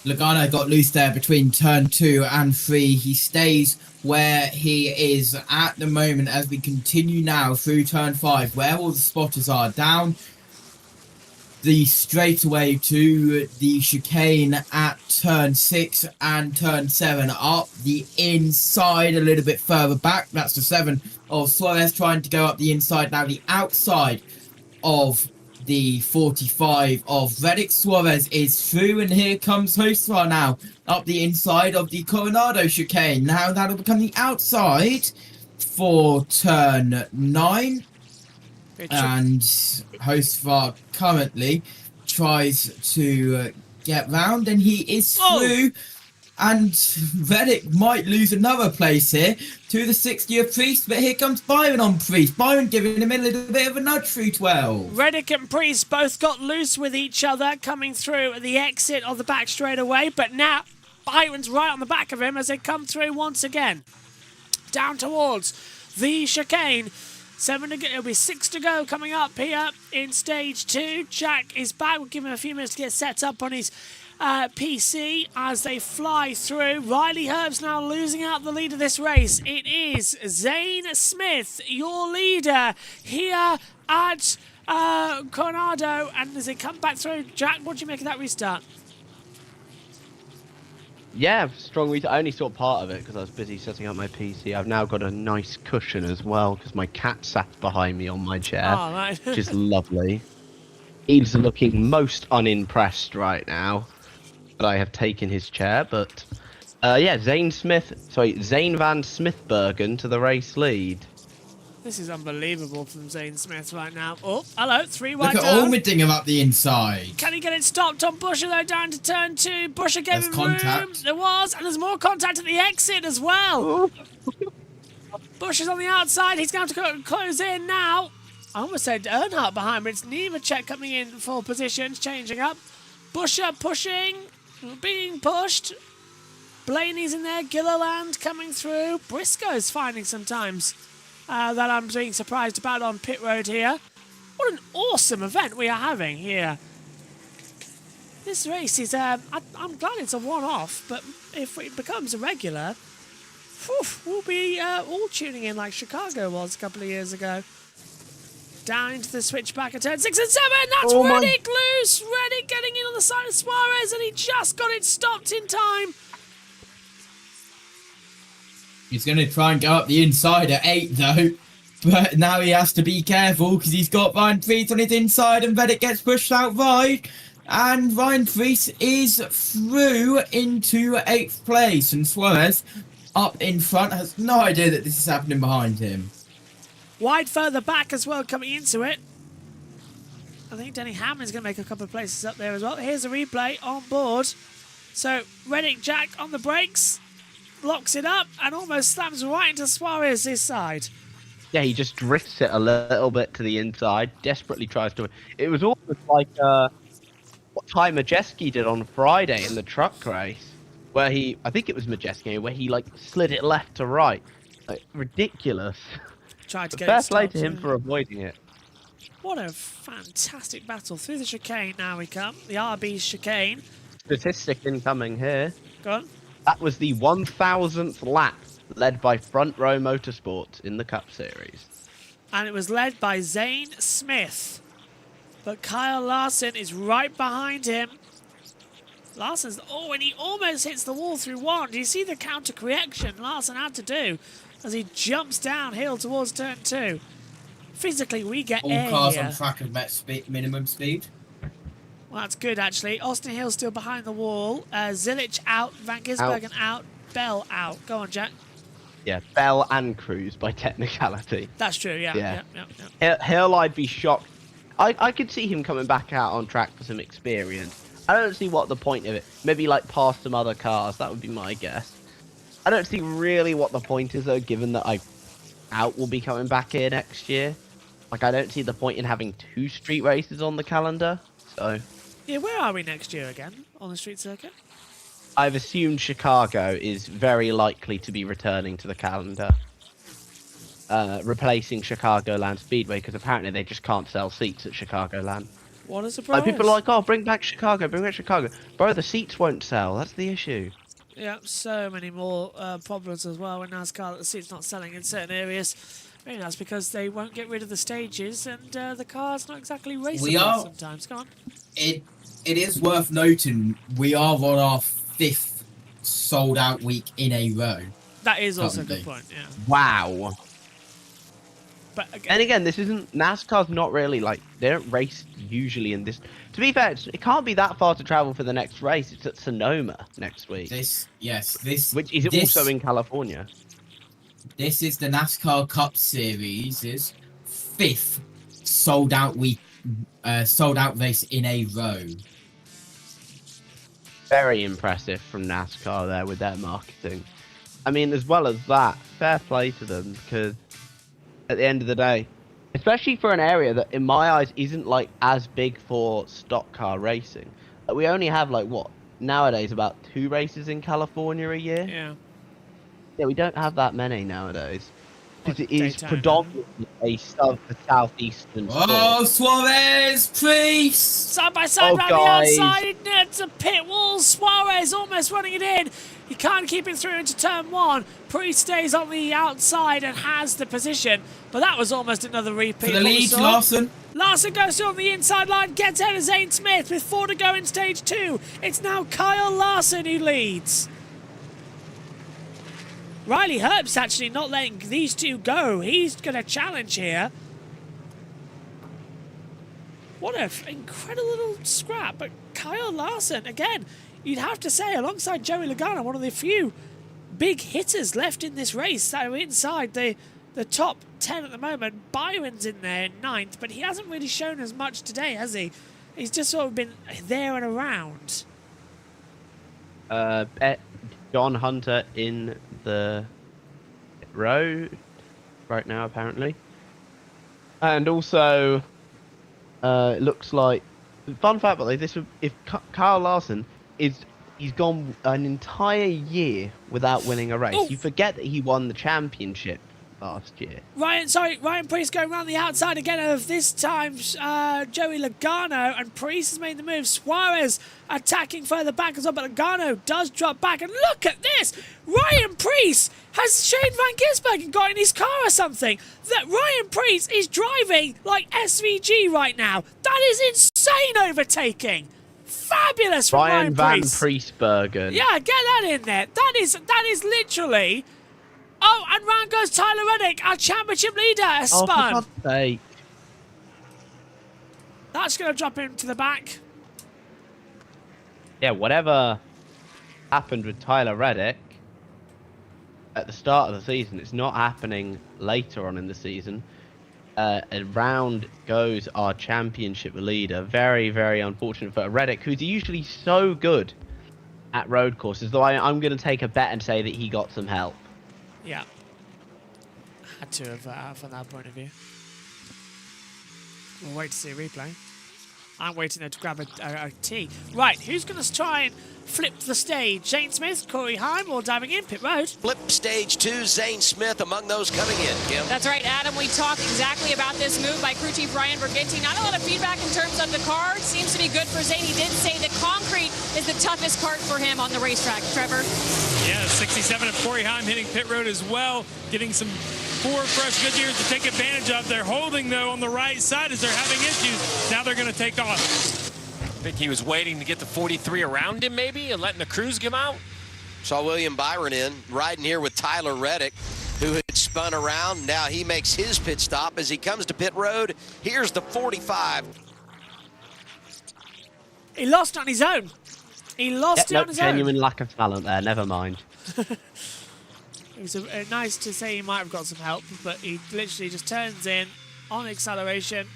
Logano got loose there between turn 2 and 3. He stays where he is at the moment as we continue now through turn 5, where all the spotters are down the straightaway to the chicane at turn 6 and turn 7, up the inside a little bit further back. That's the 7 of Suarez trying to go up the inside, now the outside of the 45 of Reddick. Suarez is through, and here comes Hosfar now up the inside of the Coronado chicane. Now that'll become the outside for turn 9. And Hosfar currently tries to get round, and he is through. And Reddick might lose another place here to the 60th Priest, but here comes Byron on Priest. Byron giving him a little bit of a nudge through 12. Reddick and Priest both got loose with each other coming through at the exit of the back straightaway, but now Byron's right on the back of him as they come through once again. Down towards the chicane. 7 to go. It'll be 6 to go coming up here in stage 2. Jack is back. We'll give him a few minutes to get set up on his PC as they fly through. Riley Herbst now losing out the lead of this race. It is Zane Smith, your leader here at Coronado. And as they come back through, Jack, what do you make of that restart? Yeah, strong restart. I only saw part of it because I was busy setting up my PC. I've now got a nice cushion as well because my cat sat behind me on my chair, right. which is lovely. He's looking most unimpressed right now that I have taken his chair, but yeah, Zane van Smithbergen to the race lead. This is unbelievable from Zane Smith right now. Oh, hello, 3 wide Look at down. Allmerding up the inside. Can he get it stopped on Busher though, down to turn 2? Busher gave him contact. room. There was, and there's more contact at the exit as well. Busher's on the outside. He's going to close in now. I almost said Earnhardt behind, but it's Nemechek coming in for positions, changing up. Busher pushing, being pushed. Blaney's in there. Gilliland coming through. Briscoe's finding sometimes that I'm being surprised about on pit road here. What an awesome event we are having here. This race is, I'm glad it's a one-off, but if it becomes a regular, we'll be all tuning in like Chicago was a couple of years ago. Down into the switchback at turn 6 and 7. That's Reddick loose. Reddick getting in on the side of Suarez, and he just got it stopped in time. He's going to try and go up the inside at 8 though, but now he has to be careful because he's got Ryan Priest on his inside, and Reddick gets pushed out wide, and Ryan Priest is through into 8th place, and Suarez up in front has no idea that this is happening behind him. Wide further back as well coming into it. I think Denny Hamlin's going to make a couple of places up there as well. Here's a replay on board. So Reddick Jack on the brakes. Locks it up and almost slams right into Suarez's side. Yeah, he just drifts it a little bit to the inside, desperately tries to... It was almost like what Ty Majeski did on Friday in the truck race, where he... I think it was Majeski, where he, like, slid it left to right. Like, ridiculous. Tried to get fair it play stopped, to him for avoiding it. What a fantastic battle. Through the chicane now we come. The RB's chicane. Statistic incoming here. Go on. That was the 1,000th lap led by Front Row Motorsports in the Cup Series. And it was led by Zane Smith. But Kyle Larson is right behind him. Larson's, oh, and he almost hits the wall through one. Do you see the counter correction Larson had to do as he jumps downhill towards turn 2? Physically, we get all air cars here. on track of minimum speed. Well, that's good, actually. Austin Hill still behind the wall. Zilich out, Van Gisbergen out, Bell out. Go on, Jack. Yeah, Bell and Cruz by technicality. That's true, yeah. Yeah. Hill, I'd be shocked. I could see him coming back out on track for some experience. I don't see what the point of it. Maybe like past some other cars. That would be my guess. I don't see really what the point is though, given that Out will be coming back here next year. Like, I don't see the point in having 2 street races on the calendar. So. Yeah, where are we next year again on the street circuit? I've assumed Chicago is very likely to be returning to the calendar. Replacing Chicagoland Speedway, because apparently they just can't sell seats at Chicagoland. What a surprise. People are like, oh, bring back Chicago, bring back Chicago. Bro, the seats won't sell. That's the issue. Yeah, so many more problems as well with NASCAR. The seat's not selling in certain areas. Maybe that's because they won't get rid of the stages and the car's not exactly racing sometimes. Go on. It is worth noting we are on our 5th sold out week in a row. That is also a good point, yeah. Wow. But again, and again, this isn't NASCAR's not really like they don't race usually in this. To be fair, it can't be that far to travel for the next race. It's at Sonoma next week. Which is also in California. This is the NASCAR Cup Series' 5th sold out race in a row. Very impressive from NASCAR there with their marketing. I mean, as well as that, fair play to them, because at the end of the day, especially for an area that in my eyes isn't like as big for stock car racing, we only have like what nowadays about 2 races in California a year. Yeah, we don't have that many nowadays. Because it is predominantly a southeastern sport. Oh, Suarez, Priest! Side by side round the outside, it's a pit wall. Suarez almost running it in. He can't keep it through into turn 1. Priest stays on the outside and has the position. But that was almost another repeat. For the lead, Larson. Larson goes through on the inside line, gets out of Zane Smith with 4 to go in stage 2. It's now Kyle Larson who leads. Riley Herbst actually not letting these two go. He's going to challenge here. What an incredible little scrap. But Kyle Larson, again, you'd have to say, alongside Joey Logano, one of the few big hitters left in this race that are inside the top 10 at the moment. Byron's in there in 9th, but he hasn't really shown as much today, has he? He's just sort of been there and around. John Hunter in the road right now, apparently. And also, it looks like, fun fact about this, if Kyle Larson he's gone an entire year without winning a race. You forget that he won the championship last year. Ryan Priest going around the outside again of this time Joey Logano, and Priest has made the move. Suarez attacking further back as well, but Logano does drop back, and look at this! Ryan Priest has Shane Van Gisbergen got in his car or something? That Ryan Priest is driving like SVG right now. That is insane overtaking. Fabulous from Ryan Priest. Van Priestbergen. Yeah, get that in there. That is literally. Oh, and round goes Tyler Reddick, our championship leader, has spun. For God's sake. That's going to drop him to the back. Yeah, whatever happened with Tyler Reddick at the start of the season, it's not happening later on in the season. Round goes our championship leader. Very, very unfortunate for Reddick, who's usually so good at road courses, though I'm going to take a bet and say that he got some help. Yeah. Had to have from that point of view. We'll wait to see a replay. I'm waiting there to grab a tee. Right, who's going to try and flip the stage? Zane Smith, Corey Heim, all diving in pit road. Flip stage 2, Zane Smith among those coming in, Kim. That's right, Adam. We talked exactly about this move by crew chief Ryan Berginti. Not a lot of feedback in terms of the car. Seems to be good for Zane. He did say the concrete is the toughest part for him on the racetrack. Trevor? Yeah, 67 of Corey Heim hitting pit road as well, getting some 4 fresh Goodyears to take advantage of. They're holding, though, on the right side as they're having issues. Now they're going to take off. I think he was waiting to get the 43 around him, maybe, and letting the crews come out. Saw William Byron riding here with Tyler Reddick, who had spun around. Now he makes his pit stop as he comes to pit road. Here's the 45. He lost on his own. He lost it on his genuine own. lack of talent there. Never mind. It was nice to say he might have got some help, but he literally just turns in on acceleration.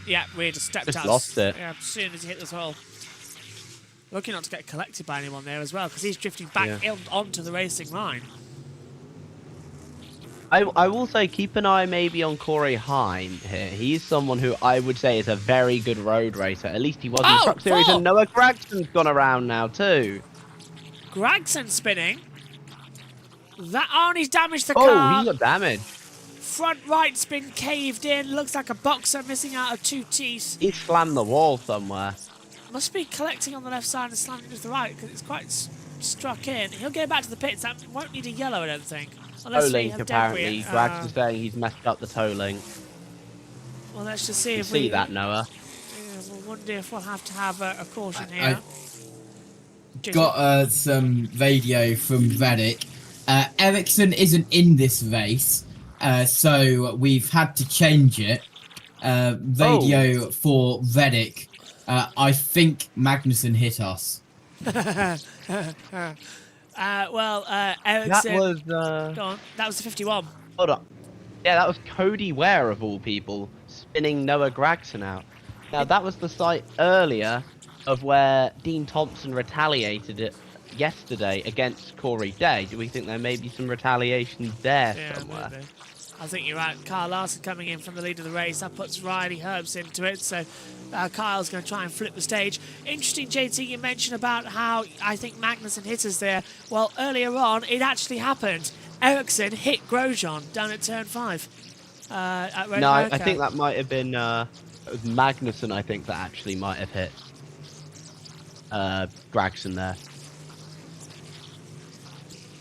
Yeah, we just stepped Just out. lost it. Yeah, as soon as he hit this hole. Lucky not to get collected by anyone there as well, because he's drifting back onto the racing line. I will say keep an eye maybe on Corey Heim here. He's someone who I would say is a very good road racer. At least he was in the Truck Series, and Noah Gragson's gone around now too. Gragson spinning. That he's damaged the car. Oh, he got damaged. Front right's been caved in. Looks like a boxer missing out of 2 teeth. He slammed the wall somewhere. Must be collecting on the left side and slamming to the right because it's quite struck in. He'll go back to the pits. That won't need a yellow, I don't think. Toe link, apparently. Gragson's saying he's messed up the toe link. Well, let's just see if we see that, Noah. Yeah, we'll wonder if we'll have to have a caution here. Got some radio from Reddick. Ericsson isn't in this race, so we've had to change it. Radio for Reddick. I think Magnussen hit us. Ericsson. That was. Go on. That was the 51. Hold on. Yeah, that was Cody Ware, of all people, spinning Noah Gragson out. Now, that was the site earlier of where Dean Thompson retaliated it yesterday against Corey Day. Do we think there may be some retaliation there somewhere? Maybe. I think you're right. Kyle Larson coming in from the lead of the race. That puts Riley Herbst into it. So Kyle's going to try and flip the stage. Interesting, JT, you mentioned about how I think Magnussen hit us there. Well, earlier on, it actually happened. Ericsson hit Grosjean down at turn 5. At Red No, I think that might have been Magnussen, I think, that actually might have hit Gragson there.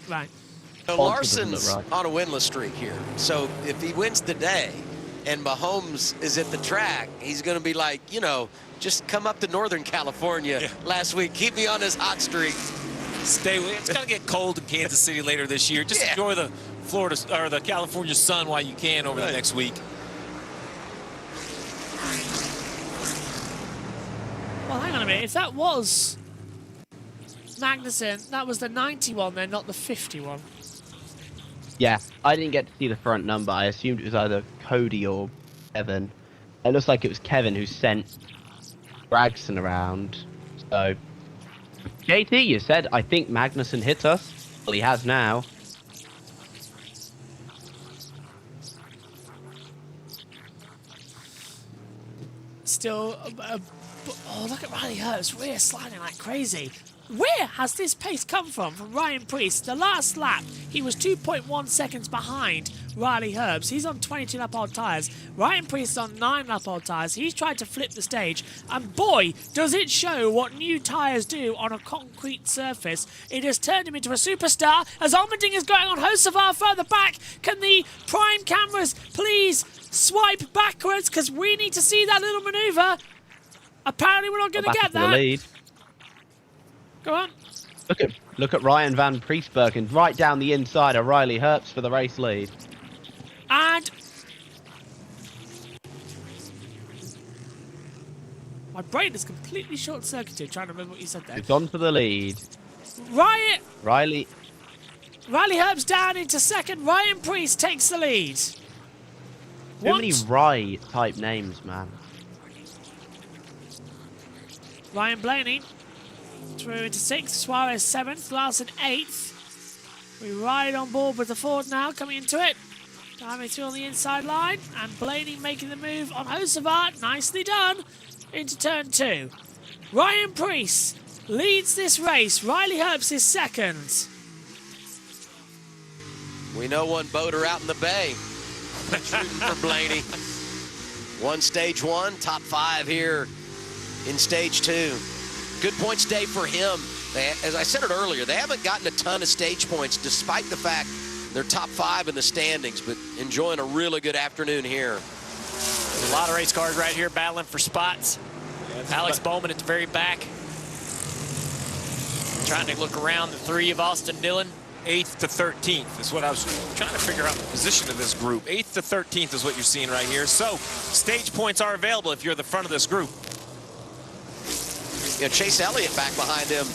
Right. So Larson's on a winless streak here. So if he wins today and Mahomes is at the track, he's going to be like, you know, just come up to Northern California last week. Keep me on this hot streak. Stay with it. It's going to get cold in Kansas City later this year. Just enjoy the Florida or the California sun while you can over the next week. Well, hang on a minute. If that was Magnussen, that was the 91 then, not the 51. Yeah, I didn't get to see the front number. I assumed it was either Cody or Kevin. It looks like it was Kevin who sent Gragson around. So, JT, you said, I think Magnussen hit us. Well, he has now. Still, oh, look at Riley Herbst. We're sliding like crazy. Where has this pace come from Ryan Preece? The last lap, he was 2.1 seconds behind Riley Herbst. He's on 22 lap-old tyres. Ryan Preece is on 9 lap-old tyres. He's tried to flip the stage. And boy, does it show what new tyres do on a concrete surface. It has turned him into a superstar as Allmendinger is going on Hocevar further back. Can the prime cameras please swipe backwards? Because we need to see that little manoeuvre. Apparently we're not going to get that. Lead. Go on. Look at Ryan van Priestbergen right down the inside of Riley Herbst for the race lead. And my brain is completely short-circuited trying to remember what you said there. It's on for the lead. Riley Herbst down into second. Ryan Preece takes the lead. Too many Rye type names, man. Ryan Blaney through into 6th, Suarez 7th, Larson 8th. We ride on board with the Ford now, coming into it. Diving through on the inside line, and Blaney making the move on Hocevar. Nicely done. Into turn 2. Ryan Preece leads this race. Riley Herbst is second. We know one boater out in the bay. Shooting for Blaney. Won stage 1, top 5 here in stage 2. Good points day for him. as I said it earlier, they haven't gotten a ton of stage points despite the fact they're top 5 in the standings, but enjoying a really good afternoon here. There's a lot of race cars right here battling for spots. Alex Bowman at the very back. Trying to look around the 3 of Austin Dillon. 8th to 13th is what I was trying to figure out the position of this group. 8th to 13th is what you're seeing right here. So stage points are available if you're the front of this group. You know, Chase Elliott back behind him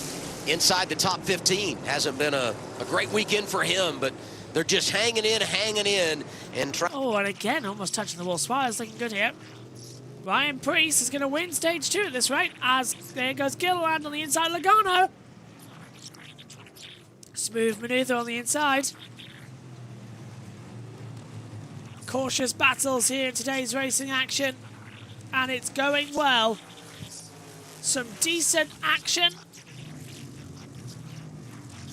inside the top 15. Hasn't been a great weekend for him, but they're just hanging in, and trying. Oh, and again, almost touching the wall. Suarez looking good here. Ryan Preece is going to win stage 2 at this rate, as there goes Gilliland on the inside. Logano. Smooth maneuver on the inside. Cautious battles here in today's racing action, and it's going well. Some decent action.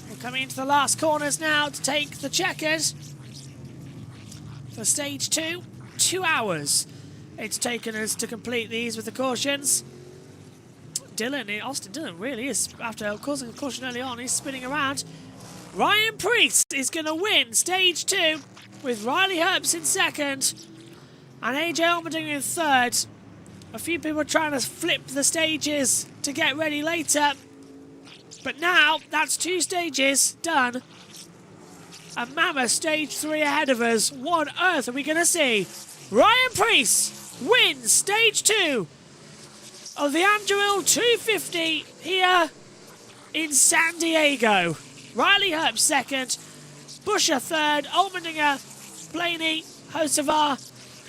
We're coming into the last corners now to take the checkers for stage 2. 2 hours it's taken us to complete these with the cautions. Austin Dillon really is, after causing a caution early on, he's spinning around. Ryan Preece is going to win stage 2 with Riley Herbst in second and AJ Allmendinger in third. A few people are trying to flip the stages to get ready later, but now that's 2 stages done. A mammoth stage 3 ahead of us. What on earth are we going to see? Ryan Preece wins stage 2 of the Andrew 250 here in San Diego. Riley Herbst second, Buscher third, Allmendinger, Blaney, Hocevar,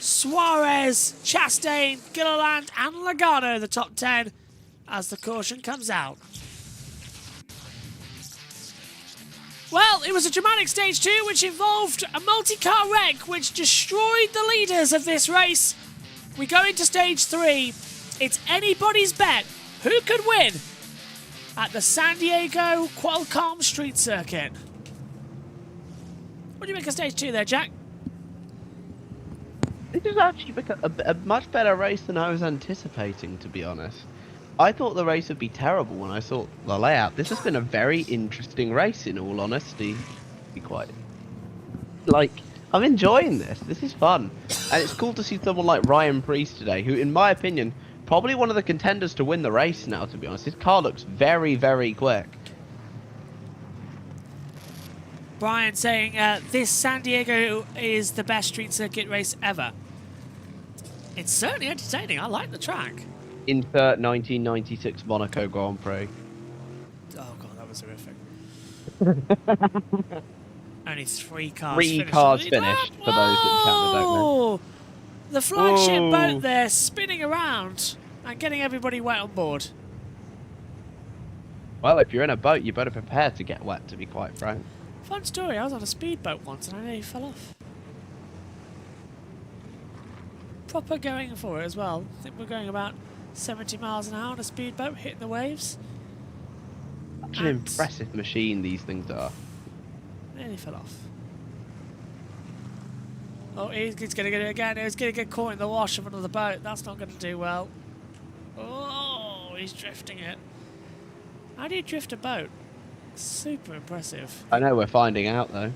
Suarez, Chastain, Gilliland and Logano, the top 10 as the caution comes out. Well, it was a dramatic stage 2 which involved a multi-car wreck which destroyed the leaders of this race. We go into stage 3. It's anybody's bet who could win at the San Diego Qualcomm Street Circuit. What do you make of stage 2 there, Jack? This is actually a much better race than I was anticipating, to be honest. I thought the race would be terrible when I saw the layout. This has been a very interesting race, in all honesty. Be quite I'm enjoying this. This is fun, and it's cool to see someone like Ryan Preece today, who, in my opinion, probably one of the contenders to win the race now. To be honest, his car looks very, very quick. Brian saying this San Diego is the best street circuit race ever. It's certainly entertaining. I like the track. Insert 1996 Monaco Grand Prix. Oh god, that was horrific. Only 3 cars. 3 cars finished for those that don't know. The flagship boat there spinning around and getting everybody wet on board. Well, if you're in a boat, you better prepare to get wet, to be quite frank. Fun story, I was on a speedboat once and I nearly fell off. Proper going for it as well. I think we're going about 70 miles an hour on a speedboat, hitting the waves. Such an impressive machine these things are. Nearly fell off. Oh, he's going to get it again. He's going to get caught in the wash of another boat. That's not going to do well. Oh, he's drifting it. How do you drift a boat? Super impressive. I know, we're finding out though.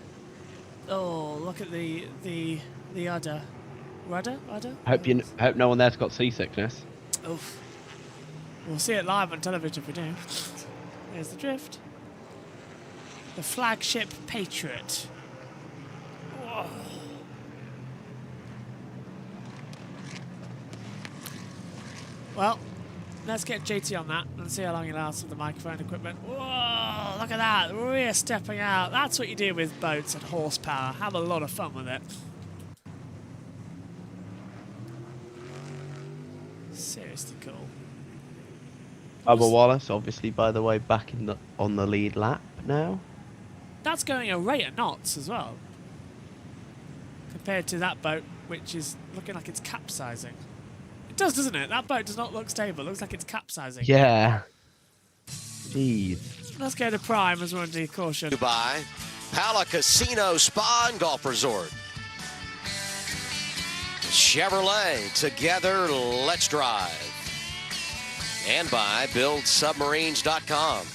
Oh, look at the udder. Rudder? Hope no one there's got seasickness. Oof. We'll see it live on television if we do. There's the drift. The flagship Patriot. Whoa. Well, let's get JT on that and see how long he lasts with the microphone equipment. Whoa, look at that. Rear stepping out. That's what you do with boats and horsepower. Have a lot of fun with it. Seriously cool. Bubba Wallace, obviously, by the way, back on the lead lap now. That's going a rate of knots as well, compared to that boat, which is looking like it's capsizing. It does, doesn't it? That boat does not look stable. It looks like it's capsizing. Yeah. Jeez. Let's go to Prime as we're under caution. Dubai, Pala Casino Spa and Golf Resort. Chevrolet, together, let's drive. And by BuildSubmarines.com.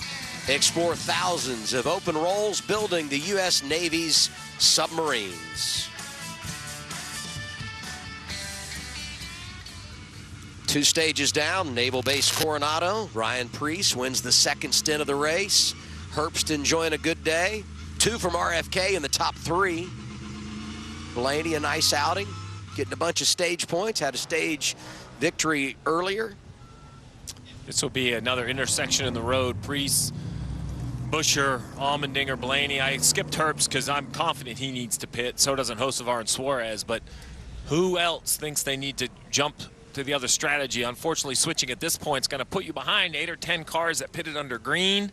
Explore thousands of open roles building the U.S. Navy's submarines. 2 stages down, Naval Base Coronado. Ryan Preece wins the 2nd stint of the race. Herbst enjoying a good day. 2 from RFK in the top 3. Blaney, a nice outing, getting a bunch of stage points. Had a stage victory earlier. This will be another intersection in the road. Preece, Buscher, Allmendinger, Blaney. I skipped Herbst because I'm confident he needs to pit. So doesn't Hocevar and Suarez. But who else thinks they need to jump to the other strategy? Unfortunately, switching at this point is going to put you behind 8 or 10 cars that pitted under green.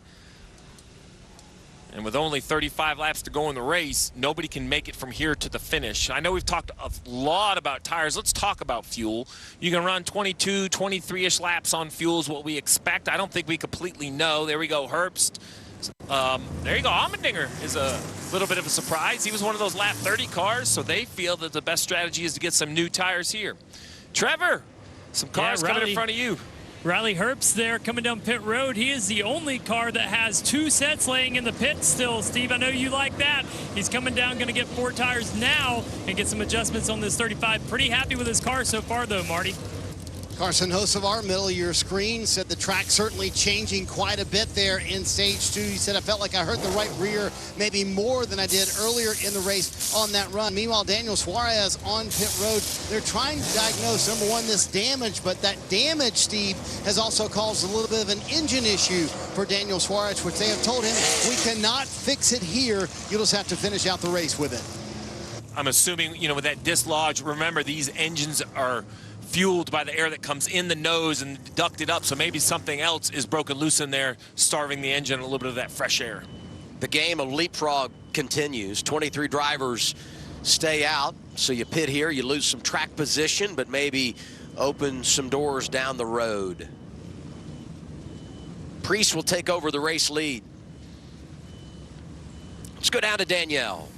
And with only 35 laps to go in the race, nobody can make it from here to the finish. I know we've talked a lot about tires. Let's talk about fuel. You can run 22, 23-ish laps on fuel is what we expect. I don't think we completely know. There we go, Herbst. There you go. Allmendinger is a little bit of a surprise. He was one of those lap 30 cars, so they feel that the best strategy is to get some new tires here. Trevor, some cars coming in front of you. Riley Herbst there coming down pit road. He is the only car that has 2 sets laying in the pit still. Steve, I know you like that. He's coming down, going to get 4 tires now and get some adjustments on this 35. Pretty happy with his car so far, though, Marty. Carson Hocevar, middle of your screen, said the track certainly changing quite a bit there in stage 2. He said, I felt like I hurt the right rear maybe more than I did earlier in the race on that run. Meanwhile, Daniel Suarez on pit road, they're trying to diagnose, number one, this damage, but that damage, Steve, has also caused a little bit of an engine issue for Daniel Suarez, which they have told him, we cannot fix it here. You'll just have to finish out the race with it. I'm assuming, you know, with that dislodge, remember these engines are fueled by the air that comes in the nose and ducted up, so maybe something else is broken loose in there, starving the engine a little bit of that fresh air. The game of leapfrog continues. 23 drivers stay out, so you pit here, you lose some track position, but maybe open some doors down the road. Preece will take over the race lead. Let's go down to Danielle.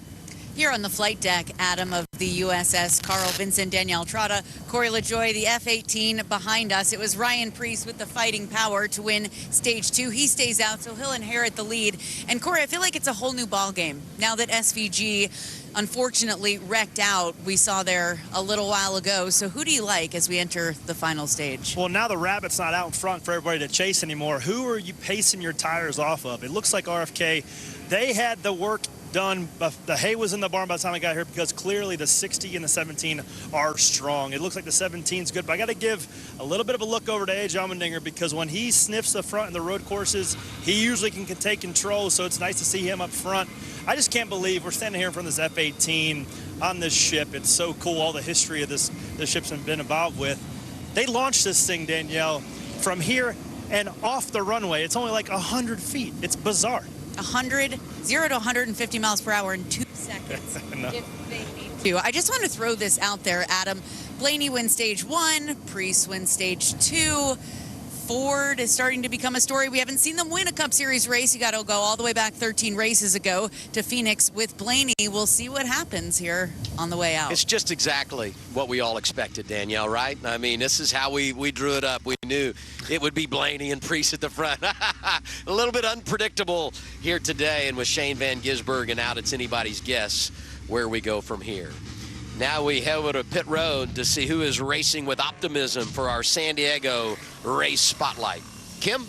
Here on the flight deck, Adam, of the USS Carl Vinson Danielle Trotta, Corey LaJoie, the F-18 behind us. It was Ryan Preece with the fighting power to win stage 2. He stays out, so he'll inherit the lead. And Corey, I feel like it's a whole new ball game now that SVG unfortunately wrecked out. We saw there a little while ago. So who do you like as we enter the final stage? Well, now the rabbit's not out in front for everybody to chase anymore. Who are you pacing your tires off of? It looks like RFK, they had the work done. The hay was in the barn by the time I got here because clearly the 60 and the 17 are strong. It looks like the 17's good, but I got to give a little bit of a look over to A.J. Allmendinger because when he sniffs the front in the road courses, he usually can take control, so it's nice to see him up front. I just can't believe we're standing here in front of this F-18 on this ship. It's so cool, all the history of this ship's been involved with. They launched this thing, Danielle, from here and off the runway. It's only like 100 feet. It's bizarre. 0 to 150 miles per hour in 2 seconds. No. If they need to. I just want to throw this out there, Adam. Blaney wins stage 1, Preece wins stage 2. Ford is starting to become a story. We haven't seen them win a Cup Series race. You got to go all the way back 13 races ago to Phoenix with Blaney. We'll see what happens here on the way out. It's just exactly what we all expected, Danielle, right? I mean, this is how we drew it up. We knew it would be Blaney and Preece at the front. A little bit unpredictable here today, and with Shane Van Gisbergen out, it's anybody's guess where we go from here. Now we head over to pit road to see who is racing with optimism for our San Diego race spotlight. Kim?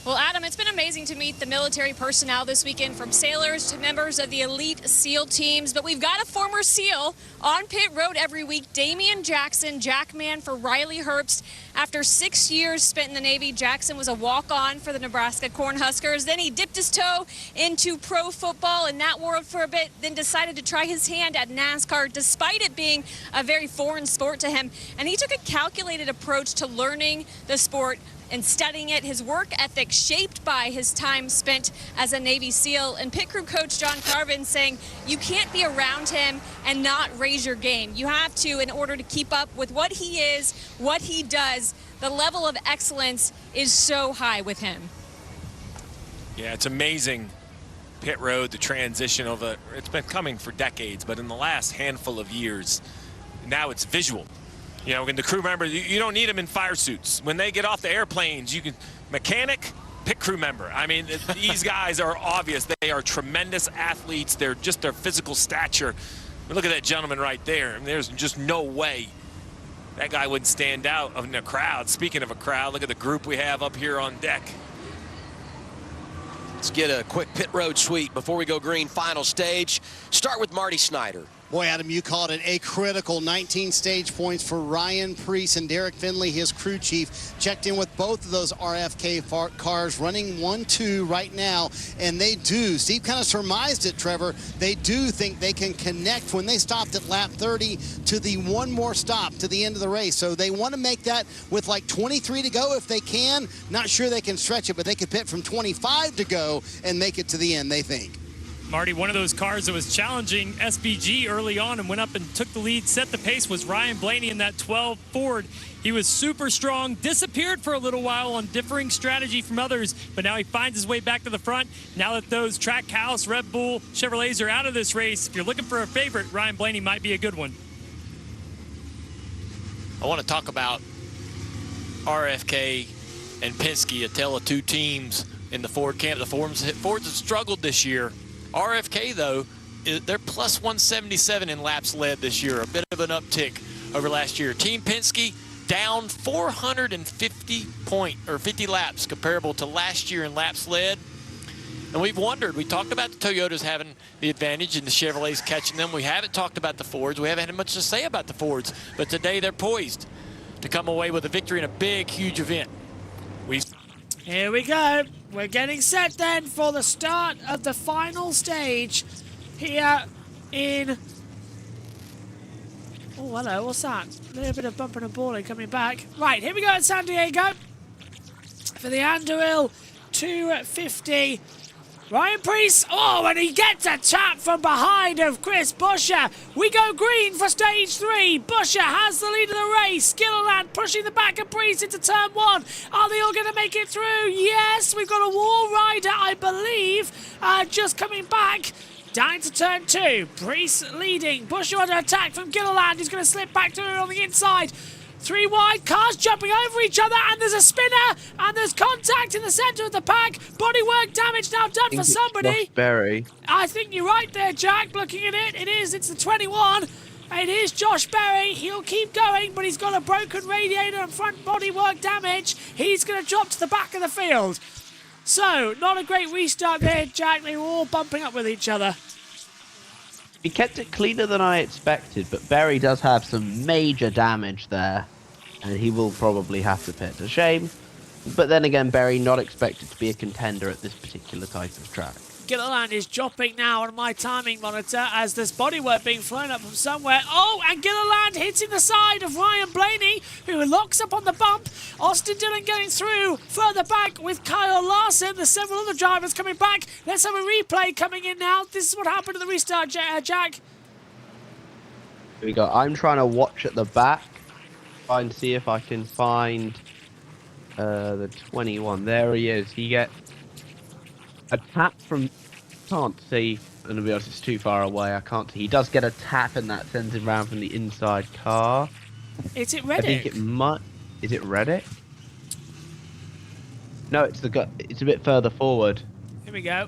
Well, Adam, it's been amazing to meet the military personnel this weekend, from sailors to members of the elite SEAL teams. But we've got a former SEAL on pit road every week, Damian Jackson, Jackman for Riley Herbst. After 6 years spent in the Navy, Jackson was a walk-on for the Nebraska Cornhuskers. Then he dipped his toe into pro football in that world for a bit, then decided to try his hand at NASCAR, despite it being a very foreign sport to him. And he took a calculated approach to learning the sport and studying it. His work ethic shaped by his time spent as a Navy SEAL. And pit crew coach John Carvin saying you can't be around him and not raise your game. You have to in order to keep up with what he is, what he does. The level of excellence is so high with him. Yeah, it's amazing. Pit road, the transition of it's been coming for decades, but in the last handful of years, now it's visual. You know, when the crew members, you don't need them in fire suits. When they get off the airplanes, you can mechanic, pit crew member. I mean, these guys are obvious. They are tremendous athletes. They're just their physical stature. Look at that gentleman right there. I mean, there's just no way that guy would stand out in a crowd. Speaking of a crowd, look at the group we have up here on deck. Let's get a quick pit road sweep before we go green. Final stage. Start with Marty Snyder. Boy, Adam, you called it a critical 19 stage points for Ryan Preece, and Derek Finley, his crew chief, checked in with both of those RFK cars running 1-2 right now, and they do. Steve kind of surmised it, Trevor. They do think they can connect when they stopped at lap 30 to the one more stop to the end of the race. So they want to make that with like 23 to go if they can. Not sure they can stretch it, but they could pit from 25 to go and make it to the end, they think. Marty, one of those cars that was challenging SBG early on and went up and took the lead, set the pace, was Ryan Blaney in that 12 Ford. He was super strong, disappeared for a little while on differing strategy from others, but now he finds his way back to the front. Now that those Trackhouse, Red Bull, Chevrolets are out of this race, if you're looking for a favorite, Ryan Blaney might be a good one. I want to talk about RFK and Penske, a tale of two teams in the Ford camp. The Fords have struggled this year. RFK, though, they're plus 177 in laps led this year, a bit of an uptick over last year. Team Penske down 50 laps comparable to last year in laps led. And we've wondered, we talked about the Toyotas having the advantage and the Chevrolets catching them. We haven't talked about the Fords. We haven't had much to say about the Fords. But today they're poised to come away with a victory in a big, huge event. Here we go. We're getting set then for the start of the final stage here in... Oh, hello, what's that? A little bit of bumping and balling coming back. Right, here we go at San Diego for the Underhill 250. Ryan Preece, oh, and he gets a tap from behind of Chris Buescher. We go green for stage 3. Buescher has the lead of the race. Gilliland pushing the back of Preece into turn 1. Are they all going to make it through? Yes, we've got a wall rider, I believe, just coming back. Down into turn 2. Preece leading. Buescher under attack from Gilliland. He's going to slip back through on the inside. 3 wide, cars jumping over each other, and there's a spinner, and there's contact in the centre of the pack. Bodywork damage now done for somebody. Berry. I think you're right there, Jack, looking at it. It is, it's the 21. It is Josh Berry. He'll keep going, but he's got a broken radiator and front bodywork damage. He's going to drop to the back of the field. So, not a great restart there, Jack. They were all bumping up with each other. He kept it cleaner than I expected, but Berry does have some major damage there, and he will probably have to pit. A shame, but then again, Berry not expected to be a contender at this particular type of track. Gilliland is dropping now on my timing monitor as there's bodywork being flown up from somewhere. Oh, and Gilliland hitting the side of Ryan Blaney, who locks up on the bump. Austin Dillon going through further back with Kyle Larson. There's several other drivers coming back. Let's have a replay coming in now. This is what happened at the restart, Jack. Here we go. I'm trying to watch at the back, try and see if I can find the 21. There he is. He gets a tap from... Can't see. I'm going to be honest, it's too far away. I can't see. He does get a tap, and that sends him round from the inside car. Is it Reddick? I think it might... Is it Reddick? No, it's it's a bit further forward. Here we go.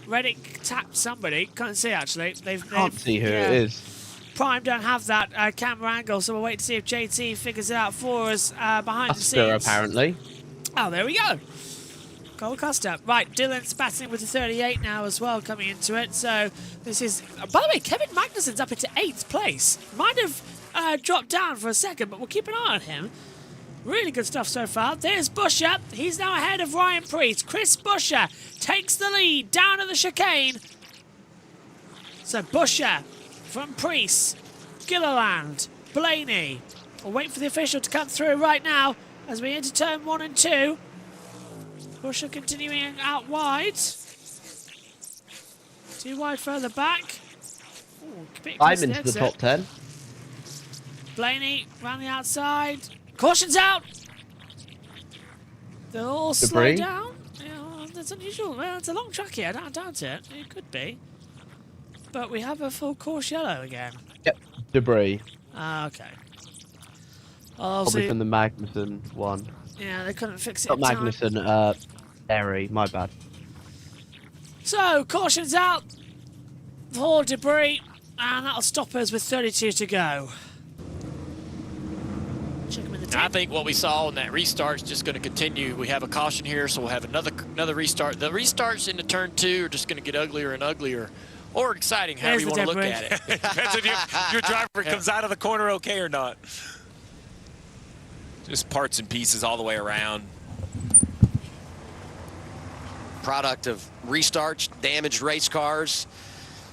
Reddick tapped somebody. Can't see, actually. Can't see who it is. Prime don't have that camera angle, so we'll wait to see if JT figures it out for us behind the scenes. Apparently. Oh, there we go. Cole Costa. Right, Dylan's battling with the 38 now as well, coming into it. So this is... by the way, Kevin Magnussen's up into 8th place. Might have dropped down for a second, but we'll keep an eye on him. Really good stuff so far. There's Buescher. He's now ahead of Ryan Preece. Chris Buescher takes the lead down at the chicane. So Buescher from Preece, Gilliland, Blaney. We'll wait for the official to come through right now as we enter turn 1 and 2. Buescher continuing out wide. 2 wide further back. Ooh, I'm into the top 10. Blaney round the outside. Caution's out. They'll all Debris. slow down. Yeah, that's unusual. Well, it's a long track here. I don't doubt it. It could be. But we have a full course yellow again. Yep, debris. Okay. Probably from the Magnussen one. Yeah, they couldn't fix it Not in time. Magnussen, Berry, my bad. So, caution's out for debris, and that'll stop us with 32 to go. Check them in the I think what we saw in that restart is just going to continue. We have a caution here, so we'll have another restart. The restarts into turn 2 are just going to get uglier and uglier, or exciting, however you want to look at it. Depends if your driver comes out of the corner okay or not. Just parts and pieces all the way around. Product of restarts, damaged race cars,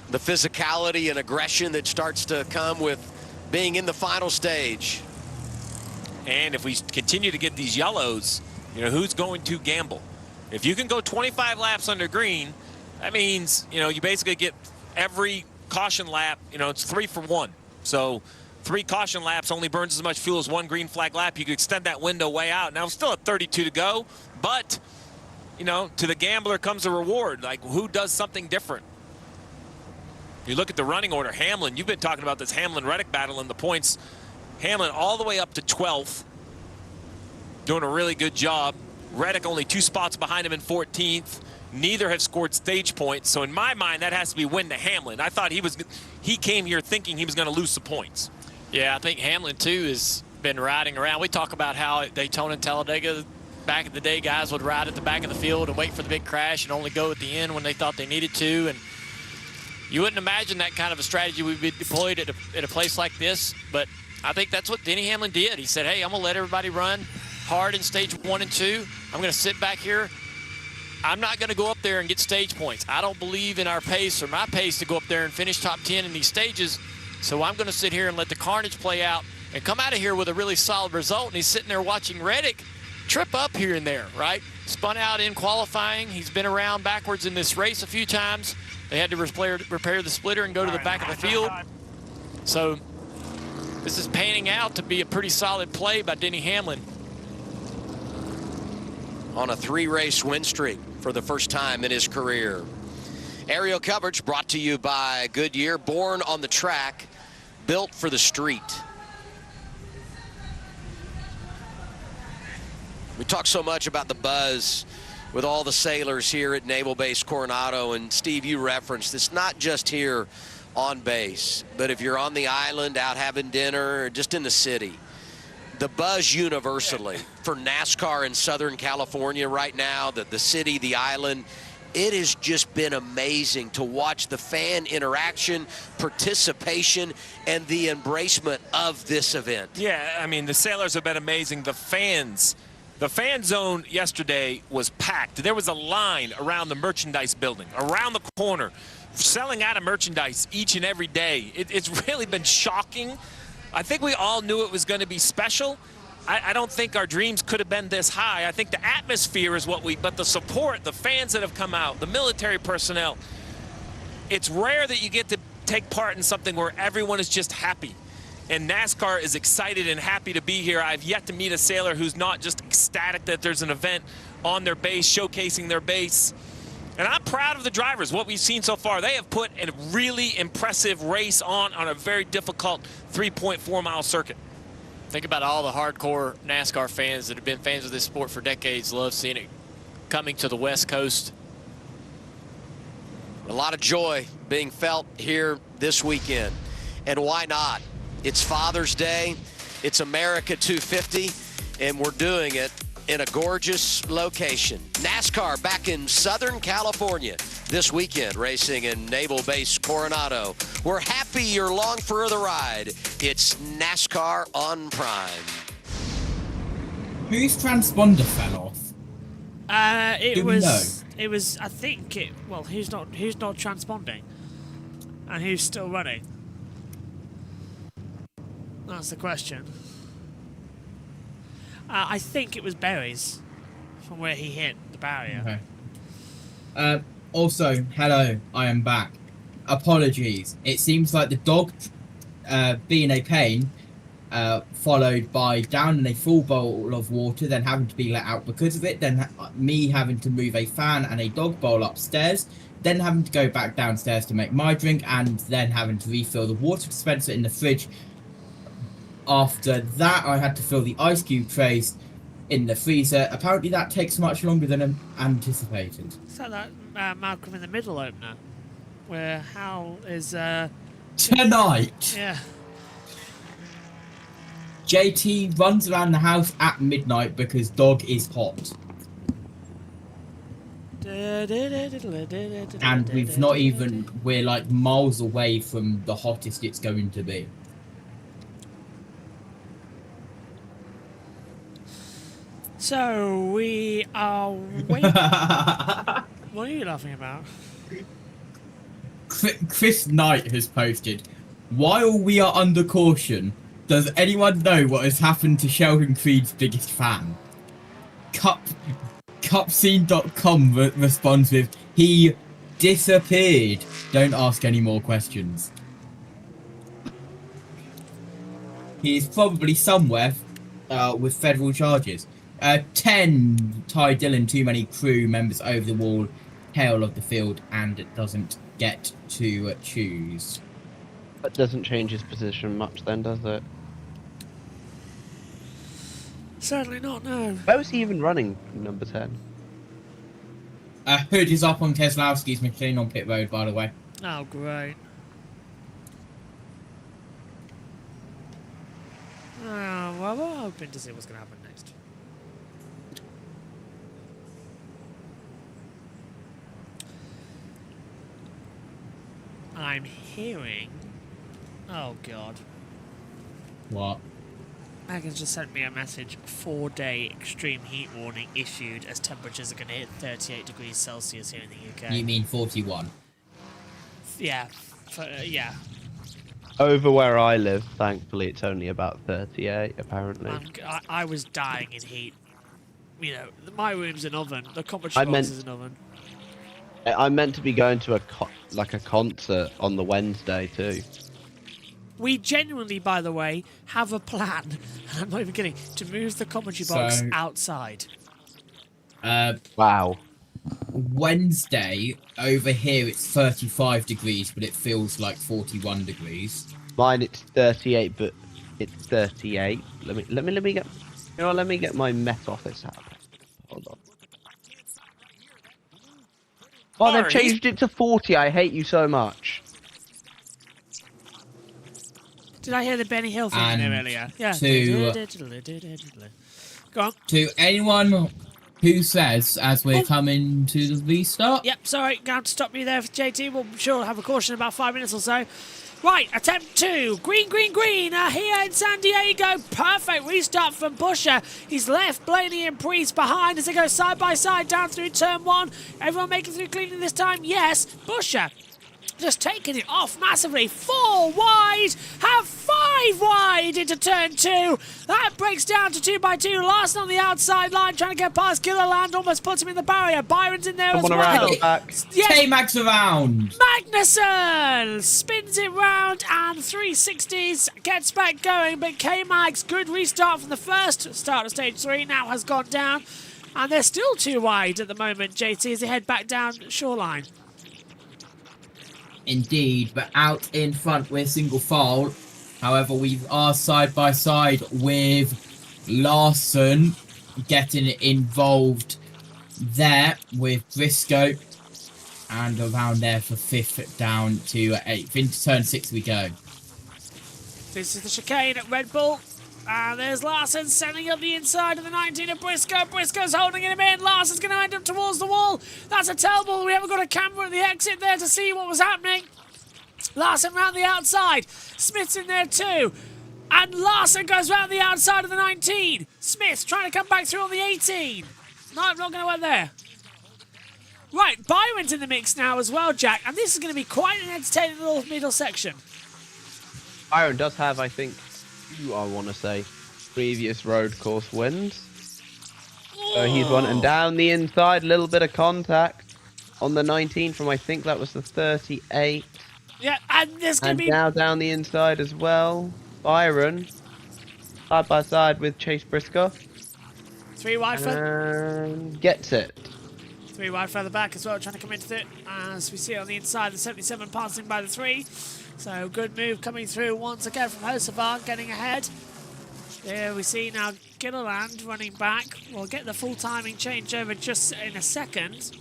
the physicality and aggression that starts to come with being in the final stage. And if we continue to get these yellows, you know, who's going to gamble? If you can go 25 laps under green, that means, you know, you basically get every caution lap, you know, it's 3 for 1. So 3 caution laps only burns as much fuel as 1 green flag lap. You could extend that window way out. Now, still at 32 to go, but, you know, to the gambler comes a reward. Like, who does something different? You look at the running order. Hamlin, you've been talking about this Hamlin-Reddick battle in the points. Hamlin all the way up to 12th, doing a really good job. Reddick only 2 spots behind him in 14th. Neither have scored stage points. So in my mind, that has to be win to Hamlin. I thought he came here thinking he was going to lose some points. Yeah, I think Hamlin, too, has been riding around. We talk about how at Daytona and Talladega, back in the day, guys would ride at the back of the field and wait for the big crash and only go at the end when they thought they needed to. And you wouldn't imagine that kind of a strategy would be deployed at a place like this, but I think that's what Denny Hamlin did. He said, hey, I'm going to let everybody run hard in stage 1 and 2. I'm going to sit back here. I'm not going to go up there and get stage points. I don't believe in our pace or my pace to go up there and finish top 10 in these stages. So I'm going to sit here and let the carnage play out and come out of here with a really solid result. And he's sitting there watching Reddick trip up here and there, right? Spun out in qualifying. He's been around backwards in this race a few times. They had to repair the splitter and go to the back of the field. So this is panning out to be a pretty solid play by Denny Hamlin. On a 3-race win streak for the first time in his career. Aerial coverage brought to you by Goodyear, born on the track, built for the street. We talk so much about the buzz with all the sailors here at Naval Base Coronado, and Steve, you referenced it's not just here on base, but if you're on the island out having dinner or just in the city, the buzz universally for NASCAR in Southern California right now, the city, the island, it has just been amazing to watch the fan interaction, participation, and the embracement of this event. Yeah, I mean, the sailors have been amazing. The fan zone yesterday was packed. There was a line around the merchandise building, around the corner, selling out of merchandise each and every day. It's really been shocking. I think we all knew it was going to be special. I don't think our dreams could have been this high. I think the atmosphere is but the support, the fans that have come out, the military personnel, it's rare that you get to take part in something where everyone is just happy. And NASCAR is excited and happy to be here. I've yet to meet a sailor who's not just ecstatic that there's an event on their base, showcasing their base. And I'm proud of the drivers, what we've seen so far. They have put a really impressive race on a very difficult 3.4-mile circuit. Think about all the hardcore NASCAR fans that have been fans of this sport for decades, love seeing it coming to the West Coast. A lot of joy being felt here this weekend. And why not? It's Father's Day, it's America 250, and we're doing it in a gorgeous location. NASCAR back in Southern California this weekend, racing in Naval Base Coronado. We're happy you're along for the ride. It's NASCAR on Prime. Whose transponder fell off? It was. I think it. Well, who's not transponding, and who's still running? That's the question. I think it was Berry's from where he hit the barrier. Okay. Also, hello, I am back. Apologies. It seems like the dog being a pain, followed by down in a full bowl of water, then having to be let out because of it, then me having to move a fan and a dog bowl upstairs, then having to go back downstairs to make my drink, and then having to refill the water dispenser in the fridge. After that, I had to fill the ice cube trays in the freezer. Apparently that takes much longer than anticipated. Is that Malcolm in the Middle opener? Where Hal is... Tonight! Yeah. JT runs around the house at midnight because dog is hot. And we're like miles away from the hottest it's going to be. So we are waiting. What are you laughing about? Chris Knight has posted, while we are under caution, does anyone know what has happened to Sheldon Creed's biggest fan? Cupscene.com responds with, he disappeared. Don't ask any more questions. He is probably somewhere with federal charges. 10 Ty Dillon, too many crew members over the wall, tail of the field, and it doesn't get to choose. That doesn't change his position much then, does it? Certainly not, no. Where was he even running, number 10? Hood is up on Keselowski's machine on pit road, by the way. Oh, great. Oh, well, we're hoping to see what's going to happen next. I'm hearing... Oh, God. What? Megan's just sent me a message. 4-day extreme heat warning issued as temperatures are going to hit 38 degrees Celsius here in the UK. You mean 41? Yeah. Yeah. Over where I live, thankfully, it's only about 38, apparently. I was dying in heat. You know, my room's an oven. The commentary box is an oven. I meant to be going to a concert on the Wednesday, too. We genuinely, by the way, have a plan, and I'm not even kidding, to move the commentary box outside. Wow. Wednesday, over here it's 35 degrees, but it feels like 41 degrees. Mine it's 38, but it's 38. Let me get. You know what, let me get my Met Office out. Hold on. Oh, they've changed it to 40. I hate you so much. Did I hear the Benny Hill thing in there earlier? Yeah. Go on. To anyone who says, as we're coming to the restart... Yep, sorry, going to stop you there for JT. We'll sure have a caution in about 5 minutes or so. Right, attempt 2. Green, here in San Diego. Perfect restart from Buescher. He's left Blaney and Priest behind as they go side by side down through turn 1. Everyone making through cleanly this time? Yes. Buescher just taking it off massively. 4 wide, have 5 wide into turn 2. That breaks down to 2x2. Larson on the outside line trying to get past Gilliland, almost puts him in the barrier. Byron's in there as well. Yes. K-Mag's around. Magnussen spins it round and 360s, gets back going, but K-Mag's good restart from the first start of stage 3 now has gone down, and they're still 2 wide at the moment, JT, as they head back down shoreline. Indeed, but out in front we're single file. However, we are side by side with Larson getting involved there with Briscoe, and around there for 5th down to 8th. Into turn 6 we go. This is the chicane at Red Bull. And there's Larson sending up the inside of the 19 of Briscoe. Briscoe's holding him in. Larson's going to end up towards the wall. That's a tellball. We haven't got a camera at the exit there to see what was happening. Larson round the outside. Smith's in there too. And Larson goes round the outside of the 19. Smith trying to come back through on the 18. No, I'm not going to went there. Right, Byron's in the mix now as well, Jack. And this is going to be quite an entertaining little middle section. Byron does have, I think, I want to say, previous road course wins. So he's running down the inside, a little bit of contact on the 19 from, I think that was the 38. Yeah, and there's going to be... now down the inside as well. Byron, side by side with Chase Briscoe. 3 wide and gets it. 3 wide further back as well, trying to come into it. As we see it on the inside, the 77 passing by the 3. So good move coming through once again from Hocevar, getting ahead. There we see now Gilliland running back. We'll get the full timing changeover just in a second.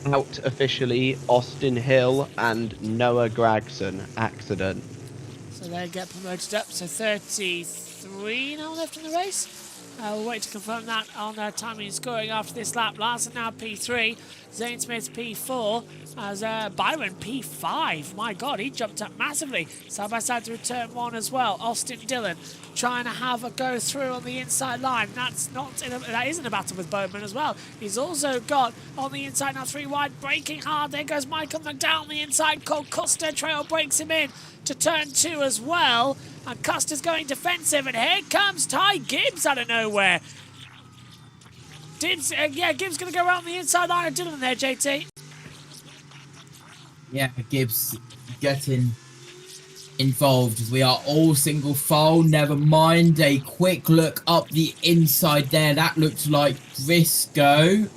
Out officially, Austin Hill and Noah Gregson accident. So they get promoted up. So 33 now left in the race. We'll wait to confirm that on their timing and scoring after this lap. Larson now P3, Zane Smith P4, as Byron P5. My God, he jumped up massively. Side by side through turn 1 as well. Austin Dillon trying to have a go through on the inside line. That is in a battle with Bowman as well. He's also got on the inside now 3 wide, braking hard. There goes Michael McDowell on the inside. Cole Custer trail breaks him in to turn 2 as well. And Custer's going defensive, and here comes Ty Gibbs out of nowhere. Gibbs going to go around the inside line of Dillon there, JT. Yeah, Gibbs getting involved as we are all single file. Never mind a quick look up the inside there. That looks like Briscoe,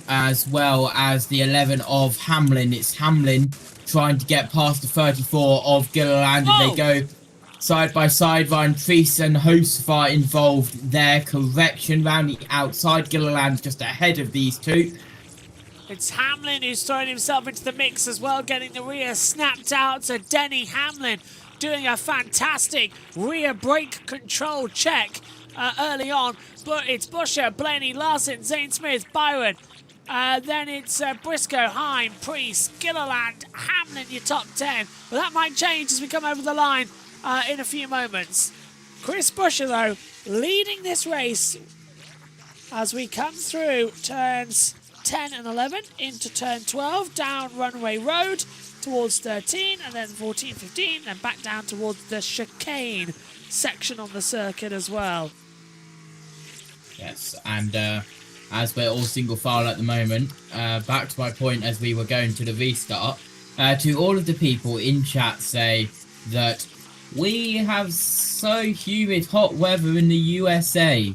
as well as the 11 of Hamlin. It's Hamlin trying to get past the 34 of Gilliland, and they go side by side. Ryan Priest and Hosfar involved there. Correction, round the outside. Gilliland just ahead of these two. It's Hamlin who's thrown himself into the mix as well, getting the rear snapped out. So Denny Hamlin doing a fantastic rear brake control check early on. But it's Busher, Blaney, Larson, Zane Smith, Byron. Then it's Briscoe, Heim, Priest, Gilliland, Hamlin, your top 10. But that might change as we come over the line in a few moments. Chris Busher, though, leading this race as we come through turns 10 and 11 into turn 12, down Runway Road towards 13, and then 14, 15, and back down towards the chicane section on the circuit as well. Yes, and as we're all single file at the moment, back to my point as we were going to the restart, to all of the people in chat say that we have so humid hot weather in the USA.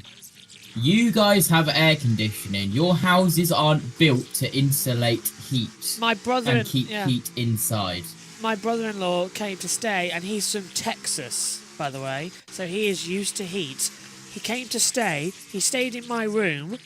You guys have air conditioning. Your houses aren't built to insulate heat and keep heat inside. My brother-in-law came to stay, and he's from Texas, by the way, so he is used to heat. He came to stay. He stayed in my room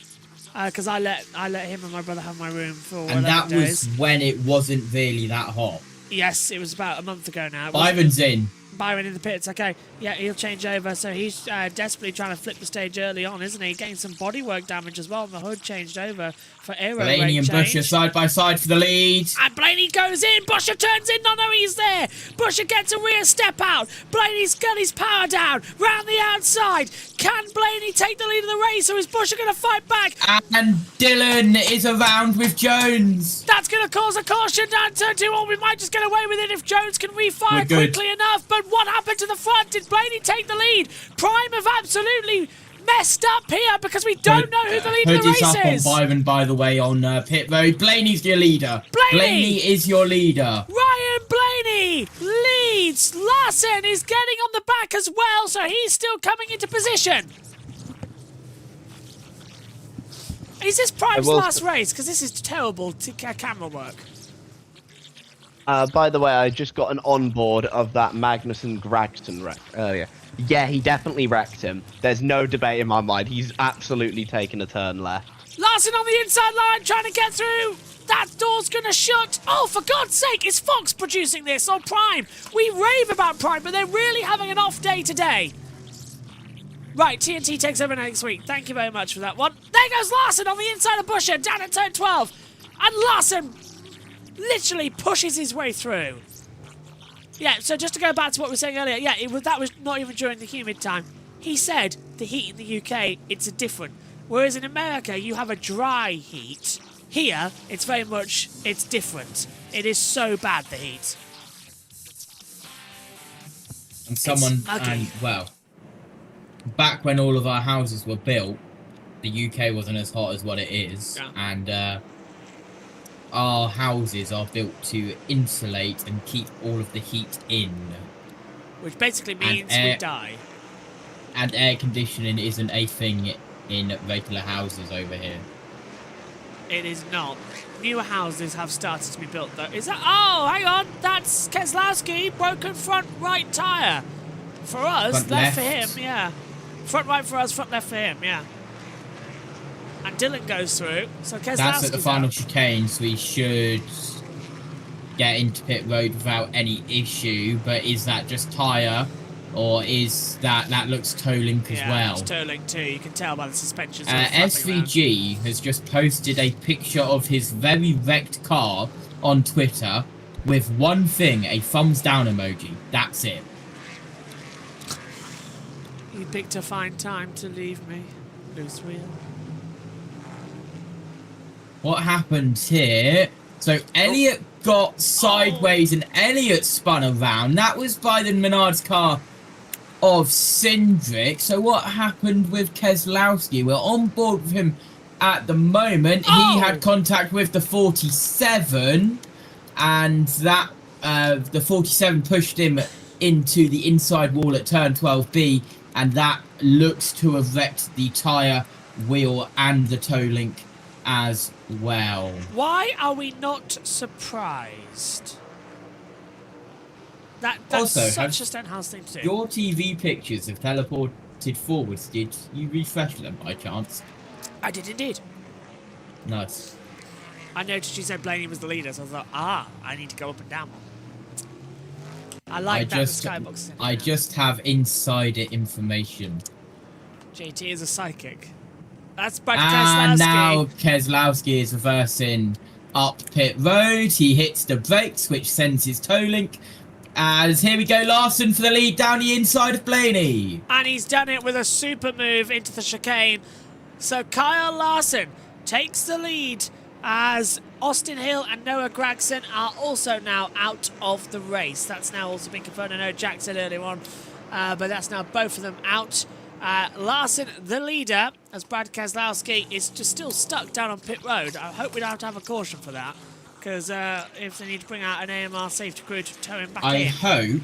because I let him and my brother have my room for 11 days. And that was when it wasn't really that hot. Yes, it was about a month ago now. Byron's in. Byron in the pits, okay. Yeah, he'll change over. So he's desperately trying to flip the stage early on, isn't he? Getting some bodywork damage as well. And the hood changed over for aero Blaney and Busher side by side for the lead. And Blaney goes in. Busher turns in. No, he's there. Busher gets a rear step out. Blaney's got his power down. Round the outside. Can Blaney take the lead of the race, or is Busher going to fight back? And Dillon is around with Jones. That's going to cause a caution down turn 2. Or we might just get away with it if Jones can refire quickly enough. But what happened to the front? Did Blaney take the lead? Prime have absolutely messed up here because we don't know who the leader of the race is. Up on Byron, by the way, on pit road. Blaney's your leader. Blaney is your leader. Ryan Blaney leads. Larson is getting on the back as well, so he's still coming into position. Is this Prime's last race? Because this is terrible camera work. By the way, I just got an onboard of that Magnussen Gregson wreck earlier. Yeah, he definitely wrecked him. There's no debate in my mind. He's absolutely taken a turn left. Larson on the inside line trying to get through. That door's going to shut. Oh, for God's sake, is Fox producing this or Prime? We rave about Prime, but they're really having an off day today. Right, TNT takes over next week. Thank you very much for that one. There goes Larson on the inside of Busher, down at turn 12. And Larson literally pushes his way through. Yeah, so just to go back to what we were saying earlier, yeah, that was not even during the humid time. He said the heat in the UK, it's a different. Whereas in America, you have a dry heat. Here, it's very much, it's different. It is so bad, the heat. And well, back when all of our houses were built, the UK wasn't as hot as what it is. Yeah. And our houses are built to insulate and keep all of the heat in. Which basically means we die. And air conditioning isn't a thing in regular houses over here. It is not. Newer houses have started to be built though. Is that? Oh, hang on. That's Keselowski. Broken front right tyre. For us, Front left for left. him, yeah. Front right for us, front left for him, yeah. And Dylan goes through, so Keselowski's That's at the final out. chicane, so we should get into pit road without any issue. But is that just tyre, or is that looks toe link as well? It's toe link too. You can tell by the suspension. SVG has just posted a picture of his very wrecked car on Twitter with one thing, a thumbs down emoji. That's it. You picked a fine time to leave me, loose wheel. What happened here? So Elliot got sideways and Elliot spun around. That was by the Menard's car of Cindric. So what happened with Keselowski? We're on board with him at the moment. He had contact with the 47, and that the 47 pushed him into the inside wall at turn 12B, and that looks to have wrecked the tyre, wheel, and the toe link as well. Why are we not surprised? That's Also, such a Stenhouse thing to do. Your TV pictures have teleported forwards. Did you refresh them by chance? I did indeed. Nice. I noticed you said Blaney was the leader, so I thought, I need to go up and down. I like that skybox. I just have insider information. JT is a psychic. That's Brad And Keselowski. now Keselowski is reversing up pit road. He hits the brakes, which sends his toe link. As here we go, Larson for the lead down the inside of Blaney. And he's done it with a super move into the chicane. So Kyle Larson takes the lead as Austin Hill and Noah Gragson are also now out of the race. That's now also been confirmed. I know Jack said earlier on, but that's now both of them out. Larson, the leader, as Brad Keselowski is just still stuck down on pit road. I hope we don't have to have a caution for that, because if they need to bring out an AMR safety crew to tow him back in.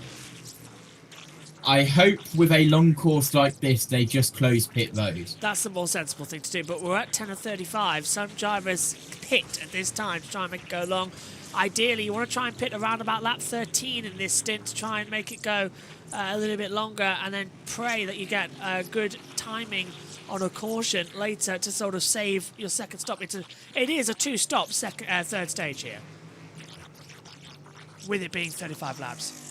I hope with a long course like this, they just close pit road. That's the more sensible thing to do, but we're at 10:35. Some drivers pit at this time to try and make it go long. Ideally, you want to try and pit around about lap 13 in this stint to try and make it go a little bit longer, and then pray that you get good timing on a caution later to sort of save your second stop. It is a two-stop third stage here, with it being 35 laps.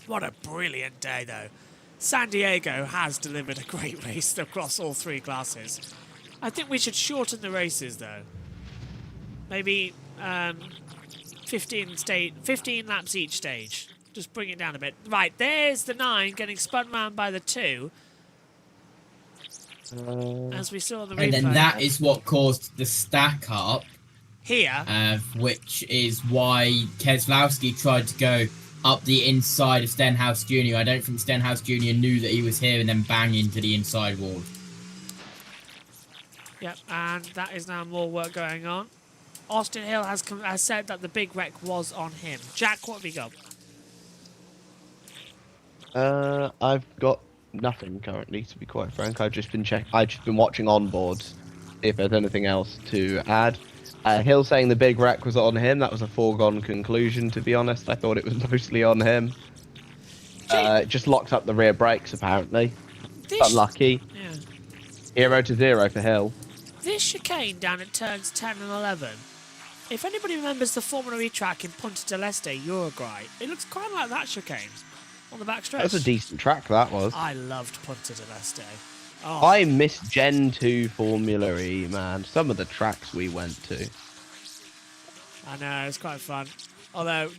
What a brilliant day, though. San Diego has delivered a great race across all three classes. I think we should shorten the races, though. Maybe 15 laps each stage. Just bring it down a bit. Right, there's the 9 getting spun round by the 2. As we saw in the replay. And then that is what caused the stack up. Here. Which is why Keselowski tried to go up the inside of Stenhouse Jr. I don't think Stenhouse Jr. knew that he was here, and then bang into the inside wall. Yep, and that is now more work going on. Austin Hill has said that the big wreck was on him. Jack, what have you got? I've got nothing currently, to be quite frank. I've just been watching onboards, if there's anything else to add. Hill saying the big wreck was on him. That was a foregone conclusion, to be honest. I thought it was mostly on him. Just locked up the rear brakes, apparently. Unlucky. Yeah. 0 to 0 for Hill. This chicane down at turns 10 and 11. If anybody remembers the Formula E track in Punta del Este, Uruguay, it looks kind of like that chicane on the back stretch. That was a decent track, that was. I loved Punta del Este. Oh. I miss Gen 2 Formula E, man. Some of the tracks we went to. I know, it was quite fun. Although,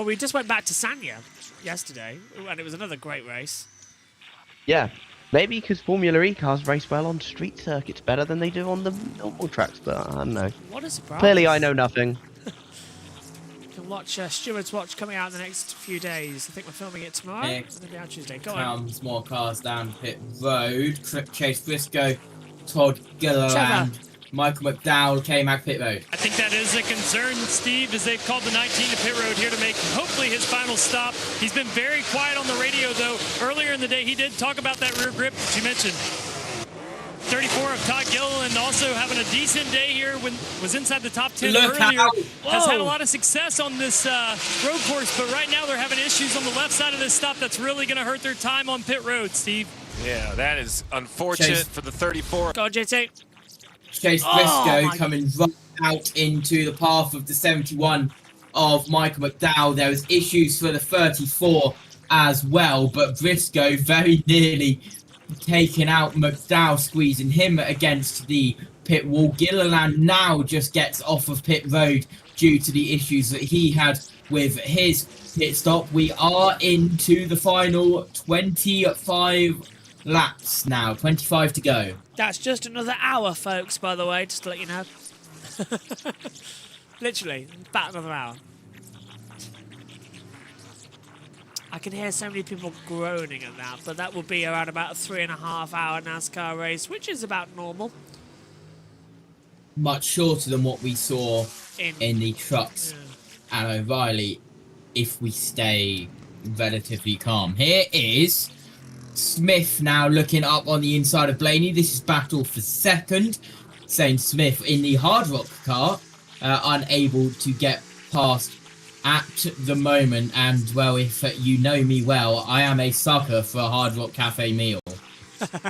we just went back to Sanya yesterday, and it was another great race. Yeah, maybe because Formula E cars race well on street circuits better than they do on the normal tracks, but I don't know. What a surprise. Clearly I know nothing. You can watch Steward's Watch coming out in the next few days. I think we're filming it tomorrow. Maybe on Tuesday. Go on. Comes more cars down pit road. Chase Briscoe, Todd Gilliland, Michael McDowell, K-Mac pit road. I think that is a concern, Steve, as they've called the 19 to pit road here to make hopefully his final stop. He's been very quiet on the radio, though. Earlier in the day, he did talk about that rear grip that you mentioned. 34 of Todd Gilliland also having a decent day here. Was inside the top 10 Look earlier. out. Has had a Whoa. lot of success on this road course, but right now they're having issues on the left side of this stop. That's really going to hurt their time on pit road, Steve. Yeah, that is unfortunate Chase. for the 34. Go on, JT. Chase Briscoe coming right out into the path of the 71 of Michael McDowell. There was issues for the 34 as well, but Briscoe very nearly taking out McDowell, squeezing him against the pit wall. Gilliland now just gets off of pit road due to the issues that he had with his pit stop. We are into the final 25 laps now, 25 to go. That's just another hour, folks, by the way, just to let you know. Literally, about another hour. I can hear so many people groaning at that, but that will be around about a 3.5 hour NASCAR race, which is about normal. Much shorter than what we saw in the trucks at O'Reilly if we stay relatively calm. Here is Smith now looking up on the inside of Blaney. This is battle for second. Zane Smith in the Hard Rock car, unable to get past at the moment. And, well, if you know me well, I am a sucker for a Hard Rock Cafe meal.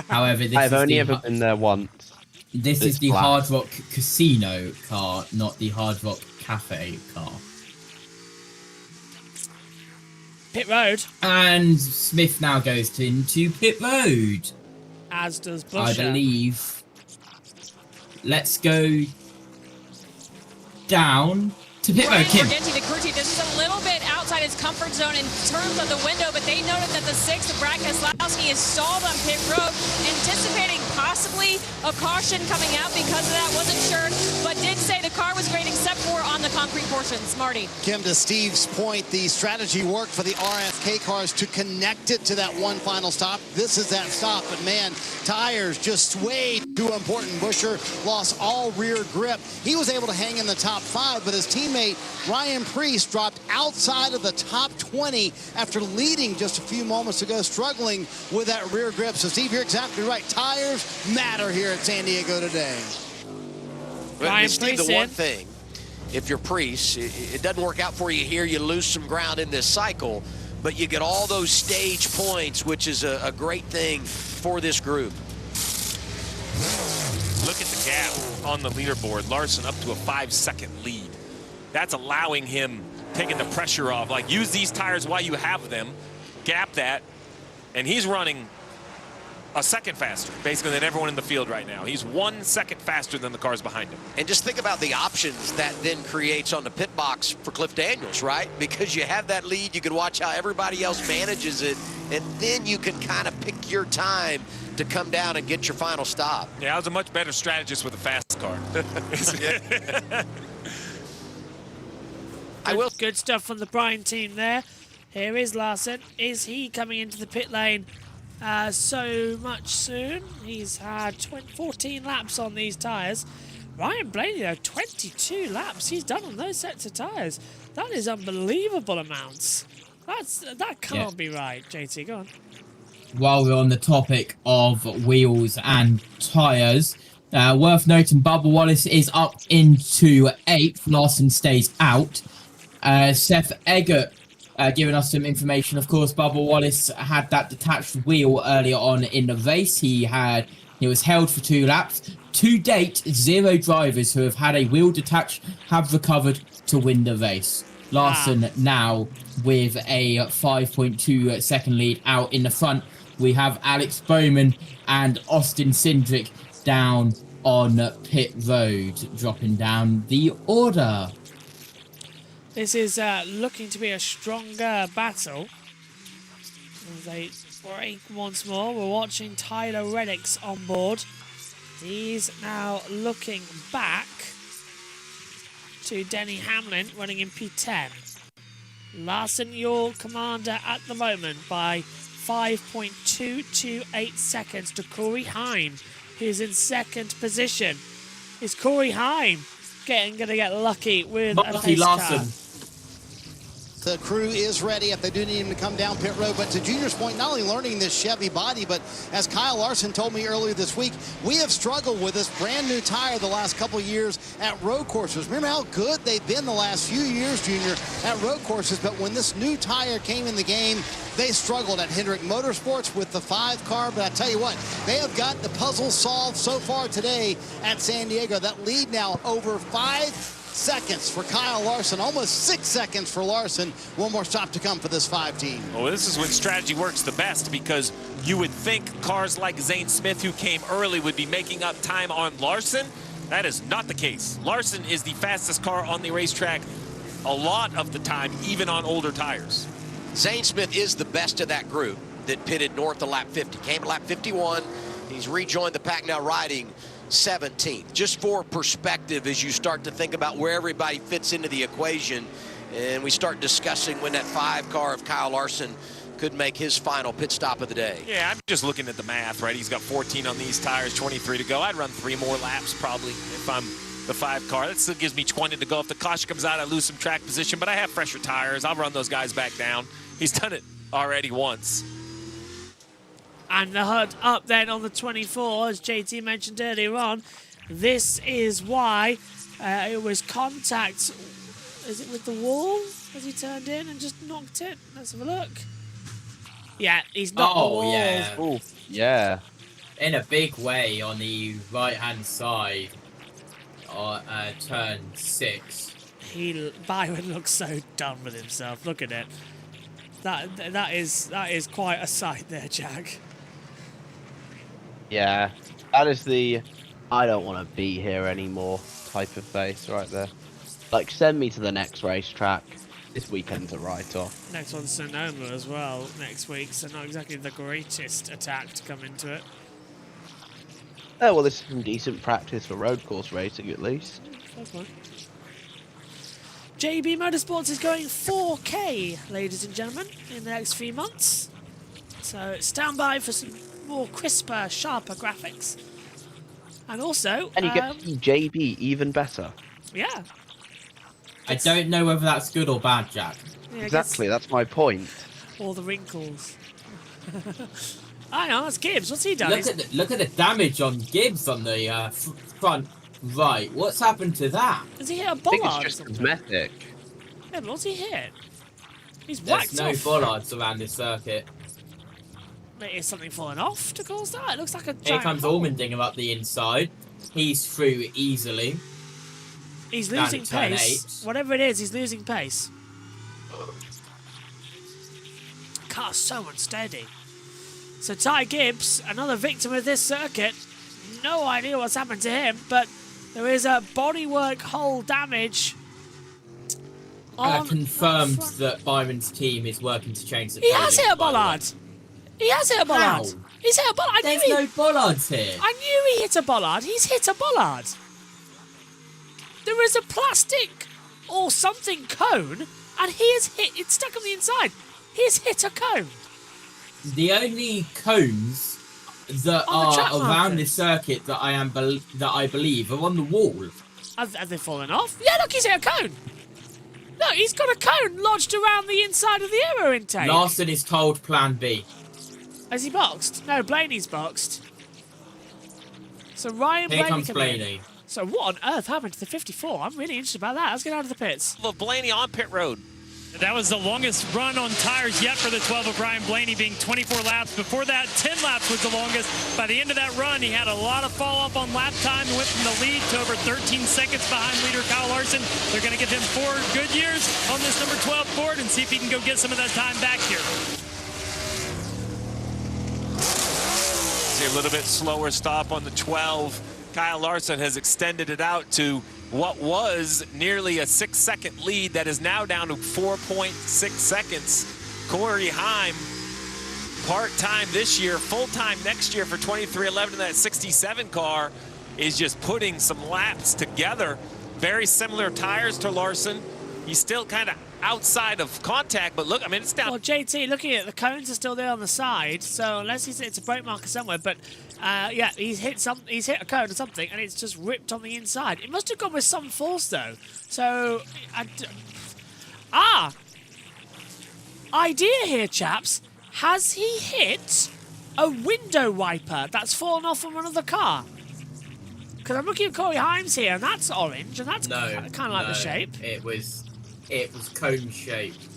However, this I've is only the ever been there once. This is the Hard Rock Casino car, not the Hard Rock Cafe car. Pit road. And Smith now goes into pit road. As does Busher. I believe. Let's go down to pit road, Kim. Morganti, the crew chief, this is a little bit outside his comfort zone in terms of the window, but they noted that the 6th, Brad Keselowski, is stalled on pit road, anticipating possibly a caution coming out because of that. Wasn't sure, but did say the car was great except for on the concrete portions. Marty. Kim, to Steve's point, the strategy worked for the RFK cars to connect it to that one final stop. This is that stop, but man, tires just way too important. Busher lost all rear grip. He was able to hang in the top 5, but his teammate Ryan Preece dropped outside of the top 20 after leading just a few moments ago, struggling with that rear grip. So Steve, you're exactly right. Tires matter here at San Diego today. But Steve, the one thing, if you're Preece, it doesn't work out for you here. You lose some ground in this cycle, but you get all those stage points, which is a great thing for this group. Look at the gap on the leaderboard. Larson up to a 5-second lead. That's allowing him, taking the pressure off. Like, use these tires while you have them, gap that, and he's running a second faster, basically, than everyone in the field right now. He's 1 second faster than the cars behind him. And just think about the options that then creates on the pit box for Cliff Daniels, right? Because you have that lead, you can watch how everybody else manages it, and then you can kind of pick your time to come down and get your final stop. Yeah, I was a much better strategist with a fast car. Good stuff from the Bryan team there. Here is Larson. Is he coming into the pit lane so much soon? He's had 14 laps on these tyres. Ryan Blaney, though, 22 laps he's done on those sets of tyres. That is unbelievable amounts. That can't be right. JT, go on. While we're on the topic of wheels and tyres, worth noting Bubba Wallace is up into 8th. Larson stays out. Seth Eggert giving us some information. Of course, Bubba Wallace had that detached wheel earlier on in the race. He was held for 2 laps. To date, 0 drivers who have had a wheel detached have recovered to win the race. Larson now with a 5.2 second lead out in the front. We have Alex Bowman and Austin Cindric down on pit road, dropping down the order. This is looking to be a stronger battle. As they break once more, we're watching Tyler Reddick's on board. He's now looking back to Denny Hamlin running in P10. Larson, your commander at the moment by 5.228 seconds to Corey Heim, who's in second position. Is Corey Heim going to get lucky with a pace Larson. car? The crew is ready if they do need him to come down pit road. But to Junior's point, not only learning this Chevy body, but as Kyle Larson told me earlier this week, we have struggled with this brand new tire the last couple of years at road courses. Remember how good they've been the last few years, Junior, at road courses. But when this new tire came in the game, they struggled at Hendrick Motorsports with the 5 car. But I tell you what, they have got the puzzle solved so far today at San Diego. That lead now over 5 seconds for Kyle Larson, almost 6 seconds for Larson. One more stop to come for this 5 team. Well, this is when strategy works the best, because you would think cars like Zane Smith, who came early, would be making up time on Larson. That is not the case. Larson is the fastest car on the racetrack a lot of the time, even on older tires. Zane Smith is the best of that group that pitted north of lap 50. Came to lap 51. He's rejoined the pack now riding 17th. Just for perspective, as you start to think about where everybody fits into the equation, and we start discussing when that 5 car of Kyle Larson could make his final pit stop of the day. Yeah, I'm just looking at the math, right? He's got 14 on these tires, 23 to go. I'd run 3 more laps probably if I'm the 5 car. That still gives me 20 to go. If the caution comes out, I lose some track position, but I have fresher tires. I'll run those guys back down. He's done it already once. And the HUD up then on the 24, as JT mentioned earlier on. This is why it was contact. Is it with the wall as he turned in and just knocked it? Let's have a look. Yeah, he's knocked the wall. Yeah. Ooh, yeah. In a big way on the right-hand side, turn 6. Byron looks so done with himself. Look at it. That is quite a sight there, Jack. Yeah, that is the I don't want to be here anymore type of face right there. Like, send me to the next racetrack. This weekend's a write-off. Next one's Sonoma as well next week, so not exactly the greatest attack to come into it. Oh, well, this is some decent practice for road course racing, at least. Okay. JB Motorsports is going 4K, ladies and gentlemen, in the next few months. So stand by for some more crisper, sharper graphics. And also... And you get to see JB even better. Yeah. I don't know whether that's good or bad, Jack. Yeah, Exactly, that's my point. All the wrinkles. I know, that's Gibbs. What's he done? Look at the damage on Gibbs on the front right. What's happened to that? Has he hit a I think bollard? it's just cosmetic. Yeah, but what's he hit? He's There's whacked no off. bollards around this circuit. Maybe is something falling off to cause that? It looks like a giant Here comes hole. Allmendinger up the inside. He's through easily. He's Down losing to turn pace. Whatever it is, he's losing pace. Car's so unsteady. So Ty Gibbs, another victim of this circuit. No idea what's happened to him, but there is a bodywork hole damage. Confirmed that Byron's team is working to change the He has podium, hit a by the way. bollard. He has hit a bollard. How? He's hit a bollard. There's no bollards here. I knew he hit a bollard. He's hit a bollard. There is a plastic or something cone, and he has hit. It's stuck on the inside. He has hit a cone. The only cones that On the track are around markers. this circuit that I believe are on the wall. Have they fallen off? Yeah, look, he's hit a cone. Look, he's got a cone lodged around the inside of the aero intake. Larson is told Plan B. Has he boxed? No, Blaney's boxed. So Ryan Here Blaney comes coming in. Blaney. So what on earth happened to the 54? I'm really interested about that. Let's get out of the pits. Blaney on pit road. That was the longest run on tires yet for the 12 of Ryan Blaney, being 24 laps. Before that, 10 laps was the longest. By the end of that run, he had a lot of fall up on lap time and went from the lead to over 13 seconds behind leader Kyle Larson. They're going to give him 4 good years on this number 12 Ford and see if he can go get some of that time back here. See a little bit slower stop on the 12. Kyle Larson has extended it out to what was nearly a 6-second lead that is now down to 4.6 seconds. Corey Heim, part-time this year, full-time next year for 2311 in that 67 car, is just putting some laps together. Very similar tires to Larson. He's still kind of outside of contact, but look, I mean, it's down. Well, JT, looking at it, the cones are still there on the side, so unless it's a brake marker somewhere, but yeah, he's hit a cone or something, and it's just ripped on the inside. It must have gone with some force though. So, idea here, chaps. Has he hit a window wiper that's fallen off from another car? Because I'm looking at Corey Himes here, and that's orange, and that's kind of like the shape. It was cone shaped.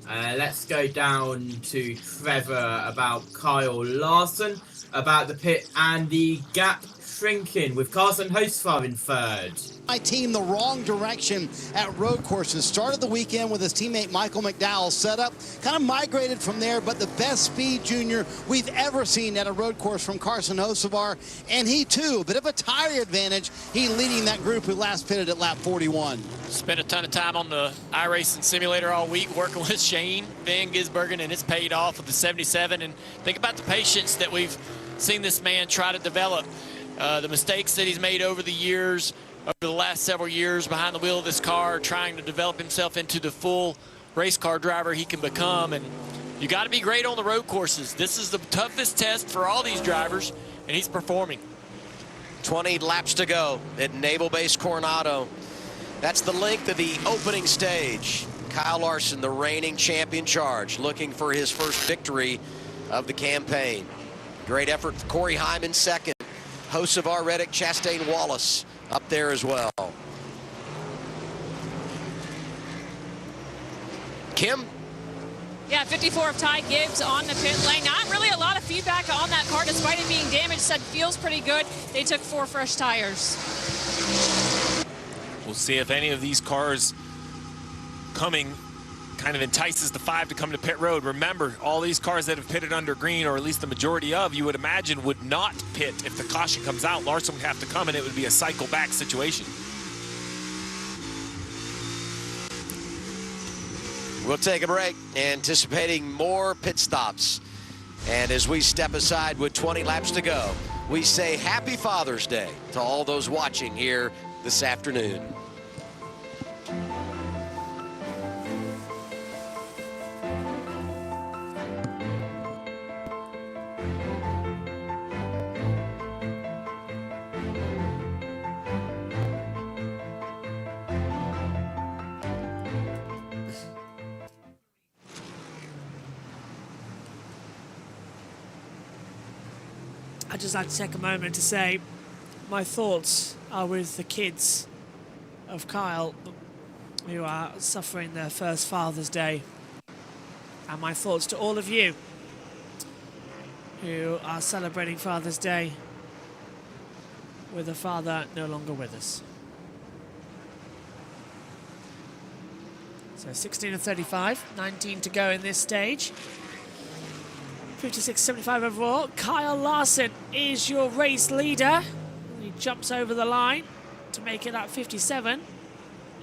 Let's go down to Trevor about Kyle Larson, about the pit and the gap shrinking with Carson Hostfar in third. My team the wrong direction at road courses. Started the weekend with his teammate Michael McDowell set up, kind of migrated from there, but the best speed junior we've ever seen at a road course from Carson Hocevar, and he too, a bit of a tire advantage. He leading that group who last pitted at lap 41. Spent a ton of time on the iRacing simulator all week working with Shane Van Gisbergen, and it's paid off with the 77. And think about the patience that we've seen this man try to develop. The mistakes that he's made over the years, over the last several years behind the wheel of this car, trying to develop himself into the full race car driver he can become. And you got to be great on the road courses. This is the toughest test for all these drivers, and he's performing. 20 laps to go at Naval Base Coronado. That's the length of the opening stage. Kyle Larson, the reigning champion charge, looking for his first victory of the campaign. Great effort for Corey Hyman second. Hocevar, Reddick, Chastain, Wallace up there as well. Kim? Yeah, 54 of Ty Gibbs on the pit lane. Not really a lot of feedback on that car, despite it being damaged. Said feels pretty good. They took 4 fresh tires. We'll see if any of these cars coming kind of entices the 5 to come to pit road. Remember, all these cars that have pitted under green, or at least the majority of, you would imagine would not pit if the caution comes out. Larson would have to come, and it would be a cycle back situation. We'll take a break, anticipating more pit stops. And as we step aside with 20 laps to go, we say Happy Father's Day to all those watching here this afternoon. I'd just like to take a moment to say my thoughts are with the kids of Kyle who are suffering their first Father's Day. And my thoughts to all of you who are celebrating Father's Day with a father no longer with us. So 16 of 35, 19 to go in this stage. 56.75 overall. Kyle Larson is your race leader. He jumps over the line to make it at 57.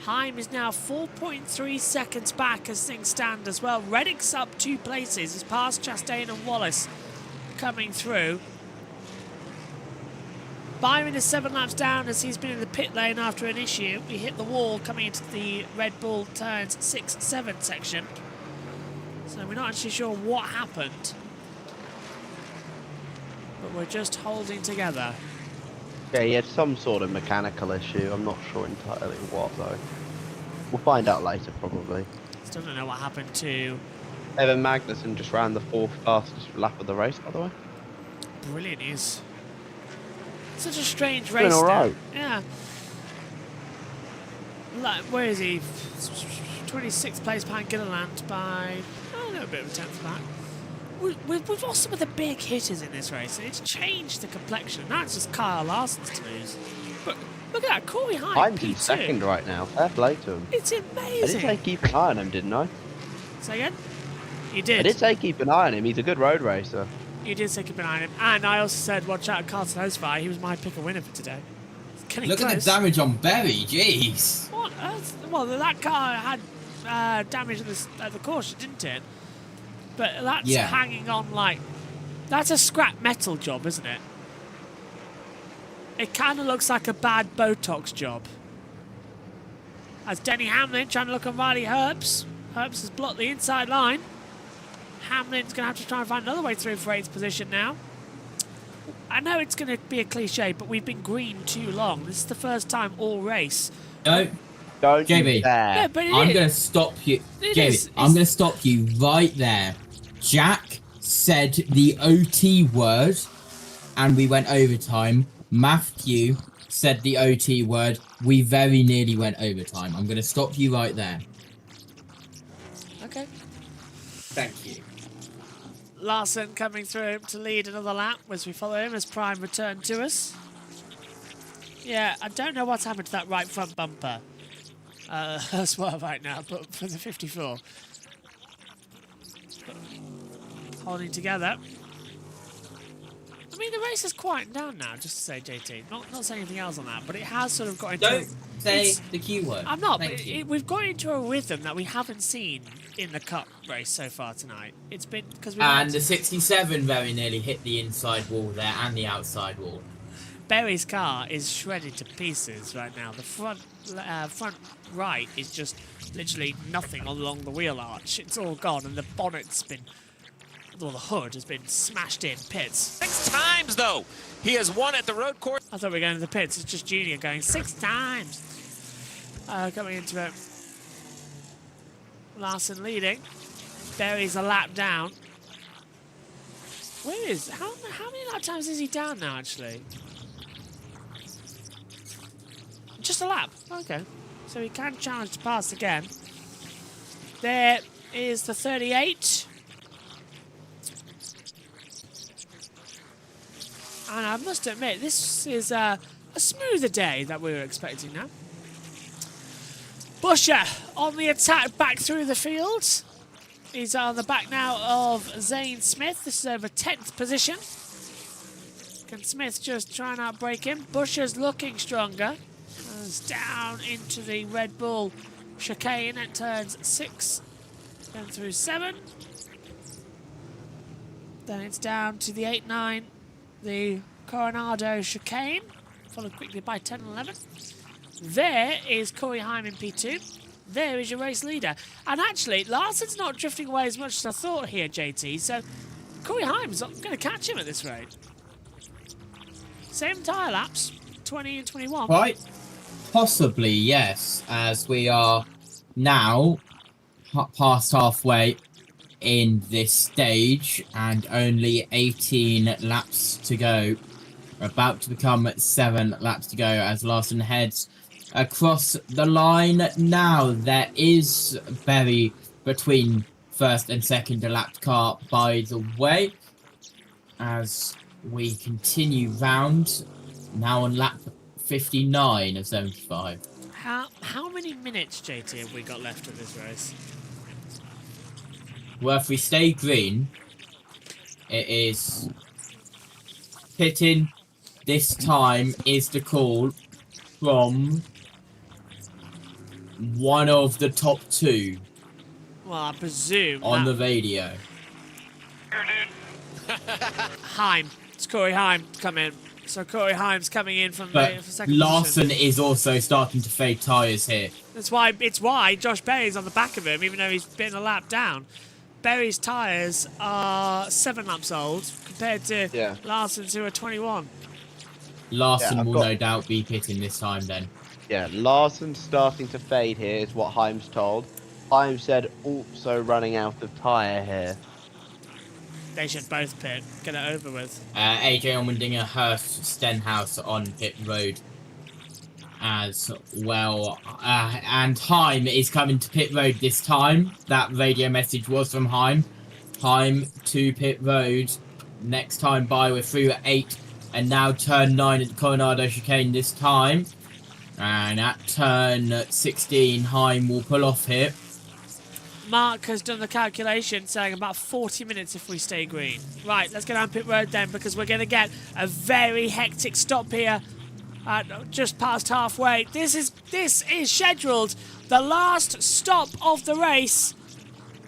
Heim is now 4.3 seconds back as things stand as well. Reddick's up 2 places. He's past Chastain and Wallace coming through. Byron is 7 laps down as he's been in the pit lane after an issue. He hit the wall coming into the Red Bull turns 6-7 section. So we're not actually sure what happened. But we're just holding together. Yeah, he had some sort of mechanical issue. I'm not sure entirely what, though. We'll find out later, probably. Still don't know what happened to... Evan Magnussen just ran the 4th fastest lap of the race, by the way. Brilliant news. Such a strange Doing race. all right. Yeah. Like, where is he? 26th place behind Gilliland by a little bit of a 10th back. We've lost some of the big hitters in this race. It's changed the complexion. Now it's just Kyle Larson's to lose. But look at that, Corey Hyde. I'm in second right now. Fair play to him. It's I amazing. did say keep an eye on him, didn't I? Say again? You did. I did say keep an eye on him. He's a good road racer. You did say keep an eye on him. And I also said watch out Carson Hocevar. He was my pick a winner for today. Look at the damage on Berry, jeez. What? Well, that car had damage at the caution, didn't it? But that's hanging on like... That's a scrap metal job, isn't it? It kind of looks like a bad Botox job. As Denny Hamlin trying to look on Riley Herbst. Herbst has blocked the inside line. Hamlin's going to have to try and find another way through for 8th position now. I know it's going to be a cliche, but we've been green too long. This is the first time all race. No. Don't JB, you dare. Yeah, but I'm going to stop you. JB, I'm going to stop you right there. Jack said the OT word, and we went overtime. Matthew said the OT word. We very nearly went overtime. I'm going to stop you right there. Okay. Thank you. Larson coming through to lead another lap as we follow him as Prime returned to us. Yeah, I don't know what's happened to that right front bumper as well right now, but for the 54. Holding together. I mean, the race is quieting down now, just to say, JT. Not saying anything else on that, but it has sort of got into... Don't say the Q word. I'm not, but we've got into a rhythm that we haven't seen in the Cup race so far tonight. It's been... because And the 67 very nearly hit the inside wall there and the outside wall. Barry's car is shredded to pieces right now. The front right is just literally nothing along the wheel arch. It's all gone, and the bonnet's been... well, the hood has been smashed in pits. 6 times, though. He has won at the road course. I thought we were going to the pits. It's just Junior going 6 times. Coming into it. Larson leading. Barry's a lap down. Where is... How many lap times is he down now, actually? Just a lap. Okay. So he can challenge to pass again. There is the 38. And I must admit, this is a smoother day that we were expecting now. Busher on the attack back through the field. He's on the back now of Zane Smith. This is over 10th position. Can Smith just try and outbrake him? Busher's looking stronger. Goes down into the Red Bull chicane at turns 6. Then through 7. Then it's down to the 8-9. The Coronado chicane, followed quickly by 10 and 11. There is Corey Heim in P2. There is your race leader. And actually, Larson's not drifting away as much as I thought here, JT, so Corey Heim's not going to catch him at this rate. Same tyre laps, 20 and 21. Quite possibly, yes, as we are now past halfway in this stage and only 18 laps to go. We're about to become 7 laps to go as Larson heads across the line. Now there is Berry between first and second elapsed car, by the way, as we continue round now on lap 59 of 75. How many minutes, JT, have we got left of this race? Well, if we stay green, it is pitting. This time is the call from one of the top 2. Well, I presume on the radio. Heim. It's Corey Heim come in. So Corey Heim's coming in from But the second Larson position. is also starting to fade tyres here. It's why Josh Berry's on the back of him, even though he's been a lap down. Berry's tyres are 7 laps old compared to Larson's, who are 21. Larson will no doubt be pitting this time then. Yeah, Larson's starting to fade here, is what Heim's told. Heim said also running out of tyre here. They should both pit. Get it over with. AJ Allmendinger, Hurst, Stenhouse on pit road as well. And Heim is coming to pit road this time. That radio message was from Heim. Heim to pit road. Next time by, we're through at 8. And now turn 9 at the Coronado chicane this time. And at turn 16, Heim will pull off here. Mark has done the calculation saying about 40 minutes if we stay green. Right, let's go down pit road then, because we're going to get a very hectic stop here at just past halfway. This is scheduled the last stop of the race.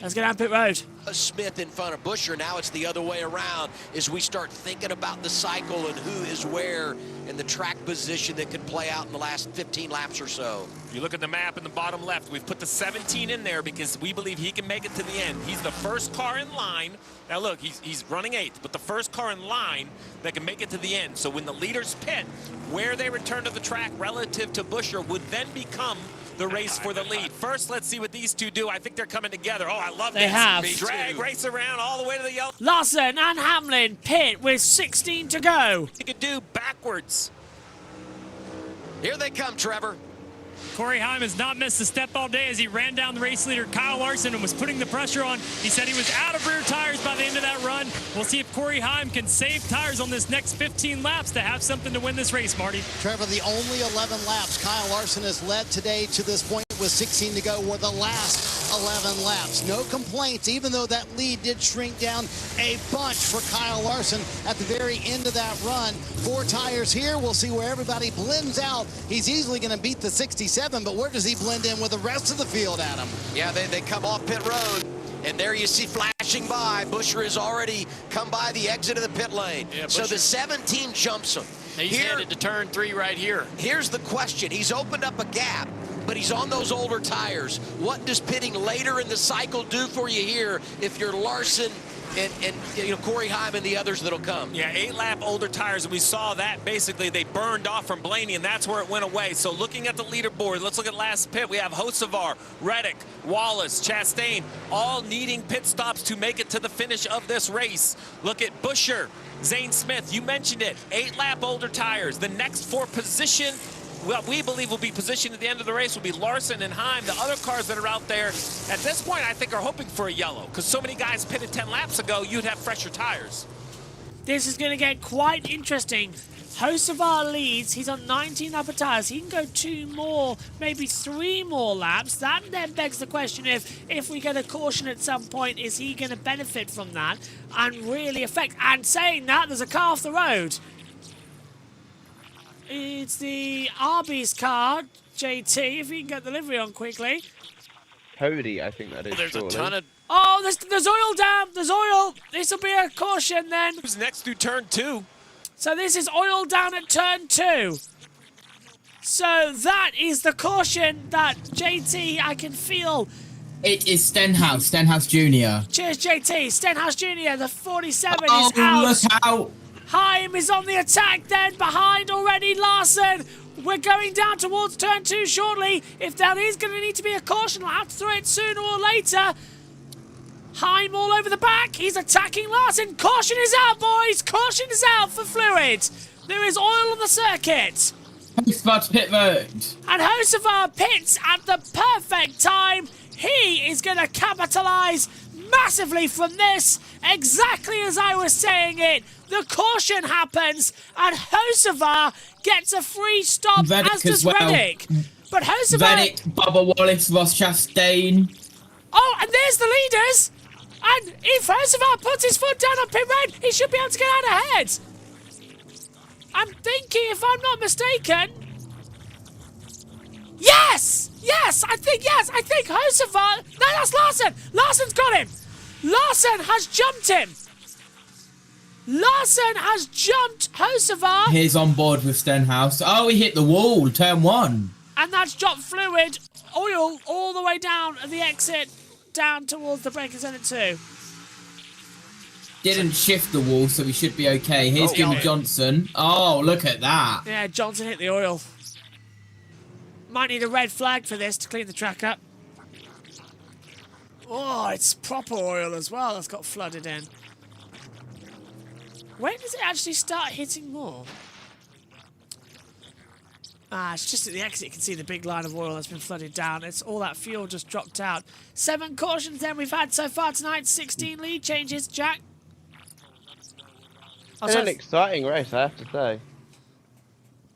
Let's go down pit road. Smith in front of Busher. Now it's the other way around as we start thinking about the cycle and who is where and the track position that could play out in the last 15 laps or so. You look at the map in the bottom left, we've put the 17 in there because we believe he can make it to the end. He's the first car in line. Now look, he's running 8th, but the first car in line that can make it to the end. So when the leaders pit, where they return to the track relative to Busher would then become the race for the lead. First, let's see what these two do. I think they're coming together. Oh, I love They this. have. Drag race around all the way to the yellow. Larson and Hamlin pit with 16 to go. You could do backwards. Here they come, Trevor. Corey Heim has not missed a step all day as he ran down the race leader, Kyle Larson, and was putting the pressure on. He said he was out of rear tires by the end of that run. We'll see if Corey Heim can save tires on this next 15 laps to have something to win this race, Marty. Trevor, the only 11 laps Kyle Larson has led today to this point with 16 to go were the last 11 laps. No complaints, even though that lead did shrink down a bunch for Kyle Larson at the very end of that run. 4 tires here. We'll see where everybody blends out. He's easily going to beat the 67, but where does he blend in with the rest of the field, Adam? Yeah, they come off pit road, and there you see flashing by. Buscher has already come by the exit of the pit lane. Yeah, so Buscher. the 17 jumps him. He's headed to turn 3 right here. Here's the question. He's opened up a gap, but he's on those older tires. What does pitting later in the cycle do for you here if you're Larson and you know, Corey Heim and the others that'll come? Yeah, 8-lap older tires, and we saw that basically they burned off from Blaney, and that's where it went away. So looking at the leaderboard, let's look at last pit. We have Hocevar, Reddick, Wallace, Chastain, all needing pit stops to make it to the finish of this race. Look at Buscher, Zane Smith, you mentioned it, 8-lap older tires. The next for position, what we believe will be positioned at the end of the race will be Larson and Heim. The other cars that are out there at this point, I think, are hoping for a yellow, because so many guys pitted 10 laps ago, you'd have fresher tires. This is going to get quite interesting. Hocevar leads. He's on 19 upper tires. He can go 2 more, maybe 3 more laps. That then begs the question if we get a caution at some point, is he going to benefit from that and really affect? And saying that, there's a car off the road. It's the Arby's car, JT, if he can get the livery on quickly. Cody, I think that is. There's a ton of... Oh, there's oil down. There's oil. This will be a caution then. Who's next through turn 2? So this is oil down at turn 2. So that is the caution that JT, I can feel. It is Stenhouse Jr. Cheers, JT. Stenhouse Jr., the 47 Oh, is out. look out. Heim is on the attack then, behind already Larson. We're going down towards turn 2 shortly. If there is going to need to be a caution, I'll have to throw it sooner or later. Heim all over the back. He's attacking Larson. Caution is out, boys. Caution is out for fluid. There is oil on the circuit. Hocevar pit road. And Hocevar pits at the perfect time. He is going to capitalise massively from this, exactly as I was saying it. The caution happens, and Hocevar gets a free stop, Reddick as does as well. Reddick. But Hocevar... Reddick, Bubba Wallace, Ross Chastain. Oh, and there's the leaders. And if Hocevar puts his foot down on pit road, he should be able to get out ahead. I'm thinking, if I'm not mistaken... Yes! Yes! I think Hocevar... No, that's Larson! Larson's got him! Larson has jumped him! Larson has jumped Hocevar! He's on board with Stenhouse. Oh, he hit the wall, turn 1. And that's dropped fluid, oil, all the way down at the exit, down towards the braking zone at 2. Didn't shift the wall, so we should be okay. Here's Jimmie Johnson. Oh, look at that. Yeah, Johnson hit the oil. Might need a red flag for this to clean the track up. Oh, it's proper oil as well that's got flooded in. When does it actually start hitting more? It's just at the exit. You can see the big line of oil that's been flooded down. It's all that fuel just dropped out. 7 cautions then we've had so far tonight. 16 lead changes. Jack? It's an exciting race, I have to say.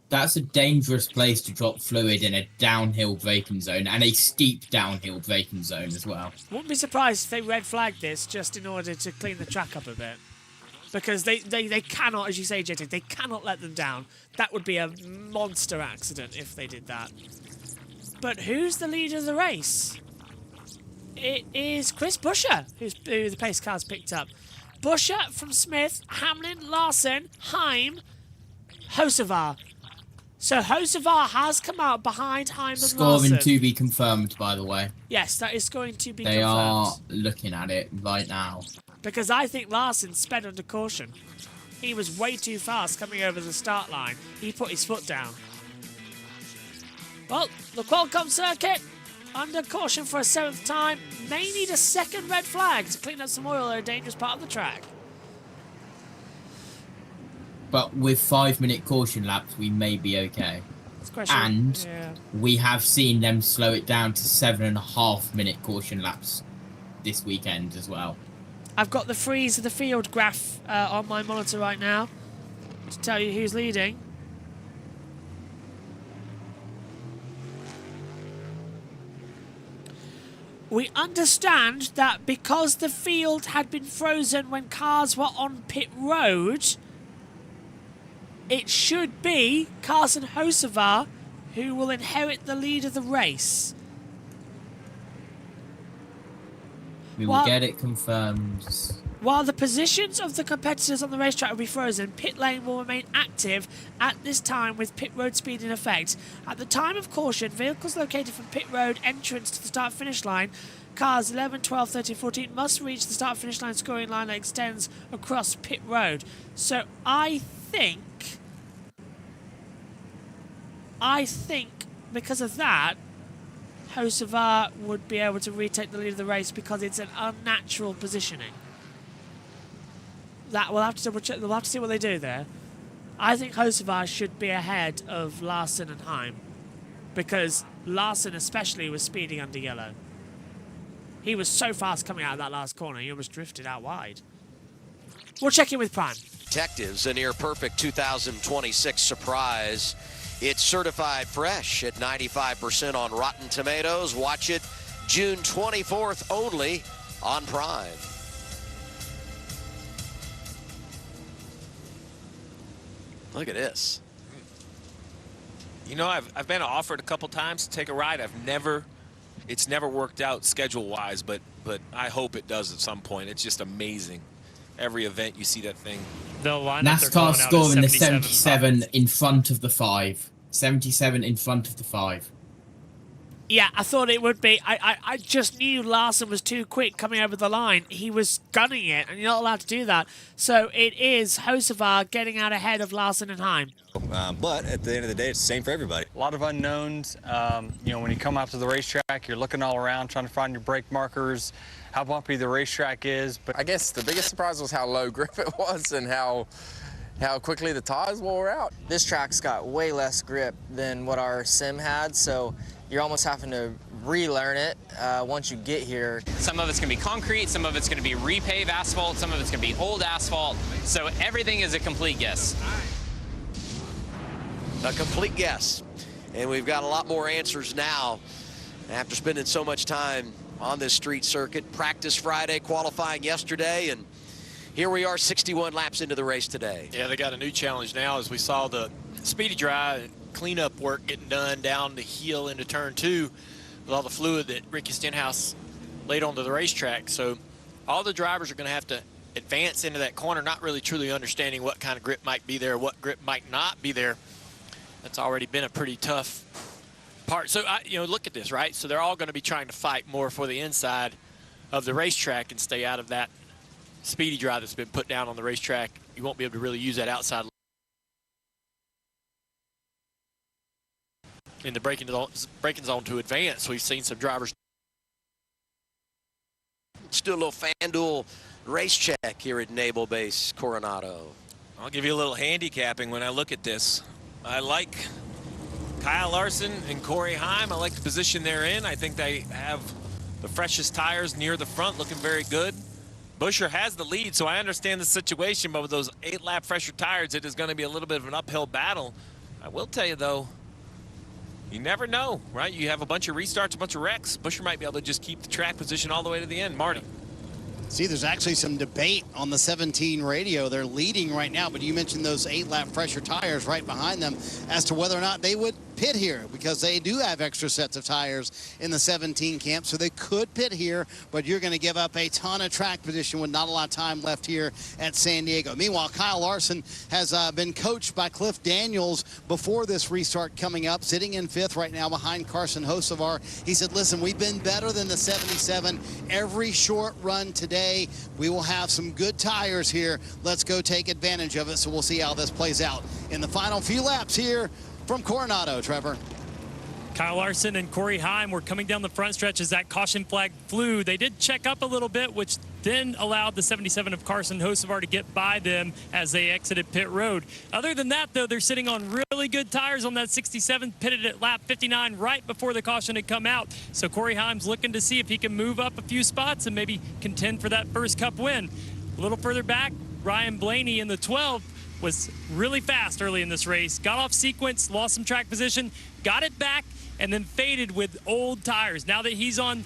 That's a dangerous place to drop fluid in a downhill braking zone, and a steep downhill braking zone as well. Wouldn't be surprised if they red flagged this just in order to clean the track up a bit. Because they cannot, as you say, JT, they cannot let them down. That would be a monster accident if they did that. But who's the leader of the race? It is Chris Buscher, who the pace car's picked up. Buscher from Smith, Hamlin, Larson, Heim, Hocevar. So Hocevar has come out behind Heim and Larson. Scoring to be confirmed, by the way. Yes, that is going to be confirmed. They are confirmed. looking at it right now. Because I think Larson sped under caution. He was way too fast coming over the start line. He put his foot down. Well, the Qualcomm circuit under caution for a 7th time. May need a second red flag to clean up some oil in a dangerous part of the track. But with 5-minute caution laps, we may be okay. And we have seen them slow it down to 7.5-minute caution laps this weekend as well. I've got the freeze of the field graph on my monitor right now to tell you who's leading. We understand that because the field had been frozen when cars were on pit road, it should be Carson Hocevar who will inherit the lead of the race. We will get it confirmed. While the positions of the competitors on the racetrack will be frozen, pit lane will remain active at this time with pit road speed in effect. At the time of caution, vehicles located from pit road entrance to the start-finish line, cars 11, 12, 13, 14, must reach the start-finish line scoring line that extends across pit road. So I think because of that, Hocevar would be able to retake the lead of the race because it's an unnatural positioning. That we'll have to double check. We'll have to see what they do there. I think Hocevar should be ahead of Larson and Heim because Larson especially was speeding under yellow. He was so fast coming out of that last corner, he almost drifted out wide. We'll check in with Prime. Detectives, a near-perfect 2026 surprise. It's certified fresh at 95% on Rotten Tomatoes. Watch it June 24th only on Prime. Look at this. You know, I've been offered a couple times to take a ride. It's never worked out schedule-wise, but I hope it does at some point. It's just amazing. Every event you see that thing. NASCAR scoring the 77 in front of the 5. 77 in front of the 5. Yeah, I thought it would be. I just knew Larson was too quick coming over the line. He was gunning it, and you're not allowed to do that. So it is Hocevar getting out ahead of Larson and Heim. But at the end of the day, it's the same for everybody. A lot of unknowns. You know, when you come out to the racetrack, you're looking all around, trying to find your brake markers, how bumpy the racetrack is. But I guess the biggest surprise was how low grip it was and how quickly the tires wore out. This track's got way less grip than what our sim had, so you're almost having to relearn it once you get here. Some of it's going to be concrete, some of it's going to be repave asphalt, some of it's going to be old asphalt, so everything is a complete guess. A complete guess. And we've got a lot more answers now after spending so much time on this street circuit. Practice Friday, qualifying yesterday, and here we are 61 laps into the race today. Yeah, they got a new challenge now as we saw the speedy dry cleanup work getting done down the hill into turn 2 with all the fluid that Ricky Stenhouse laid onto the racetrack. So all the drivers are going to have to advance into that corner, not really truly understanding what kind of grip might be there, what grip might not be there. That's already been a pretty tough part. So, you know, look at this, right? So they're all going to be trying to fight more for the inside of the racetrack and stay out of that speedy dry that's been put down on the racetrack. You won't be able to really use that outside in the braking zone to advance. We've seen some drivers. Let's do a little FanDuel race check here at Naval Base Coronado. I'll give you a little handicapping when I look at this. I like Kyle Larson and Corey Heim. I like the position they're in. I think they have the freshest tires near the front, looking very good. Buescher has the lead, so I understand the situation, but with those 8-lap fresher tires, it is going to be a little bit of an uphill battle. I will tell you, though, you never know, right? You have a bunch of restarts, a bunch of wrecks. Buescher might be able to just keep the track position all the way to the end. Marty. See, there's actually some debate on the 17 radio. They're leading right now, but you mentioned those 8-lap fresher tires right behind them as to whether or not they would pit here, because they do have extra sets of tires in the 17 camp, so they could pit here, but you're going to give up a ton of track position with not a lot of time left here at San Diego. Meanwhile, Kyle Larson has been coached by Cliff Daniels before this restart coming up, sitting in 5th right now behind Carson Hocevar. He said, listen, we've been better than the 77 every short run today. We will have some good tires here. Let's go take advantage of it, so we'll see how this plays out in the final few laps here from Coronado. Trevor. Kyle Larson and Corey Heim were coming down the front stretch as that caution flag flew. They did check up a little bit, which then allowed the 77 of Carson Hocevar to get by them as they exited pit road. Other than that, though, they're sitting on really good tires on that 67, pitted at lap 59 right before the caution had come out. So Corey Heim's looking to see if he can move up a few spots and maybe contend for that first Cup win. A little further back, Ryan Blaney in the 12 was really fast early in this race. Got off sequence, lost some track position, got it back, and then faded with old tires. Now that he's on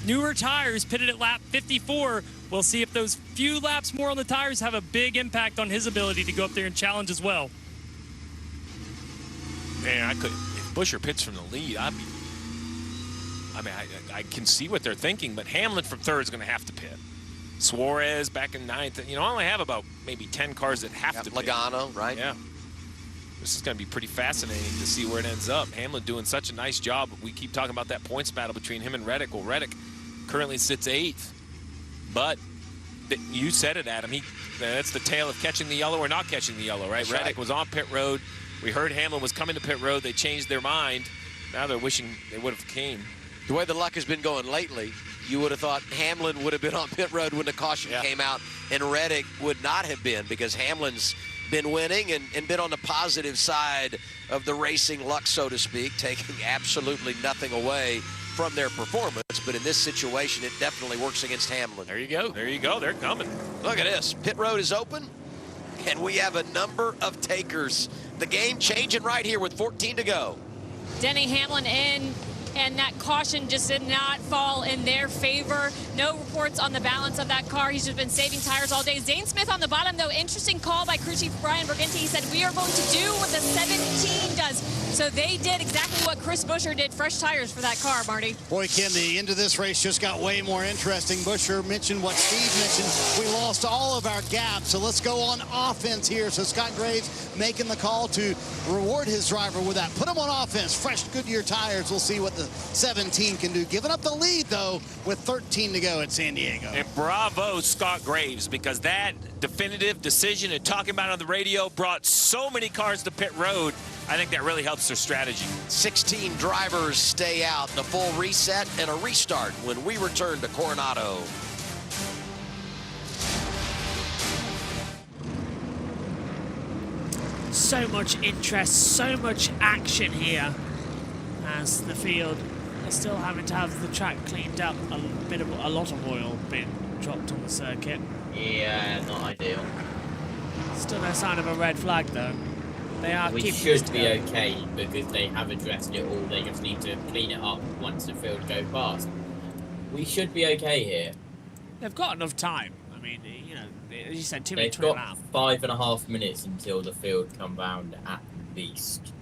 newer tires, pitted at lap 54, we'll see if those few laps more on the tires have a big impact on his ability to go up there and challenge as well. Man, if Buescher pits from the lead, I can see what they're thinking, but Hamlin from third is going to have to pit. Suarez back in ninth. I only have about maybe 10 cars that have to pit. Logano, right? Yeah. This is going to be pretty fascinating to see where it ends up. Hamlin doing such a nice job. We keep talking about that points battle between him and Reddick. Well, Reddick currently sits 8th, but you said it, Adam. That's the tale of catching the yellow or not catching the yellow, right? Reddick was on pit road. We heard Hamlin was coming to pit road. They changed their mind. Now they're wishing they would have came. The way the luck has been going lately, you would have thought Hamlin would have been on pit road when the caution came out, and Reddick would not have been, because Hamlin's been winning and been on the positive side of the racing luck, so to speak, taking absolutely nothing away from their performance. But in this situation, it definitely works against Hamlin. There you go. There you go. They're coming. Look at this. Pit road is open, and we have a number of takers. The game changing right here with 14 to go. Denny Hamlin in, and that caution just did not fall in their favor. No reports on the balance of that car. He's just been saving tires all day. Zane Smith on the bottom, though. Interesting call by crew chief Brian Bergenti. He said, we are going to do what the 17 does. So they did exactly what Chris Buescher did, fresh tires for that car, Marty. Boy, Ken, the end of this race just got way more interesting. Buescher mentioned what Steve mentioned. We lost all of our gaps, so let's go on offense here. So Scott Graves making the call to reward his driver with that. Put him on offense, fresh Goodyear tires. We'll see what the 17 can do. Giving up the lead, though, with 13 to go at San Diego. And bravo, Scott Graves, because that definitive decision and talking about it on the radio brought so many cars to pit road. I think that really helps their strategy. 16 drivers stay out. The full reset and a restart when we return to Coronado. So much interest, so much action here as the field is still having to have the track cleaned up. A lot of oil being dropped on the circuit. Yeah, not ideal. Still no sign of a red flag though. They are. We should be okay because they have addressed it all. They just need to clean it up once the field go past. We should be okay here. They've got enough time. I mean, you know, as you said, 2 minutes. They've got 5.5 minutes until the field come round at least.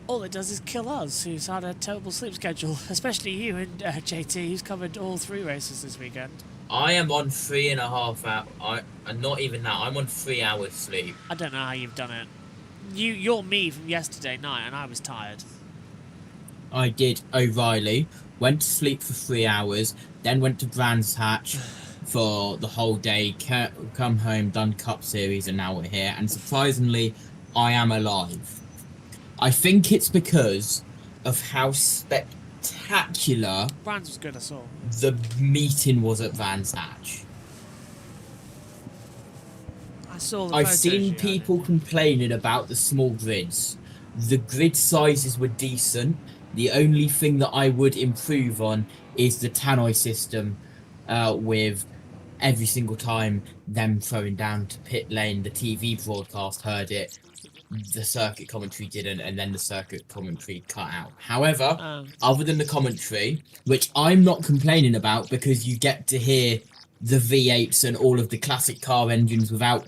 All it does is kill us, who's had a terrible sleep schedule. Especially you and JT, who's covered all 3 races this weekend. I am on 3.5 hours. Not even that. I'm on 3 hours sleep. I don't know how you've done it. You're me from yesterday night, and I was tired. I did O'Reilly, went to sleep for 3 hours, then went to Brands Hatch for the whole day, come home, done Cup Series, and now we're here. And surprisingly, I am alive. I think it's because of how spectacular Brands was good, I saw. the meeting was at Brands Hatch. I've seen people complaining about the small grids. The grid sizes were decent. The only thing that I would improve on is the tannoy system, with every single time them throwing down to pit lane, the TV broadcast heard it, the circuit commentary didn't, and then the circuit commentary cut out. However, other than the commentary, which I'm not complaining about because you get to hear the V8s and all of the classic car engines without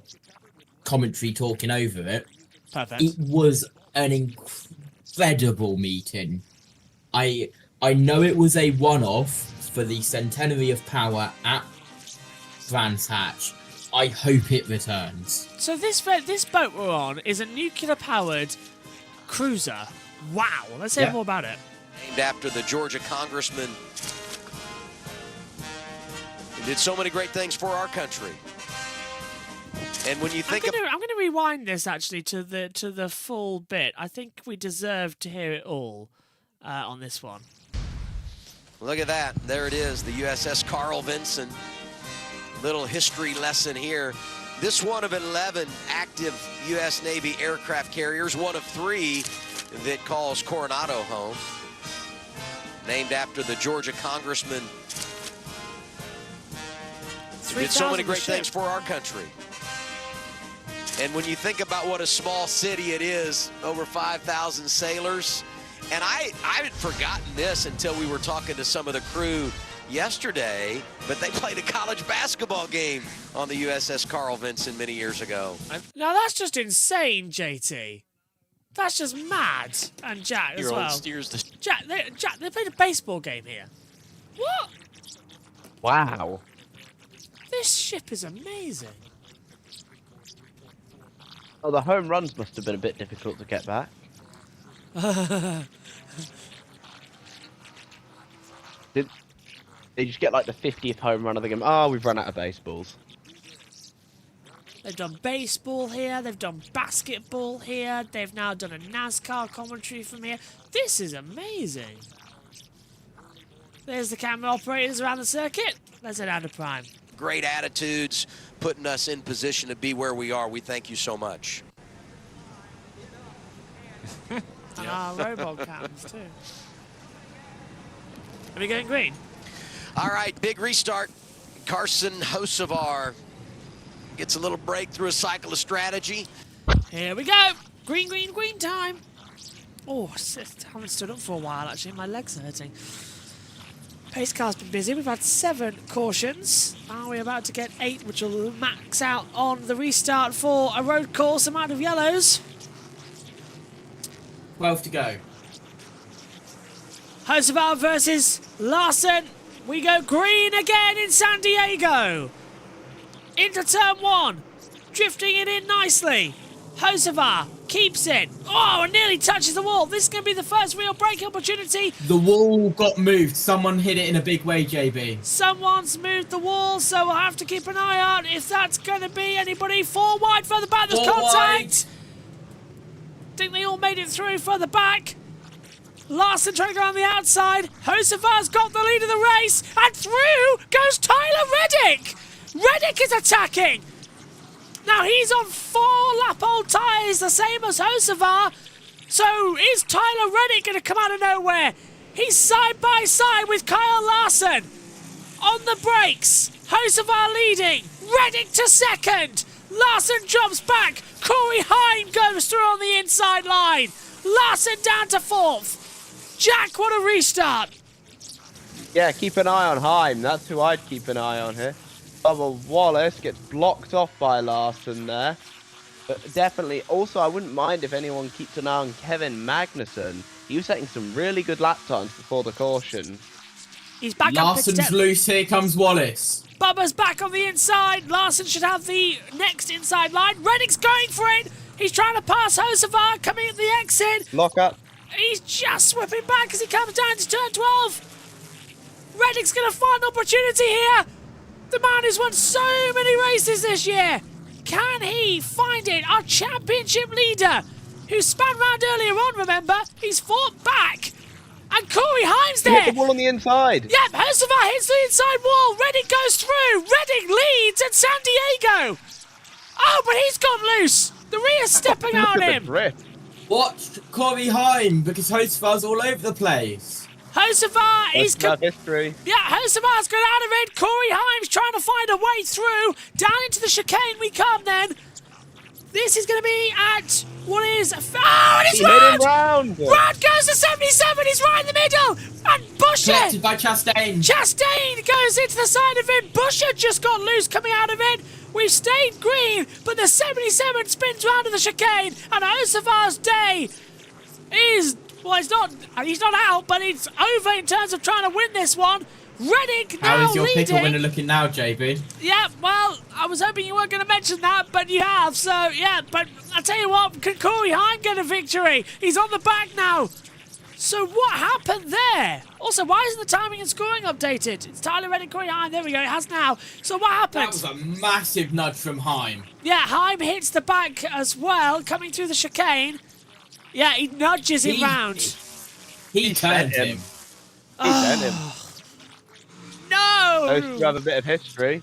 commentary talking over it. Perfect. It was an incredible meeting. I know it was a one-off for the centenary of power at Brands Hatch. I hope it returns. So this boat we're on is a nuclear-powered cruiser. Wow. Let's hear more about it. Named after the Georgia congressman who did so many great things for our country. And when you think I'm going to rewind this actually to the full bit. I think we deserve to hear it all. on this one. Look at that. There it is, the USS Carl Vinson. Little history lesson here. This one of 11 active U.S. Navy aircraft carriers, one of 3 that calls Coronado home. Named after the Georgia congressman. Did so many great things for our country. And when you think about what a small city it is, over 5,000 sailors. And I had forgotten this until we were talking to some of the crew yesterday, but they played a college basketball game on the USS Carl Vinson many years ago. Now that's just insane, JT. That's just mad. And Jack as well. Jack, they played a baseball game here. What? Wow. This ship is amazing. Oh, the home runs must have been a bit difficult to get back. Did they just get like the 50th home run of the game? Oh, we've run out of baseballs. They've done baseball here. They've done basketball here. They've now done a NASCAR commentary from here. This is amazing. There's the camera operators around the circuit. Let's head out to Prime. Great attitudes, putting us in position to be where we are. We thank you so much. And our robot cams too. Are we going green? All right, big restart. Carson Hocevar gets a little break through a cycle of strategy. Here we go. Green, green, green time. Oh, I haven't stood up for a while actually. My legs are hurting. Pace car's been busy. We've had 7 cautions. Are we about to get 8, which will max out on the restart for a road course amount of yellows? 12 to go. Hocevar versus Larson. We go green again in San Diego. Into turn 1. Drifting it in nicely. Hocevar keeps it. Oh, and nearly touches the wall. This is going to be the first real break opportunity. The wall got moved. Someone hit it in a big way, JB. Someone's moved the wall, so we'll have to keep an eye out if that's going to be anybody. 4 wide further back. There's contact. Think they all made it through further back. Larson trying to go on the outside. Hocevar's got the lead of the race. And through goes Tyler Reddick. Reddick is attacking. Now he's on 4 lap-old tyres, the same as Hocevar. So is Tyler Reddick going to come out of nowhere? He's side by side with Kyle Larson. On the brakes, Hocevar leading. Reddick to second. Larson drops back. Corey Hine goes through on the inside line. Larson down to 4th. Jack, what a restart. Yeah, keep an eye on Heim. That's who I'd keep an eye on here. Bubba Wallace gets blocked off by Larson there. But definitely, also I wouldn't mind if anyone keeps an eye on Kevin Magnussen. He was setting some really good lap times before the caution. He's back Larson's loose, here comes Wallace. Bubba's back on the inside. Larson should have the next inside line. Reddick's going for it. He's trying to pass Hocevar coming at the exit. Lock up. He's just whipping back as he comes down to turn 12. Reddick's going to find an opportunity here. The man who's won so many races this year. Can he find it? Our championship leader, who spun round earlier on, remember? He's fought back. And Corey Himes there. Hit the wall on the inside. Yep, Hocevar hits the inside wall. Reddick goes through. Reddick leads at San Diego. Oh, but he's got loose. The rear's stepping on him. Watch Corey Heim, because Hocevar's all over the place. Hocevar is... history. Yeah, Hocevar's got out of it. Corey Himes trying to find a way through. Down into the chicane we come then. This is going to be at... What is... Oh, and it's round! Round goes to 77. He's right in the middle. And Busher... Collected by Chastain. Chastain goes into the side of him. Busher just got loose coming out of it. We've stayed green, but the 77 spins round to the chicane. And Hocevar's day is... Well, he's not out, but it's over in terms of trying to win this one. Reddick now leading. How is your pickle winner looking now, JB? Yeah, well, I was hoping you weren't going to mention that, but you have. So, yeah, but I'll tell you what, can Corey Hine get a victory? He's on the back now. So what happened there? Also, why isn't the timing and scoring updated? It's Tyler Reddick, Corey Hine. There we go, it has now. So what happened? That was a massive nudge from Hine. Yeah, Hine hits the back as well, coming through the chicane. Yeah, he nudges him round. He turned him. He turned him. No! Those two have a bit of history.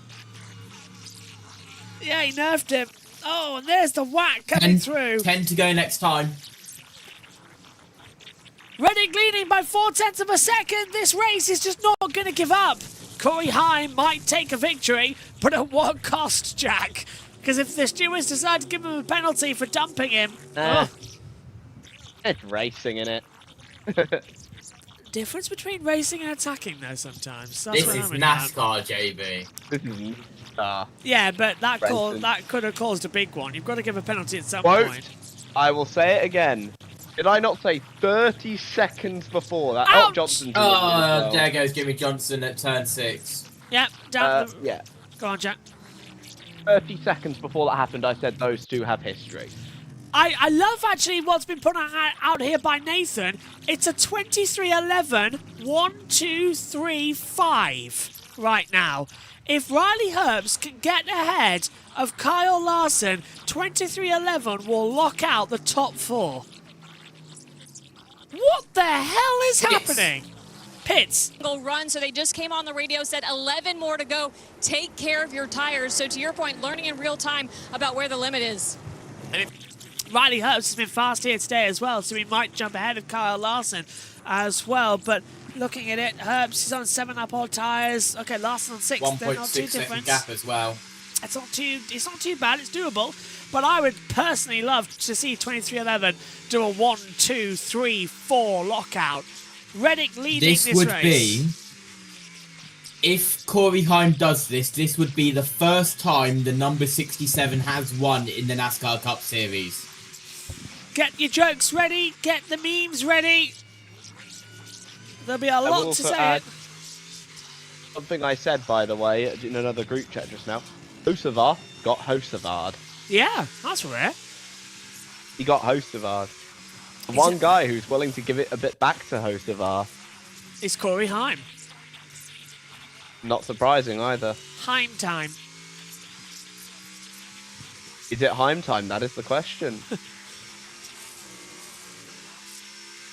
Yeah, he nerfed him. Oh, and there's the whack coming through. 10 to go next time. Reddick leading by 0.4 of a second. This race is just not going to give up. Corey Heim might take a victory, but at what cost, Jack? Because if the stewards decide to give him a penalty for dumping him... It's racing, innit? Difference between racing and attacking, though, sometimes. That's This what is I'm in NASCAR, JB. This is NASCAR. Yeah, but that could have caused a big one. You've got to give a penalty at some point. I will say it again. Did I not say 30 seconds before that? Ouch! Oh, Johnson. Oh, there goes Jimmie Johnson at turn 6. Yep, down yeah. Go on, Jack. 30 seconds before that happened, I said those two have history. I love actually what's been put out here by Nathan. It's a 23:11, 1, 2, 3, 5 right now. If Riley Herbst can get ahead of Kyle Larson, 23:11 will lock out the top 4. What the hell is happening? Pits. Run, so they just came on the radio, said 11 more to go. Take care of your tires. So to your point, learning in real time about where the limit is. Riley Herbst has been fast here today as well, so he might jump ahead of Kyle Larson as well. But looking at it, Herbst is on 7 uphold tires. Okay, Larson on 6. They're not too 1.6 second different. gap as well. It's not too bad. It's doable. But I would personally love to see 23:11 do a 1, 2, 3, 4 lockout. Reddick leading this race. This would be, if Corey Heim does this would be the first time the number 67 has won in the NASCAR Cup Series. Get your jokes ready. Get the memes ready. There'll be a lot to say. Something I said, by the way, in another group chat just now. Hocevar got Hosevard. Yeah, that's rare. He got Hosevard. The one guy who's willing to give it a bit back to Hocevar. It's Corey Heim. Not surprising either. Heim time. Is it Heim time? That is the question.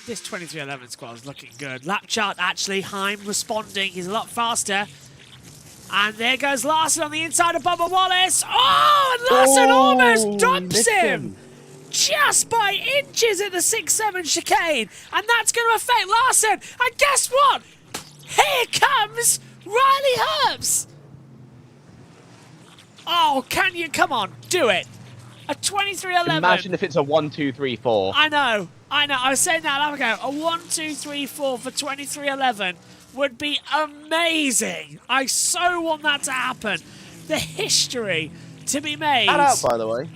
This 23:11 squad is looking good. Lap chart, actually. Heim responding. He's a lot faster. And there goes Larson on the inside of Bubba Wallace. Oh, and Larson almost dumps him. Just by inches at the 6-7 chicane. And that's going to affect Larson. And guess what? Here comes Riley Herbst. Oh, can you? Come on, do it. A 23:11. Imagine if it's a 1, 2, 3, 4. I know. I was saying that a while ago. A 1, 2, 3, 4 for 23:11 would be amazing. I so want that to happen. The history to be made. Shout out, by the way.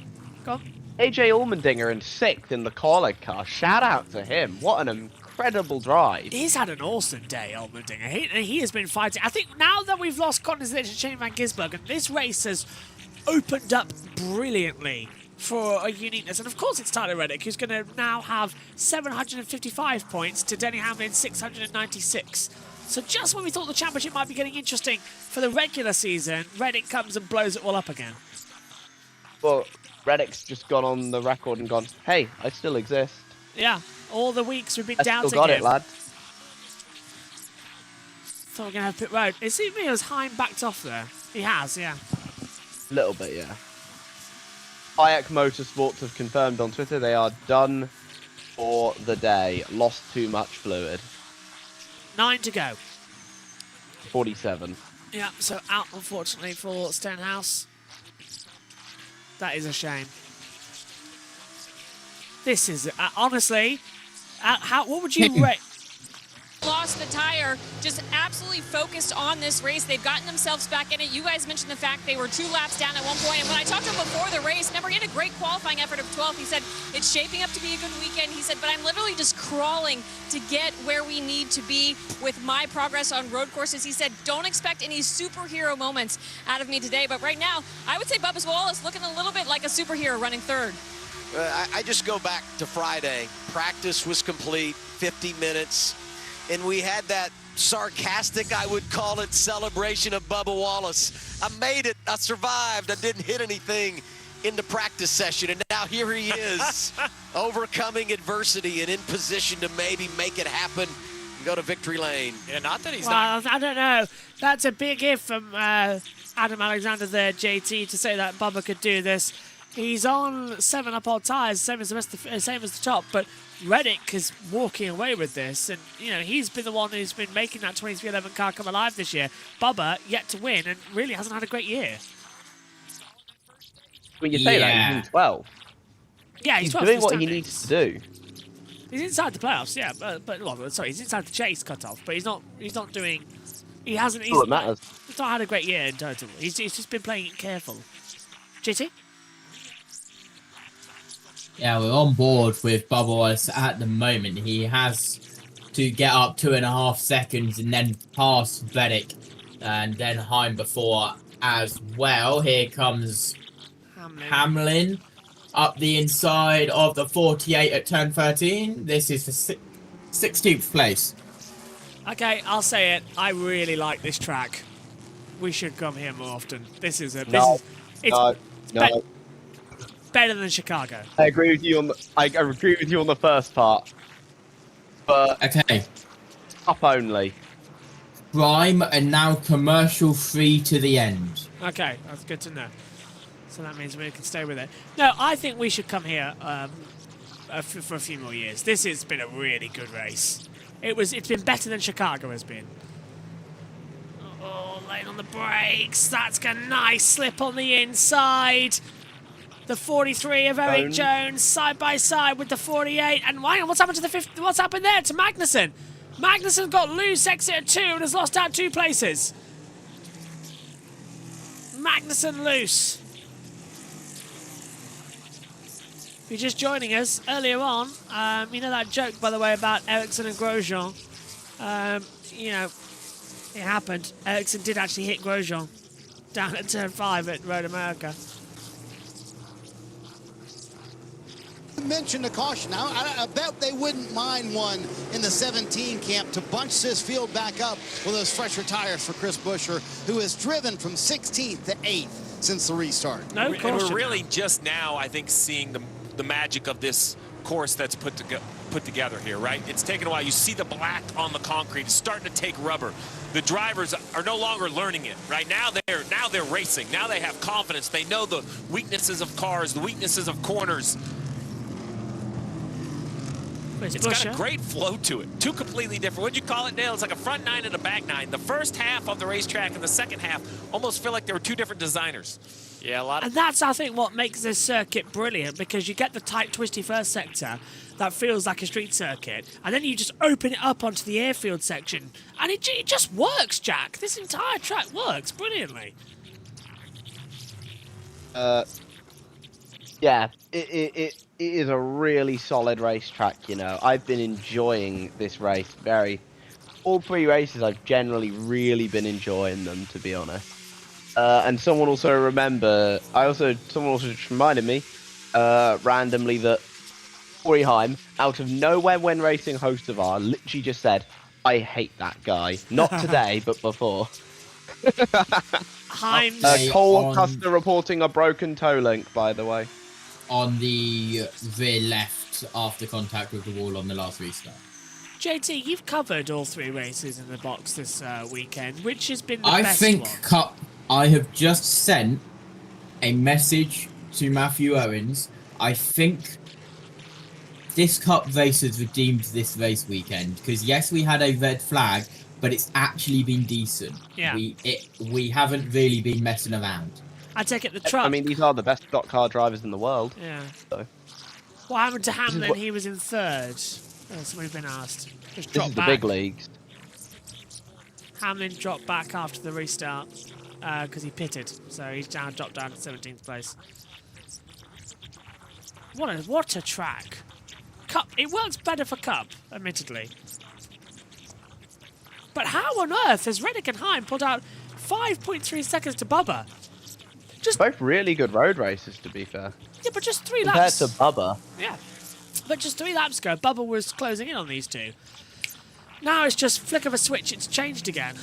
Go on. AJ Allmendinger in 6th in the Corleg car. Shout out to him. What an incredible drive. He's had an awesome day, Allmendinger. He has been fighting. I think now that we've lost Condensation Shane van Gisbergen, this race has opened up brilliantly for a uniqueness. And of course it's Tyler Reddick, who's going to now have 755 points to Denny Hamlin's 696. So just when we thought the championship might be getting interesting for the regular season, Reddick comes and blows it all up again. Well, Reddick's just gone on the record and gone, hey, I still exist. Yeah, all the weeks we've been I doubting still got him. it, lad. Thought we were going to have pit road. It seemed to me as Heim backed off there. He has, yeah. A little bit, yeah. Hayek Motorsports have confirmed on Twitter they are done for the day. Lost too much fluid. 9 to go. 47. Yeah, so out, unfortunately, for Stenhouse. That is a shame. This is, honestly, what would you rate? Lost the tire, just absolutely focused on this race. They've gotten themselves back in it. You guys mentioned the fact they were 2 laps down at one point. And when I talked to him before the race, remember, he had a great qualifying effort of 12th. He said, it's shaping up to be a good weekend. He said, but I'm literally just crawling to get where we need to be with my progress on road courses. He said, don't expect any superhero moments out of me today. But right now, I would say Bubba Wallace looking a little bit like a superhero running 3rd. I just go back to Friday. Practice was complete, 50 minutes. And we had that sarcastic, I would call it, celebration of Bubba Wallace. I made it. I survived. I didn't hit anything in the practice session, and now here he is, overcoming adversity and in position to maybe make it happen and go to victory lane. Yeah, not that he's well, I don't know. That's a big if from Adam Alexander there, JT, to say that Bubba could do this. He's on 7 up all tyres, same as the top, but Reddick is walking away with this, and you know he's been the one who's been making that 2311 car come alive this year. Bubba yet to win, and really hasn't had a great year. When you say that, he's in 12. Yeah, he's 12 doing what he needs to do. He's inside the playoffs, yeah, but well, sorry, he's inside the chase cutoff, but he's not doing. He hasn't. He's It matters. not had a great year in total. He's just been playing it careful. JT? Yeah, we're on board with Bubba Wallace at the moment. He has to get up 2.5 seconds and then pass Reddick and then Heim before as well. Here comes Hamlin up the inside of the 48 at turn 13. This is for 16th place. Okay, I'll say it. I really like this track. We should come here more often. It's better than Chicago. I agree with you on the first part, but okay, up only. Prime and now commercial free to the end. Okay, that's good to know. So that means we can stay with it. No, I think we should come here for a few more years. This has been a really good race. It's been better than Chicago has been. Oh, late on the brakes. That's a nice slip on the inside. The 43 of Eric Jones side by side with the 48. And hang on, what's happened to the 50? What's happened there to Magnussen? Magnussen got loose exit at 2 and has lost out 2 places. Magnussen loose. If you're just joining us, earlier on, you know that joke, by the way, about Ericsson and Grosjean? You know, it happened. Ericsson did actually hit Grosjean down at turn 5 at Road America. You mentioned a caution. I bet they wouldn't mind one in the 17 camp to bunch this field back up with those fresher tires for Chris Buescher, who has driven from 16th to 8th since the restart. No caution. And we're really just now, I think, seeing the magic of this course that's put together here, right? It's taken a while. You see the black on the concrete. It's starting to take rubber. The drivers are no longer learning it, right? Now they're racing. Now they have confidence. They know the weaknesses of cars, the weaknesses of corners. It's got a great flow to it. 2 completely different. What'd you call it, Dale? It's like a front 9 and a back 9. The first half of the racetrack and the second half almost feel like they were 2 different designers. Yeah, a lot of... And that's, I think, what makes this circuit brilliant, because you get the tight, twisty first sector that feels like a street circuit, and then you just open it up onto the airfield section, and it just works, Jack. This entire track works brilliantly. Yeah, it is a really solid racetrack, you know. I've been enjoying this race all 3 races I've generally really been enjoying them, to be honest. And someone also just reminded me randomly that Corey Heim, out of nowhere when racing Hostovar, literally just said, "I hate that guy." Not today, but before. Cole Custer reporting a broken toe link, by the way. On the rear left after contact with the wall on the last restart. JT, you've covered all 3 races in the box this weekend. Which has been the best one? I have just sent a message to Matthew Owens. I think this Cup race has redeemed this race weekend. Because yes, we had a red flag, but it's actually been decent. Yeah. We haven't really been messing around. I take it the truck. I mean, these are the best stock car drivers in the world. Yeah. So. What happened to Hamlin? He was in 3rd. That's what we've been asked. Just dropped back. The big leagues. Hamlin dropped back after the restart because he pitted, so he's now dropped down to 17th place. What a track! Cup. It works better for Cup, admittedly. But how on earth has Reddick and Heim pulled out 5.3 seconds to Bubba? Both really good road races, to be fair. Yeah, but just 3 laps. Compared to Bubba. Yeah. But just 3 laps ago, Bubba was closing in on these 2. Now it's just flick of a switch, it's changed again.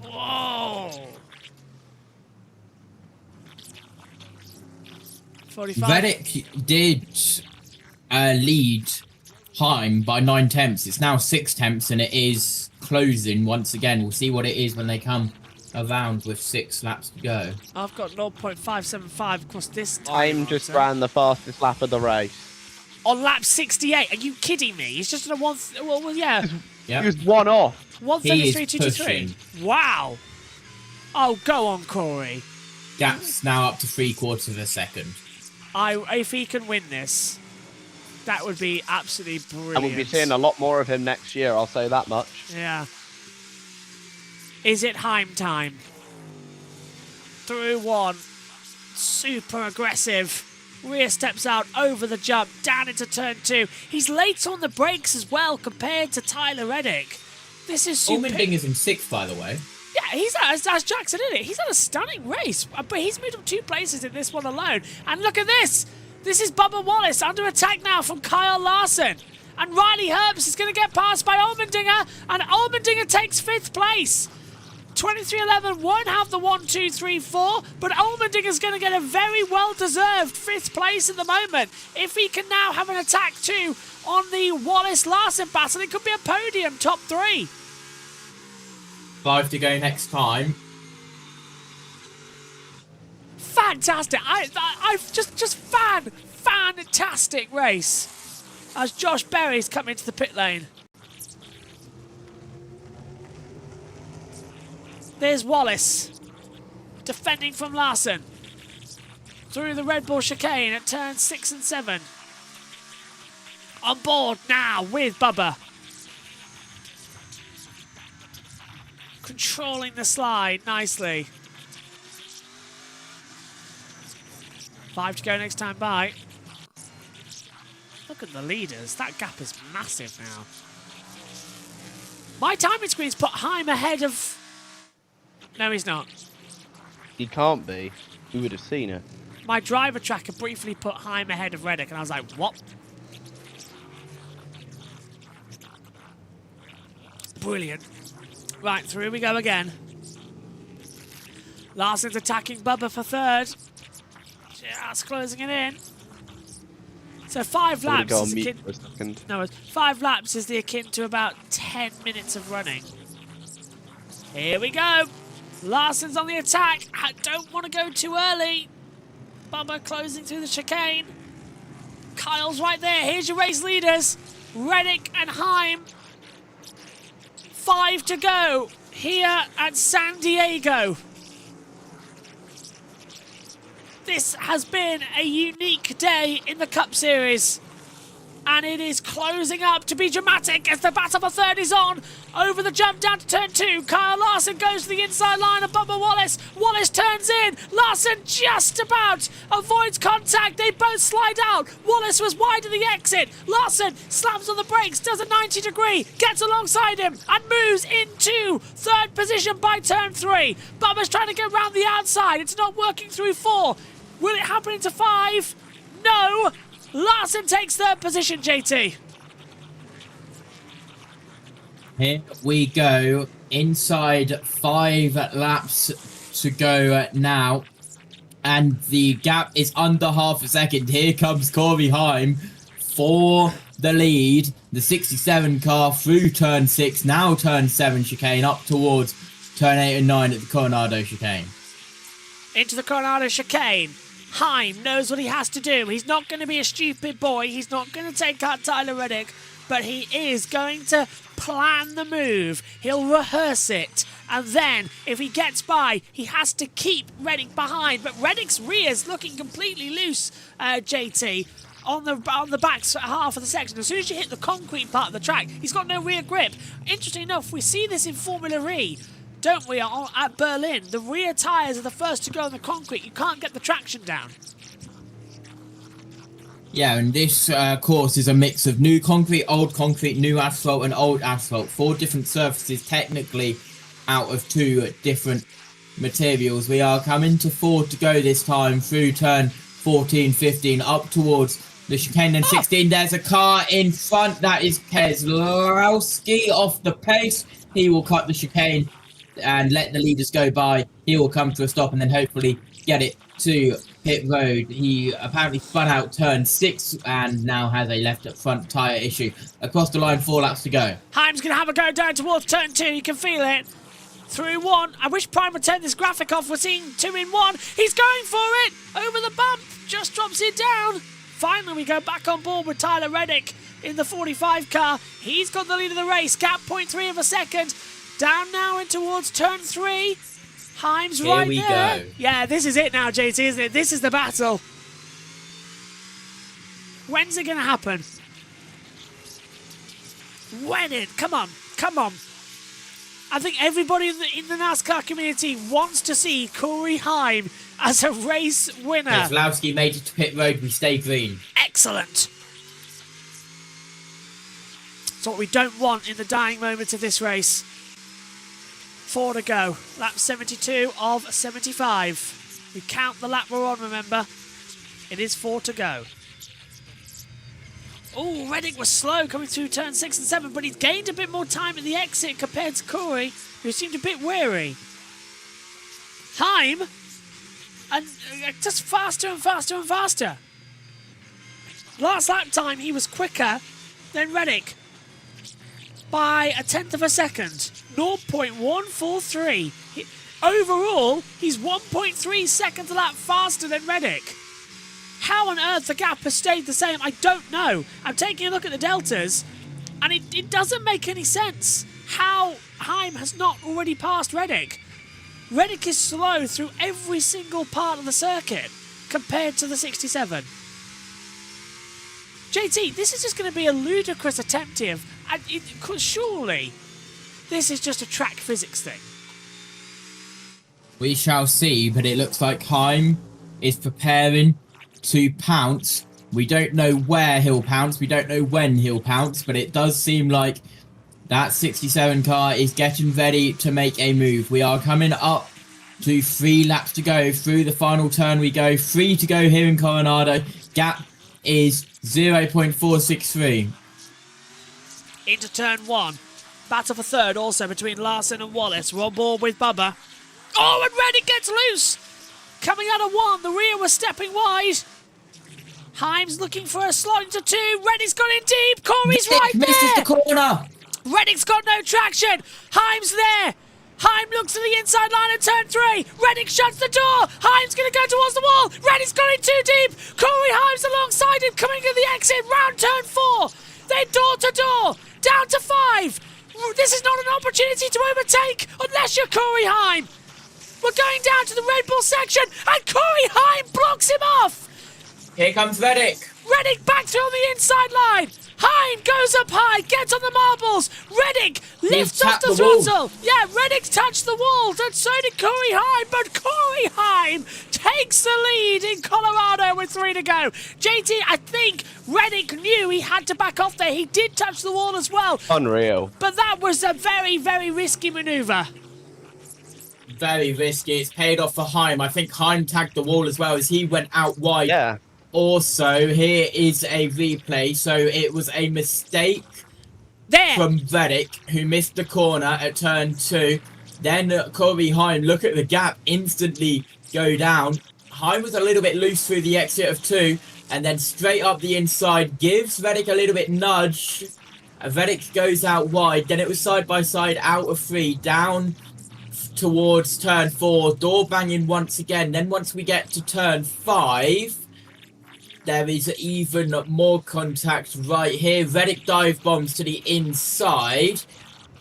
Whoa! 45. Reddick did lead Heim by 9 tenths. It's now 6 tenths, and it is closing once again. We'll see what it is when they come around with 6 laps to go. I've got 0.575 across this time. I'm just ran the fastest lap of the race. On lap 68. Are you kidding me? He's just on a one. Well, yeah. Yep. He was one off. 133.223. Wow. Oh, go on, Corey. Gap's now up to 3/4 of a second. If he can win this, that would be absolutely brilliant. And we'll be seeing a lot more of him next year, I'll say that much. Yeah. Is it Heim time? Through one. Super aggressive. Rear steps out over the jump, down into turn 2. He's late on the brakes as well compared to Tyler Reddick. This is super. Allmendinger's in 6th, by the way. Yeah, he's as Jackson in it. He's had a stunning race, but he's moved up 2 places in this one alone. And look at this. This is Bubba Wallace under attack now from Kyle Larson. And Riley Herbst is going to get passed by Allmendinger, and Allmendinger takes 5th place. 2311 won't have the 1, 2, 3, 4, but Allmendinger's going to get a very well-deserved 5th place at the moment. If he can now have an attack too on the Wallace-Larson battle, it could be a podium top 3. 5 to go next time. Fantastic! I've just fantastic race as Josh Berry's come into the pit lane. There's Wallace defending from Larson through the Red Bull chicane at turns 6 and 7. On board now with Bubba. Controlling the slide nicely. 5 to go next time by. Look at the leaders. That gap is massive now. My timing screen's put Heim ahead of... No, he's not. He can't be. We would have seen it. My driver tracker briefly put Heim ahead of Reddick, and I was like, what? Brilliant. Right, through we go again. Larson's attacking Bubba for 3rd. Just closing it in. So 5 laps is akin... No, 5 laps is the akin to about 10 minutes of running. Here we go. Larson's on the attack. I don't want to go too early. Bubba closing through the chicane. Kyle's right there. Here's your race leaders. Reddick and Heim. 5 to go here at San Diego. This has been a unique day in the Cup Series. And it is closing up to be dramatic as the battle for 3rd is on. Over the jump down to turn 2. Kyle Larson goes to the inside line of Bubba Wallace. Wallace turns in. Larson just about avoids contact. They both slide out. Wallace was wide of the exit. Larson slams on the brakes, does a 90 degree, gets alongside him and moves into 3rd position by turn 3. Bubba's trying to get round the outside. It's not working through 4. Will it happen into 5? No. Larson takes 3rd position, JT. Here we go. Inside 5 laps to go now. And the gap is under half a second. Here comes Corey Heim for the lead. The 67 car through turn 6, now turn 7 chicane, up towards turn 8 and 9 at the Coronado chicane. Into the Coronado chicane. Heim knows what he has to do. He's not going to be a stupid boy. He's not going to take out Tyler Reddick, but he is going to plan the move. He'll rehearse it, and then if he gets by, he has to keep Reddick behind. But Reddick's rear is looking completely loose, JT, on the back half of the section. As soon as you hit the concrete part of the track, he's got no rear grip. Interesting enough, we see this in Formula E, don't we, at Berlin? The rear tyres are the first to go on the concrete. You can't get the traction down. Yeah, and this course is a mix of new concrete, new asphalt, and old asphalt. 4 different surfaces, technically, out of 2 different materials. We are coming to 4 to go this time through turn 14, 15, up towards the chicane and 16. There's a car in front. That is Keselowski off the pace. He will cut the chicane and let the leaders go by. He will come to a stop and then hopefully get it to pit road. He apparently spun out turn 6 and now has a left front tyre issue. Across the line, 4 laps to go. Heim's going to have a go down towards turn 2. You can feel it. Through 1. I wish Prime would turn this graphic off. We're seeing 2 in 1. He's going for it. Over the bump. Just drops it down. Finally, we go back on board with Tyler Reddick in the 45 car. He's got the lead of the race. Gap 0.3 of a second. Down now in towards turn 3. Heim's right there. Here we go. Yeah, this is it now, JT, isn't it? This is the battle. When's it going to happen? When it? Come on. Come on. I think everybody in the NASCAR community wants to see Corey Heim as a race winner. Keselowski made it to pit road. We stay green. Excellent. It's what we don't want in the dying moments of this race. 4 to go. Lap 72 of 75. We count the lap we're on, remember. It is 4 to go. Oh, Reddick was slow coming through turn 6 and 7, but he's gained a bit more time at the exit compared to Corey, who seemed a bit wary. Heim, and just faster and faster and faster. Last lap time, he was quicker than Reddick by 1/10 of a second. 0.143. Overall, he's 1.3 seconds a lap faster than Reddick. How on earth the gap has stayed the same, I don't know. I'm taking a look at the deltas, and it doesn't make any sense how Heim has not already passed Reddick. Reddick is slow through every single part of the circuit compared to the 67. JT, this is just going to be a ludicrous attempt here. Surely, this is just a track physics thing. We shall see, but it looks like Heim is preparing to pounce. We don't know where he'll pounce. We don't know when he'll pounce, but it does seem like that 67 car is getting ready to make a move. We are coming up to 3 laps to go. Through the final turn we go. 3 to go here in Coronado. Gap is 0.463. Into turn 1. Battle for third also between Larson and Wallace. We're on board with Bubba. Oh, and Reddick gets loose! Coming out of 1, the rear was stepping wide. Heim's looking for a slot into 2. Reddick's got in deep. Corey's right there. Misses the corner. Reddick's got no traction. Heim's there. Heim looks to the inside line at turn 3. Reddick shuts the door. Heim's going to go towards the wall. Reddick's got in too deep. Corey Heim's alongside him coming to the exit. Round turn 4. They're door to door. Down to 5. This is not an opportunity to overtake unless you're Corey Heim. We're going down to the Red Bull section, and Corey Heim blocks him off. Here comes Reddick. Reddick back through on the inside line. Heim goes up high, gets on the marbles. Reddick lifts off the throttle. Yeah, Reddick touched the wall, and so did Corey Heim, but Corey Heim takes the lead in Colorado with 3 to go. JT, I think Reddick knew he had to back off there. He did touch the wall as well. Unreal. But that was a very, very risky manoeuvre. Very risky. It's paid off for Heim. I think Heim tagged the wall as well as he went out wide. Yeah. Also, here is a replay. So it was a mistake there from Reddick, who missed the corner at turn 2. Then Corey Heim, look at the gap, instantly go down. Heim was a little bit loose through the exit of 2, and then straight up the inside, gives Reddick a little bit nudge. Reddick goes out wide. Then it was side by side out of 3, down towards turn 4, door banging once again. Then once we get to turn 5, there is even more contact right here. Reddick dive bombs to the inside,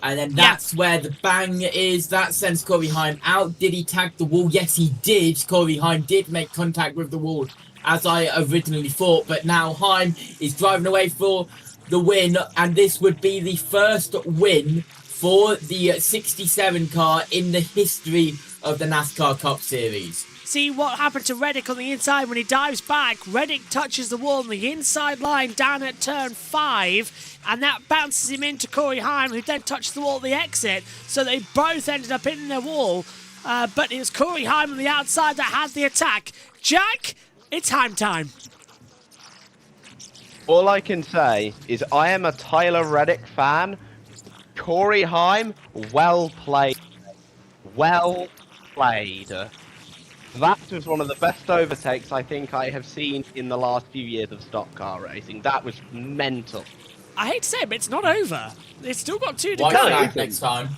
and then that's where the bang is. That sends Corey Heim out. Did he tag the wall? Yes, he did. Corey Heim did make contact with the wall, as I originally thought, but now Heim is driving away for the win, and this would be the first win for the 67 car in the history of the NASCAR Cup Series. See what happened to Reddick on the inside when he dives back. Reddick touches the wall on the inside line down at turn 5, and that bounces him into Corey Heim, who then touched the wall at the exit. So they both ended up in their wall, but it was Corey Heim on the outside that had the attack. Jack, it's Heim time. All I can say is I am a Tyler Reddick fan. Corey Heim, well played. Well played. That was one of the best overtakes I think I have seen in the last few years of stock car racing. That was mental. I hate to say it, but it's not over. It's still got 2 to White go. flag next time.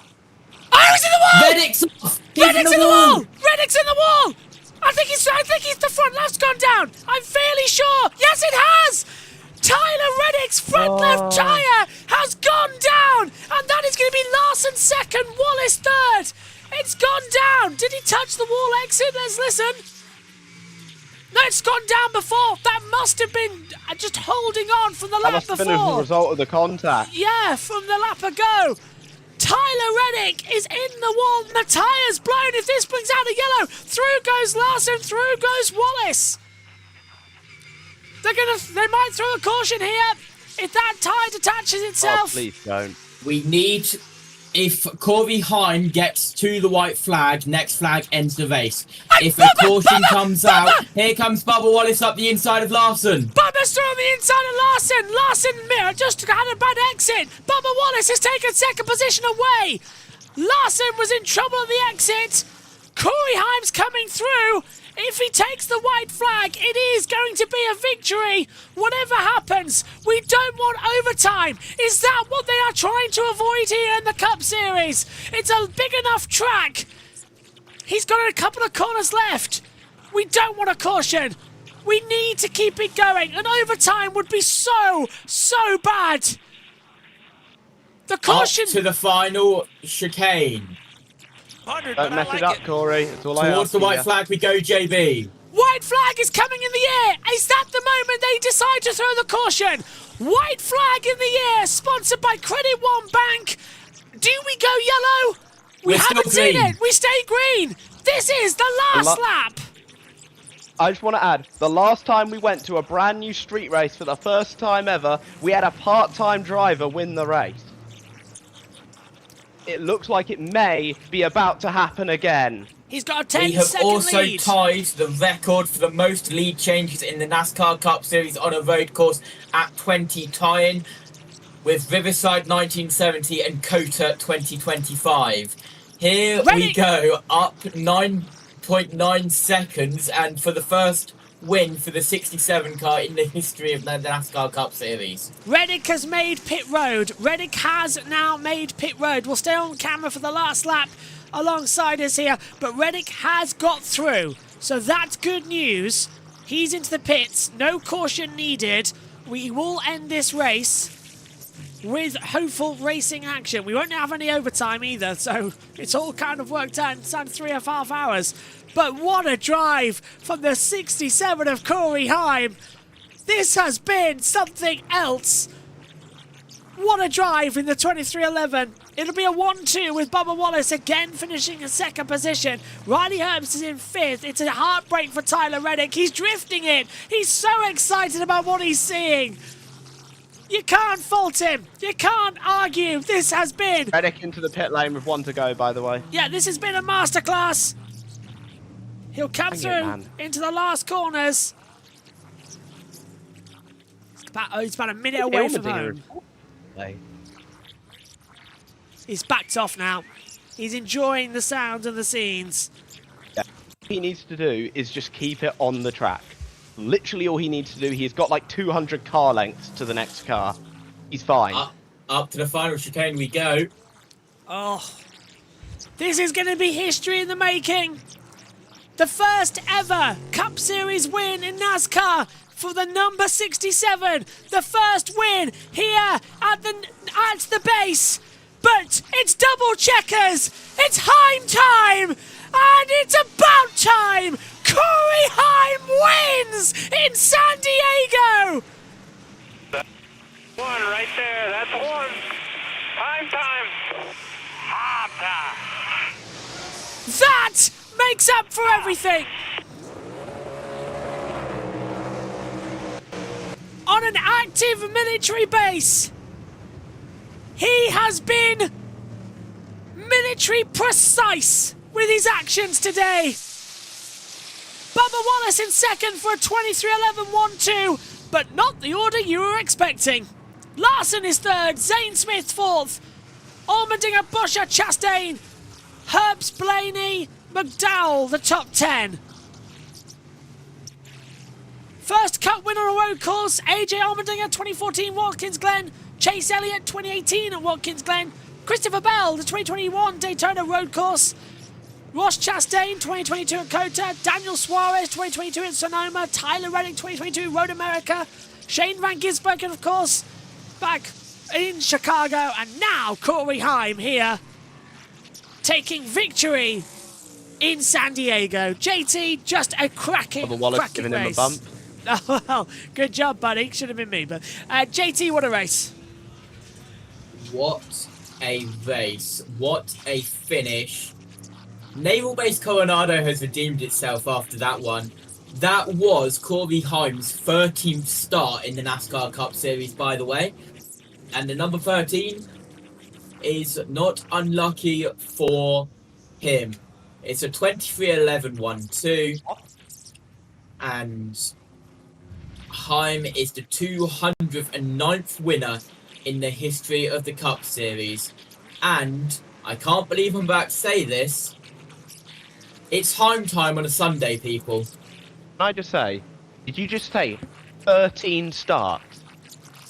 Oh, he's in the wall! Reddick's off! Reddick's in the wall! Reddick's in the wall! I think he's the front left's gone down. I'm fairly sure. Yes, it has! Tyler Reddick's front left tyre has gone down! And that is going to be Larson second, Wallace third. It's gone down. Did he touch the wall exit? Let's listen. No, it's gone down before. That must have been just holding on from the lap That must have before. been as a result of the contact. Yeah, from the lap ago. Tyler Reddick is in the wall. And the tyre's blown. If this brings out a yellow, through goes Larson, through goes Wallace. They might throw a caution here if that tyre detaches itself. Oh, please don't. We need, if Corey Heim gets to the white flag, next flag ends the race. If a caution comes out, here comes Bubba Wallace up the inside of Larson. Bubba's through on the inside of Larson. Larson Mirror just had a bad exit. Bubba Wallace has taken second position away. Larson was in trouble at the exit. Corey Heim's coming through. If he takes the white flag, it is going to be a victory. Whatever happens, we don't want overtime. Is that what they are trying to avoid here in the Cup Series? It's a big enough track. He's got a couple of corners left. We don't want a caution. We need to keep it going. An overtime would be so bad. The caution... Up to the final chicane. Don't mess it up, Corey. It's all I ask Towards the white flag we go, JB. White flag is coming in the air. Is that the moment they decide to throw the caution? White flag in the air, sponsored by Credit One Bank. Do we go yellow? We haven't seen it. We stay green. This is the last lap. I just want to add, the last time we went to a brand new street race for the first time ever, we had a part-time driver win the race. It looks like it may be about to happen again. He's got a 10-second lead. We have also tied the record for the most lead changes in the NASCAR Cup Series on a road course at 20, tying with Riverside 1970 and COTA 2025. Here we go, up 9.9 seconds, and for the first win for the 67 car in the history of the NASCAR Cup Series. Reddick has made pit road. Reddick has now made pit road. We'll stay on camera for the last lap alongside us here, but Reddick has got through. So that's good news. He's into the pits. No caution needed. We will end this race with hopeful racing action. We won't have any overtime either, so it's all kind of worked out inside 3.5 hours. But what a drive from the 67 of Corey Heim. This has been something else. What a drive in the 2311. It'll be a 1-2 with Bubba Wallace again finishing in second position. Riley Herbst is in fifth. It's a heartbreak for Tyler Reddick. He's drifting it. He's so excited about what he's seeing. You can't fault him. You can't argue. This has been... Reddick into the pit lane with 1 to go, by the way. Yeah, this has been a masterclass. He'll come through into the last corners. He's about a minute away from home. He's backed off now. He's enjoying the sounds and the scenes. Yeah. What he needs to do is just keep it on the track. Literally all he needs to do. He's got like 200 car lengths to the next car. He's fine. Up to the final chicane we go. Oh, this is going to be history in the making. The first ever Cup Series win in NASCAR for the number 67. The first win here at the base. But it's double checkers. It's Heim time. And it's about time. Corey Heim wins in San Diego. One right there. That's one. Heim time. Heim time. That makes up for everything. On an active military base, he has been military precise with his actions today. Bubba Wallace in second for a 23-11 1-2, but not the order you were expecting. Larson is third, Zane Smith fourth, Allmendinger, Buescher, Chastain, Herbst, Blaney, McDowell the top 10. First Cup winner on a road course, AJ Allmendinger, 2014 Watkins Glen. Chase Elliott, 2018 at Watkins Glen. Christopher Bell, the 2021 Daytona road course. Ross Chastain, 2022 at COTA. Daniel Suarez, 2022 at Sonoma. Tyler Reddick, 2022 Road America. Shane Van Gisbergen, of course, back in Chicago. And now Corey Heim here, taking victory in San Diego. JT, just a cracking giving race. him a bump. Oh, well, good job, buddy. Should have been me. But JT, what a race. What a race. What a finish. Naval Base Coronado has redeemed itself after that one. That was Corey Heim's 13th start in the NASCAR Cup Series, by the way. And the number 13 is not unlucky for him. It's a 23-11 one too. And Heim is the 209th winner in the history of the Cup Series. And I can't believe I'm about to say this, it's Heim time on a Sunday, people. Can I just say, did you just say 13 starts?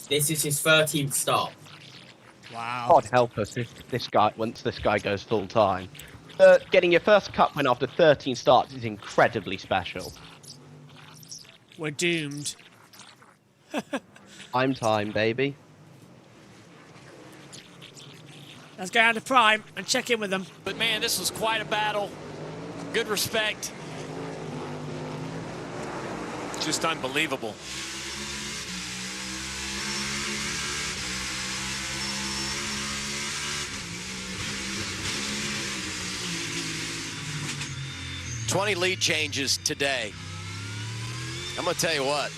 This is his 13th start. Wow. God help us if this guy, once this guy goes full time. Getting your first cup win after 13 starts is incredibly special. We're doomed. I'm time, baby. Let's go down to Prime and check in with them. But man, this was quite a battle. Good respect. Just unbelievable. $20 lead changes today. I'm going to tell you what,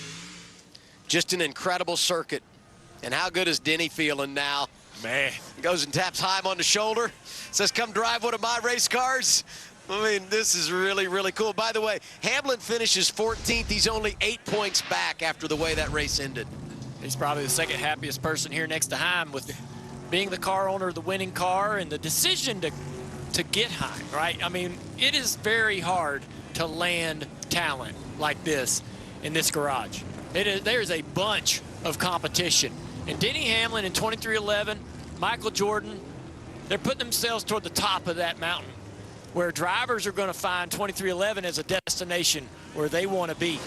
just an incredible circuit. And how good is Denny feeling now? Man. He goes and taps Heim on the shoulder, says, come drive one of my race cars. I mean, this is really, really cool. By the way, Hamlin finishes 14th. He's only 8 points back after the way that race ended. He's probably the second happiest person here next to Heim with being the car owner of the winning car and the decision to get Heim, right? I mean, it is very hard to land talent like this in this garage. There's a bunch of competition. And Denny Hamlin in 2311, Michael Jordan, they're putting themselves toward the top of that mountain where drivers are going to find 2311 as a destination where they want to be.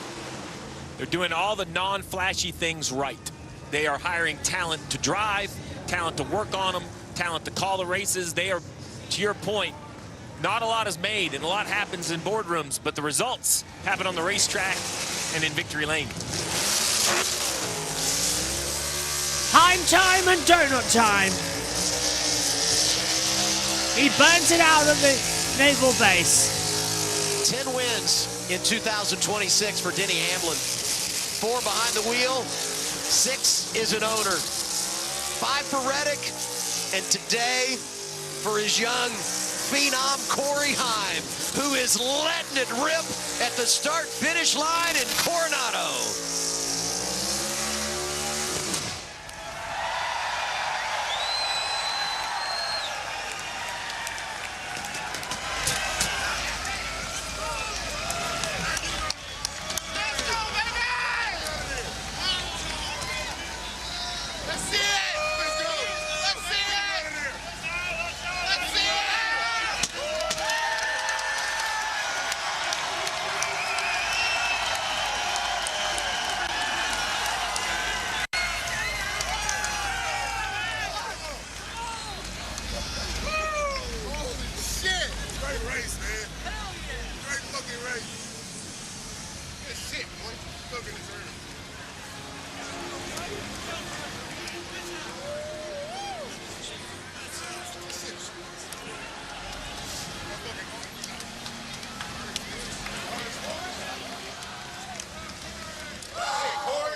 They're doing all the non-flashy things right. They are hiring talent to drive, talent to work on them, talent to call the races. They are, to your point, not a lot is made and a lot happens in boardrooms, but the results happen on the racetrack and in victory lane. Heim time and donut time. He burns it out of the Naval Base. 10 wins in 2026 for Denny Hamlin. 4 behind the wheel, 6 is an owner. 5 for Reddick, and today for his young phenom Corey Heim, who is letting it rip at the start-finish line in Coronado.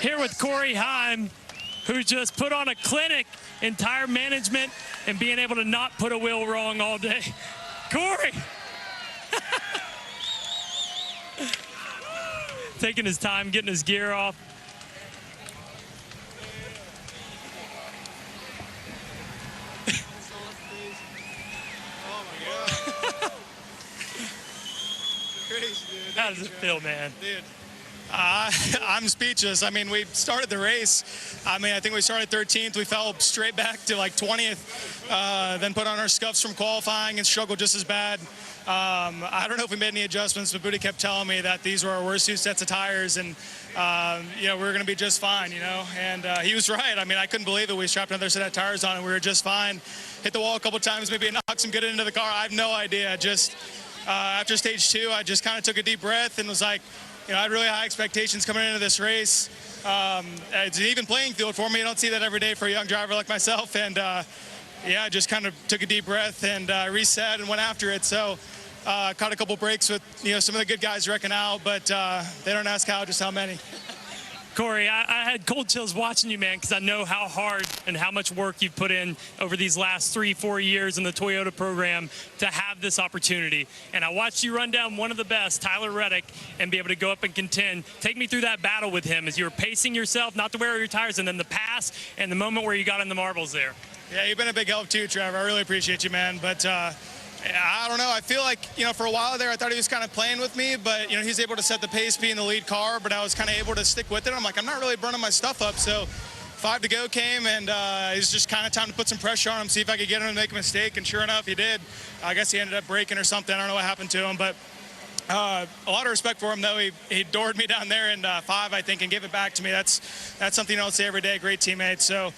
Here with Corey Heim, who just put on a clinic in tire management and being able to not put a wheel wrong all day. Corey! Taking his time, getting his gear off. How does it feel, man? Dude, I'm speechless. I mean, we started the race. I think we started 13th. We fell straight back to like 20th, then put on our scuffs from qualifying and struggled just as bad. I don't know if we made any adjustments, but Booty kept telling me that these were our worst 2 sets of tires, and we were going to be just fine, and he was right. I couldn't believe it. We strapped another set of tires on and we were just fine. Hit the wall a couple times, maybe it knocked some good into the car. I have no idea. Just after stage 2, I just kind of took a deep breath and was like, I had really high expectations coming into this race. It's an even playing field for me. I don't see that every day for a young driver like myself. And I just kind of took a deep breath and reset and went after it. So caught a couple breaks with some of the good guys wrecking out, but they don't ask just how many. Corey, I had cold chills watching you, man, because I know how hard and how much work you've put in over these last 3-4 years in the Toyota program to have this opportunity. And I watched you run down one of the best, Tyler Reddick, and be able to go up and contend. Take me through that battle with him as you were pacing yourself, not to wear your tires, and then the pass and the moment where you got in the marbles there. Yeah, you've been a big help too, Trevor. I really appreciate you, man. But I don't know. I feel like, for a while there, I thought he was kind of playing with me, but, he's able to set the pace, be in the lead car, but I was kind of able to stick with it. I'm like, I'm not really burning my stuff up. So 5 to go came, and it was just kind of time to put some pressure on him, see if I could get him to make a mistake. And sure enough, he did. I guess he ended up braking or something. I don't know what happened to him, but a lot of respect for him, though. He doored me down there in 5, I think, and gave it back to me. That's something you don't say every day. Great teammate. So,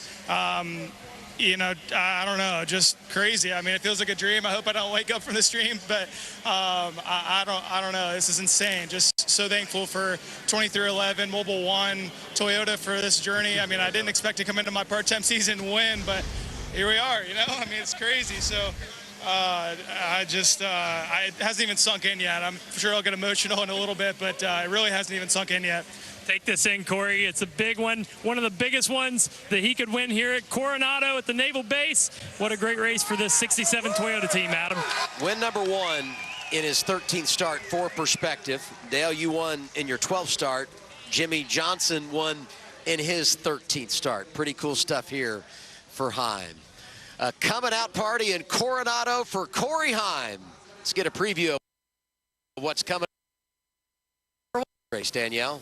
I don't know, just crazy. It feels like a dream. I hope I don't wake up from this dream, but I don't know. This is insane. Just so thankful for 2311, Mobile One, Toyota for this journey. I didn't expect to come into my part-time season and win, but here we are, it's crazy. So it hasn't even sunk in yet. I'm sure I'll get emotional in a little bit, but it really hasn't even sunk in yet. Take this in, Corey. It's a big one of the biggest ones that he could win here at Coronado at the Naval Base. What a great race for this 67 Toyota team, Adam. Win number 1 in his 13th start for perspective. Dale, you won in your 12th start. Jimmie Johnson won in his 13th start. Pretty cool stuff here for Heim. A coming out party in Coronado for Corey Heim. Let's get a preview of what's coming. Race, Danielle.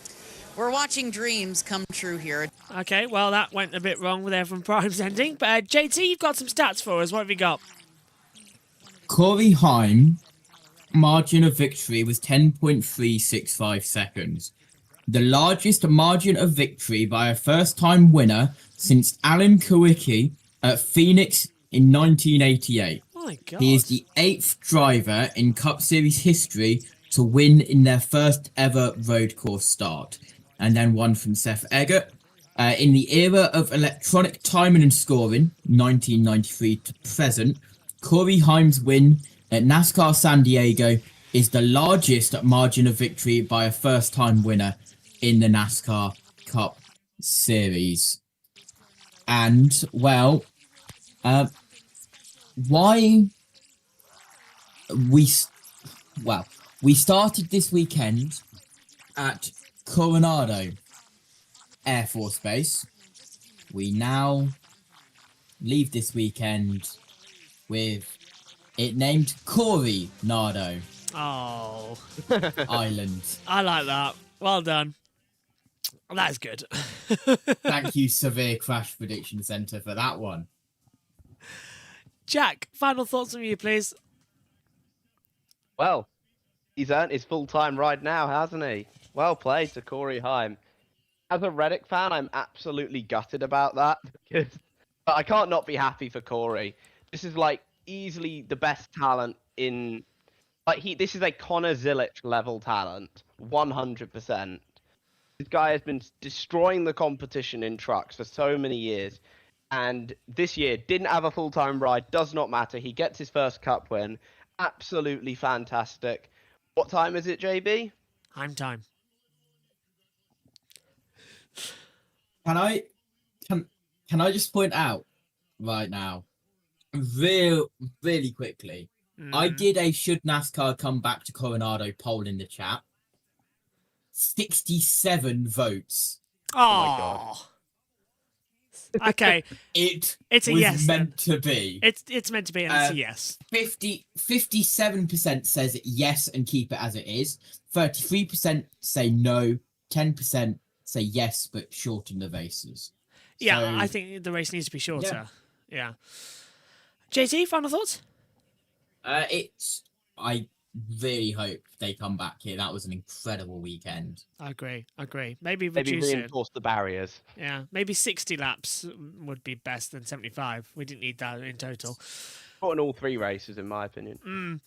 We're watching dreams come true here. Okay, well, that went a bit wrong with Evan Prime's ending. But JT, you've got some stats for us. What have you got? Corey Heim, margin of victory was 10.365 seconds. The largest margin of victory by a first-time winner since Alan Kawicki at Phoenix in 1988. My God. He is the 8th driver in Cup Series history to win in their first ever road course start. And then one from Seth Eggert. In the era of electronic timing and scoring, 1993 to present, Corey Heim's win at NASCAR San Diego is the largest margin of victory by a first-time winner in the NASCAR Cup Series. And, well, we started this weekend at Coronado Air Force Base. We now leave this weekend with it named Corey Nardo Island. I like that. Well done. That's good. Thank you, Severe Crash Prediction Center, for that one. Jack, final thoughts from you, please. Well, he's earned his full-time ride now, hasn't he? Well played to Corey Heim. As a Reddick fan, I'm absolutely gutted about that, but I can't not be happy for Corey. This is easily the best talent in this is a Connor Zilic level talent, 100%. This guy has been destroying the competition in trucks for so many years, and this year didn't have a full-time ride. Does not matter. He gets his first Cup win. Absolutely fantastic. What time is it, JB? Heim time. Can I just point out right now, really quickly, I did a should NASCAR come back to Coronado poll in the chat. 67 votes. Oh my God. Okay. It's a yes. Meant to be. It's meant to be, and it's a yes. 57% says yes and keep it as it is. 33% say no, 10% say yes, but shorten the races. Yeah, So, I think the race needs to be shorter. Yeah. JT, final thoughts? I really hope they come back here. That was an incredible weekend. I agree. Maybe reduce it. Reinforce the barriers. Yeah, maybe 60 laps would be best than 75. We didn't need that in total. On all 3 races, in my opinion.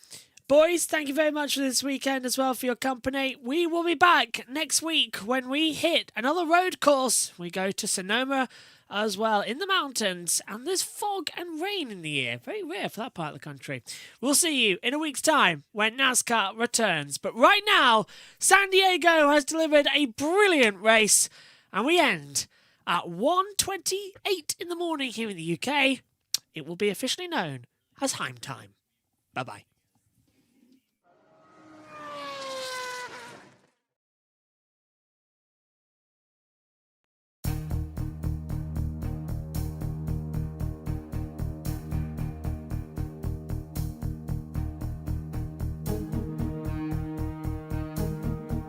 Boys, thank you very much for this weekend as well for your company. We will be back next week when we hit another road course. We go to Sonoma as well in the mountains, and there's fog and rain in the air. Very rare for that part of the country. We'll see you in a week's time when NASCAR returns. But right now, San Diego has delivered a brilliant race, and we end at 1:28 in the morning here in the UK. It will be officially known as Heim time. Bye-bye.